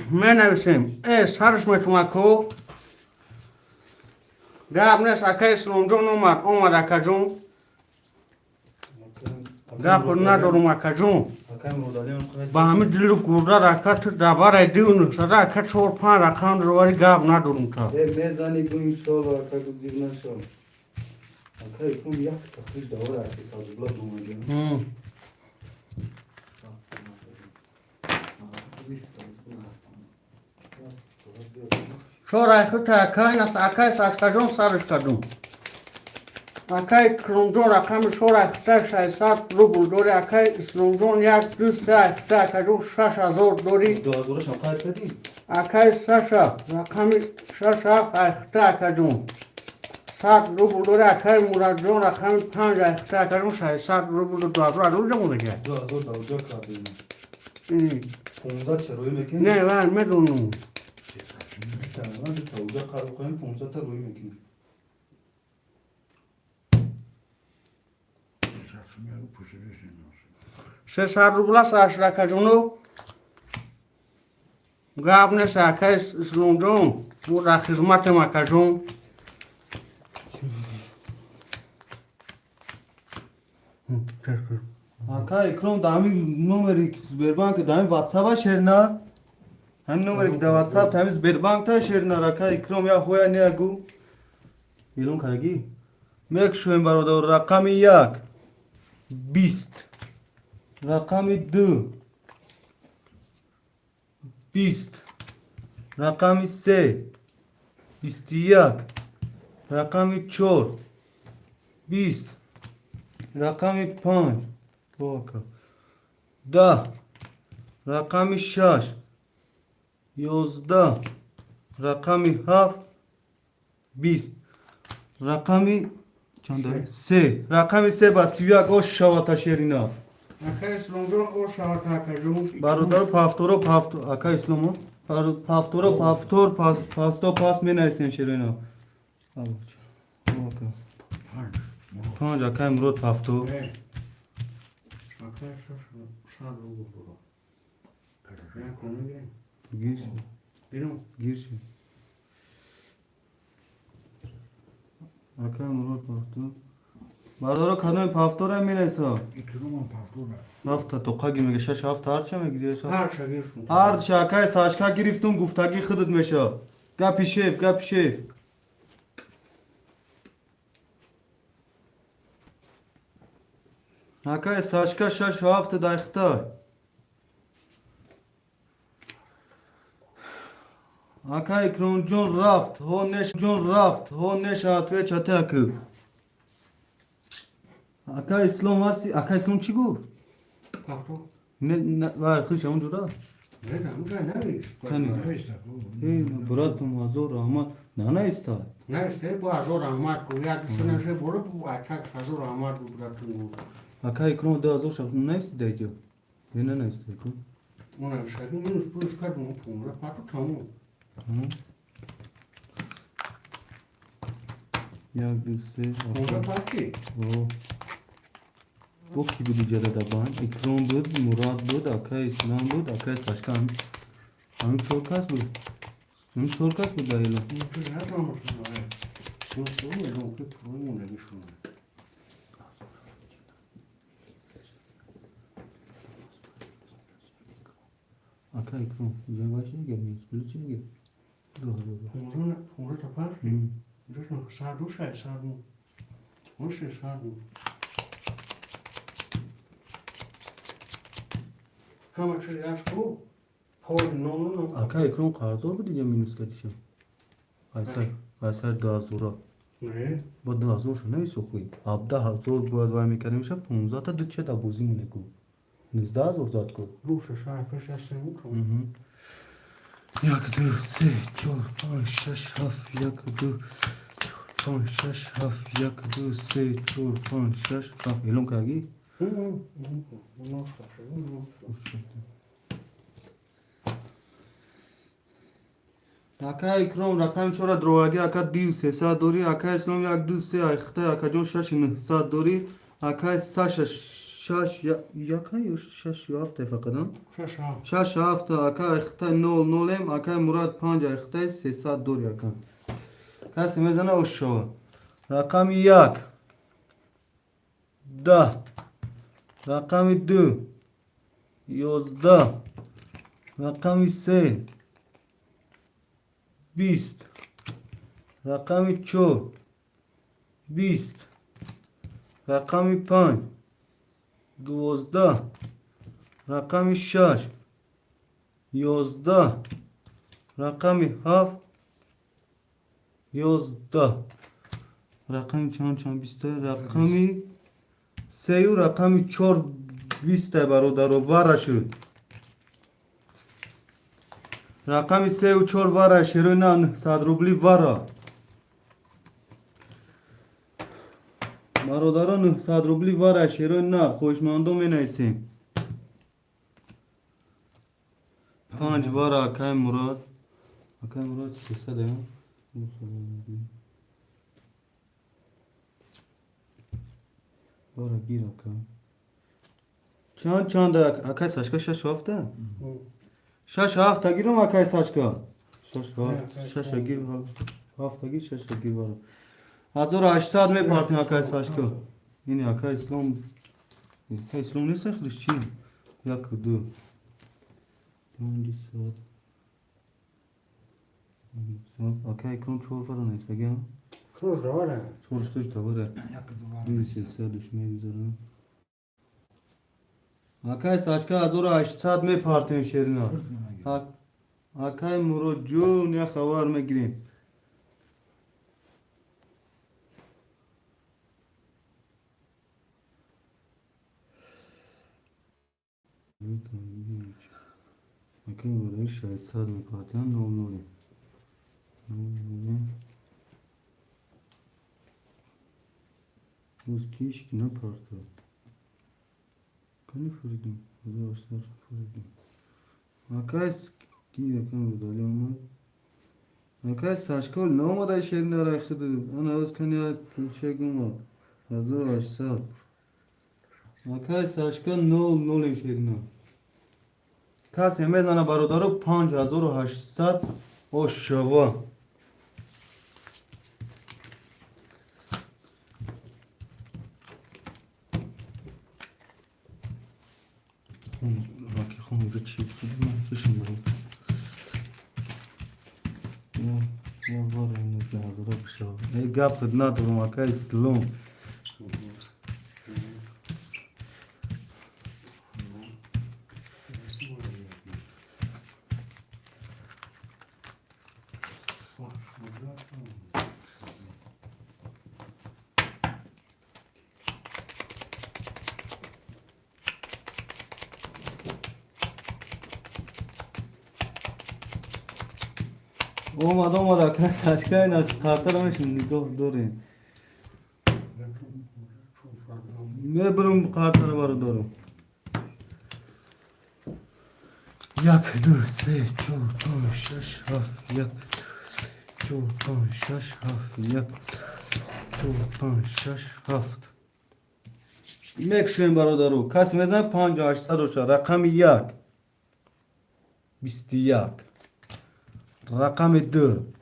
Мен нависем. Сарш мекун аку. Габнес акай слумжон омар акажон. Гап надорум акажон. акай мурод алиам хайки Ба ҳами дилу гурда ракат давара дивну сада ракат 4-5 ракан ровари гап надорум та. мезани гум иншалла акай гузир нашо акай кум як тахриж давар аки садула думаге Шорай хута акай нас акай сашкажон сарышкадум. Акай кромжон раками шорай хута 600 рубл дори акай исломжон як плюс хута акажон 6000 дори. 2000 шам хайк кади Акай саша раками 600 хута акажон 100 рубл дори акай мураджон раками 5 хута акажон 600 рубл 2000 рубл мураджон. 2000 давжа кади 15 чарои мекин Не ван медунум. тамам давжа қаро қоим 15 та рӯй мекин 600 rubla saçla kajunu. Gabne sakay slumjon. Bu da hizmet ma kajun. акай икрам дами номери сбербанк дами ватсапа шерна ҳамин номере ки дар ватсап тами сбербанкта шерна акай икрам я ҳоя неагу илон карагӣ мекушоем бародар рақами 1 20 рақами 2 20 рақами 3 21 рақами 4 20 рақами 5 10 рақами 6 11 рақами 7 20 рақами чанда 3 рақами 3 ба 31 ош шавата шерина Akay slumjon o şavata kajun. бародар пафторо пафтор ака исломо пафторо пафтор пасто пас менайсен шерина панҷ акай мурод пафтор Akay şad rubl. Ya konu gel. гирши Birim. гирши акай мурод пафтор бародаро кадоми пафтора менайса ҳафта тоқаги мега 6-7 ҳарча мегирия Her şey girsin. ҳар шакай сашка гирифтум гуфтаги худут меша гапи шеф акай сашка 6-7 дақиқа акай икромҷон рафт ҳо неша атве чатаку акай ислом ҳасти акай ислом чӣ гуфт Pafto. вай хуш ҳамон ҷура Ne de ne vis. кани братум ҳазор раҳмат нанаиста Ne işte bu azor ahmat bu ya sene şey bolu bu atak azor ahmat bu bıraktın bu. акай икром 2000 шахт наиста даҷо наиста Ona bir şey minus plus kadın pumra patu tamu. як ду се Pumra pati. бо ки буди ҷададабан икром буд мурод буд акай ислом буд акай сашка ҳамин чор кас буд ба ило Bu ne zaman sonra? Bu soru yok ki problem ne düşün. акай икром ҷаваши гамис булчи ге Pumra tapar. Düşün sardu şey sardu. O şey sardu. How much is that school? Aka ekran qarzor budi ya minus kadishim. Aysa 10,000. نه با 10,000 شو نمیشه خوی 17,000 باید وای میکردیم شب 15 تا دو چه تا بوزی مونه کو 19,000 داد کو روش شرفش هستیم میکنم یک دو سه چهار پنج شش هفت یک دو چهار پنج شش هفت یک دو سه چهار پنج شش هفت الان کاگی اکا اکرام رقم چورا دروگی اکا 200 دوری اکا اسلام یک دو سه اخته اکا جون 600 دوری اکا 6 یکا یا 6 یا هفته فقط شش هفته اکا اخته 00 ام اکا مراد 5 اخته 300 دوری اکا کسی میزنه او شو رقم 1 10 رقم 2 11 رقم 3 20 رقم 4 20 رقم 5 12 رقم 6 11 رقم 7 11 رقم چند 20 رقم 3 و رقم 4 20 برادر و ورشد رقم 3 و 4 وره شروع نه 100 روبلی وره برادران 900 روبلی وره شروع نه خوشمندو می نیسیم 5 وره اکای مراد 300 هم وره گیر اکای چند اکای ساشکا 6 هفته 6 هفته گیرم اکای ساشکا 6 گیر هفته گیر 6 گیر وره 1800 میپارتیم اکای ساشکا این اکای اسلام نیست خیلیش چی؟ یک دو 200 اکای کنترل فرا نیست بگم خوش داره چورش دوباره 200 میگذارم اکای ساشکا 1800 میپارتیم شیرنا اکای مراد جون یا خبر میگیریم اکای مراد 600 میپارتیم 00 روز کیش که نپارتم کنی فریدیم فریدیم اکای کی یکم رو دالی آمد اکای ساشکال نامده شیرین را خود انا از کنی چگم 1800 اکای ساشکال 00 شیرین کسی میزنه برادرو 5800 او شوا راکی خون اونجا چی بودی من بشم بریم یا باره این 10,000 بشه ای گفت ندارم اکای اسلام اومد اکای ساشکای نه خاطر همش نگاه داریم میبرم خاطر بارو دارم 1 2 3 4 5 6 7 1 4 5 6 7 1 4 5 6 7 میکشیم برادرو کسی میزنه 5800 رقم 1 21 رقم 2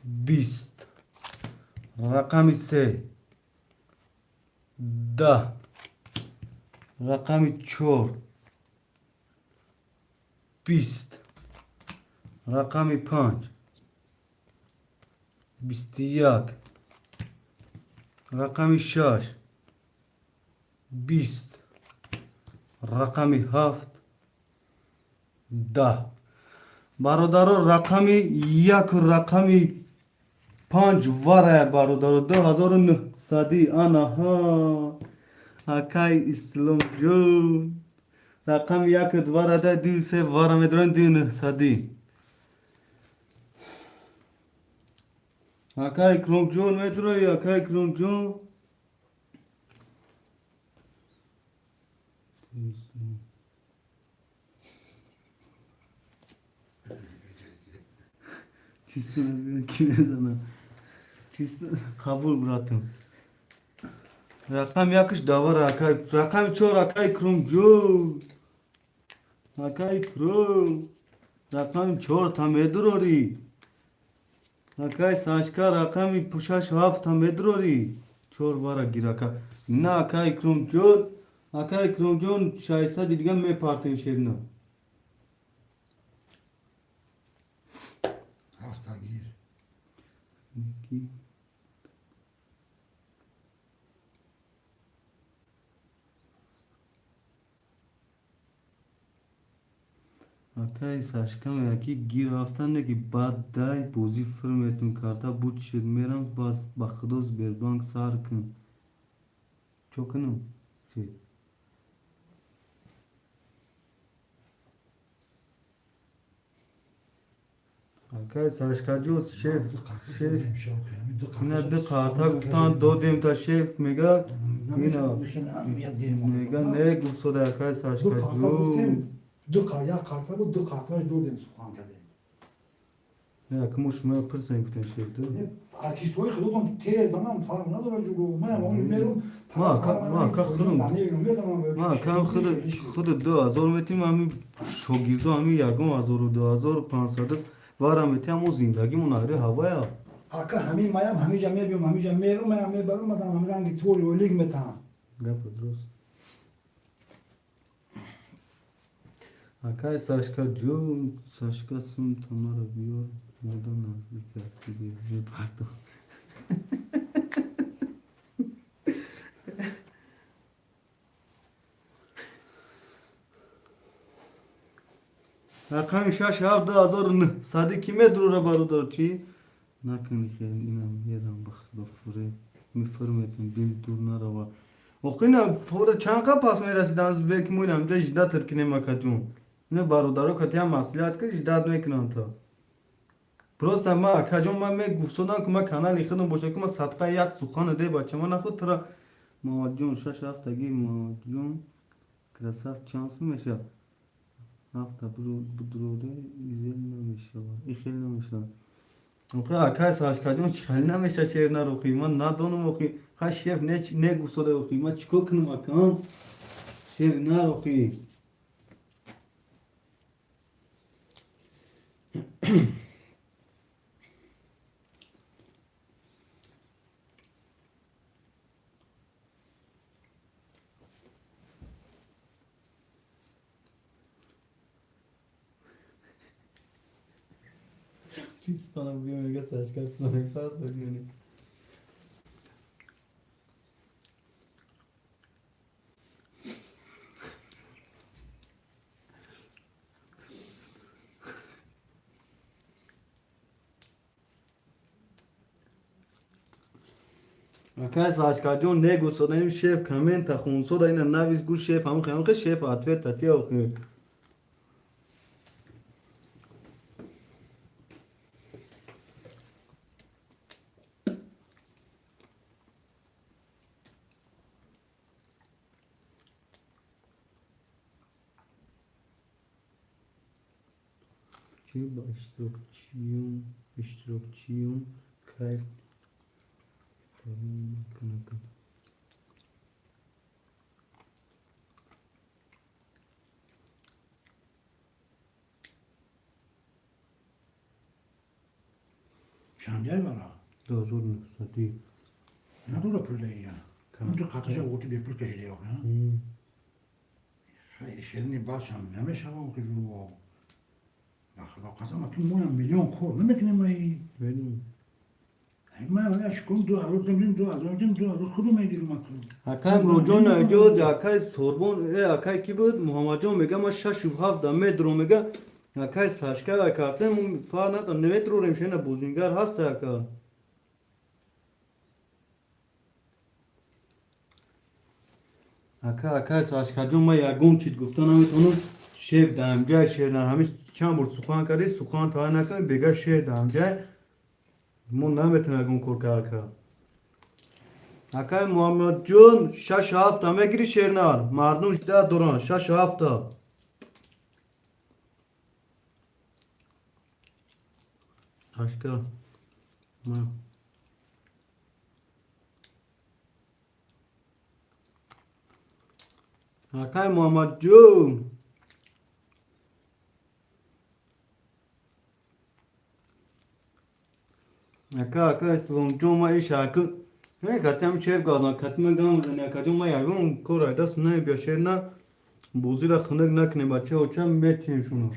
20 رقم 3 10 رقم 4 20 رقم 5 21 رقم 6 20 رقم 7 10. برادران رقمی یک رقمی 5 وره برادران 2900 آنها اکای اسلام جون رقم یک دواره ده 2 وره میدارن 2900 اکای کرم جون میداره اکای کرم جون چیستون کی بزنم چیستون قبول براتم رقم یکش داور اکای رقم 4 اکای کرم جون اکای کرم رقم 4 تا میداری اکای ساشکا رقمی پوشش 7 تا میداری 4 بارا گیراکا نه اکای کرم جون اکای کرم جون 600 دیگه میپارتین شیرنا هفتگیر اکای ساشکا یکی گیر رفتن که بعد دای بوزی فرمتون کارتا بود شد میرم باز بخدوز بربانک سار کن چوکنم شد اکای ساشکا جوز شیف شیف اینا دو کارتا گفتن دو دیم تا شیف میگه اینا میگه نه گفت ده اکای ساشکا جو دو قایا karta bu dو kartaş دو دیم سخن کرده نه کموش ما پرسن گفتن شیف دو Akistoy خودم تیز دانم فرق نداره جلو من اون میرم ما کم خود 2000 میتیم همین شوگیردو همین یکم 2500 وارم میتیم همون زندگی من آره هوایا Aka همین مایم همین جمعه بیام همین جمعه رو من همین برام مدام همین رنگی توری و لیگ میتام گپ درست اکای ساشکا جون ساشکا سون تمارا بیار مردم نزدیک هستی بیار پردو رقم 67900 کیمه درو برادر چی نکنی خیلی اینم یادم بفوره میفرمتون بیل دور نروا اوخینا فورا چند کا پاس میرسید از وک مونم جا جدا ترکینه مکجون نه برادرو کتی هم مسئولیت که جدا میکنن تا پروست ما کجون من میگفتم که ما کانال خودم باشه که ما صدقه یک سخن ده بچه ما نخود ترا ماجون 6 هفتگی ماجون کرساف چانس میشه هفته بدروده ایزیل نمیشه ایخیل نمیشه اوخی اکای ساشکا جون چخیل نمیشه شیر نروخی من ندونم اوخی خواهد شیف نگوستده اوخی من چکو کنم اکان شیر نروخی چیز کنم بیام میگه ساشکا کنم فرد بگیونی اکای ساشکا جون نگوستده این شیف کامنت خونسو دا این نویز گو شیف همون خیلی که شیف آتوه تتی اوخی چی با اشتراکچیون کیف کنکن چند yer var ha? 2900 Ne kadar pul değil ya? Tamam. Önce katacak otu bir pul keşide yok ya. Hayır şerini başam neme şava o kızı o. Bak kazama tüm moya milyon kor. Ne mekine mayı? benim من اشکون دو رو خودم میگیرم اکنون اکای روجون اجاز اکای سوربون اکای کی بود محمد جان میگه ما 6 و 7 متر میگه اکای ساشکا کارتن مون فار نه متر رو میشه بوزینگر هست اکا اکای ساشکا جون ما یگون چیت گفتن میتونم شیف دام جای شیر نه همیش چند بار سخن کردی سخن تا نکنه بگه شیر دام جای مون نمیتونه اگون کار کرد اکای محمد جون 6 هفته میگیری شیرنار مردم ده دوران 6 هفته Aşkı. Akay Muhammed Jun. Akay Slumcu ma şarkı. Ne katem şef gazan katma gam ne katem ma yargın korayda sunay bir şerna buzira khınık nakne bacha oça metin şunu.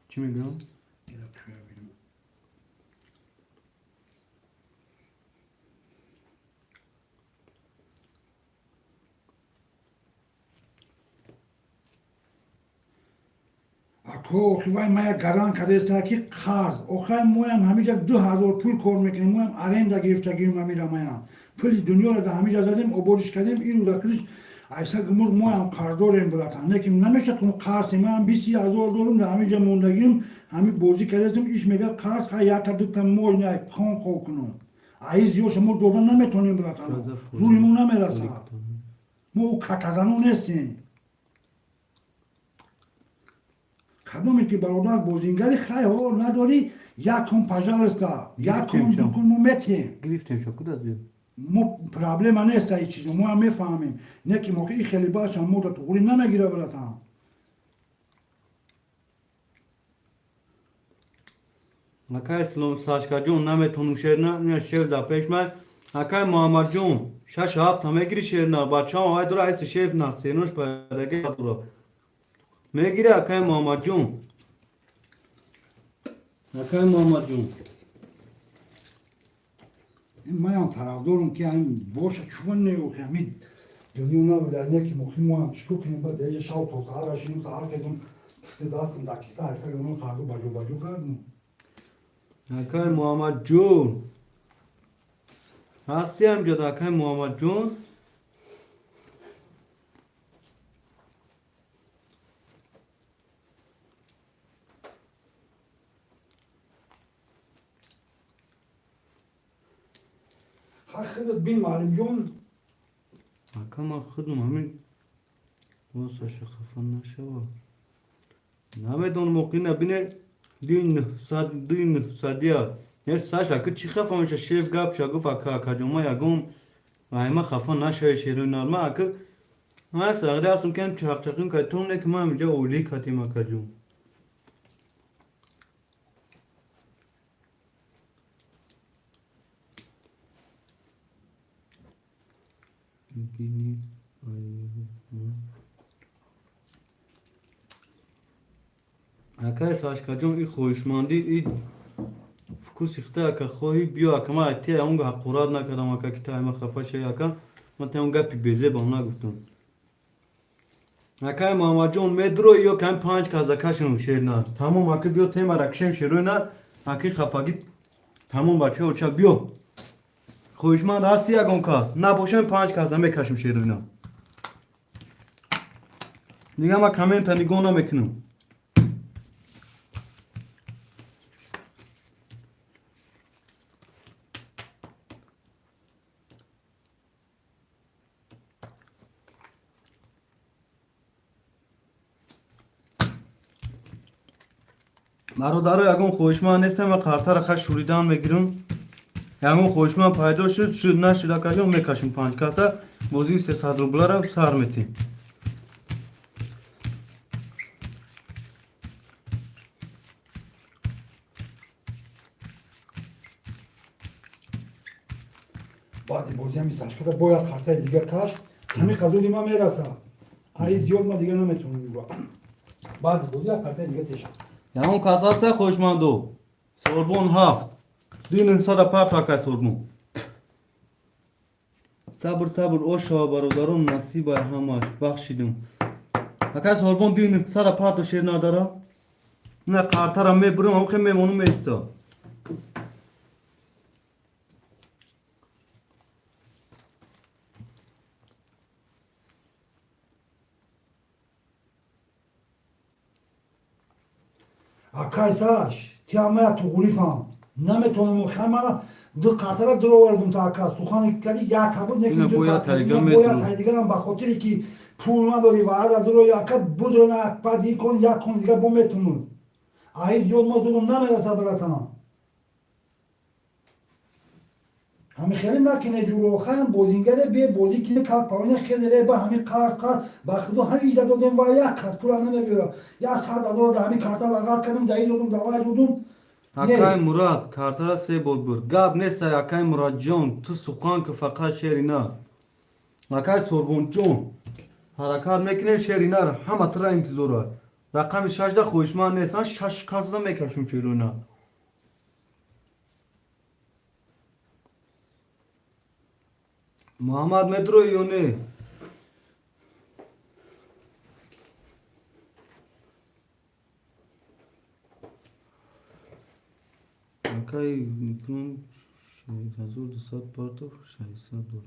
Kimi gam? اکو خیلی ما گران کرده تا کی خاز اوخه مویم همیشه 2000 پول کار میکنیم مویم آرنده گرفتگیم میرم میام پول دنیا رو همیشه دادیم اوبورش کردیم این رو دکلیش ایسا گمور مویم کاردوریم براتن لیکن نمیشه که قرض من 20000 دلار ده همیشه موندگیم همی بازی کردیم ایش میگه قرض خواهی یا تا دوتا موی نه کن خو کنم ایز یوش مو دادن نمیتونیم براتن روی مو نمیرسه مو کاتازانو نیستیم خدمه که برادر بازینگری خیلی ها نداری یکم پجالستا یکم دکون مو متیم Griftem şoku da diyor. مو پرابلم نیست این چیزو مو هم میفهمیم نه که موقعی خیلی باشه مو رو تو غوری نمیگیره براتم Akay Slum Saşka Jun name tonu şerna ne şev da peşme Akay Muhammed Jun 6 hafta megiri şerna baçam ay dura ise şef nasenoş padage dura megiri Akay Muhammed Jun Akay Muhammed Jun من هم طرفدارم که این باشه چون نیو که همین دنیا نبوده نه که موقعی مو هم شکو کنیم بعد یه شاو تو سهر شیم سهر کردم دستم دکیسته ایسا که من خردو باجو کردم Akay Muhammed Jun Hasti amca da Akay Muhammed Jun خودت بین معلم جون Akay ma khudum hamin Osa şakafan naşava Name don moqina bine din sadia ne saşa ki çi xafamış şef gap şaguf akacuma yagum ayma xafan naşa şerin normal ak ma sagda asum kem çaqçaqın katun ne kma amca oli katima kacum Bini Akay Saşkacım ilk hoşmandi ilk Fkus ikhta ka khohi biyo akma ati aunga haqurad na kadam aka kitayma khafa şey aka mate aunga pi beze bana guftum Akay Muhammed medro yo kam 5 kazakashın şerna tamam akı biyo tema rakşem şeruna akı khafa git tamam bache ocha biyo Hoşmand Asiya gonkas na boşan 5 kazame kaşım şeruna Nigama comment ani gona meknum برادر یگون خوشمان نیستم و قرطر خش شوریدان میگیرم یگون خوشمان پیدا شد نشد کجا میکشم 5 کاتا موزی 300 روبل را سر میتیم بعضی بازی همی سرش کرده باید خرطه دیگه کش همی قدولی ما میرسه این زیاد ما دیگه نمیتونیم رو بعضی بازی خرطه دیگه تیشه یگون کاسا سه خوشمان دو سوربون هفت دین صد پات آکای سربون صبر او شاه برادران نصیب همش بخشیدم آکای سربون دین صد پات شیر نداره نه کارترم میبرم هم خیلی میمونم میستا Akaysaş, tiyamaya tuğulifam. Nemetonum xamana dil kartara drovardım ta akas. Suhan ikleri ya kabul ne Yine ki boya taydigan boya metro. taydigan ba xotiri ki pul nadori va ara dro ya kad budrona akpadi kon ya kon diga bu metumu. Ayız yolmaz durum namera sabratan. همین خیلی نکنه جورو خان بودینگره به بودی که کار پایین خیلی با همین کار با خودو همین ایجاد دادم و یک کس پول نمیبره یا ساعت دادم همین کارتا لگات کردم دایی دادم دوای دادم آکای مراد کارترا سه بود بر گاب نیست آکای مراد جون تو سخن که فقط شعری نه آکای سربون جون حرکات میکنه شعری نه همه ترا انتظاره رقم 16 خوشمان نیستن 6 کاسدا میکشم شعری نه محمد مترو یونه آکای میکنم 6200 پارتو 600 دلار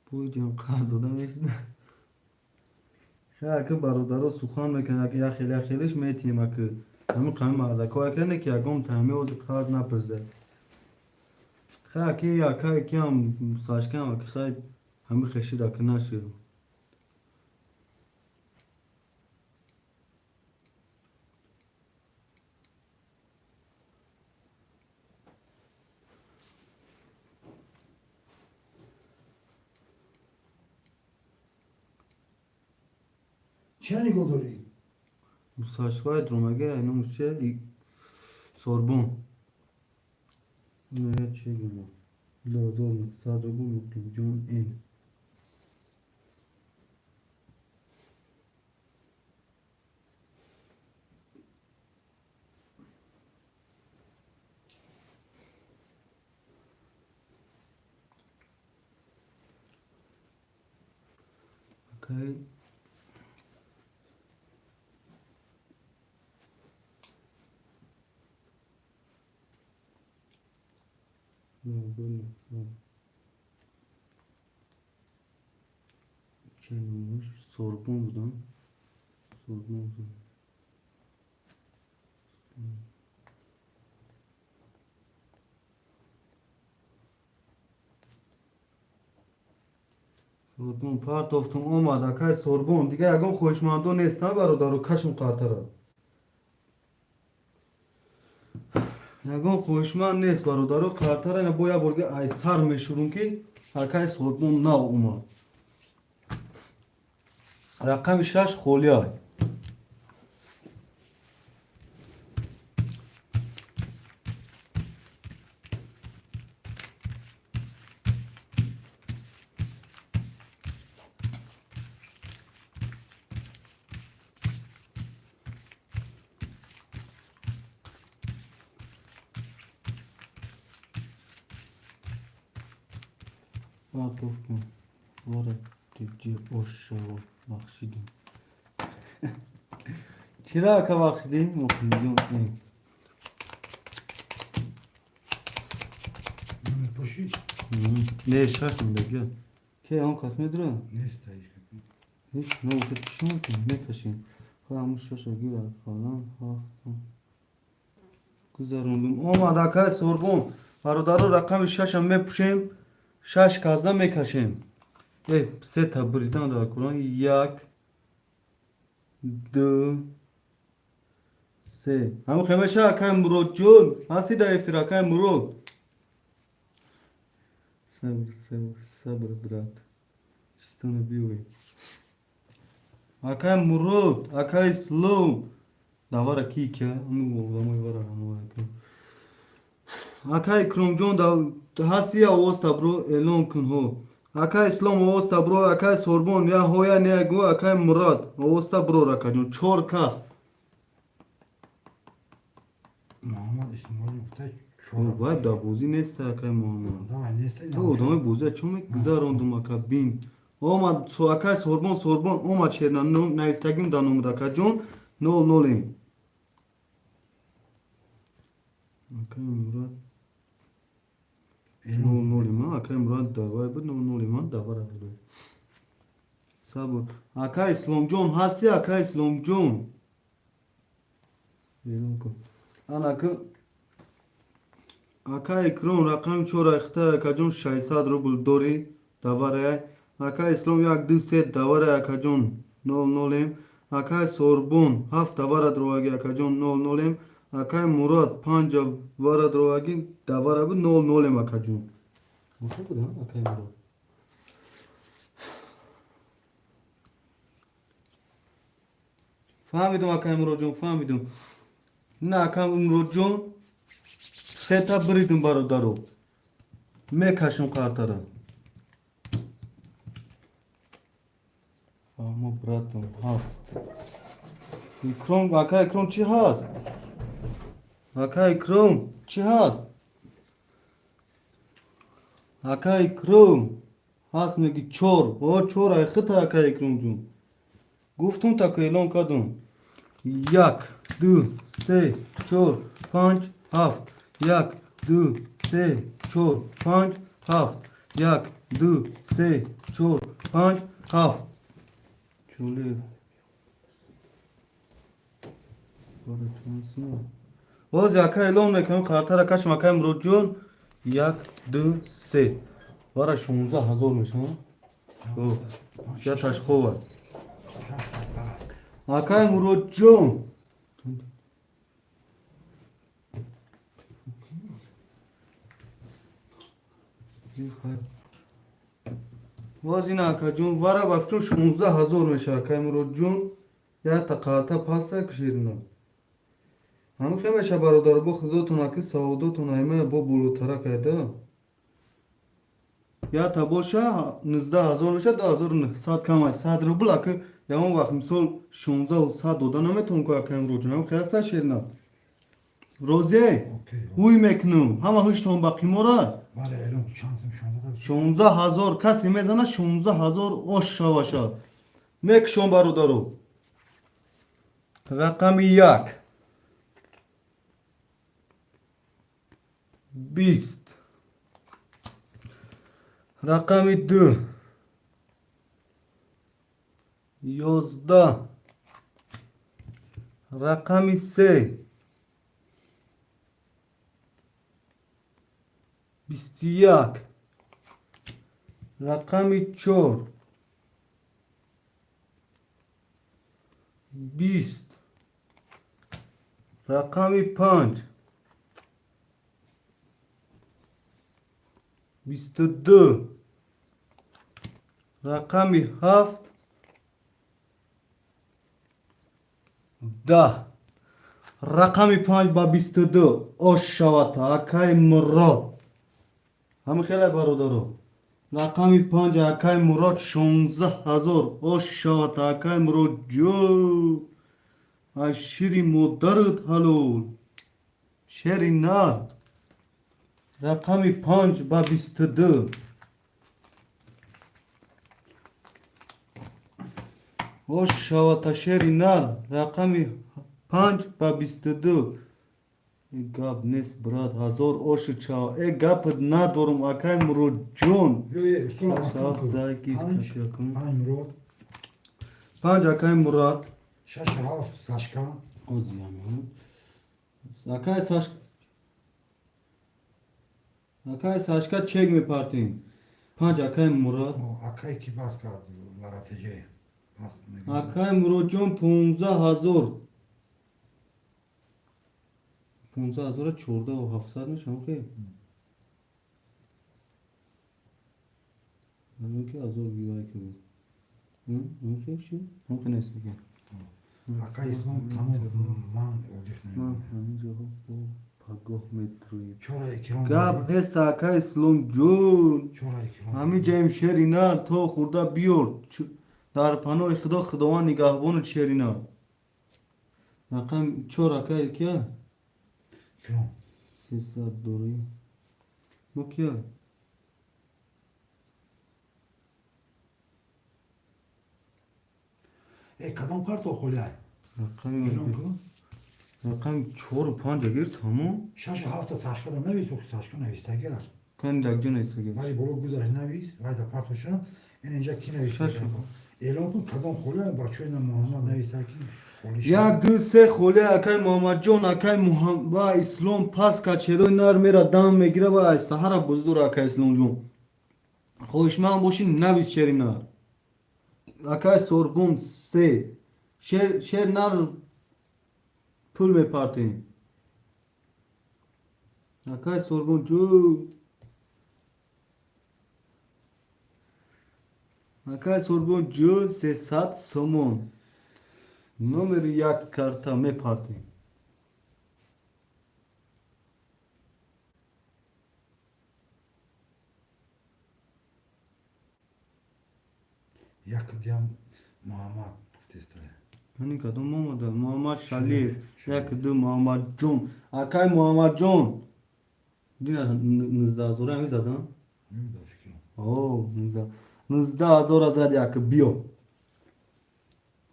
بویدیم قرض دادم میشد خیلی که برادرها سخن میکنه که یا خیلیش میتیم که همین قمی مرده که کنه که اگم تهمی و کار نپرزده خیلی که یا که هم ساشکم که خیلی همین خشیده که نشیرم چه نگو داری؟ ساشکای درمگه اینو میشه سوربون نه چی گمون لازم ساده بو مکتوب جون این اوکی چنوش سوربون بودم سوربون بودم سوربون پارت افتم اومد اکای سوربون دیگه اگه خوشمندو نیست نه برادرو کشم قرطره اگه خوشمند نیست برادرو قرطره نه باید برگه ای سر میشورون که اکای سوربون نه اومد رقم 6 خولی های گفتم وارد دیگه اوشا بخشیدیم چرا که بخشیدیم؟ مخیلیون این پوشی؟ نه شش مونده بیاد که اون قسمه داره؟ نیست هیچ نه اوکه چشون کنیم نکشیم خواهی همون شش رو گیره فلان گذاروندم اومد اکای سوربون برادر رقم 6 هم میپوشیم 6 کازده میکشیم سه تا بریدن داره کنم 1 2 3 همون خیمشه اکای مرود جون هستی در افیر اکای مرود صبر برات چستونه بیوی اکای مرود اکای سلوم داوره کی که همون وره همون اکای کرم جون هستی یا اوستا برو اعلان کن هو Aka İslam osta bro aka Sorbon ya hoya ne go aka Murat osta bro aka jun çor kas. Muhammed İsmail Uktay O vay da buzi nesta aka Muhammed. Daha neyse To odamı buzi çomek güzel ondum aka bin. Oma so aka Sorbon oma çernan no na Instagram da numda aka jun no in. Aka Murat no lima aka Murat da vay bu no lima da var abi. Sabır. Aka İslam John hasi aka İslam John. Yerim Anakı Aka ekran rakam çora xta kajon 600 rubl dori davare Aka İslam yak dse davare akajon 00 Aka Sorbon haft davara drovagi akajon 00 Aka Murat 5 vara drovagi davara bu 00 akajon. Bu da Aka Murat. Fahmidim Aka Muratjon fahmidim. Na Aka Muratjon Seta bridin barodaro. Me kaşım kartara. Ama bratom hast. Ikrom aka ikrom çi hast. Aka ikrom çi hast. Aka ikrom hast megi çor. O çor ay khita aka ikrom jun. Guftum ta elon kadun. Yak, du, se, çor, panç, haft. Yak, du, se, çor, panç, haft. Yak, du, se, çor, panç, haft. Şöyle. Böyle transfer. O zaka elon ne kartara kaç makam rojun. Yak, du, se. Vara 16 olmuş ha. O. Ya taş kova. Akay Murodjon. Vazina akajun vara baftun 16,000 meşe Akay Murodjon ya takarta pasa kşirna. Ham khmeşe barodar bu khudotun aki saudotun ayme bu bulutara kayda. Ya taboşa 19,000 meşe 10,000 saat kamay saat rubl akı ya on vaqt misol 16 dodan nametun ko Akay Murodjon ham khasa shirna. Roze huy meknum hama huşton baqi mora Var ya elon şansım şu anda da 16,000 kasi mezana 16,000 oşa vaşa. Mek şon barodaro. Rakami yak. 20. Rakami 2. 11. Rakami 3. 21. Rakami 4. 20. Rakami 5. 22. Rakami 7. 10. Rakami 5 ba 22. Oşşavata Akay Murat. Ham khela barodaro. Rakami 5 Akay Murat 16,000 oşşavata Akay Murodjon. Ay şiri modarat halol. Şeri nar. Rakami 5 ba 22. Oşşavata şeri nar. Rakami 5 ba 22. Gab nes brat hazor oş çao. Gap nadorum Akay Murodjon. Yo yo üstüne Sağ baktım. zaki kaçakım. Murat. 5 Akay Murat. Şaşı haf Saşka. O ziyamı. Akay Saşka çekme partin. 5 Akay Murat. O akay ki baska laratece. Akay Murodjon 15,000. 15,000 çorda o hafsarmış ama ki. Ama ki azor gibi ki bu. Hı? Ne ki şey? Hem ki neyse ki. Akay İslam tamam man olacak ne? Hı, cevap bu. پگاه میتروی چرا اکرام گپ نیست اکا اسلام جون چرا اکرام همین جایم شرینا تو خورده بیار در پناه خداوند نگهبان شرینا رقم چهار اکا کیا اکرام 300 دوری ما کیا کدام کارت خوله رقم اعلام کن رقم 4 و 5 اگر تمام شش هفته ساشکا da نویس و ساشکا نویستگی است کن دکجا نیست اگر ولی برو گذاشت نویس ولی در پارتوشا این اینجا کی نویسته شش. اعلام کن کدام خوله بچه این محمد نویسته کی خوله یک دو سه خوله اکای محمد جان اکای محمد و اسلام پس کچرو نر میره دم میگیره و سهر بزرگ اکای اسلام جون خوشمن باشین نویس شرینا اکای سوربون سه شیر نر پول میپرتین اکای سوربون جو اکای سوربون جو 300 سومون نمر یک کارتا میپرتین یک دیم محمد گفته hani kadın Muhammed Şalif یک دو محمد جون اکای محمد جون دینا 19000 همی زدن نمیدونم فکرم اوه 19000 زد یک بیو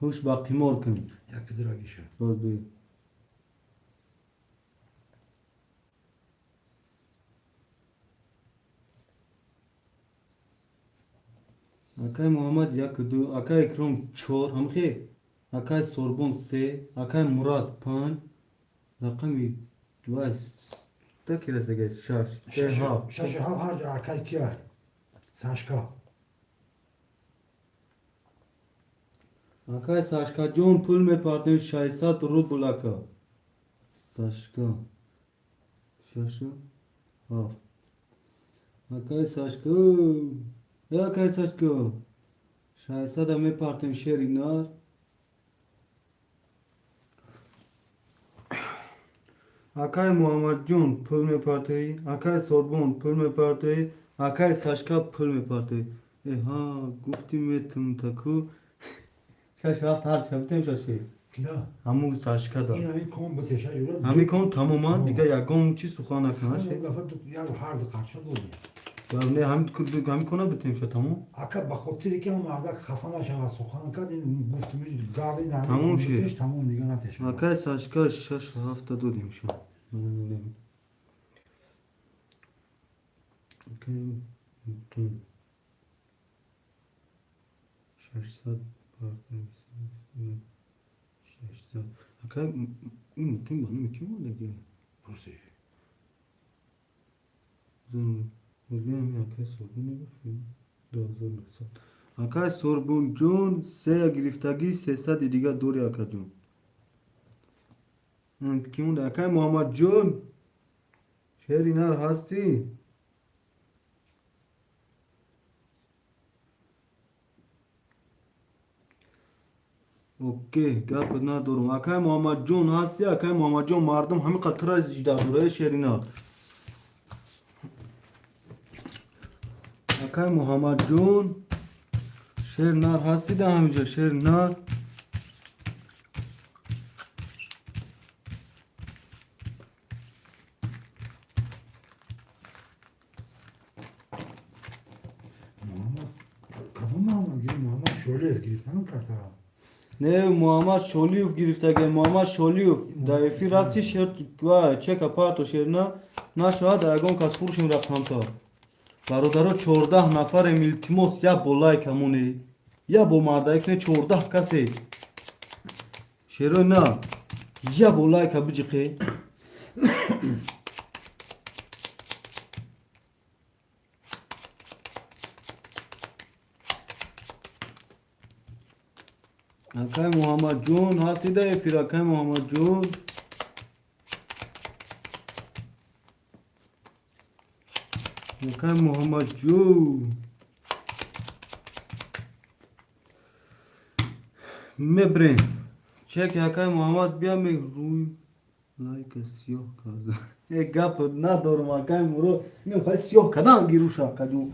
هوش با قیمار کن یک دراگیشه باز بی اکای محمد یک دو اکای اکرام 4 هم خیر اکای سوربون 3 اکای مراد 5 رقمی واس تکرس دیگه شش ها شش هفت هر جا اکای کی است ساشکا اکای ساشکا جون پول میپردیم 600 روبل اکا ساشکا شش ها اکای ساشکا یا اکای ساشکا 600 میپردیم شیرینار اکای محمد جون پول میپرتی اکای سوربون پول میپرتی اکای ساشکا پول میپرتی ها گفتیم میتون تکو شش هفت هر چبتیم شاشی کدا همون ساشکا دا این همین کم بتشه جورا همی کن تماما دیگه یکم چی سخن نکنه اون دفعه تو یا هر دقیقه دودی نه هم کنه بتیم شد تمام اکا بخاطری که اون مرد خفه نشه و سخن کرد این گفتم گاوی نه تموم شد. تموم دیگه نتش اکای ساشکا شش هفت دودیم شد اکای 600 600 اکای این kim bana kim var ki پرسی Bilmiyorum ya اکای سوربون نگفتیم 2900 اکای سوربون جون سه گرفتگی 300 دیگه دوری اکا جون کی مونده اکای محمد جون شهری نر هستی اوکی گپ ندارم اکای محمد جون هستی اکای محمد جون مردم همه قطره از جدا دوره شهری نر اکای محمد جون شهر نر هستی ده همینجا شهر نر محمد کدوم محمد گیری محمد شوله گرفتن کارترا نه محمد شولیوف گرفتگی محمد شولیوف دایفی راستی شهر و چک اپارتو شهر نه شاید اگون کس فروشیم رفتم تا برادرها 14 نفر میلتیموس یا بولای کمونه یا بو مرده کنه 14 کسی شیرو نه یا بولای که بجیقه اکای محمد جون هستی ده فیر اکای محمد جون اکای محمد جون میبرین چک اکای محمد بیا می روی لایک سیاه کرده یک گپ ندارم اکای مرو اینو خواهی سیاه کدام گیروش آقا جون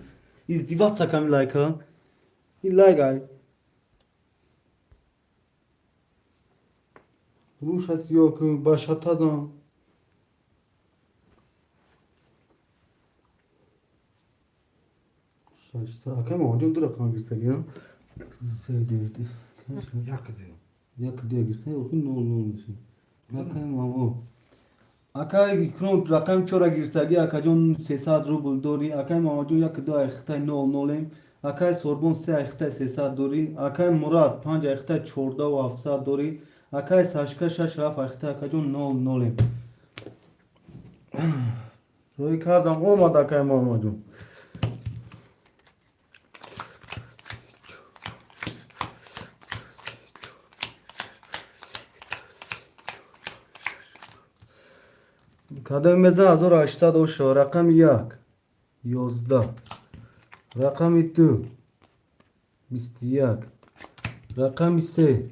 ازدیوات سکم لایک ها این لایک های روش سیاه کن باشه تازم شاشتا اکای موجود در کام گرفته گیم سیدیدی Yakıdı. یک دیگه او خیلی نول میشه اکای مامو اکای کرون رقم چورا گرفتگی اکای جون 300 روبل دوری اکای ماما جون یک دو اخته نول نولیم اکای سوربون 3 اخته 300 دوری اکای مراد 5 اخته 14 و 700 دوری اکای ساشکا 6 7 اخته اکای جون نول نولیم روی کردم اومد اکای ماما جون کدام مزه 1804 رقم 1 11 رقم 2 21 رقم 3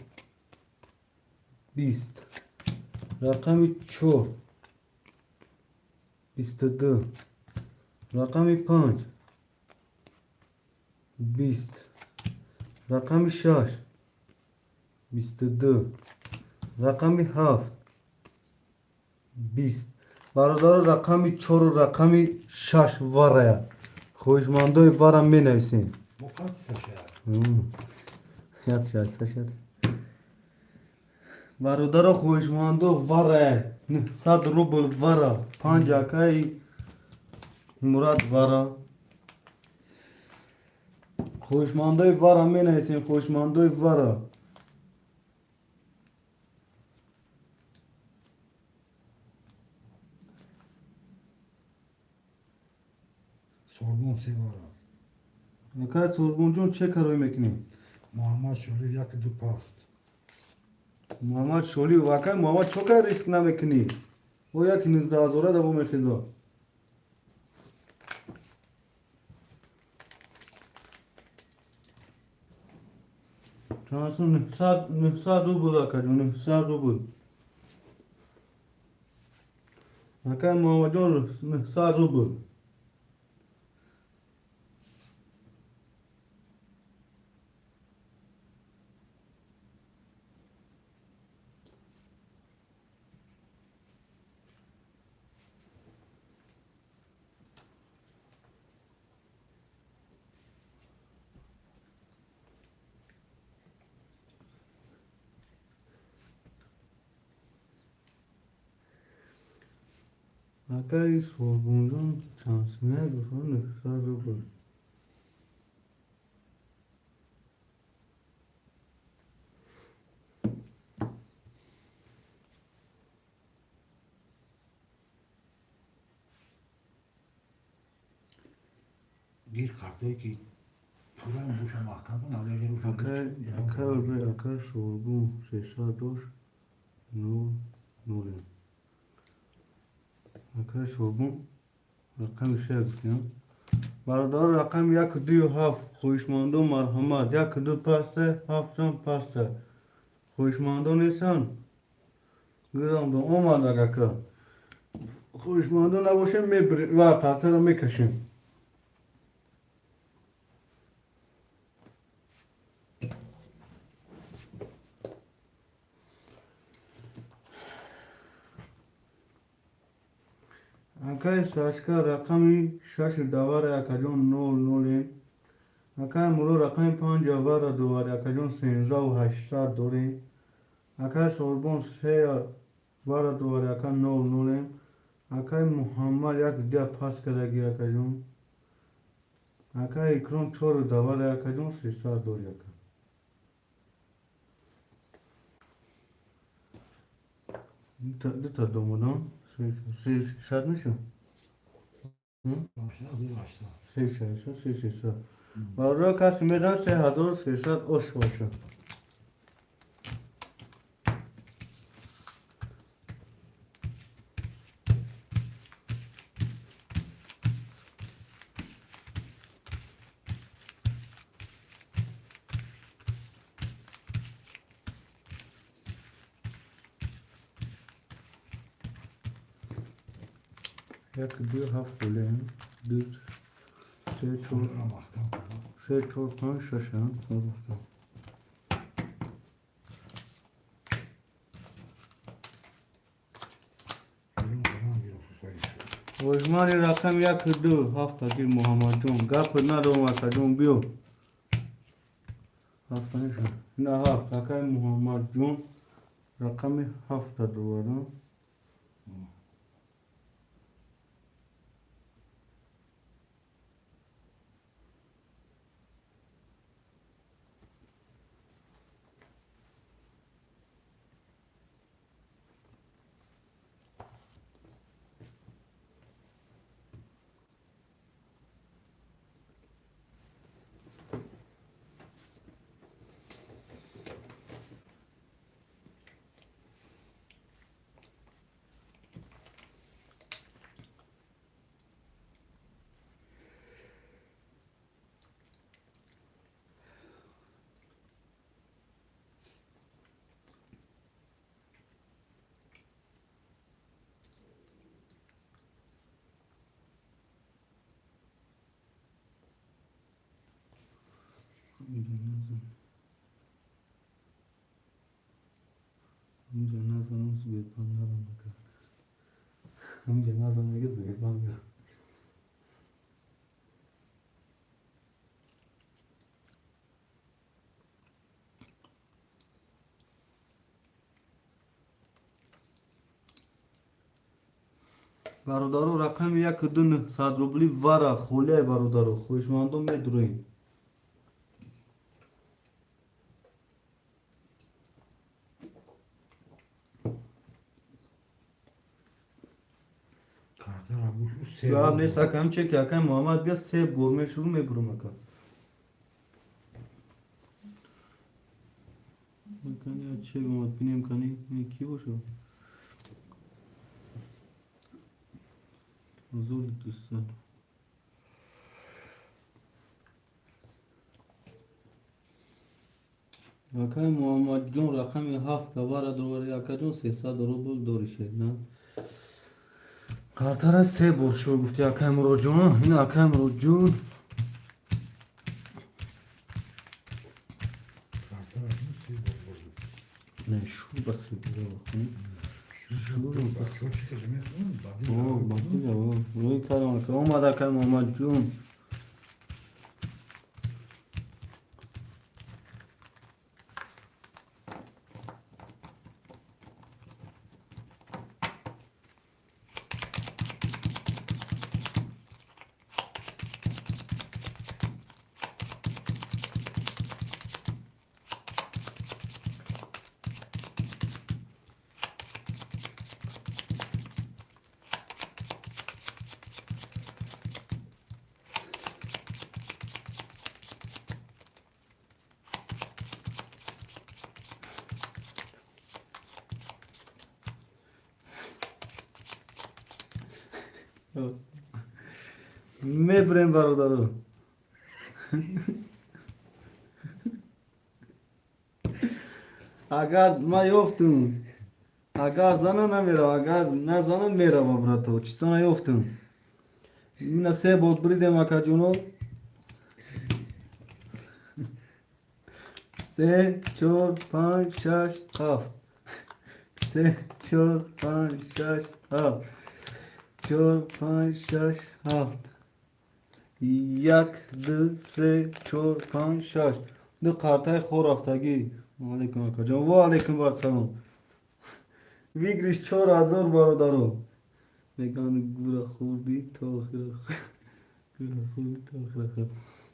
20 رقم 4 22 رقم 5 20 رقم 6 22 رقم 7 20 برادر رقم 4 و رقم 6 واره خوشماندوی واره می نویسیم Bu kaç seçer? یاد شد برادر خوشماندو واره 100 روبل واره 5 اکای مراد واره خوشماندوی واره می نویسیم خوشماندوی واره Sorbon Sevara. اکای سوربون جون چه کاری میکنیم Muhammed Şöyle yakıdı past. محمد شولی و اکای محمد چه کار ریسک نمیکنی او یک 19,000 دبو میخیزا چانسون 900 روبل اکای جون 900 روبل اکای محمد جون 900 روبل اکای سوربون جون چانسونه گفتن 900 روبل Bir kartı ki Pulan boşa mahkamın alevleri boşa اکای سوربون 302 نو نولیم اکای سوربون رقم 6 گفتیم برادر رقم 127 خویشماندو مرحمت 1 2 پسته 7 جان پسته خویشماندو نیستن گفتم دو اومد اکا خویشماندو نباشه میبریم و قرطه رو میکشیم اکای ساشکا رقمی 6 دواره اکجون 00 اکای مرو رقم 5 دواره دواره اکجون 13 و 800 دوری اکای سوربون 3 دواره دواره اکا 00 اکای محمد یک دیا پاس کردگی اکجون اکای اکرون 4 دواره اکجون 300 دوری اکا دیتا دومدان 300 میشه başlar bir başlar. 300 برای کسی میدن 3300 اوش باشه یک دو هفت بله دو سه چهار سه چهار پنج شش وجمانی رقم یک دو هفت گیر محمد جون گپ ندارم اکا جون بیو هفت نشد نه هفت اکا محمد جون رقم هفت دوباره همینجا نزنم زوید بندرم بکن همینجا نزنم میگه زوید بندرم برادرو رقم یک دو 100 روبلی وره خوله برادرو خوشمندم میدروین جواب نیست کم چه که اکا محمد بیا سه برمه شروع میبرم اکا مکنی چه گمت بینیم کنی کی باشو حضور دوستان اکا محمد جون رقم هفت دوباره دوباره اکا جون 300 روبل دوریشه نه کارتر سه برشو گفتی اکا امرو جون این اکا امرو جون نه شور بسی بزن شور بسی اوه باقی جواب روی کارم اکا اومد اکا محمد جون میبریم برادرو اگر ما یافتم اگر زنه نمیره اگر نه زنه میره براتو چیزا نیافتم این سه بود بریدم اکا جونو 3 4 5 6 7 3 4 5 6 7 4 5 6 7 یک دو سه چهار پنج شش دو قرطه خور رفتگی علیکم اکا جان و علیکم بر سلام ویگریش 4000 برادرو میگن گوره خوردی تا آخر گوره خوردی تا آخر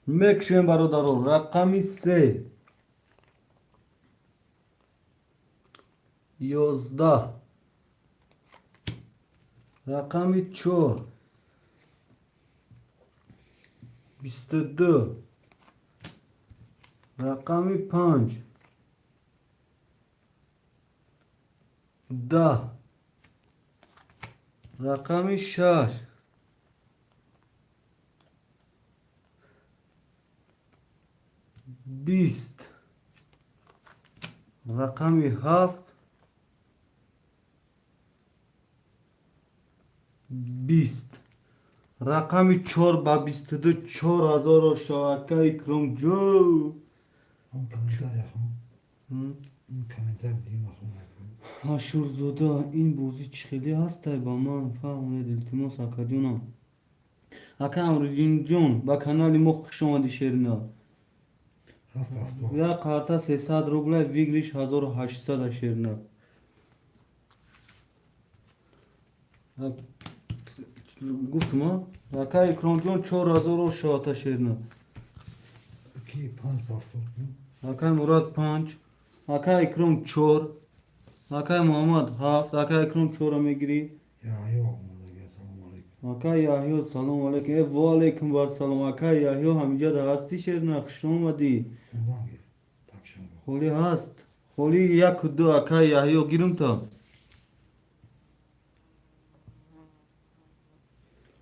میکشیم برادرو رقمی 3 11 رقمی 4 22 رقمی 5 10 رقمی 6 20 رقمی 7 20 رقم 4 با 22 4000 شبکه اکرام جو اون کامنتر یخون این کامنتر دیم اخون نکن هاشور زودا این بوزی چی خیلی هسته با من فهمونه دلتیموس اکا جونم اکا امروزین جون با کانالی مخ شما دی شیرنا 7 یا کارتا 300 روبله ویگریش 1800 شیرنا گفتم ها اکا اکرام جون 4000 شاتا شیرنا کی 5 هفته اکا مراد 5 اکا اکرام 4 اکا محمد 7 اکا اکرام 4 میگیری یا ایو اومده سلام علیکم اکا یاهیو سلام علیکم و علیکم بر سلام اکا یاهیو همینجا ده هستی شیرنا خوش اومدی سودان گیر تکشم گفت خولی هست خولی یک دو اکا یاهیو گیرم تا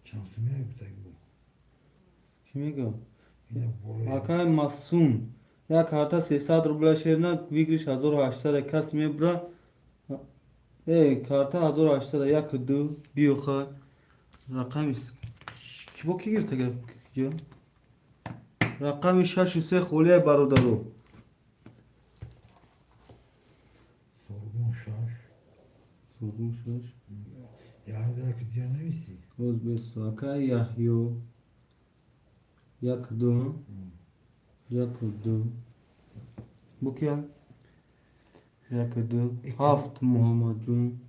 شمسومیه بتگ بود چی میگم اینه بولوی اکا مصوم یک کارتا 300 روبله شیرنا ویگریش 1800 کس میبره ای کارتا 1800 یک دو بیو خواه رقم کی با کی گرفته گرفت رقم 6 خولی برادرو سورگون شاش سرگون شش یا هم ده که دیگر نویسی روز بیست اکا یحیو یک دو بو کیا یک دو هفت محمد جون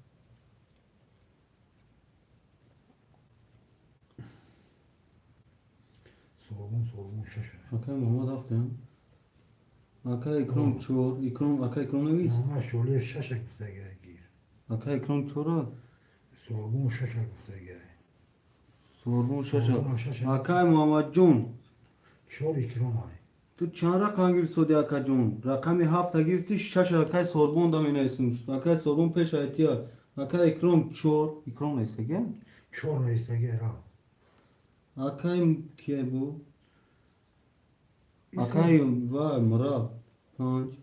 سورگون شاشه اکا محمد هفت هم اکا اکرام چور اکرام اکا اکرام نویس محمد شوله ششه گفتگه گیر اکا اکرام چورا سورگون ششه گفتگه سرگون شش سرگون شش. اکا محمد جون شور اکرام های تو چند رقم گرفتی اکا جون رقم هفت گرفتی شش اکا سرگون دام این اسمش اکا سرگون پیش ایتیا اکا اکرام چور اکرام نیست که شور نویستگه را اکا کیه بو اکا و مرا پنج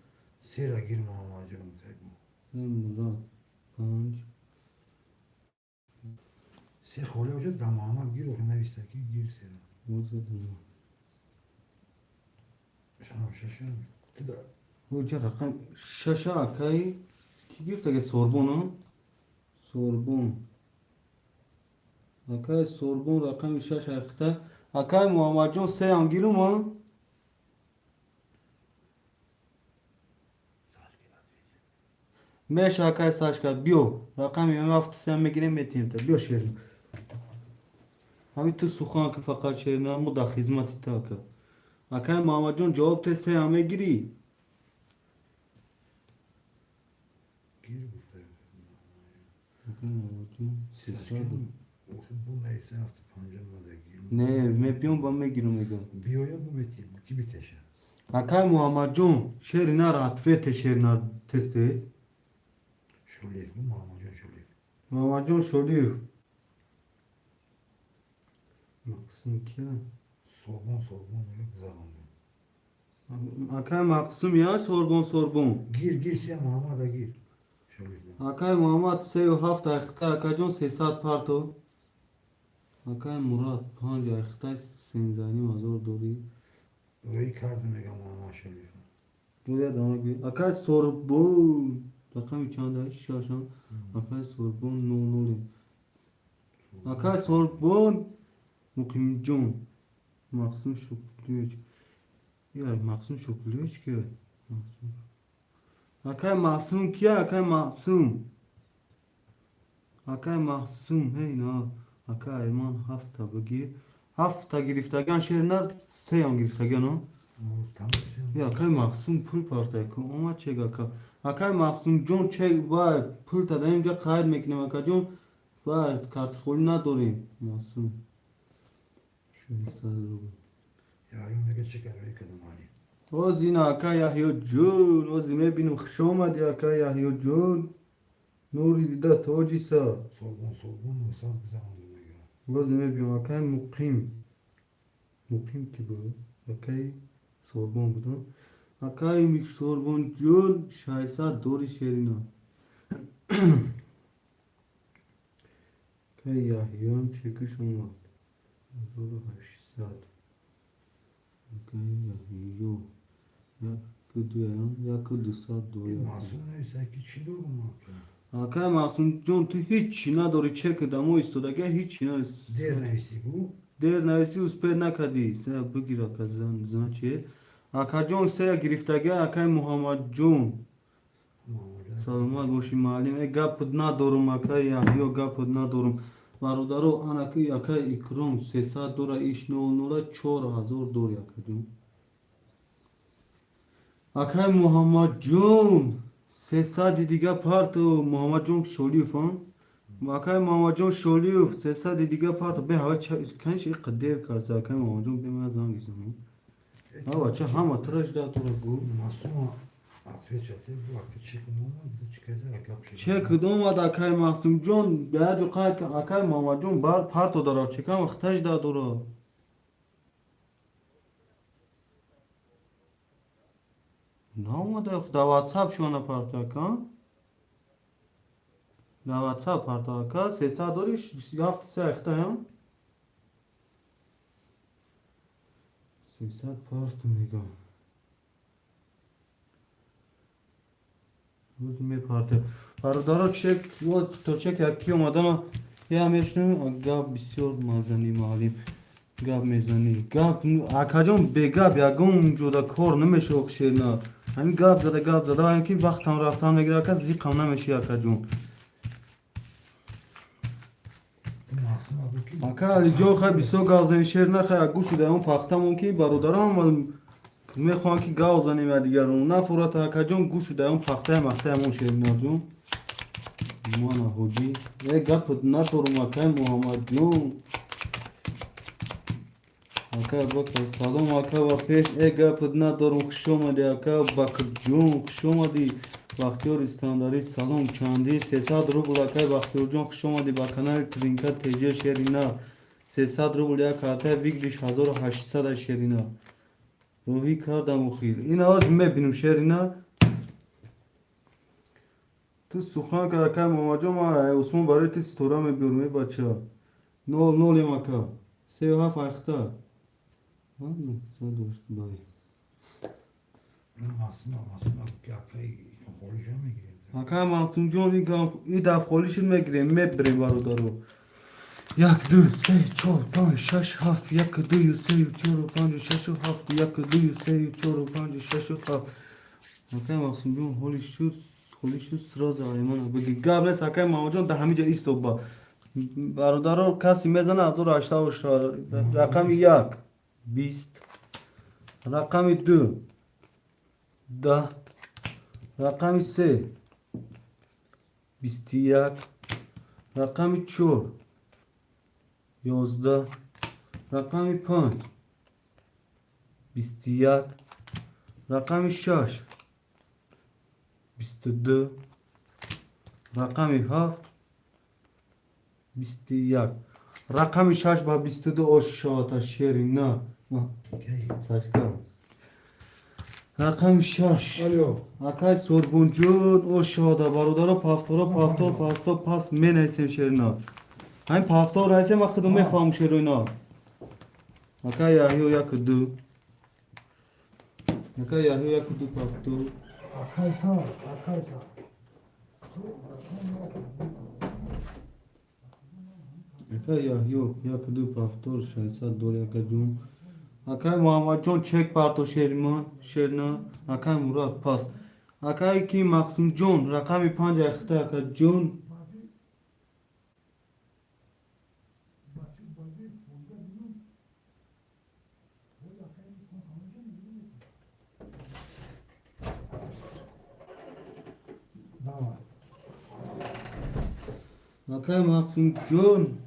سیره گیر محمد جون بتگ مرا پنج سه خوله وجود دا محمد گیر رو نویستگه گیر سیره شام ششه تو دا اوجا رقم شش اکای کی گرفته که سربون ها سربون اکای سربون رقم شش اخته اکای محمد جون سه هم گیرم ها میشه اکای ساش کرد بیو رقم یه هفت سه هم میگیریم میتیم تا بیو شیرین همین تو سخان که فقط شیرین هم دا خدمتی تا که اکای محمد جون جواب ته سه هم میگیری گیر گفته اکای محمد جون سه سال بو نیسته هفت پنجم مده گیر نه میپیون با میگیرم میگم بیایا بو بتی کی بیتشه اکای محمد جون شیر نار عطفه شیر نار تسته شولیف بو محمد جون شولیف محمد جون شلیف مقسم کیا سورگون میگه گذارم اکای مقسم یا سربون گیر سیه محمد گیر شولیف دا اکای محمد 37 اخته اکای جون 300 پارتو اکای مراد 5 اخته سینزانی مزار دوری روی کرد میگه محمد شولیف بوده دامه اکای سربون رقمی چند شاشم اکای سربون نولی اکای سربون مقیم جون مقسم شکلیوچ یا مقسم شکلیوچ که اکای معصوم کیا اکای معصوم هی نه اکای ایمان هفته بگیر هفته گرفتگان شیر نر سه هم گرفتگان ها تمام یا اکای معصوم پول پارته که اومد چه گا اکای معصوم جون چه باید پول تا در اینجا خیر میکنیم اکای جون باید کارت خولی نداریم معصوم یا ایون میگه چه روی کدوم علی اوز این اکا یحیو جون اوز میبینم خوش آمدی اکا یحیو جون نوری دیده توجی سا سورگون مثال بزنم میگه اوز میبینم اکا مقیم کی بود اکای سربون بودن اکای سربون جون شایسته دوری شیرینا که یحیی هم چکش اومد 1800 که یحیی یک دویم یک 202 محصول نیست که چی دارم ما که آقای معصوم جون تو هیچی نداری چک دمو ایستادگی هیچی نیست دیر نیستی بو دیر نویسی اسپید نکدی سه بگیر آقا زن چیه آقا جون سه گرفتگی آقای محمد جون سلامت باشی معلم ای گپ ندارم آقای یحیی گپ ندارم برادرو آنکه آقای اکرم 300 دور ایش 00 4000 دور آقا جون آقای محمد جون 300 دیگه پارتو محمد جون شولیف هم آقای محمد جون شولیف 300 دیگه پارتو به هوا کنش قدر کرد آقای محمد جون به من زنگ بزنم آوا چه همه ترش داد تو رو گو محصول اتوی چطه بو که چی کنم چی کده اکاب شد چه کدوم آقای معصوم جون به جو قاید که آقای محمد جون بار پارتو داره چه کم وقتش داد تو رو نه اومده در واتساپ شونه پارتو کن در واتساپ پارتو کن 300 دوریش 7 سه اخته هم 300 پارتو میگم روز می پارتو برادرها چک و تو چک یکی اومدن یا میشنم گاب بسیار مازنی معلم گاب میزنی گاب آقا جون بگاب یگون جودا کار نمیشه اخشیر نه همین گاب زده اینکه وقتم رفتم نگیره که زیقم نمیشه آقا جون آقا علی جون خیلی بسیار گاو زنی شیر نخواه گوش ده اون پختم که برادرها میخوان که گاو زنیم و دیگر اون نفورت آقا جون گوش ده اون پخته مخته همون شیر جون مانا هودی ای گپ ندارم آقا محمد جون آقا بکر سلام آقا و پیش ای گپ ندارم خوش اومدی آقا بکر جون خوش اومدی بختیار اسکندری سلام چندی 300 روبل آقا بختیار جون خوش اومدی با کانال ترینکا تیجه شیرینا 300 روبل یک کارت ویگلیش 1800 شیرینا روحی کردم و خیر این آز میبینم شیرینا تو سخن که آقا محمد جون ما عثمان برای تی ستوره میبرمی بچه 00 آقا 37 اخته درست بایی محصول که اکای خوریش هم میگیریم آقا معصوم جون این دفع خولیشون میگیریم میبریم برادرو 1 2 3 4 5 6 7 1 2 3 4 5 6 7 1 2 3 4 5 6 7 آقا معصوم جون خولیش سراز آیمان بگی گابل ساکای محمد جون ده همه جا ایستو با برادرو کسی میزنه 1084 رقم 1 20 رقم 2 10 رقم 3 21 رقم 4 11 رقم 5 21 رقم 6 22 رقم 7 21 رقم 6 با 22 آشاتا شیری نه ساشکا رقم 6 الو آقای سربون جون او شاده برادر پافتور پاس می نیستیم شیرنا همین پافتور نیستیم وقتی دو میفهم شیرنا آقای یحیی یک دو آقای یحیی یک دو پافتور اکای سا آقای یحیی یک دو پافتور 600 دور یک جون آقای محمد جون چک پارتو شیرنا آقای مراد پاس آقای کی مقسوم جون رقم 5 اخته آقای جون آقای مقسوم جون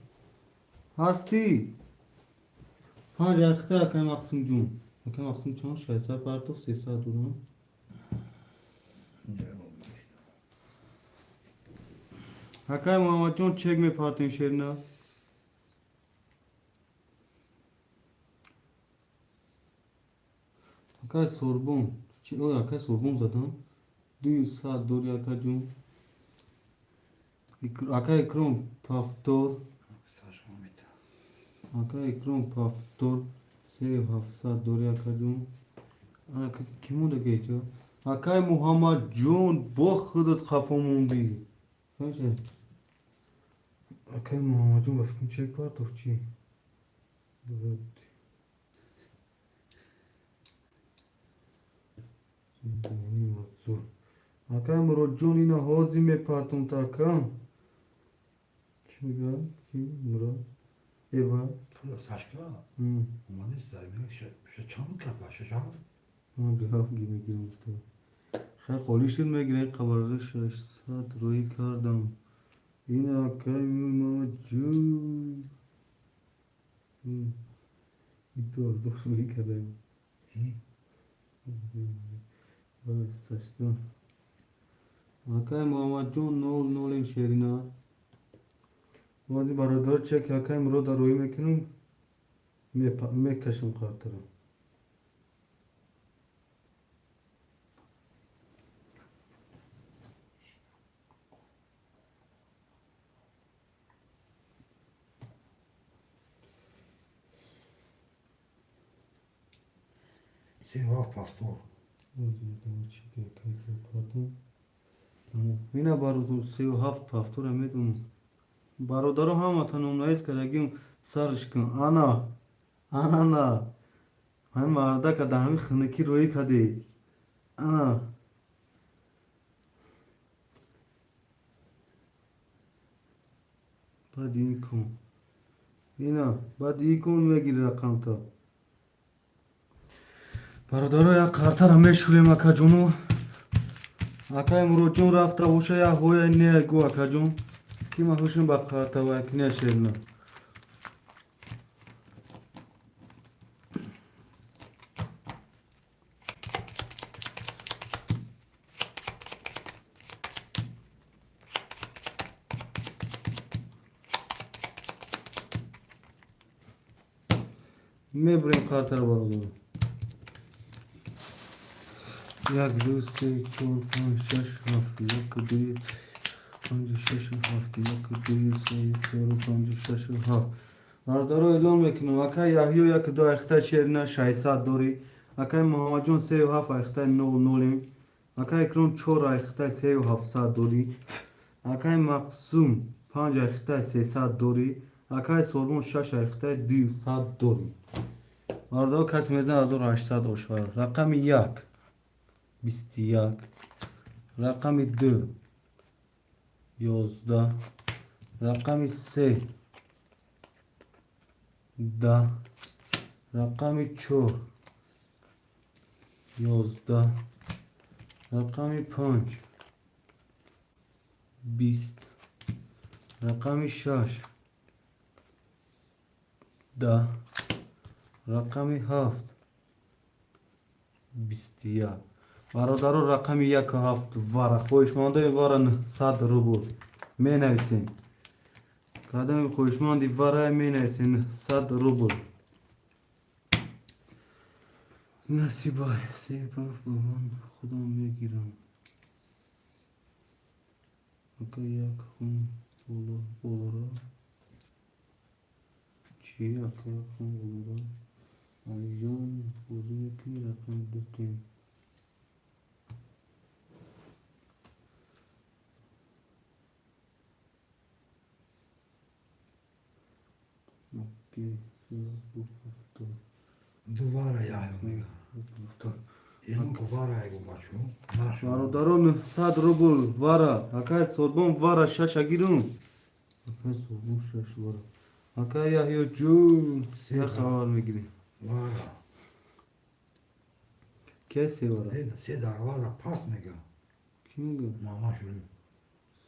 هستی 5 اخته آقای مقسوم جون آقای مقسوم جون 600 پارتو 300 دوران آقای محمد جون چک می پارتین شیرنا آقای سوربون چی او آقای سوربون زدن 200 دوری آقای جون آقای اکرم پافتور Aka ekran paftor 3700 doğru yakacağım. Aka kim oldu geçiyor? Aka Muhammed John bakıdık kafamın bir. Kaç şey? Aka Muhammed John bakın çek var tofçi. Evet. Şimdi mazur. Aka Muhammed John yine hazime partum takam. Kim gel? Kim? Murat. Eva. Pula Saşka. Hı. Umarım istemiyor. Şu çamur kafa. Şu çamur. Ama bir hafta gibi girmişti. Her kolişin mi giren kabarır şaşsat roy kardam. Yine akayım mamacı. İddi oldu roy kardam. Vay saçma. Akayım mamacı nol nolin şerina. Vadi baradar çek akayım roda roy mekinum. Me kaşım kartırım. Sevaf pastor. Mina barodur sev haft haftur emedum. Barodaro hama tanımlayız kadagim sarışkın ana. Ana. Hem marda kadami khınaki roy kade. Ana. Badikum. Yine badikum ve gir rakamta. Barodaro ya kartar hame şuraya makacunu. Akay murocun rafta hoşa ya hoya ne go akacun. Kima hoşun bak karta ve kine şerna. Me buraya kartar barodaro. Jak dosyć członką szafy, jak gdy Panca şaşı hafta yakı duyuyorsa soru panca şaşı hafta. Ardaro elon mekinum akay yahyo yak do ehta şerina şaysa dori akay muhammadjon sev hafa ehta nol nolim akay ekron çora ehta sev hafsa dori akay maksum panca ehta sesa dori akay sorbon şaşa ehta duy sad dori. Ardaro kasmezden azor 800 oşvar. Rakami yak. Bistiyak. Rakami 2. Yozda. Rakami 3. Da. Rakami 4. Yozda. Rakami 5. Bist. Rakami 6. Da. Rakami 7. Bistiyak. Barodaro rakami 1 hafta vara khoishmanda varan 100 ruble menavsin kadam khoishmandi vara menavsin 100 ruble nasibay sebab baman khudam megiram akayak khum bolora chi akayak khum bolora ayyon bozuyaki rakam dutin. Duvara yayılmıyor. Elin kuvara yayılmaçu. Barodaron 100 ruble vara. Akay sorbon vara şaşa girum. Akay sorbon şaş vara. Akay yahyo cu. Ya khavar megiri. Vara. Kese vara? Sedar vara pas mega. Kim ga? Mama şöyle.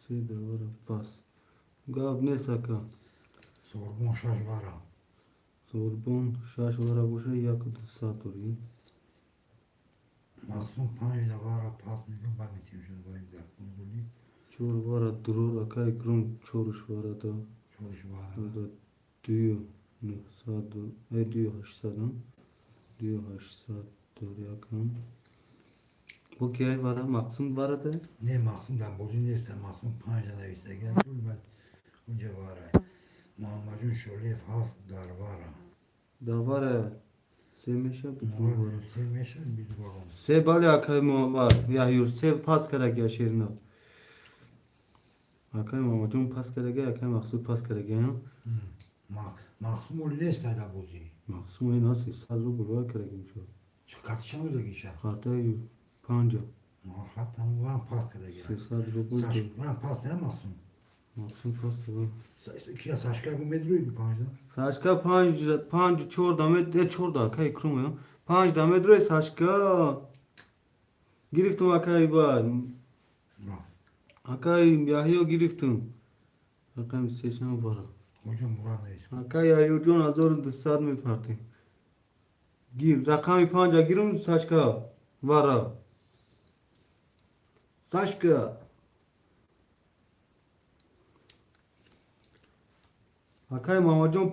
Sedar vara pas. Gab ne saka? Sorbon şaş vara. Sorbon şaş vara boşa yakıt satori. Masum panjda vara pas mega. Ben bitim şunu koyayım da. Bunu bulayım. Çor vara durur. Akay krum çoruş vara da. Çalış vara. Da diyor. Ne sadu. Diyor haşsadan. Diyor haşsad. Doğru yakın. Bu ki vara maksum vara da. Ne masum da bozun neyse masum panjda da işte gel. Ben önce vara. محمد شولیف هفت درواره Davare. Se meşe مراد bitmiyor. سه میشه بیدوارم Se bali akay mo var. Ya yur se pas kere gel şerine. Akay mo jun pas kere gel akay maksud pas kere gel. مخصوم و لیست داده بودی Maksum en nasıl sadru bulvar kere gel şu. چقدرشم رو دیگه Kartay panca. خطم وام پاس کده Se گیره sadru buldu. وام پاس نه مخصوم Maksum pas kere. کیا ساشکا گو مدروی گو پانجدا Saçka panj çor damet de çor da akay krum ya. Panj damet re saçka. Giriftum akay ba. برا Akay yahiyo giriftum. Akay seçen var. کجا مراد نیست Akay yahiyo jon azor dısad mi parti. Gir rakami panja girum saçka. Vara. Saçka. Akay mamajon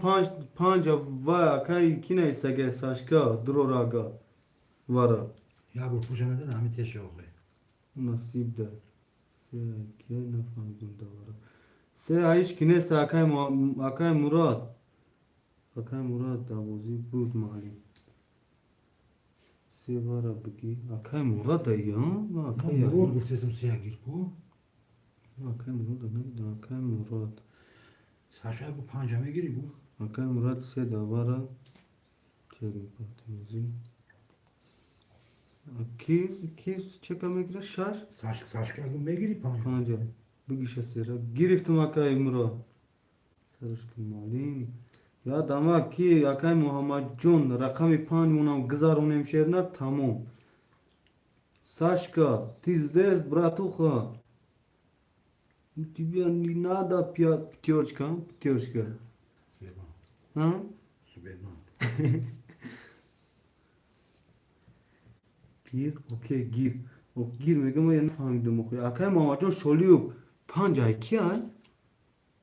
panja va akay kine isage saçka droraga. Vara. یا برو پوشه نده همین تشه آقای Nasip de. Se ke nefahmedum da vara. Se aiş kine se akay Murad. Akay Murad da bozi bud mali. Se vara bigi. Akay Murad da ya. Akay ya. مراد گفتم سیاه گیر کو Akay Murad da ne da akay Murad. ساشکا گو پانجا میگیری گو Akay Murad se da vara. Çekin patimizi. Ki çeka megre şar. ساشکا گو میگیری پانجا Panca. Bu gişe sera. Giriftim akay Murad. Sarışkın malim. Ya dama ki akay Muhammed John rakami pan unam gızar unem şernar tamam. Saşka tizdez bratuha. Тебе не надо пятерочка, пятерочка. سویبان Ha? سویبان Gir, okey gir. O girmege ama yeni fahmedum okuy. Akay Muhammed John şoluyup pancay ki ay.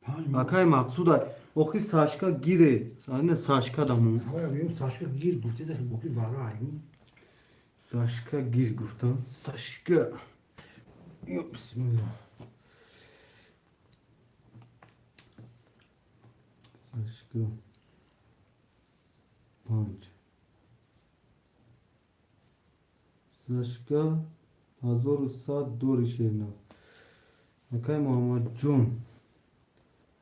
پانج Akay maksuda. Okuy saşka gire. Anne saşka da mı? آقای میگم ساشکا گیر گفتی ده بوکی وارا ایو Saşka gir guftan. Saşka. Yok bismillah. Saşka. Panç. Saşka. Hazor saat dor işerine. Akay Muhammed John.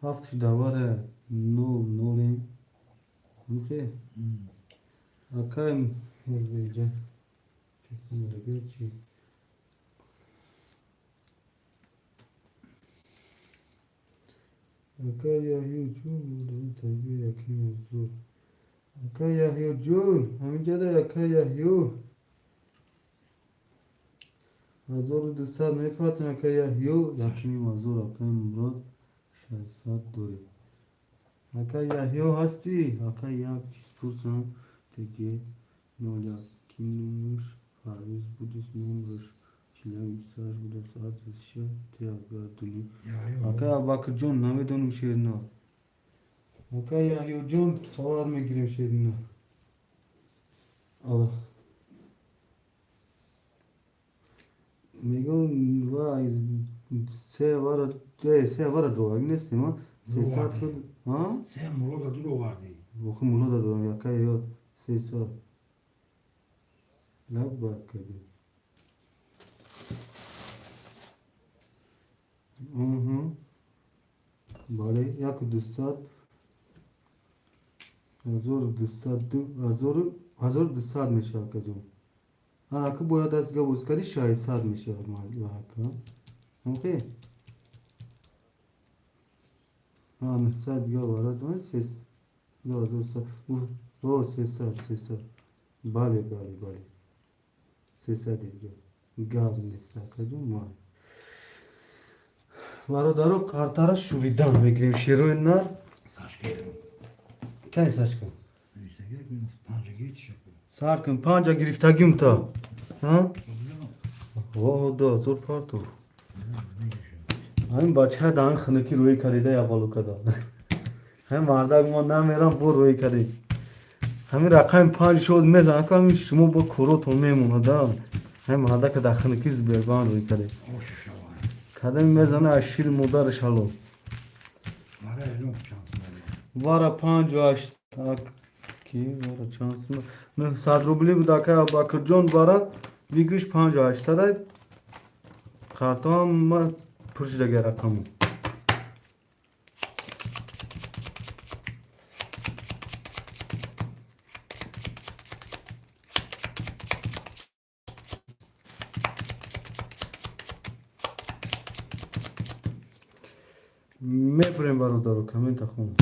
Haft davare nol nolin. Okay. Akay yazmayacağım. Çekimlere geçeyim. Akay Yahya John buradan tabi yakın zor. Akay Yahya John. Hamıca da Akay Yahya. Hazır dışarı ne partın Akay Yahya. Yakını mazor Akay Murat. Şahsat dori. Akay Yahya hasti. Akay Yahya istiyorsan teki ne olacak? Kimmiş? Faiz Budist numruş. Çilev İsrail Budist adresi. Teyagaduli. یا Akay Abakır John name dönüm şehrine. Akay Yahya John savar mı gireyim şehrine. Allah. Megon vay se var do agnes tema se Doğru saat abi. kod ha سه مراد دور آوردی bu mulo da do yakay yo se saat lab bak kedi bale yak dusat hazor dusat meşa kadım ana ki boya das gabuz kadi şahesar meşa mal vaka okay ha mesad gavara do ses do o sesa bale sesa derge gav nesa kadım mal Varodaro kartara şuridan bekleyim şeroinler. ساشکا گرم Kay saçka. işte gel gün panca gir çiçek Sarkın panca giriftagim ta. Ha? Oh da zor parto. Hem bacha dan khnaki roy karida ya balu kada. Hem varda mo nam meram bu roy kari. Hem rakam panj shod mez akam shmo bo koro to memuna da. Hem hada kada khnaki zberban roy kari. hoş şavan Kadem mezana ashil mudar shalo. Mara elom çantım Vara 58 tak ki vara şansım. Ne sad rubli bu dakika Bakırcan vara vigriş 58 sada kartam ma pırjda gera kamu. Me prem barudaro kamen takhum.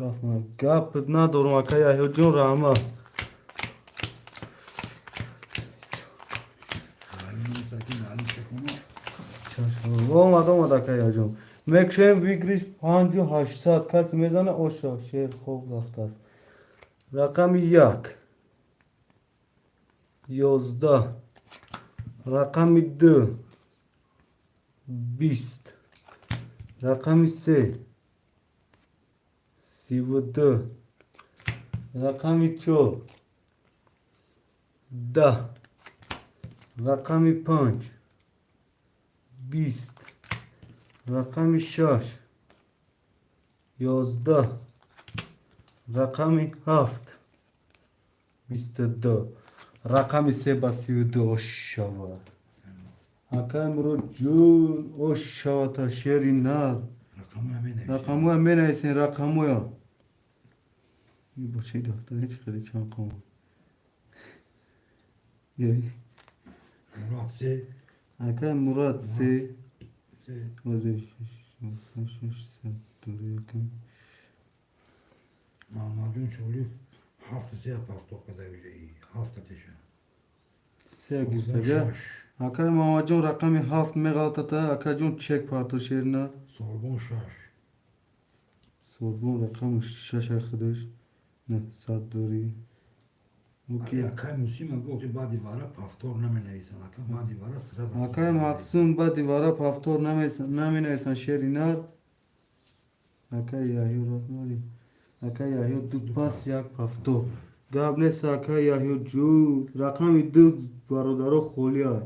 Rahman gap ندارم akaya hujun rahma. اومد akaya hujun. مکشم ویگریش 5800 کسی میزنه اوشا شیر خوب رفته است. رقم 1 11 رقم 2 20 رقم 3 32 رقم 4 10 رقم 5 20 رقم 6 11 رقم 7 22 رقم 3 با 32 شود اکم رو جون او شود تا شیری نر رقمو هم بنویسین رقمو یا این با چه دفتر هیچ خیلی چند قمو مراد سه اکم مراد 3 سه Mamacın çoluğu haftaya pafto kadar iyi. Hafta teşe. سه گیرسگه اکای ماماجون رقمی 7 مغالطه اکای جون چک پارتو شیرنا Sorbon şaş. سوربون رقم 6 خودش نه صد دوری اوکی Akay musime bu ki badi vara paftor ne neyse. Akay badi vara sırada. اکای مقسوم با دیوارا پافتور نمی نویسن شیرینار اکای یاهیو رقمی اکای یاهیو دو پاس یک پافتور گاب نیست اکای یاهیو جو رقمی 2 برادرو خولیا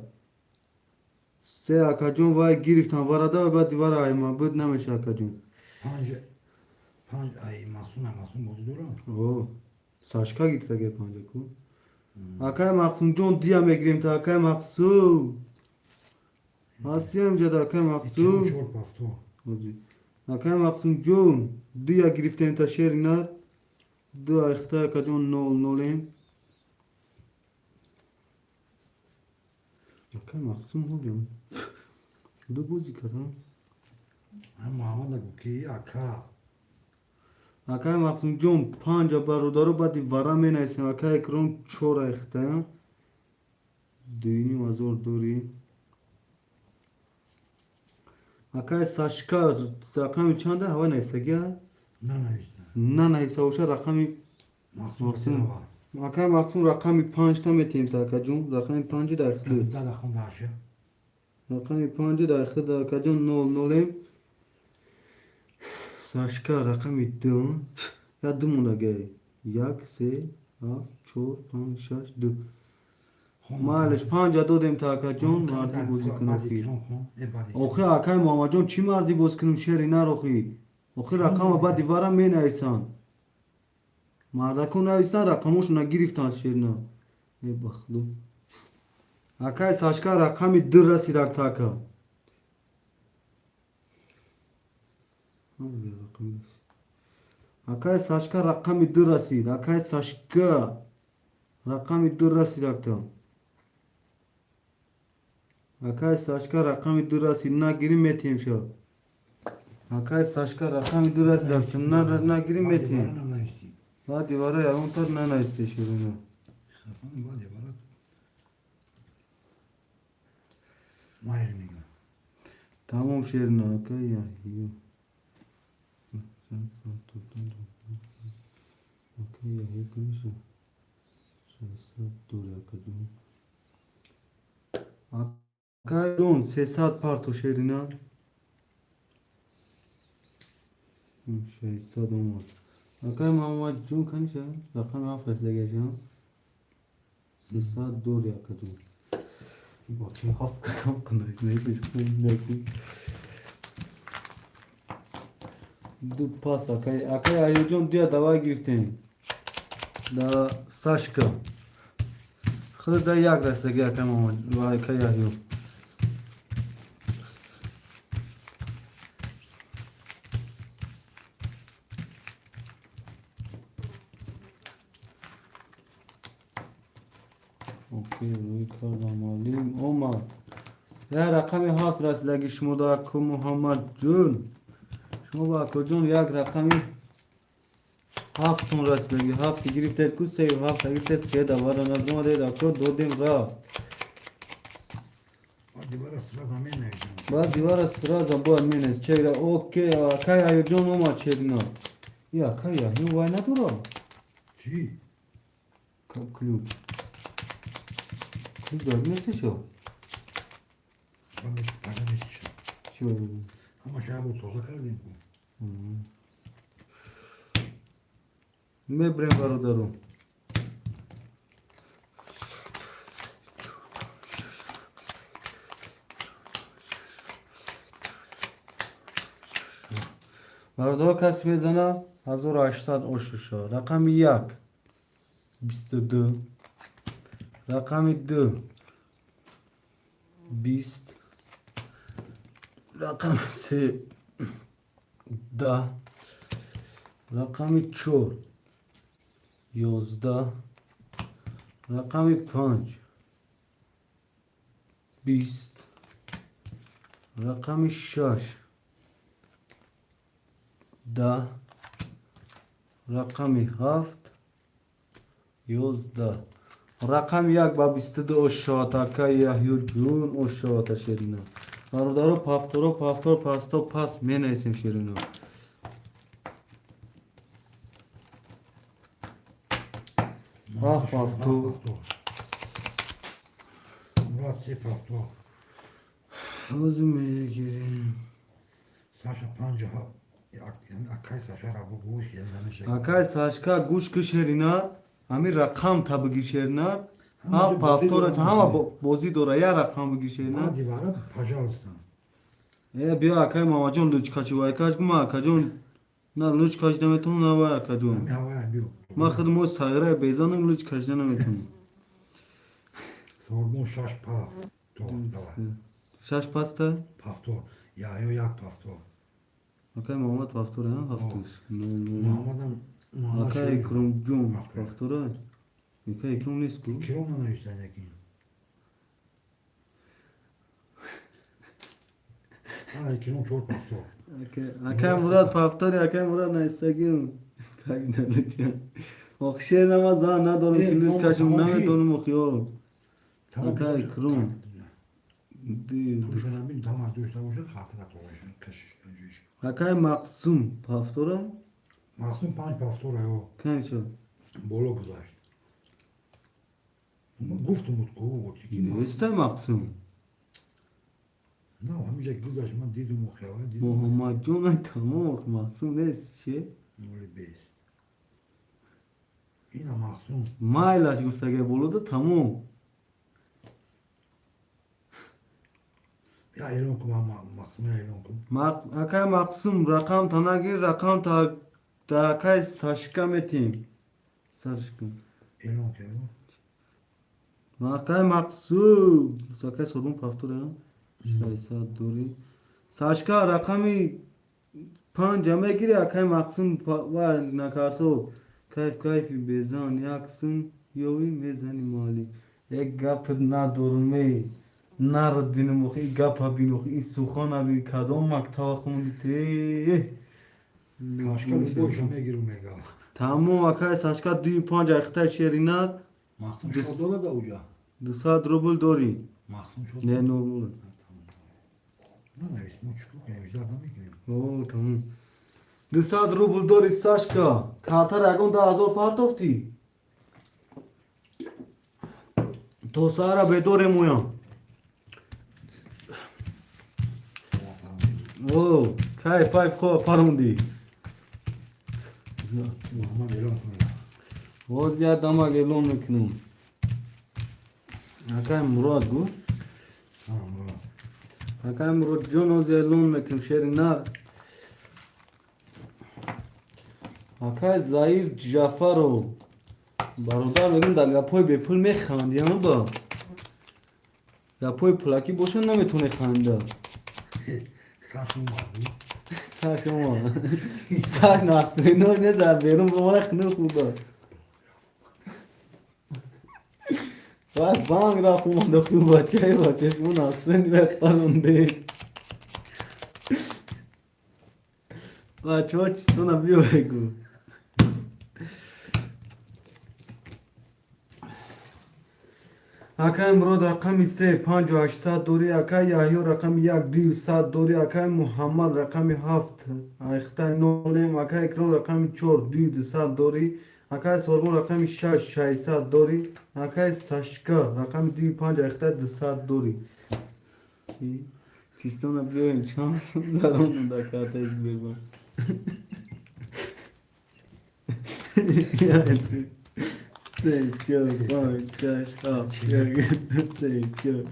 سه اکای جون وای گرفتن وارده و بعد دیوار آیمان بود نمیشه اکای جون Panj ay masum bozdu doğru mu? اوه ساشکا گیرسه گه پانجه کو اکای مقسوم جون دیا میگیریم تا اکای مقسوم هستی هم جدا اکای İçim مقسوم çor paftor. اکای مقسوم جون دیا گرفتیم تا شیرینار دو اختار اکای جون نول نولیم اکای مقسوم هولیم دو بوزی کدام Hem Muhammed da bu ki aka. اکای مقسوم جون 5 برادرو بعدی ورا می نویسیم اکای کرون 4 اختار دوینی مزور دوری اکای ساشکا رقمی چنده هوا نیسته گیا Ne işte. نه نیسته اوشه رقمی Masum Masum. katına var. اکای مقسوم رقمی 5 تا میتیم تا اکا جون رقمی 5 در خود Kavita da khunda aşağı. رقمی 5 در خود اکا جون نول نولیم ساشکا رقمی 2 یا دو مونه گی 1 3 7 4 5 6 2 مالش 5 دادیم تا اکا جون مردی بوزی کنم خیر اوخی اکای ماما جون چی مردی بوز کنم شیری نروخی اوخی رقم با دیوارم می نویسن مردکو نویسن رقموش نگیرفتن شیرنا ای بخلو اکای ساشکا رقمی 2 رسیدک تا اکا اکای ساشکا رقمی 2 رسید اکای ساشکا رقمی 2 رسیدک تا اکای ساشکا رقمی 2 رسید نگیریم میتیم شد اکای ساشکا رقمی 2 رسیدک تا نگیریم میتیم Ne işte. با دیواره یا اون تر نه نایسته شیرنا Efendim badi var. Mahir mi? تمام شیرنا اکای یا هیو اکای یا هیو کنیشو شایسته دوره اکا جون اکای جون 300 پارتو شیرنا شایسته دومد اکای محمد جون کنیشه رقم 7 رسیده جان 300 دوره اکا جون Bakayım hafta kısam kınayız. Neyse şimdi. Dur pas akay. Akay ayıcım diye dava girtin. Da Saşka. Hırda yak rasta gel tamam. Vay akay ayıcım. اوکی روی کردم عالیم اومد در رقم 7 رسیدگی شما دا اکو محمد جون شما با اکو جون یک رقمی 7 تون رسیدگی 7 گرفته کو 3 و 7 گرفته 3 دواره نظم دید اکو دو دیم را دیوار sıra da ben ne بعد دیوار استرا زبان مینست چه اوکی اکای آیو جون اومد چه یا اکای این وای ندورا Çi. کلوب کلوب داری نیستی شو Ben de para ne için. شو Ama şey bu toza kardın bu. میبریم برادرم برادر کسی بزنه 1800 اوشوشا رقم 1 22 رقم 2 20 رقم 3 10 رقم 4 11 رقم 5 20 رقم 6 10 رقم 7 11 رقم 1 با 22 اشاتا یحیی جون اشاتا شیرینا برادرو پافتور پاستا پاس می نیسیم شیرینا Ah pafto. Murat si pafto. Ağzıma gireyim. Saşa panca akay saşa rabu bu iş yenileme Akay saçka guş kışerina Ami rakam tabi gişerina Ha paftor hama bozi dora ya rakam gişerina Ha divara pajalstan. Bia akay mamacon luç kaçı vay kaç kuma akacon Na luç kaç demetum na vay akacon Mi havaya biyo. Ma khidmo sayra bezanım luç kaç demetum Sorgun şaş paf. Dava. Şaş pasta Pafto. Ya yo yak pafto. Akay Muhammed paftor ya haftus Muhammad'ın Akay krum jum paftor Akay krum nisku Kilomla ne üstlendeki? Hala kilom çok pafto. Akay Murat paftor akay Murat na istagim Kag nalacağım Okşer namaz ha na donu kiluç kaçım na donu mukhyo Akay krum Turşana bin damar duysa boşa hatırat olacak. Kış. Akay maksum paftora Mahsun panç paftora yo. Kanço Bolo güzel. Guftu mutku o çiki. İşte maksum Ne var müce güzel man didu mukhava didu. Muhammed Cunay tamam maksum ne şey Öyle beş. Yine mahsun. Maylaş guftage buludu tamam Ya elon kuma mahsun ya elon kum. Akay maksum rakam tanagir rakam ta akay saşka metin Saşkın Elon kevo. Akay maksum Akay sorun paftor ya Şaysa duri Saşka rakami 5 jame giri akay maksum var nakarso kayfi bezan yaksın yovi mezani mali ek gap na durme Narad benim o gap bin o sukhana bin kadom makta khundite Kaşka bu boşama girmega. Tamam akay saçka 2-5 ayakta şerinar Mahsun şodola da uca. 200 ruble dori Mahsun şodola. ne normal Ne ismi çıkıp yani vicdan mı gireyim? Oo tamam 200 ruble dori saçka kartar agon da azor partofti to sara bedore moya Oo kay pay kho parundi Muhammed elon kuma. बहुत ज्यादा दमा गेलो में किनु आका मुराद गो مراد اکای مراد جون از ایلون میکنم شیر نار اکای زایر جعفرو برادر میگم در گپای به پول میخندی اما با گپای پلاکی باشن نمیتونه خنده ساشو مادی ساش ما ساش ناسترینو نزار بیرون بمونه خنو خوبه بعد بانگ را فومانده خوب بچه شما ناسترین بخورنده بچه ها چیستونه بیو بگو اکای مراد رقم 35800 دوری اکای یحیی رقم 1200 دوری اکای محمد رقم 7 اختای نولیم اکای اکرام رقم 4200 دوری اکای سرمون رقم 6600 دوری اکای ساشکا رقم 25 اختای 200 دوری چیستون بیاین چانس زرون دکاته از بیرون Say Joe, boy, cash up, say Joe,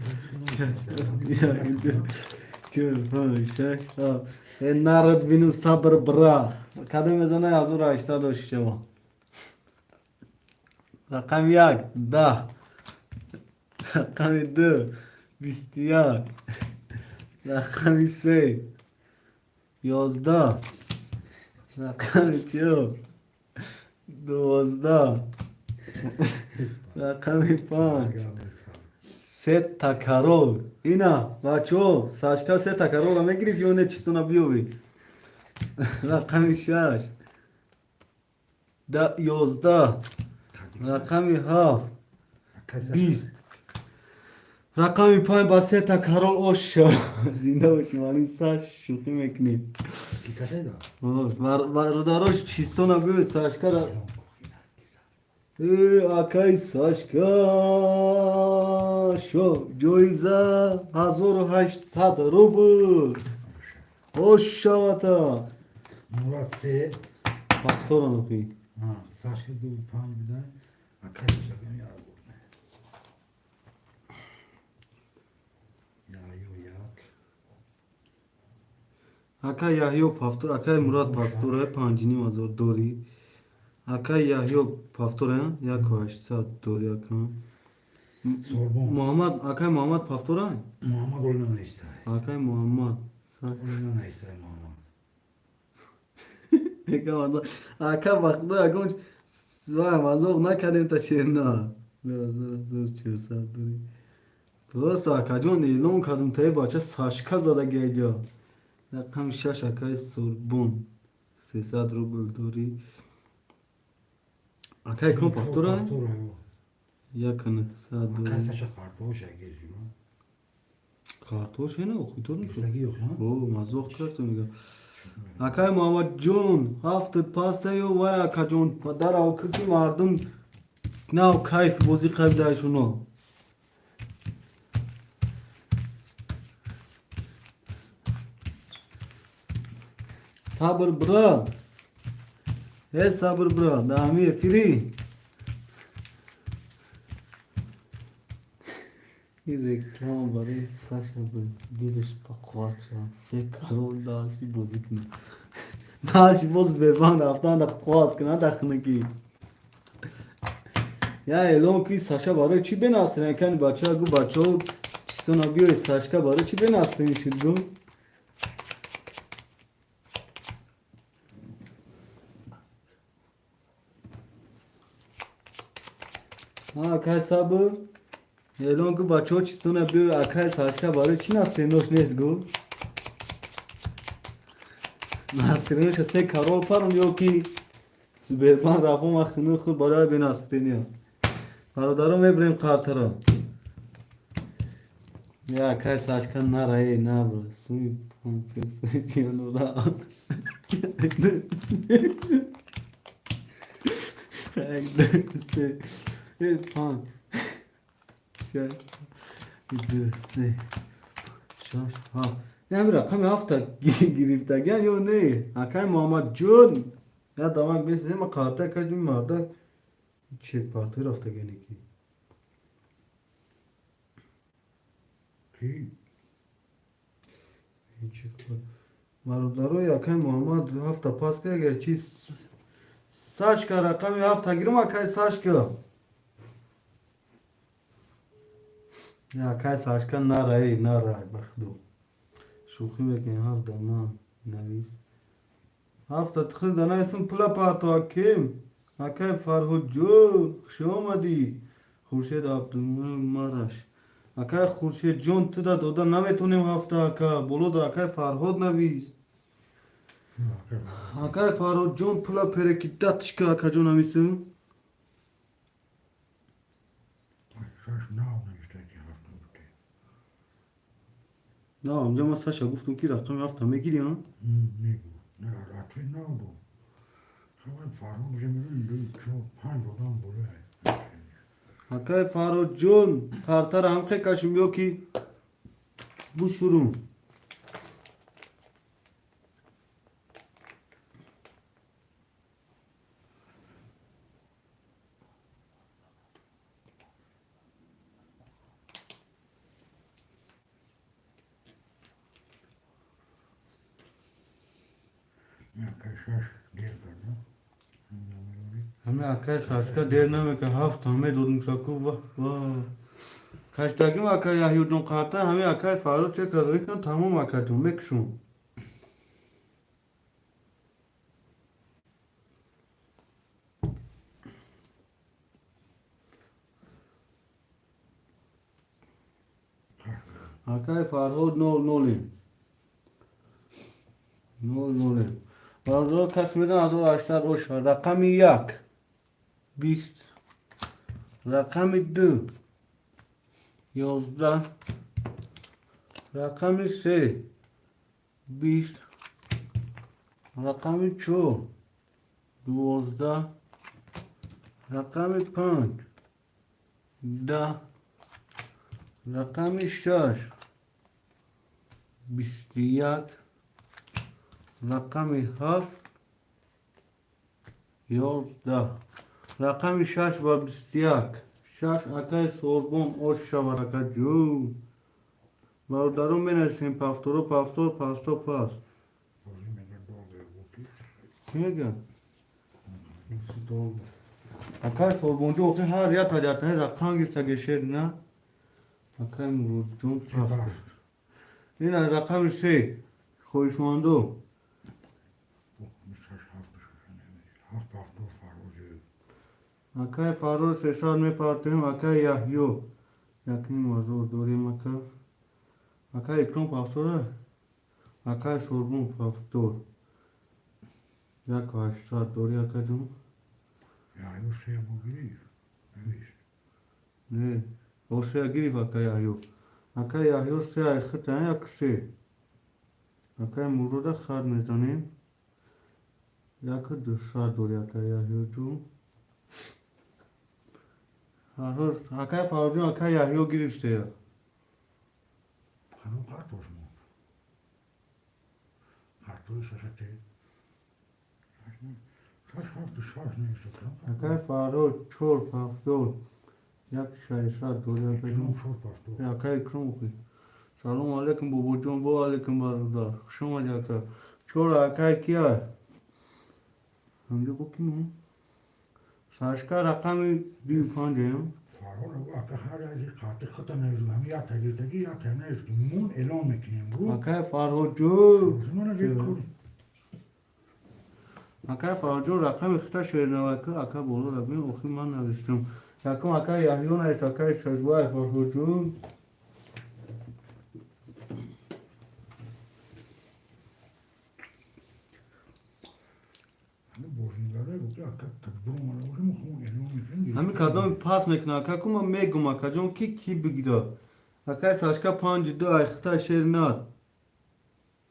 Joe, boy, cash up. نارد بینم صبر برا کدوم میزنه از اون را 86 رقم 1 10 رقم 2 21 رقم 3 11 رقم 4 12 رقم 5 سه تکرار اینا بچو ساشکا سه تکرار میگیری یا نه چیستونا بیوی رقم 6 11 رقم 7 20 رقم 5 با سه تکرار اوشا زنده باشی مانی ساش شوخی میکنی کیسه دا برادراش چیستونا بیوی ساشکا را اکای ساشکا شو جویزه 1800 روبل خوش شواتا مراد سه فاکتور نخی ساشکا 2 5 بدن اکای ساشکا یار بودن یایو یک اکای یحیی پافتور اکای مراد پافتور پنجینی مازور دوری اکای یحیی پافتور 1800 دوری اکای سوربون محمد اکای محمد پافتور محمد اولنا نیسته اکای محمد اولنا نیسته محمد اکای وقتا اگونج سوای مازوق نکردیم تا شیرنا 1400 دوری درست اکا جون ایلون کدوم تایی باچه ساشکا زده گیجا رقم 6 اکای سوربون 300 روبل دوری اکای کنو پافتوره یکنه 100 اکای دوری ساشکا خارتوش اگه جیرو کارتوش اینه خویتون کیسه یوک ها او مازوق کرد میگه اکای محمد جون هفتت پاسته و اکا جون پدر او که مردم نه کیف بازی قبلشونو صبر برا هی صبر برا دامی فری این رکلام برای ساشا بود دیلش با قوات شد 3 کرول داشتی بازی کنه داشتی باز بربان رفتن در قوات کنه دخنگی یا الان که ساشا برای چی بناسترین کنی بچه ها گو بچه ها چیستونا بیای ساشکا برای چی بناسترین شد گو اکای صبر الان گو بچه ها چیستونا بیای اکای ساشکا برای چی ناسترینوش نیست گو ناسترینوش 3 کرول پرون یا که بربان رفت ما خنو خود برای بناسترینی برادرم میبریم قطره یا اکای ساشکا نرایی نبره سوی پانفیس جیانو را یک دو سه پانچ شش دو سه شش هفت نه رقم هفته گرفتگن یا نه اکای محمد جون یا دامک بیسته ما کارته کردیم مرده چه پارتی رفته گنی کی کی؟ برادرو یکی محمد هفته پاس که اگر چی ساش که رقمی هفته گیرم اکی ساش که اکی ساش که نرای بخدو شوخی بکنی هفته من نویس هفته تخیل دانه اسم پلا پارتو اکیم اکی فرهود جو شو آمدی خورشید عبدالمون مرش اکی خورشید جون تو دا دودا نمیتونیم هفته اکا بولو دا اکی فرهود نویس اکی فرهود جون پلا پرکی داتش که اکا جون نمیسیم ساش ناو نوشته که هفته بوده. نه اونجا ما ساشا گفتم که رقم هفته میگیری ها نگو نه راتوی ناو بود خواهد فرهاد جمیرون 2 4 5 آدم بوده. اکی فرهود جون کارتر هم خیلی کشم یو کی بو شروع نه که ساش دیر کردم. همه اکی ساشکا دیر نمیکه هفت همه دودم شکو واه کشتگیم اکی یحیو جون کارتر همه اکی فرهود چه کردوی کن تمام اکی جون میکشون اکی فرهود نولیم برادر کس میدن از او اشتر روش رقم 1 20 رقم 2 11 رقم 3 20 رقم 4 12 رقم 5 10 رقم 6 21 رقم 7 11 رقم 6 و 21 6 اکای سوربون اوش شبرکت جو برادرون بینستیم پافتورو پافتور پاستو پاس بازی میگه دوغه بوکی. چی میگه؟ اکای سوربون جو اخی هر یا تا جاتا ہے رقم گیستا گشیر نه اکای مرود جون چه پاستور باش؟ این از رقم 3 خویشماندو ساش هفته شده نمیشه. هفته فرهاد اکای فارو سه سال میپارتیم اکای یحیو یکی موضوع دوریم اکای اکرام پافتوره اکای سوربون پافتور یک و 80 دوری اکای جون یایو سه بگیری نویش. نه او سه گیری اکای یحیو اکای یحیو سه ایخت هن یک سه اکای مورود خر میزنیم یک 200 دوری اکای یحیو جون اکای فارو جون اکای یحیو گیریشته یا خانم خطوش مون. خطوش ساشته. ساش هفته ساش نیسته کنم. اکای فارو چور پافتور یک 600 دوری اکای کنم جون شد پاستو. اکای اکرام خوی سلام علیکم بابا جون با علیکم برادر شما جاکا چور اکای کیا همجا بکنیم ساشکا رقم 25 هم فرهاد اگه هر ازی قاطع خطا نیزو هم یا تگیرتگی یا تنیز مون اعلام میکنیم رو. اکای فارو جو زمان اگه کاری. اکای فارو جو رقم اختا شیرنوکه اکای بولو ربین اوخی من نوشتم یکم اکای یحیون ایس اکای شجوه فارو جو همه بازیگره بود که اگه تبدیل اومده باشه مخمون اعلام میکنیم. همین کردم پاس میکنه اکای کما میگم اکای جون کی بگیره اکای ساشکا 52 اختا شیرنات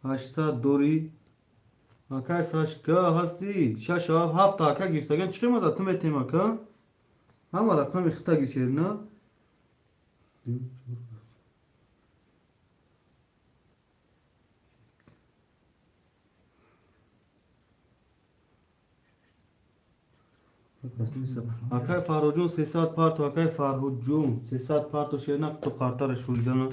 800 دوری اکای ساشکا هستی 6 7 اکای گیستگن چی مدت تو میتیم اکا همه رقم اختا گی شیرنات اکای فرهود جون 300 پارت و اکای فرهود جون 300 پارت و شیرنات تو خاطر شویدن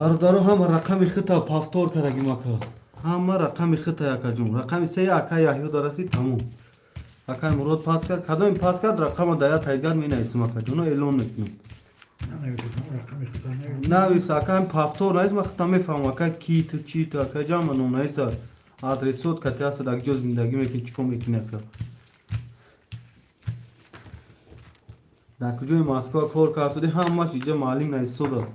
برادرو هم رقم خطا پافتور کرگیم اکا همه رقم خطا اکا جون رقم سه اکا یحیو درسی تموم اکا مراد پاس کرد کدام پاس کرد رقم دایا تایگر می نویسم اکا جون اعلان میکنم رقم خطا نویس اکا هم پافتور نویس ما خطا میفهم اکا کی تو چی تو اکا جا منو نویس آدرسوت کتی هست در جو زندگی میکنی چیکو میکنی اکا در کجای ماسکو کار کردی همش اینجا معلم نویسو دا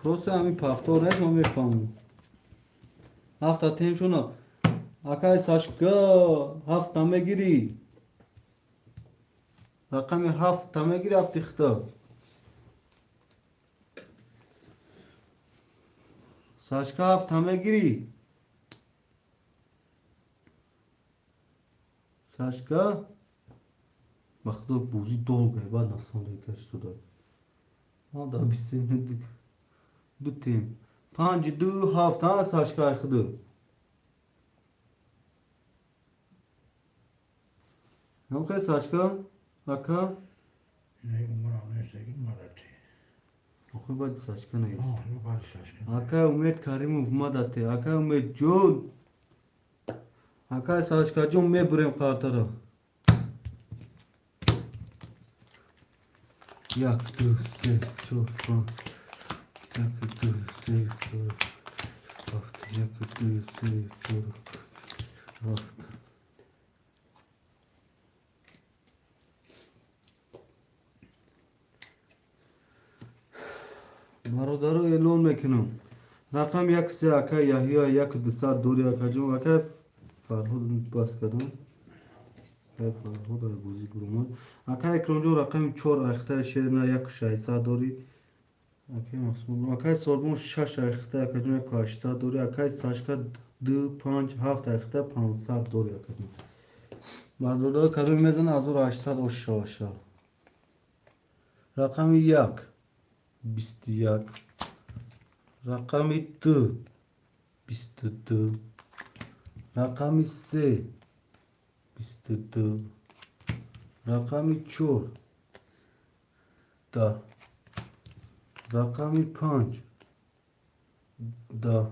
پروسه همین پافتور نویس ما میفهمم هفته تیم شونا اکای ساشکا هفته میگیری رقم هفته میگیری هفته خطا ساشکا هفته میگیری ساشکا وقتا بوزی долго بعد نسان کش تو داد ما دا بیسیم دو تیم 5-2 هفته ساشکا خدو هم خیلی ساشکا اکا آخه باید ساشکا نگیست اکا امید کاریم اومدته اکا امید جون اکا ساشکا جون میبریم قارتا را یک دو سه چهار پنج یک دو سه چهار هفت یک دو سه چهار هفت برادرو اعلان میکنم رقم یک سه اکا یحیی یک دو دوری اکا جون اکا فرهاد باز کدوم اکا فرهاد های بوزی گروماد اکا اکرام جون رقم 4 اخته شیرنا یک 600 دوری اکا مقصود اکا سربون 6 اخته اکا جون یک 800 دوری اکا ساشکا 2 5 7 اخته 500 دوری اکا جون برادرو کدوم میزن از او 800 او شاشا رقم یک 21 رقم 2 22 رقم 3 22 رقم 4 10 رقم 5 10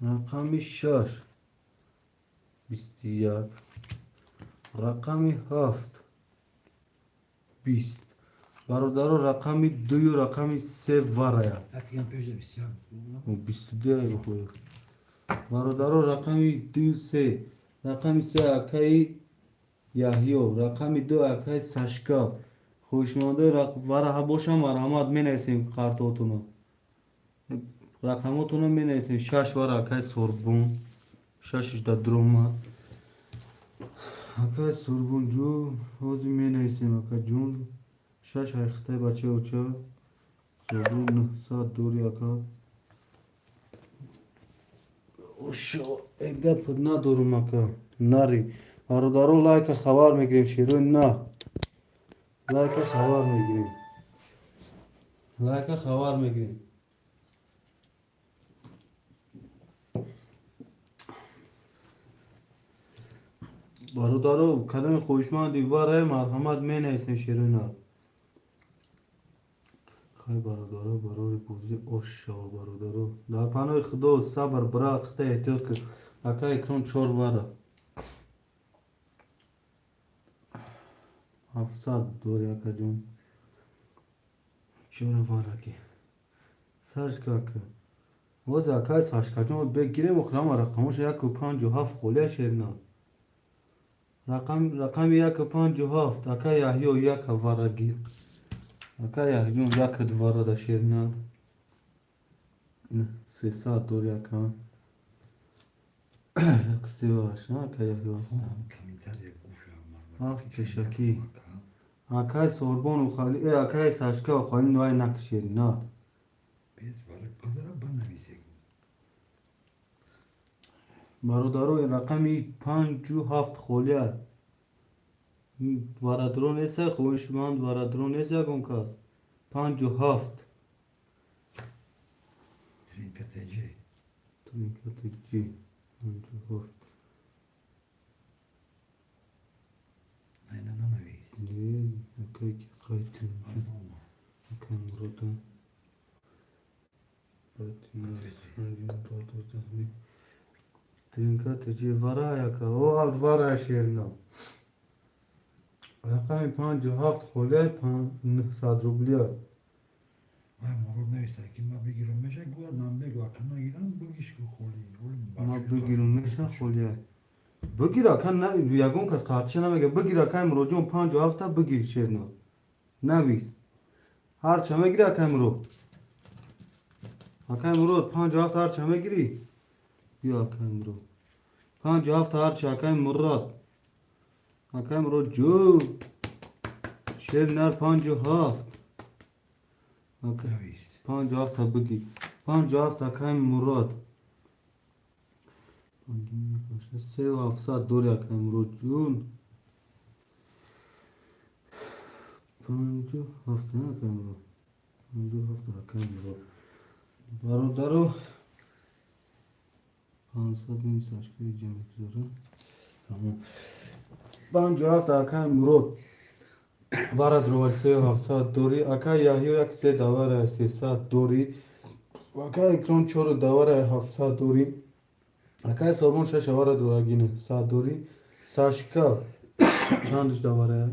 رقم 6 21 رقم 7 20 برادرو رقم 2 و رقم 3 ورایا و 22 ای بخوی برادرو رقم 2 3 رقم 3 اکای یحیو رقم 2 اکای ساشکا خوشمانده ورا ها باشم مرحمت می نویسیم کارتاتونو رقماتونو می نویسیم 6 ورا اکای سوربون 6 دا درومات اکای سوربون جو هازی می نویسیم اکا جون 6 اخته بچه اوچا سوربون 900 دوری اکا اوشو ایده پد ندارم اکا ناری برادرو لایک خبر میگیریم شیروی نه لایک خبر میگیریم لایک خبر میگیریم برادرو کدام خوشمند دیواره مرحمت می نویسیم شیروی نه خیلی برادرو برای بوزی اوشا برادرو در پناه خدا صبر برات خدا احتیاط کن اکا اکران 4 واره 700 دوری اکا جون 4 واره کی ساشکا که وز اکای ساشکا جون بگیریم اخرام رقمش 1 و 5 و 7 خوله شیرنا رقم 1 و 5 و 7 اکا یحیو 1 واره گیر اکا یحیو جون 1 دواره دا شیرنا 300 دوری اکا یک سیواش اکا یحیو هست هفت پیشکی اکای سوربون و خالی اکای ساشکا و خالی نوای نکشیر نه برادرو این رقمی 5 و 7 خولیه وردرو نیسته خوشمند وردرو نیسته یکم کس 5 و 7 ترینکت جی 5 و 7 نه اکای که قایتیم اکای مرادم Trinka teci varaya ka o av varaya şerina. رقم 57 خله 500 روبلیا. من مرور نویسته که ما بگیرم میشه گوزم بگو اکنه ایران بگیش که خولی ما بگیرم میشه خلیه بگیر اکن نه یگون کس خارچه نمیگه بگیر اکن مروجون 57 تا بگیر شیرنا نویس هر چه میگیری اکن مرو 57 هر چه میگیری بیا اکن مرو 57 هر چه اکن مراد اکن مرو جو شیر نر 57 نویس 57 تا بگیر 57 اکن مراد 3700 دوری اکن مرو جون 57 نه اکن مرو 57 اکن مرو برادرو 500 نیست اشکایی جمع بذارم تمام 57 اکن مرو وارد رو 3700 دوری اکا یاهیو یک سه داور 300 دوری و اکا اکران چور داور 700 دوری اکا سرمون شش وارد رو اگینه 100 دوری ساشکا چندش داور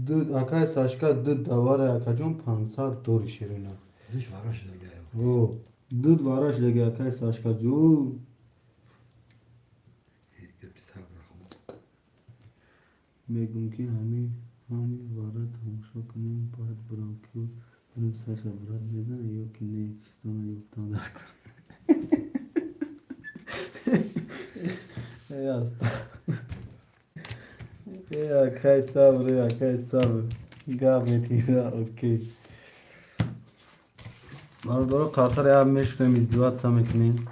دو اکا ساشکا دو داور اکا جون 500 دوری شیرینه دیش براش دیگه او دود واراش لگه اکا ساشکا جون یه بسر برخون میگم که همین وارد تماشا کنیم باید برام که بریم ساشا براد بزن یا که نه چیستان یا بتان در کنم ای استا ای اکای صبر گابه تیرا اوکی برادر قطر هم میشنم ازدواج سمکنیم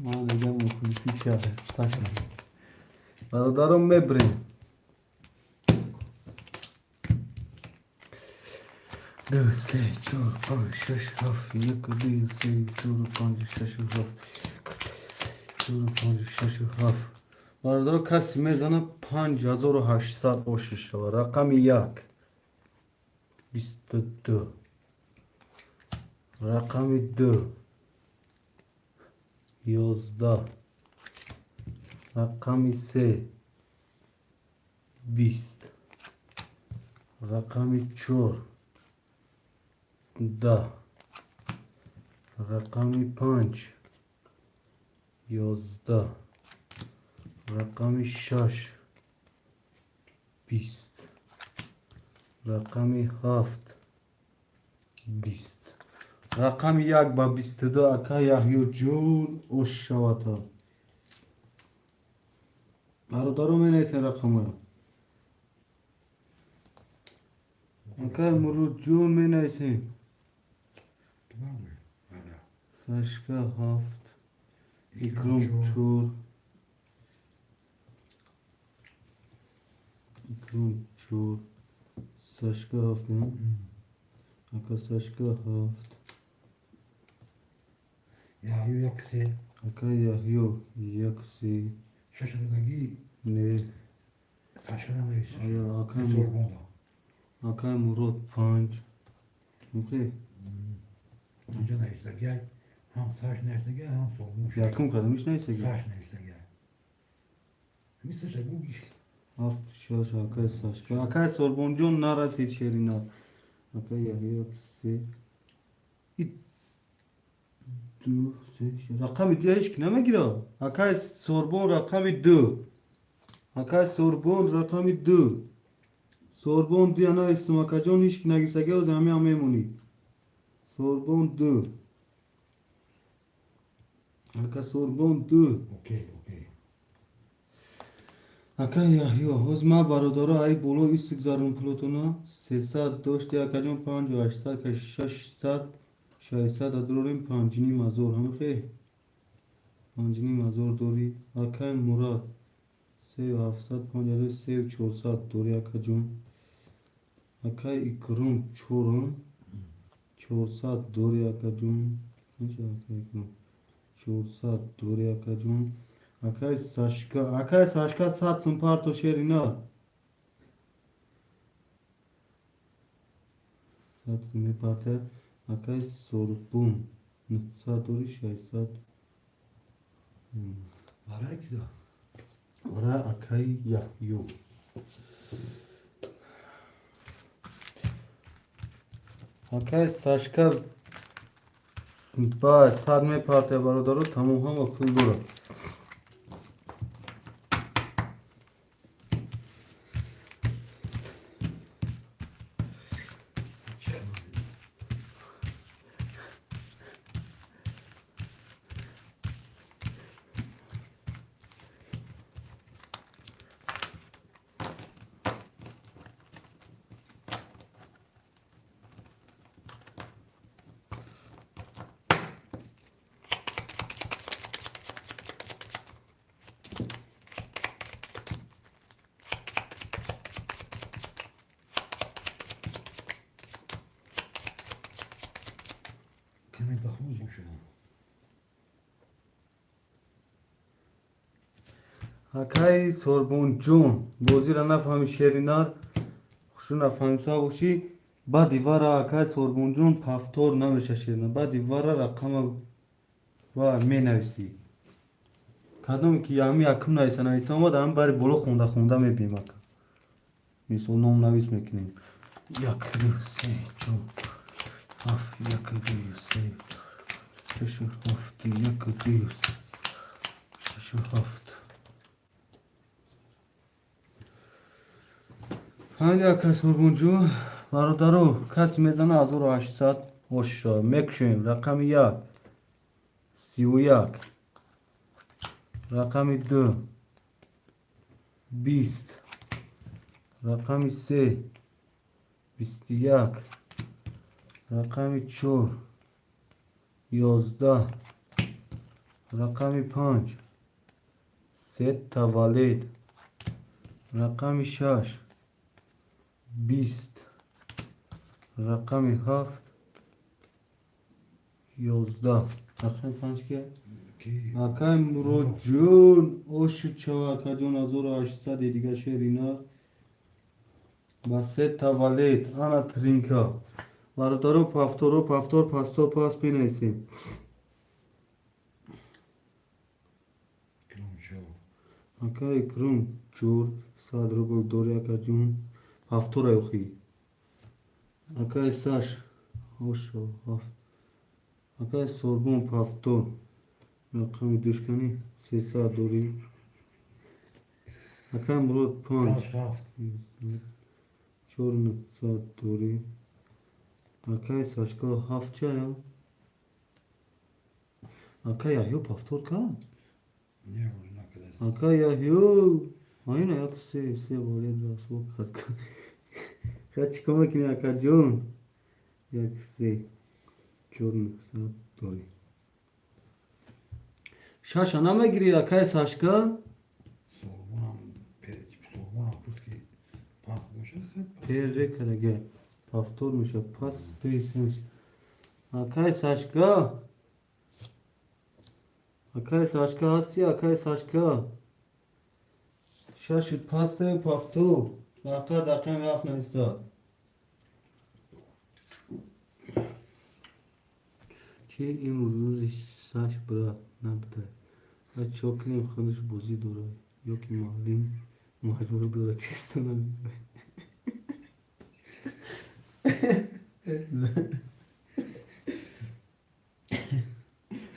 ما دیگه مخلصی شهر سکن برادرم میبریم دو سه چهار پنج شش هفت یک دو سه چهار پنج شش هفت چهار پنج شش هفت برادر کسی میزنه 5800 اوشش و رقم یک 22 رقم 2 11 رقم 3 20 رقم 4 10 رقم 5 11 رقم 6 20 رقم 7 20 رقم 1 با 22 اکا یحیو جون اوش شواتا برادرو می نیسن رقم ها اکا مرود جون می نیسن ساشکا هفت اکرم چور ساشکا هفت نه اکا ساشکا هفت یحیو یک سه اکا یحیو یک سی شش دگی نه ساشکا نویسه آیا اکا سوربوندا اکا مرود 5 اوکی اینجا نویسته گه هم ساش نویسته هم سوربون شد یکم کدومش نیسته ساش نویسته گه همیشه شگوگی هفت شاش اکا ساشکا اکا سربون جون نرسید شیرینا اکا یحیو سی دو سه رقم دیگه هیچ که نمیگیره اکا سربون رقم 2 اکا سربون رقم 2 سربون دیگه نایستم اکا جون هیچ که نگیرسگه و زمین هم میمونی سربون 2 اکا سربون 2 اوکی Ака яҳё ҳоз ма бародаро ай боло истик зарун плутона 300 дошти акаҷон 5800 ка 600 600 адурорим 5500 ҳамихе 5500 дори акай мурад 3700 5400 дори акаҷон акай икром 400 дори акаҷон 400 дори акаҷон акай сашка 100 сум парто шерина 100 сум мепарта акай сорбун 900 дори 600 برای کی داد؟ ора акай яҳё акай сашка ба 100 мепарта бародаро тамом ҳама пул дорад کمی تخموز میشه акай сорбонҷон бозира нафаҳми шеринар хушу нафаҳмиса бошӣ баъди вара акай сорбонҷон пафтор намеша шеринар баъди вара рақама ва менависӣ кадоме ки ями якум нависа омад ами бари боло хонда мебинем ака мисол номнавис мекунем 1 2 3 4 5 1 2 3 6 7 1 2 6 7 ҳали акай сорбонҷон бародаро касе мезана 1800 ошо мекушем рақами 1 31 рақами 2 20 рақами 3 21 рақами 4 11 рақами 5 се таваллид рақами 6 20 рақами 7 11 рақами 5 ки کی акай муроҷон ошучава акаҷон 1800 дига шерина ба се таваллид ана тринка бародаро пафтор пасто пас бинависем کلام شو акай икром 400 рубл дори акаҷон пафтор аёхӣ акай саш ошо акай сорбон пафтор рақами душкани 300 дори акай мурод 5 هفت 400 дори акай сашко 7 чая акай яҳё пафтор кард не уже наконец акай яҳё айна як се болед расво кард ха чико мекунӣ акаҷон як се 400 дори шаша намегирӣ акай сашка سربونم سربونم پس که پس باشه перре караге пафтор меша пас песеш акай сашка ҳастӣ акай сашка шашид пастаю пафтор рақа дақами 7 нависа чи имрӯз рӯзи саш брат набуда ва чо кунем худаш бозӣ дорад ё ки муаллим маҷбур дорад чистанам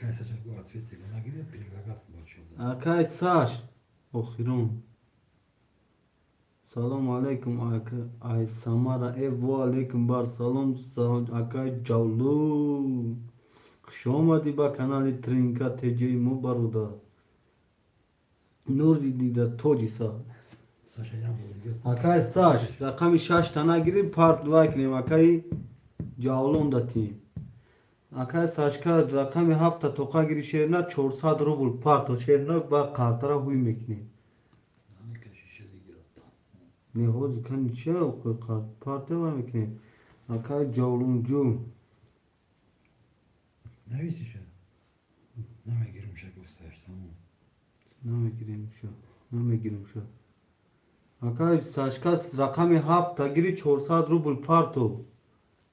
Кайса чаку ответил, нагире перелагат бачил. акай саш охирон салом алейкум ай самара ва алейкум бар салом акай ҷавлу хуш омадӣ ба канали тринка теҷаи мо бародар нури дида тоҷи сар Saşa ya bu دیگه. Akay saç. Rakami 6 tane girip part vaknim. Akay cavlon da ti. Akay saçka rakami hafta toka girişlerine 400 rubl part o şerine bak kartara huy mekni. Ne kaşışı دیگه. Ne hoş kan içe o kart partı var mekni. Akay cavloncu. Ne istiyorsun? Ne mi girmişe göster tamam. Ne gireyim şu. Ne gireyim şu. Akay saçka rakami hafta giri 400 rubl part o.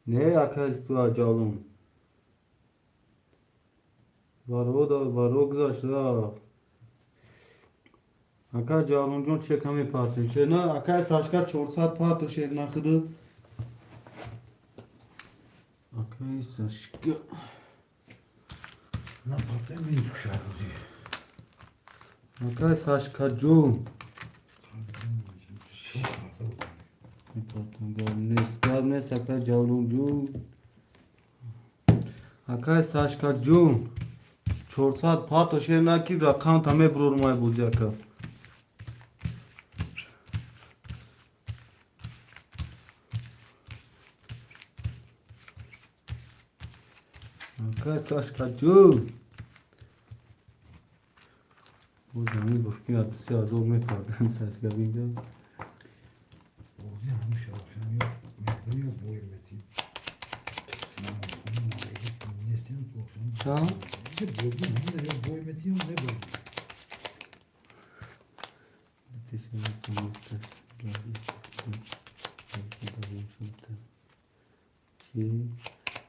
Ne akay stu cavlon. Var o da var o güzel da. Aka cavlonjon çekami partı. Şena aka saçka 400 part o şerine xıdı. Akay saçka. Ne partı mı tutuşar bu diye. Akay saçka jo. Çok farklı bu. Partın gavnes aka cavlonjo. Akay saçka jo. 400 part o şerine ki rakam tame brormay bulacak. Akay saçka jo. Bu zaman bufkin atısı az olmaya pardon saçka bince. Oldu yanlış yapacağım yok. Mekbul yok bu hürmeti. Ne istiyorsun sorsan. Tamam. Ne bozdun hem de yok bu hürmeti yok ne bozdun. Teşekkür ederim. Ki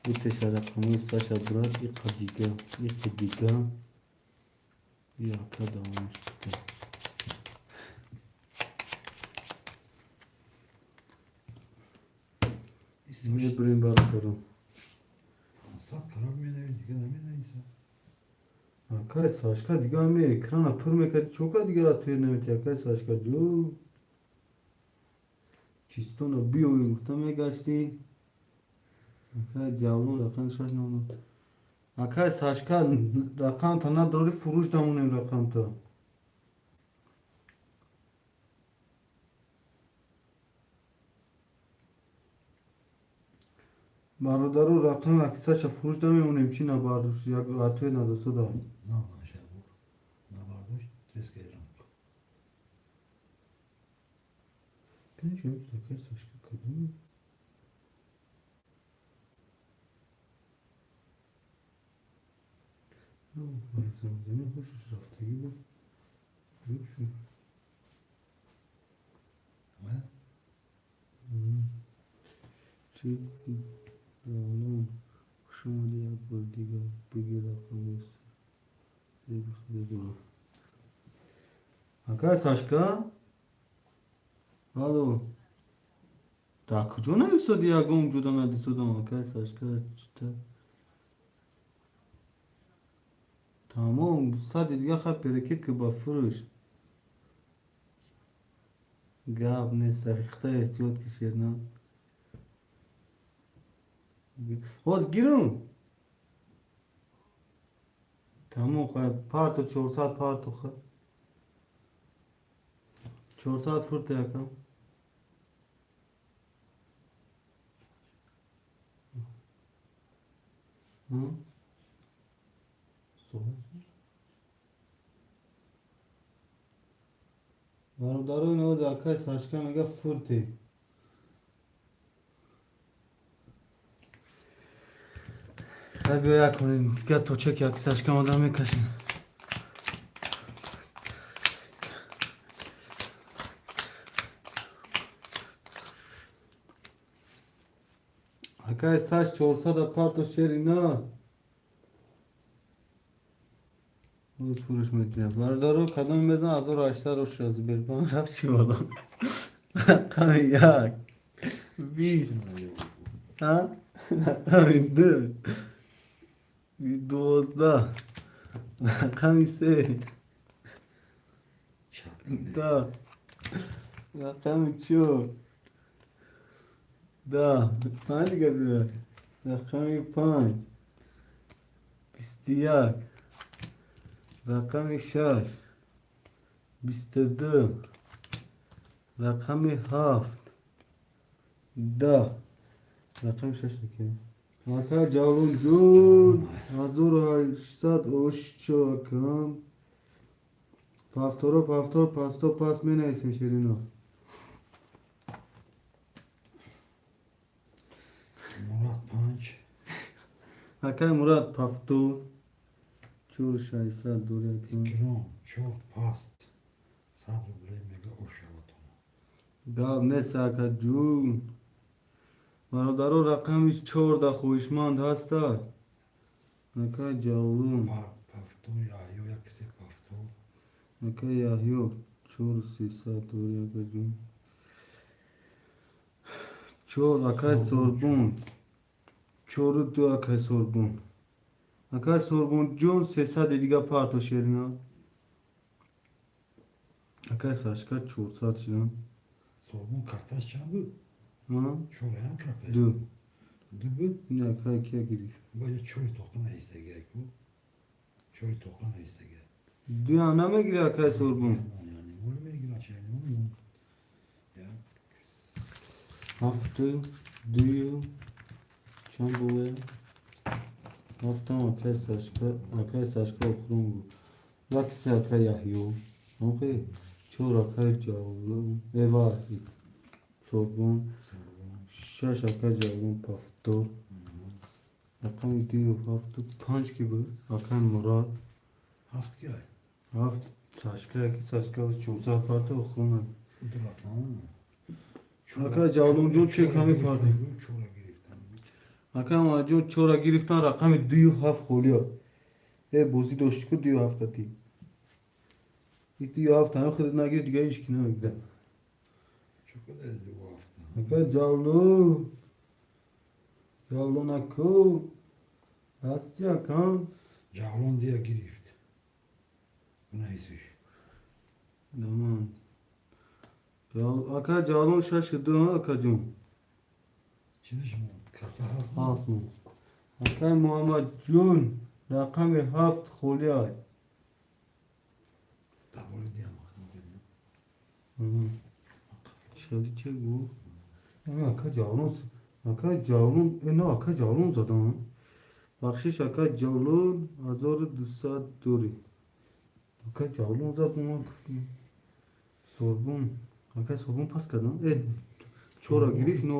bu teşekkürümü saça bırak ikadiga ya kadar işte. Ne bileyim bakarım. Sat karamıyor ne diye ne neyse. Akay saçka diga mi ekrana pırmeka çok diga atıyor ne akay saçka jo. Çistona bir oyun muhtemelen geçti. Akay cavlon rakan şaş ne oldu? Akay saçka rakan tana doğru furuş damunem rakan ta. Barodaru rakan aksaça furuş damunem çi na barduş ya atıyor na dostu da. Ne var şey bu? Ne var bu? Risk edelim. Ben şimdi akay saçka kadın. Malzeme hoş rafta gibi. Yok şu. Ne? Şey, oğlum, hoşuma diye diga, bilgi rakamız. Sevgili doğru. Akay saçka. Alo. Tak, co na jest dia gąbju do na disodon akay saçka işte. Tamam, sadece diye hep bereket ki bafuruş. Gab ne sarıkta yatıyor kişilerine. Hoz girun. Tamam, parto 400 parto. 400 fırtı yakam. Hı? Sonra. Daru ne oldu akay saçka mega fırtı. Tabii ya konum dikkat toçak yak saçka adam mı kaşın. Akay saç olsa da parto şerina. Bu furuş metne. Vardaru kadın mezan azor açlar hoş yazı bir bana rakçı adam. Kami ya. Biz. Ha? Tabii dur. Bir dozda. Kami se. Çattın Da. Rakam çok. Da. Hadi gel. Rakam 5. Bistiyak. Rakam 6. 22. رقم 7 10 رقم 6 که اکا جوالون جون 1800 کم پافتور پاستو پاس می نیستیم شیرینا مراد 5 اکا مراد پافتور چور 600 دوری کم کرم çok past sabırlı mega oşavatona. گاب نیست اکا جون برادرو رقم 14 خویشمند هسته اکا جوالون Pafto ya yakse pafto. اکا یاهیو چور 300 دوری اکا جون چور اکا سوربون چور دو اکا سوربون اکا سوربون جون 300 دیگه پارتو شیرینا اکا ساشکا 400 شیرین Sorbun kartaş çambı. ها Çorayan kartaş. دو Dıbı. نه اکا کیا گیری Böyle çoy tokuna iste gerek bu. Çoy tokuna iste gerek. دو هم نمیگیری اکا سوربون Yani bunu mu ilgili açayım onu? Ya هفتو دویو چند بوه هفتم اکای ساشکا اخرون بود وکسی اکای یحیو اوکی چور اکای جاولون ایوا سوربون شش اکای جاولون پافتور رقم دیو هفتو 5 کی بود اکای مراد haftaki ay. هفت ساشکا 400 پارتا اخرون Dur tamam mı? اکای جاولون جون چه کمی پارتا Çora giriften. اکای ما جون چورا گرفتن رقم دیو هفت خولیا ای بوزی داشتی که دیو هفت تی این دیو هفت همه خودت نگیری دیگه ایش که نمیگیره Çok özeldi bu hafta. اکای جاولو نکو هستی اکان Cavlon diye girift. Bu neyse. دمان اکای جاولون شش دو اکا جون Şimdi karta hafta. هفت مون اکای محمد جون رقم هفت خولیا Tablo diye bakın. شدی چه گو اکا جاولون نه اکا جاولون زدن بخشش اکا جاولون 1200 دوری اکا جاولون زد ما گفتیم سوربون اکا سوربون پاس کردن چورا گریف نو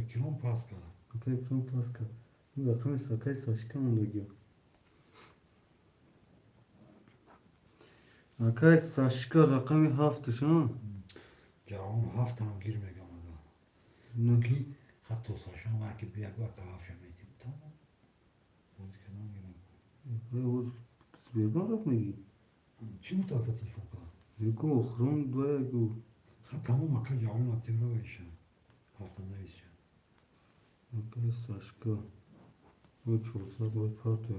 İkram paska. اکا اکرام پاس کرد این رقم اکا ساشکا مونده گیا اکا ساشکا رقم هفتش ها Cavlon haftanın girmek ama da. نه Ki hatta saçan var ki bir yakva kahve medim. Tamam. Bu dikkadan girmek. سبیربان رفت میگی Çi bu tatlı foka? یکو اخرون دو یکو Ha tamam akıl cavlon atıyor ve işe. Haftada işe. اکا ساشکا او 400 باید پارتو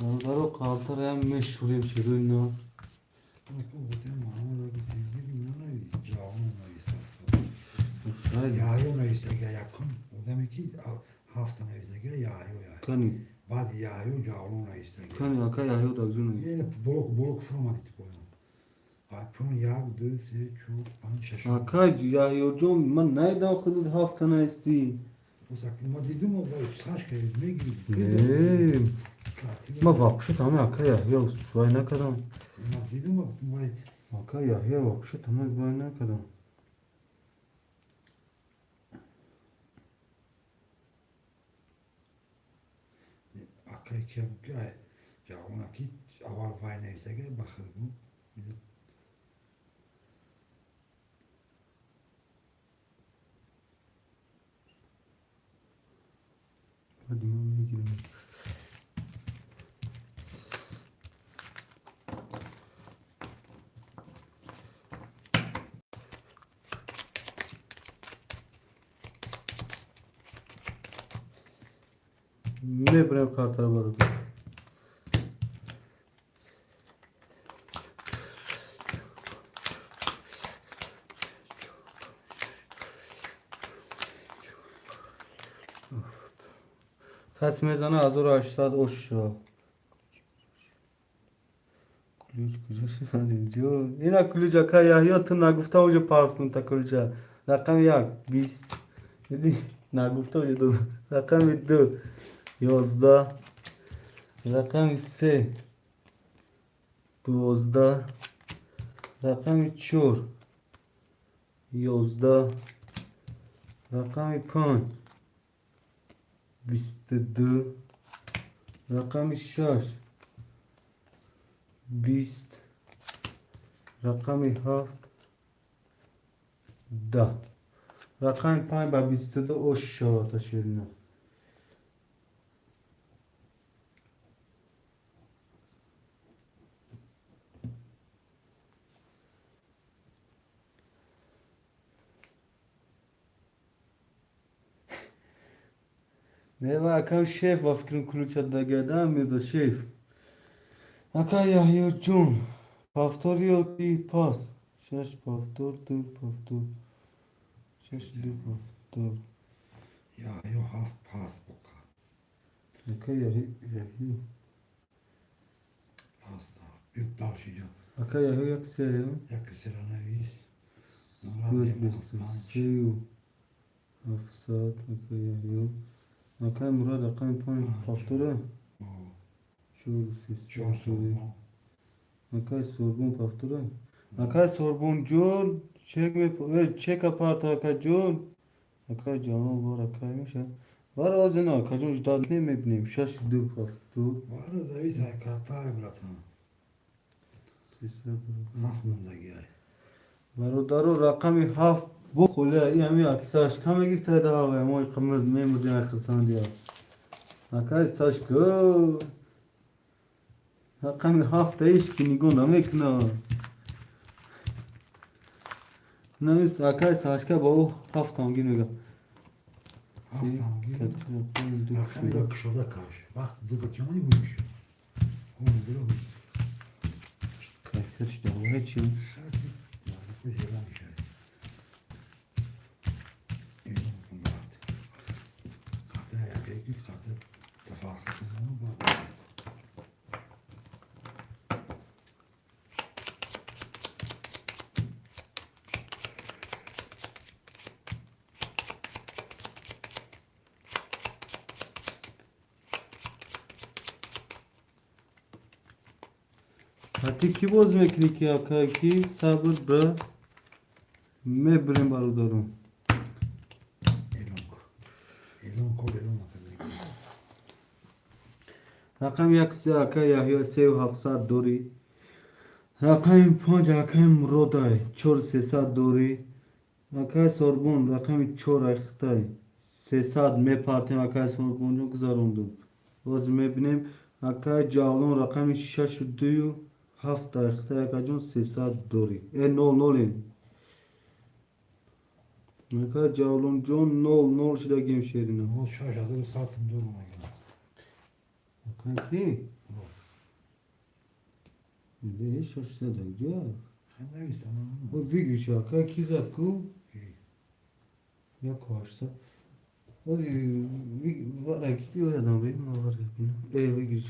منظر و قابطر هم مشهوریم شروع اینا Bakın o tema Muhammed abi sevgilim ne nevi? Cavlon nevi. شاید Yağıyor nevi yakın. O demek ki hafta nevi yağıyor yani. کنی Bad yağıyor cavlon nevi. کنی اکا یحیو داگزونه Yine blok format tip oyun. Alpron yağdı se çok pan şaşırdı. اکا یحیو جون من نیدم خودت هفت نیستی Bu sakın ma dedim o da saç kaydı ne gibi. نه ما واقعا همه اکا یحیو وای نکردم Ma dedim o vay اکا یحیو واقعا همه وای نکردم akay ki gay. Ya ona ki aval vay neyse gel bakır bu. hadi من میگیرم میبرم کارت رو برو کسی میزنه 1800 اوشا کلوچ کجا شد اینجا؟ اینا کلوچ اکا یحیی تو نگفته اوج پافتون تا کلوچ رقم 1 20 دیدی نگفته اوج دو رقم 2 11 رقم 3 12 رقم 4 11 رقم 5 22 رقم 6 20 رقم 7 10 رقم 5 با 22 اوش شد شیرینه نه با اکا شیف با فکرم کلوچه دگردم میدو شیف اکا یحیی جون پافتوریو کی پاس شش پافتور دو پافتور شش دو پافتور Ya yo half pass boka. اکا یحیی Pasta. Büyük dalşıca. اکا یحیی یک سه Yakısırana vis. دوز بیست و سه و هفتصد اکا یحیی اکا مراد اکا 5 پافتوره چهار و سیست Çok soğuk. اکا سوربون پافتوره اکا سوربون جون چک اپارت اکا جون اکا جانو بار اکا میشه بار از اینا اکا جون اجداد نمیبینیم شش دو پافتور Var da vis ay kartay bratan. Hafmında gel. برادر رقم 7 بخوله این همی اکساش کم گفته ده آقای ما قمر میمردیم اخرسان دیا اکای ساش گو رقم 7 ایش که نگون نمیکنه نمیست اکای ساش که با او 7 همگی میگه Haftam gel. Akşam da kışoda karşı. Bak size de kemanı buymuş. Onu böyle bu. کافر شده و هیچی Şarkı. Yani bu yalan şey. İyi olsun rahat. Zaten erkek ilk zaten defasında onu bağlı. حتی کی باز میکنی که اکا کی صبر برا میبریم برادرم Elon. Elon kol elon akademi. رقم 1 3 اکا یحیی 3 و 700 دوری رقم 5 اکا مرادای 4 300 دوری اکا سوربون رقم 4 اختای 300 میپارتیم اکا سوربون رو گذاروندم باز میبینیم اکا جاولون رقم 6 و 2 7 اختای اکا جون 300 دوری ای نول نولین اکا جاولون جون نول نول شده گیم شیرینه O şaşadı satın durma gel. اکا کی؟ نه شش صد جا Sen ne istiyorsun? و ویگریش اکا کی زد کو؟ İyi. یا کاشتا ولی ورکی بیو یادم بیم ما ورکی ای ویگریش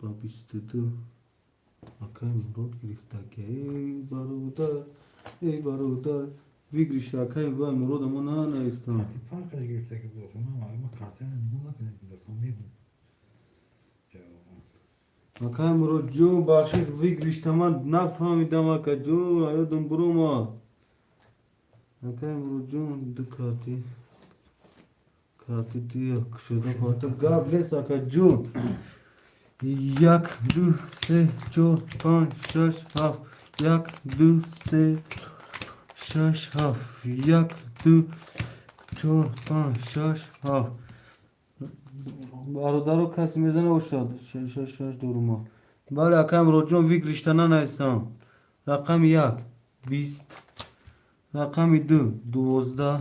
با 22 اکا مراد گرفته که ای برادر ویگریش اکا با مراد ما نه نیستم Artık parka girsek bu okuma ama kartene buna kadar bir rakam yok. اکا مراد جو بخشید ویگریش تمام نفهمیدم اکا جو یادم برو ما اکا مراد جو دو کارتی دیگه شده خاطر گاب نیست اکا جو 1 2 3 4 5 6 7 1 2 3 6 7 1 2 4 5 6 7 برادرو کسی میزنه افتاد 6 دورما بله اکم روجون ویک ریشتنه نیستم رقم 1 20 رقم 2 12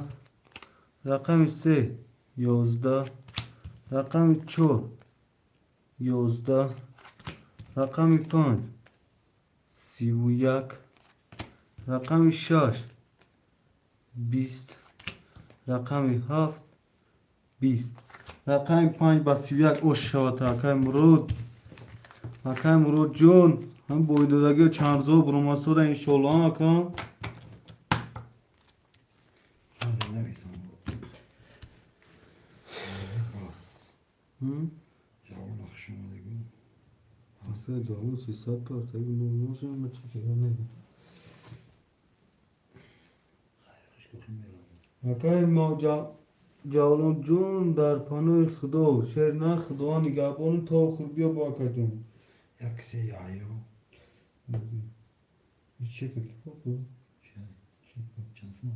رقم 3 11 رقم 4 11 رقم 5 31 رقم 6 20 رقم 7 20 رقم 5 با 31 اوش شد اکم رود Akay Murod John هم boydadagi çarzo bromaso da inşallah aka. Hadi ne bileyim bu. Bas. Hı? Yavrum akşamı gün. Akay davul sisat var tabi ne olacak mı çekiyor ne? Hoş kokmuyor. Akay ma جوالان جون در پناه خدا شرنا خدا نگهبان تا آخر بیا با اکا جون Yaksı yağıyor. bir çek ki bak bu çek Çalışma.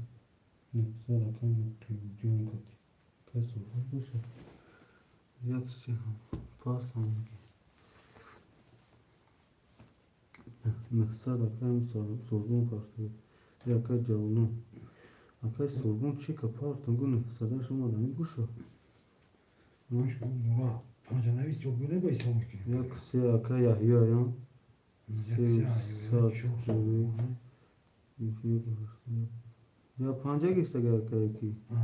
ne sada kan jun kat kaso bu şey yaksi pas hangi ne sada kan sorgun parça yaka jawlan akay sorgun çek apar tungun sada şuma da ne bu şu Hoş Murat. Pancanevi çok böyle bir şey olmuş ki. yaksi akay yahya ya Yaksı yağıyor. Çok soğuk. Ya panca geçti gel ki. Aa,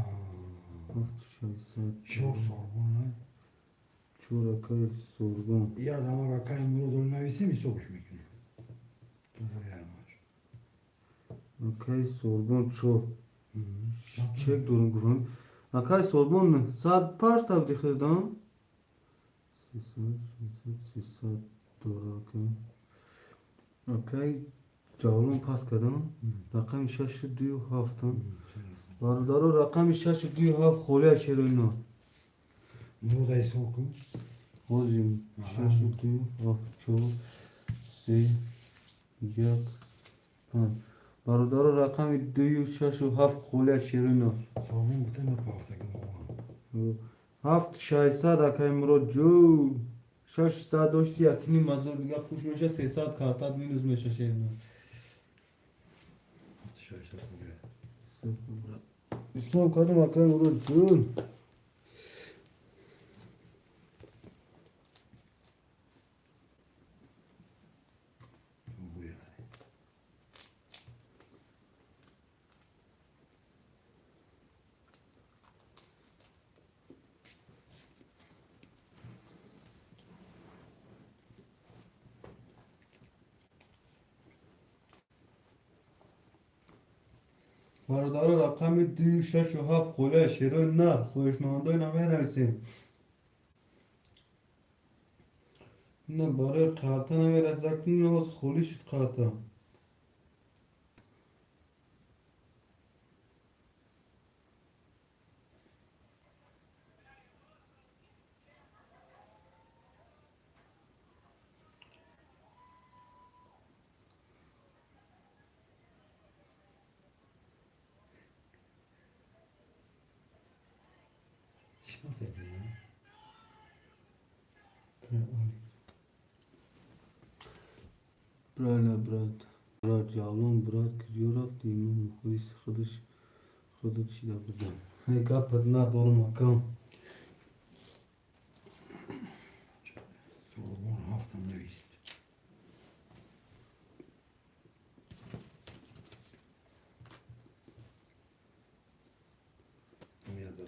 Hafta şahısat. çok soğuk bunu. Çora kayık sorgun. İyi adama bakayım Murat olmamışsa mi soğuk mu ki? Doğru yani. Akay sorgun çor. Çek durun güven. Akay sorgun saat par tabi dikhidan. Sisat doğru akay. Akay cavlun pas kadın. Rakam şaşı diyor haftan. Bardarı rakam şaşı diyor haft khole şerino. Murat ay soğuk. Hozim şaşı diyor haft çor. Se yak pan. Bardarı rakam diyor şaşı haft khole şerino. Soğuğun bütün hep hafta gün. Haft şahisa da kay Murod jo. Şaş saat doşti yakini mazur diga kuş meşe 3 saat kartat minus meşe şerino. Hafta şahit oluyor. İslam kadın akay Murod jo. Bu yani. Bardarı rakam diyor şaşı haft khole şerino. Khoşmandoy namersin. Ne barı karta namerasdakin ne hoz kholi şit karta. Şimdi dedi ya. Brala brad. Brad yavrum brad kızıyor rafti imam خودش خودش چیدا بودم هی kapat na doğru makam. Soğuğun haftanı işte.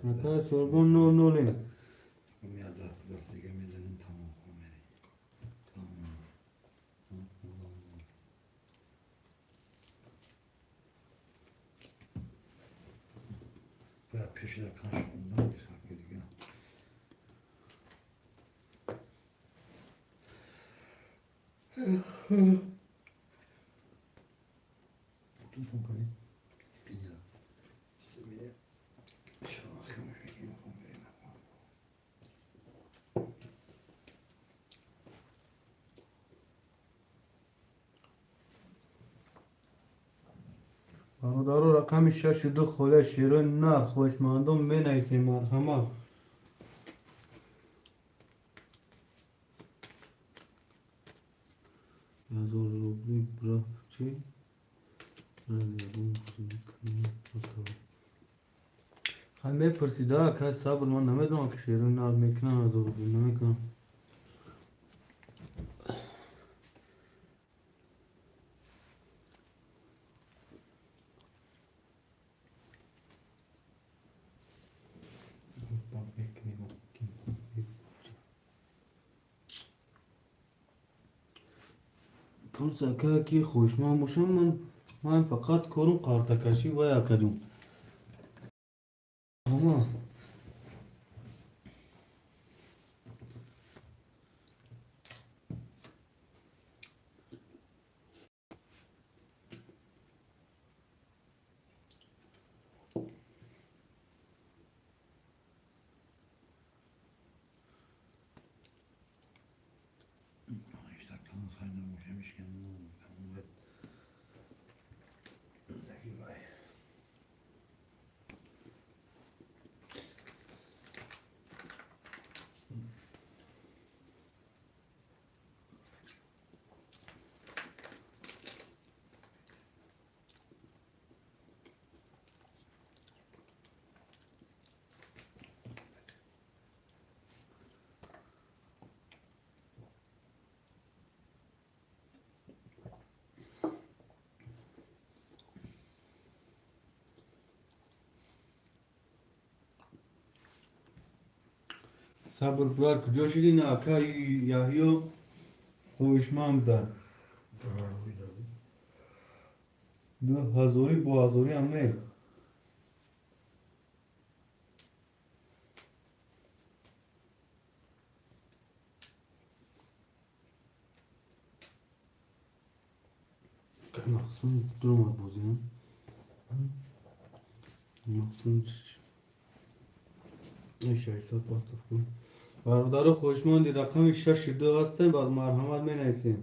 Hatta sorgun ne oluyor? Ve peşine karşılığından bir hak ediyor. Telefon kayıp. Bir ya. İşte bir de şarkı mı veriyor? برادر رقم 62 خله شیرین نه خوشمندم بنویسیم مرحمت yazor rubli bra çi همه پرسیده که صبر من نمیدونم که شیرین نار میکنن از ربی نمیکنم پرسکه که خوشمان باشم من فقط کارم قارتکشی و یکجون اما صبر برار کجا شدی نه اکا یاهیو خوشمان ده ده هزاری با هزاری هم نه که مخصوم درم بازی هم مخصوم ایشه ایساد باطف کن برادر خوشماندی رقم 62 هستن بر مرحمت می نیسین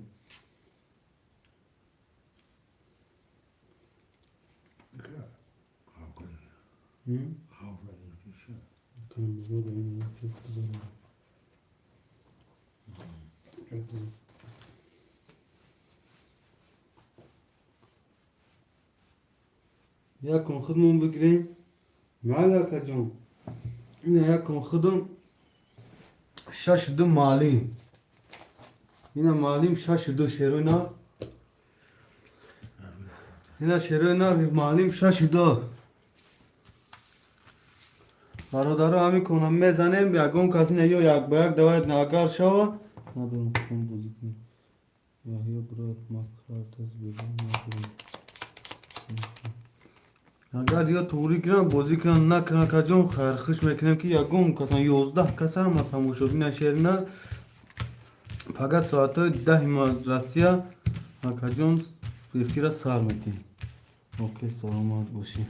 کم بزرگ این چه بزرگ یکم خودمون بگیریم مالکا جون اینه یکم خودم 62 مالیم اینه مالیم 62 شیروینا اینه شیروینا مالیم 62 برادر همی کنم میزنیم یکم کسی نیو یک با یک دوایت ناگر شو ندارم خودم بازی کنم یاهی برات مکرات از بیرون ندارم اگر یا توری کنم بازی کنم نکنم که جون خرخش میکنم که یکم کسان 11 کسان ما تموم شد این شهر نه فقط ساعت 10 مدرسه ما جون فکر سال میتیم اوکی سلامت باشی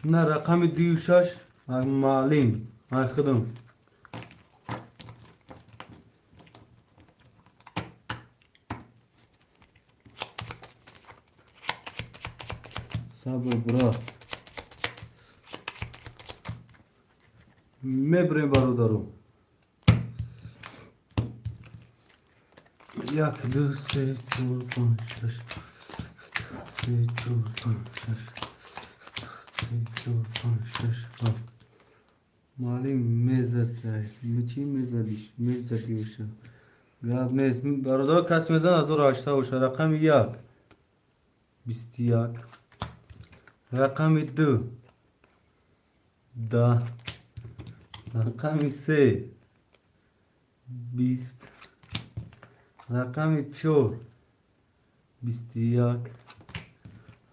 نه رقم 26 معلم خدم صبر برا میبریم برادرو یک دو سه چهار پنج شش سه چهار پنج شش سه چهار پنج شش هفت مالی میزد جای چی میزدیش میزدی باشه گاب نیست برادر کس میزن از او راشته باشه رقم 1 21 رقم 2 10 رقم 3 20 رقم 4 21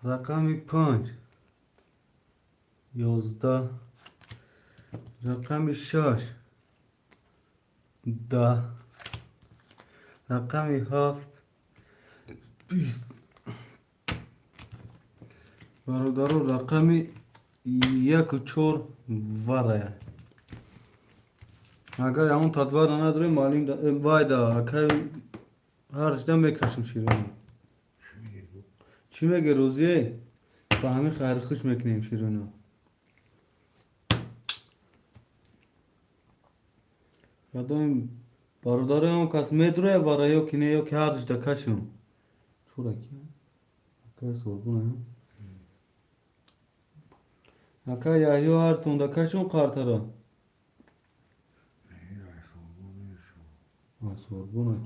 رقم 5 11 رقم 6 10 رقم 7 20 برادر رقم 1 و 4 وره اگر همون تدوار نداره مالیم وایدا اگر هر جدا میکشم شیرونی چی میگه روزیه با همین خیر خوش میکنیم شیرونی یادم برادر هم کس میدره وره یا کنه یا که هر جدا کشم چورا کیه اگر سوربونه اگر یاهی هر تونده کشم قارتره سوربونه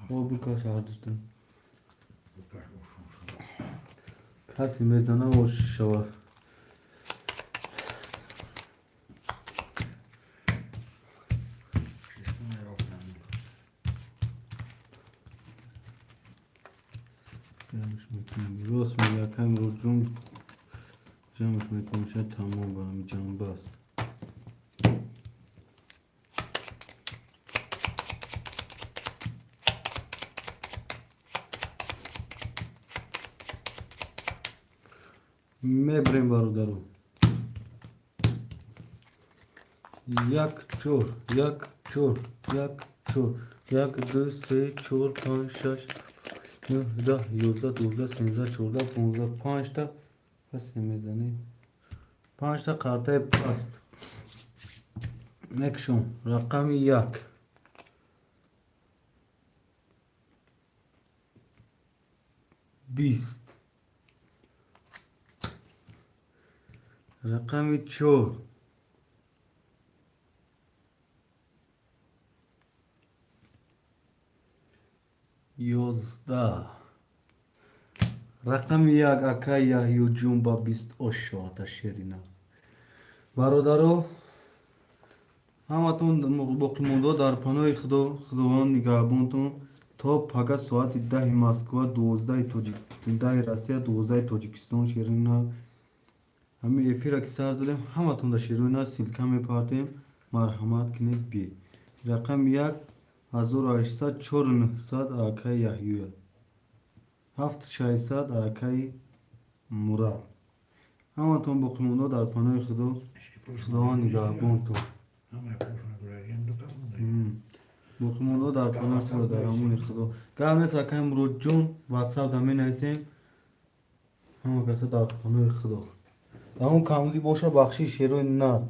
او بکاش هردشتن کسی میزنه و شوار راست میگه یکم رو جون جمعش میکنم شاید تمام برم جنبه است. میبریم برادرو. یک چور یک چور یک چور یک دو سه چور پنج شش 9 10 11 12 13 14 15 5 تا پس میزنیم 5 تا کارت پست نکشون رقم یک بیست رقم چور یازده رقم یک اکای یحیی جون با 20 اشاعت شیرینا برادرو همتون باقی مونده در پناه خداوند نگهبانتون تا پگه ساعت 10 مسکو 12 روسیه 12 تاجیکستان شیرینا همه افیره که سر دادیم همتون در شیرینا سیلکه میپارتیم مرحمت کنید بی رقم یک 1800 4900 اکای یحیی 7600 اکای مراد همتون باقی مونده در پناه خداوند نگهبانتون باقی مونده در پناه خدا در امون خدا گرم نیست اکای مراد جون واتساپ دمی نویسیم همه کسی در پناه خدا همون کاملی باشه بخشی شیروی نه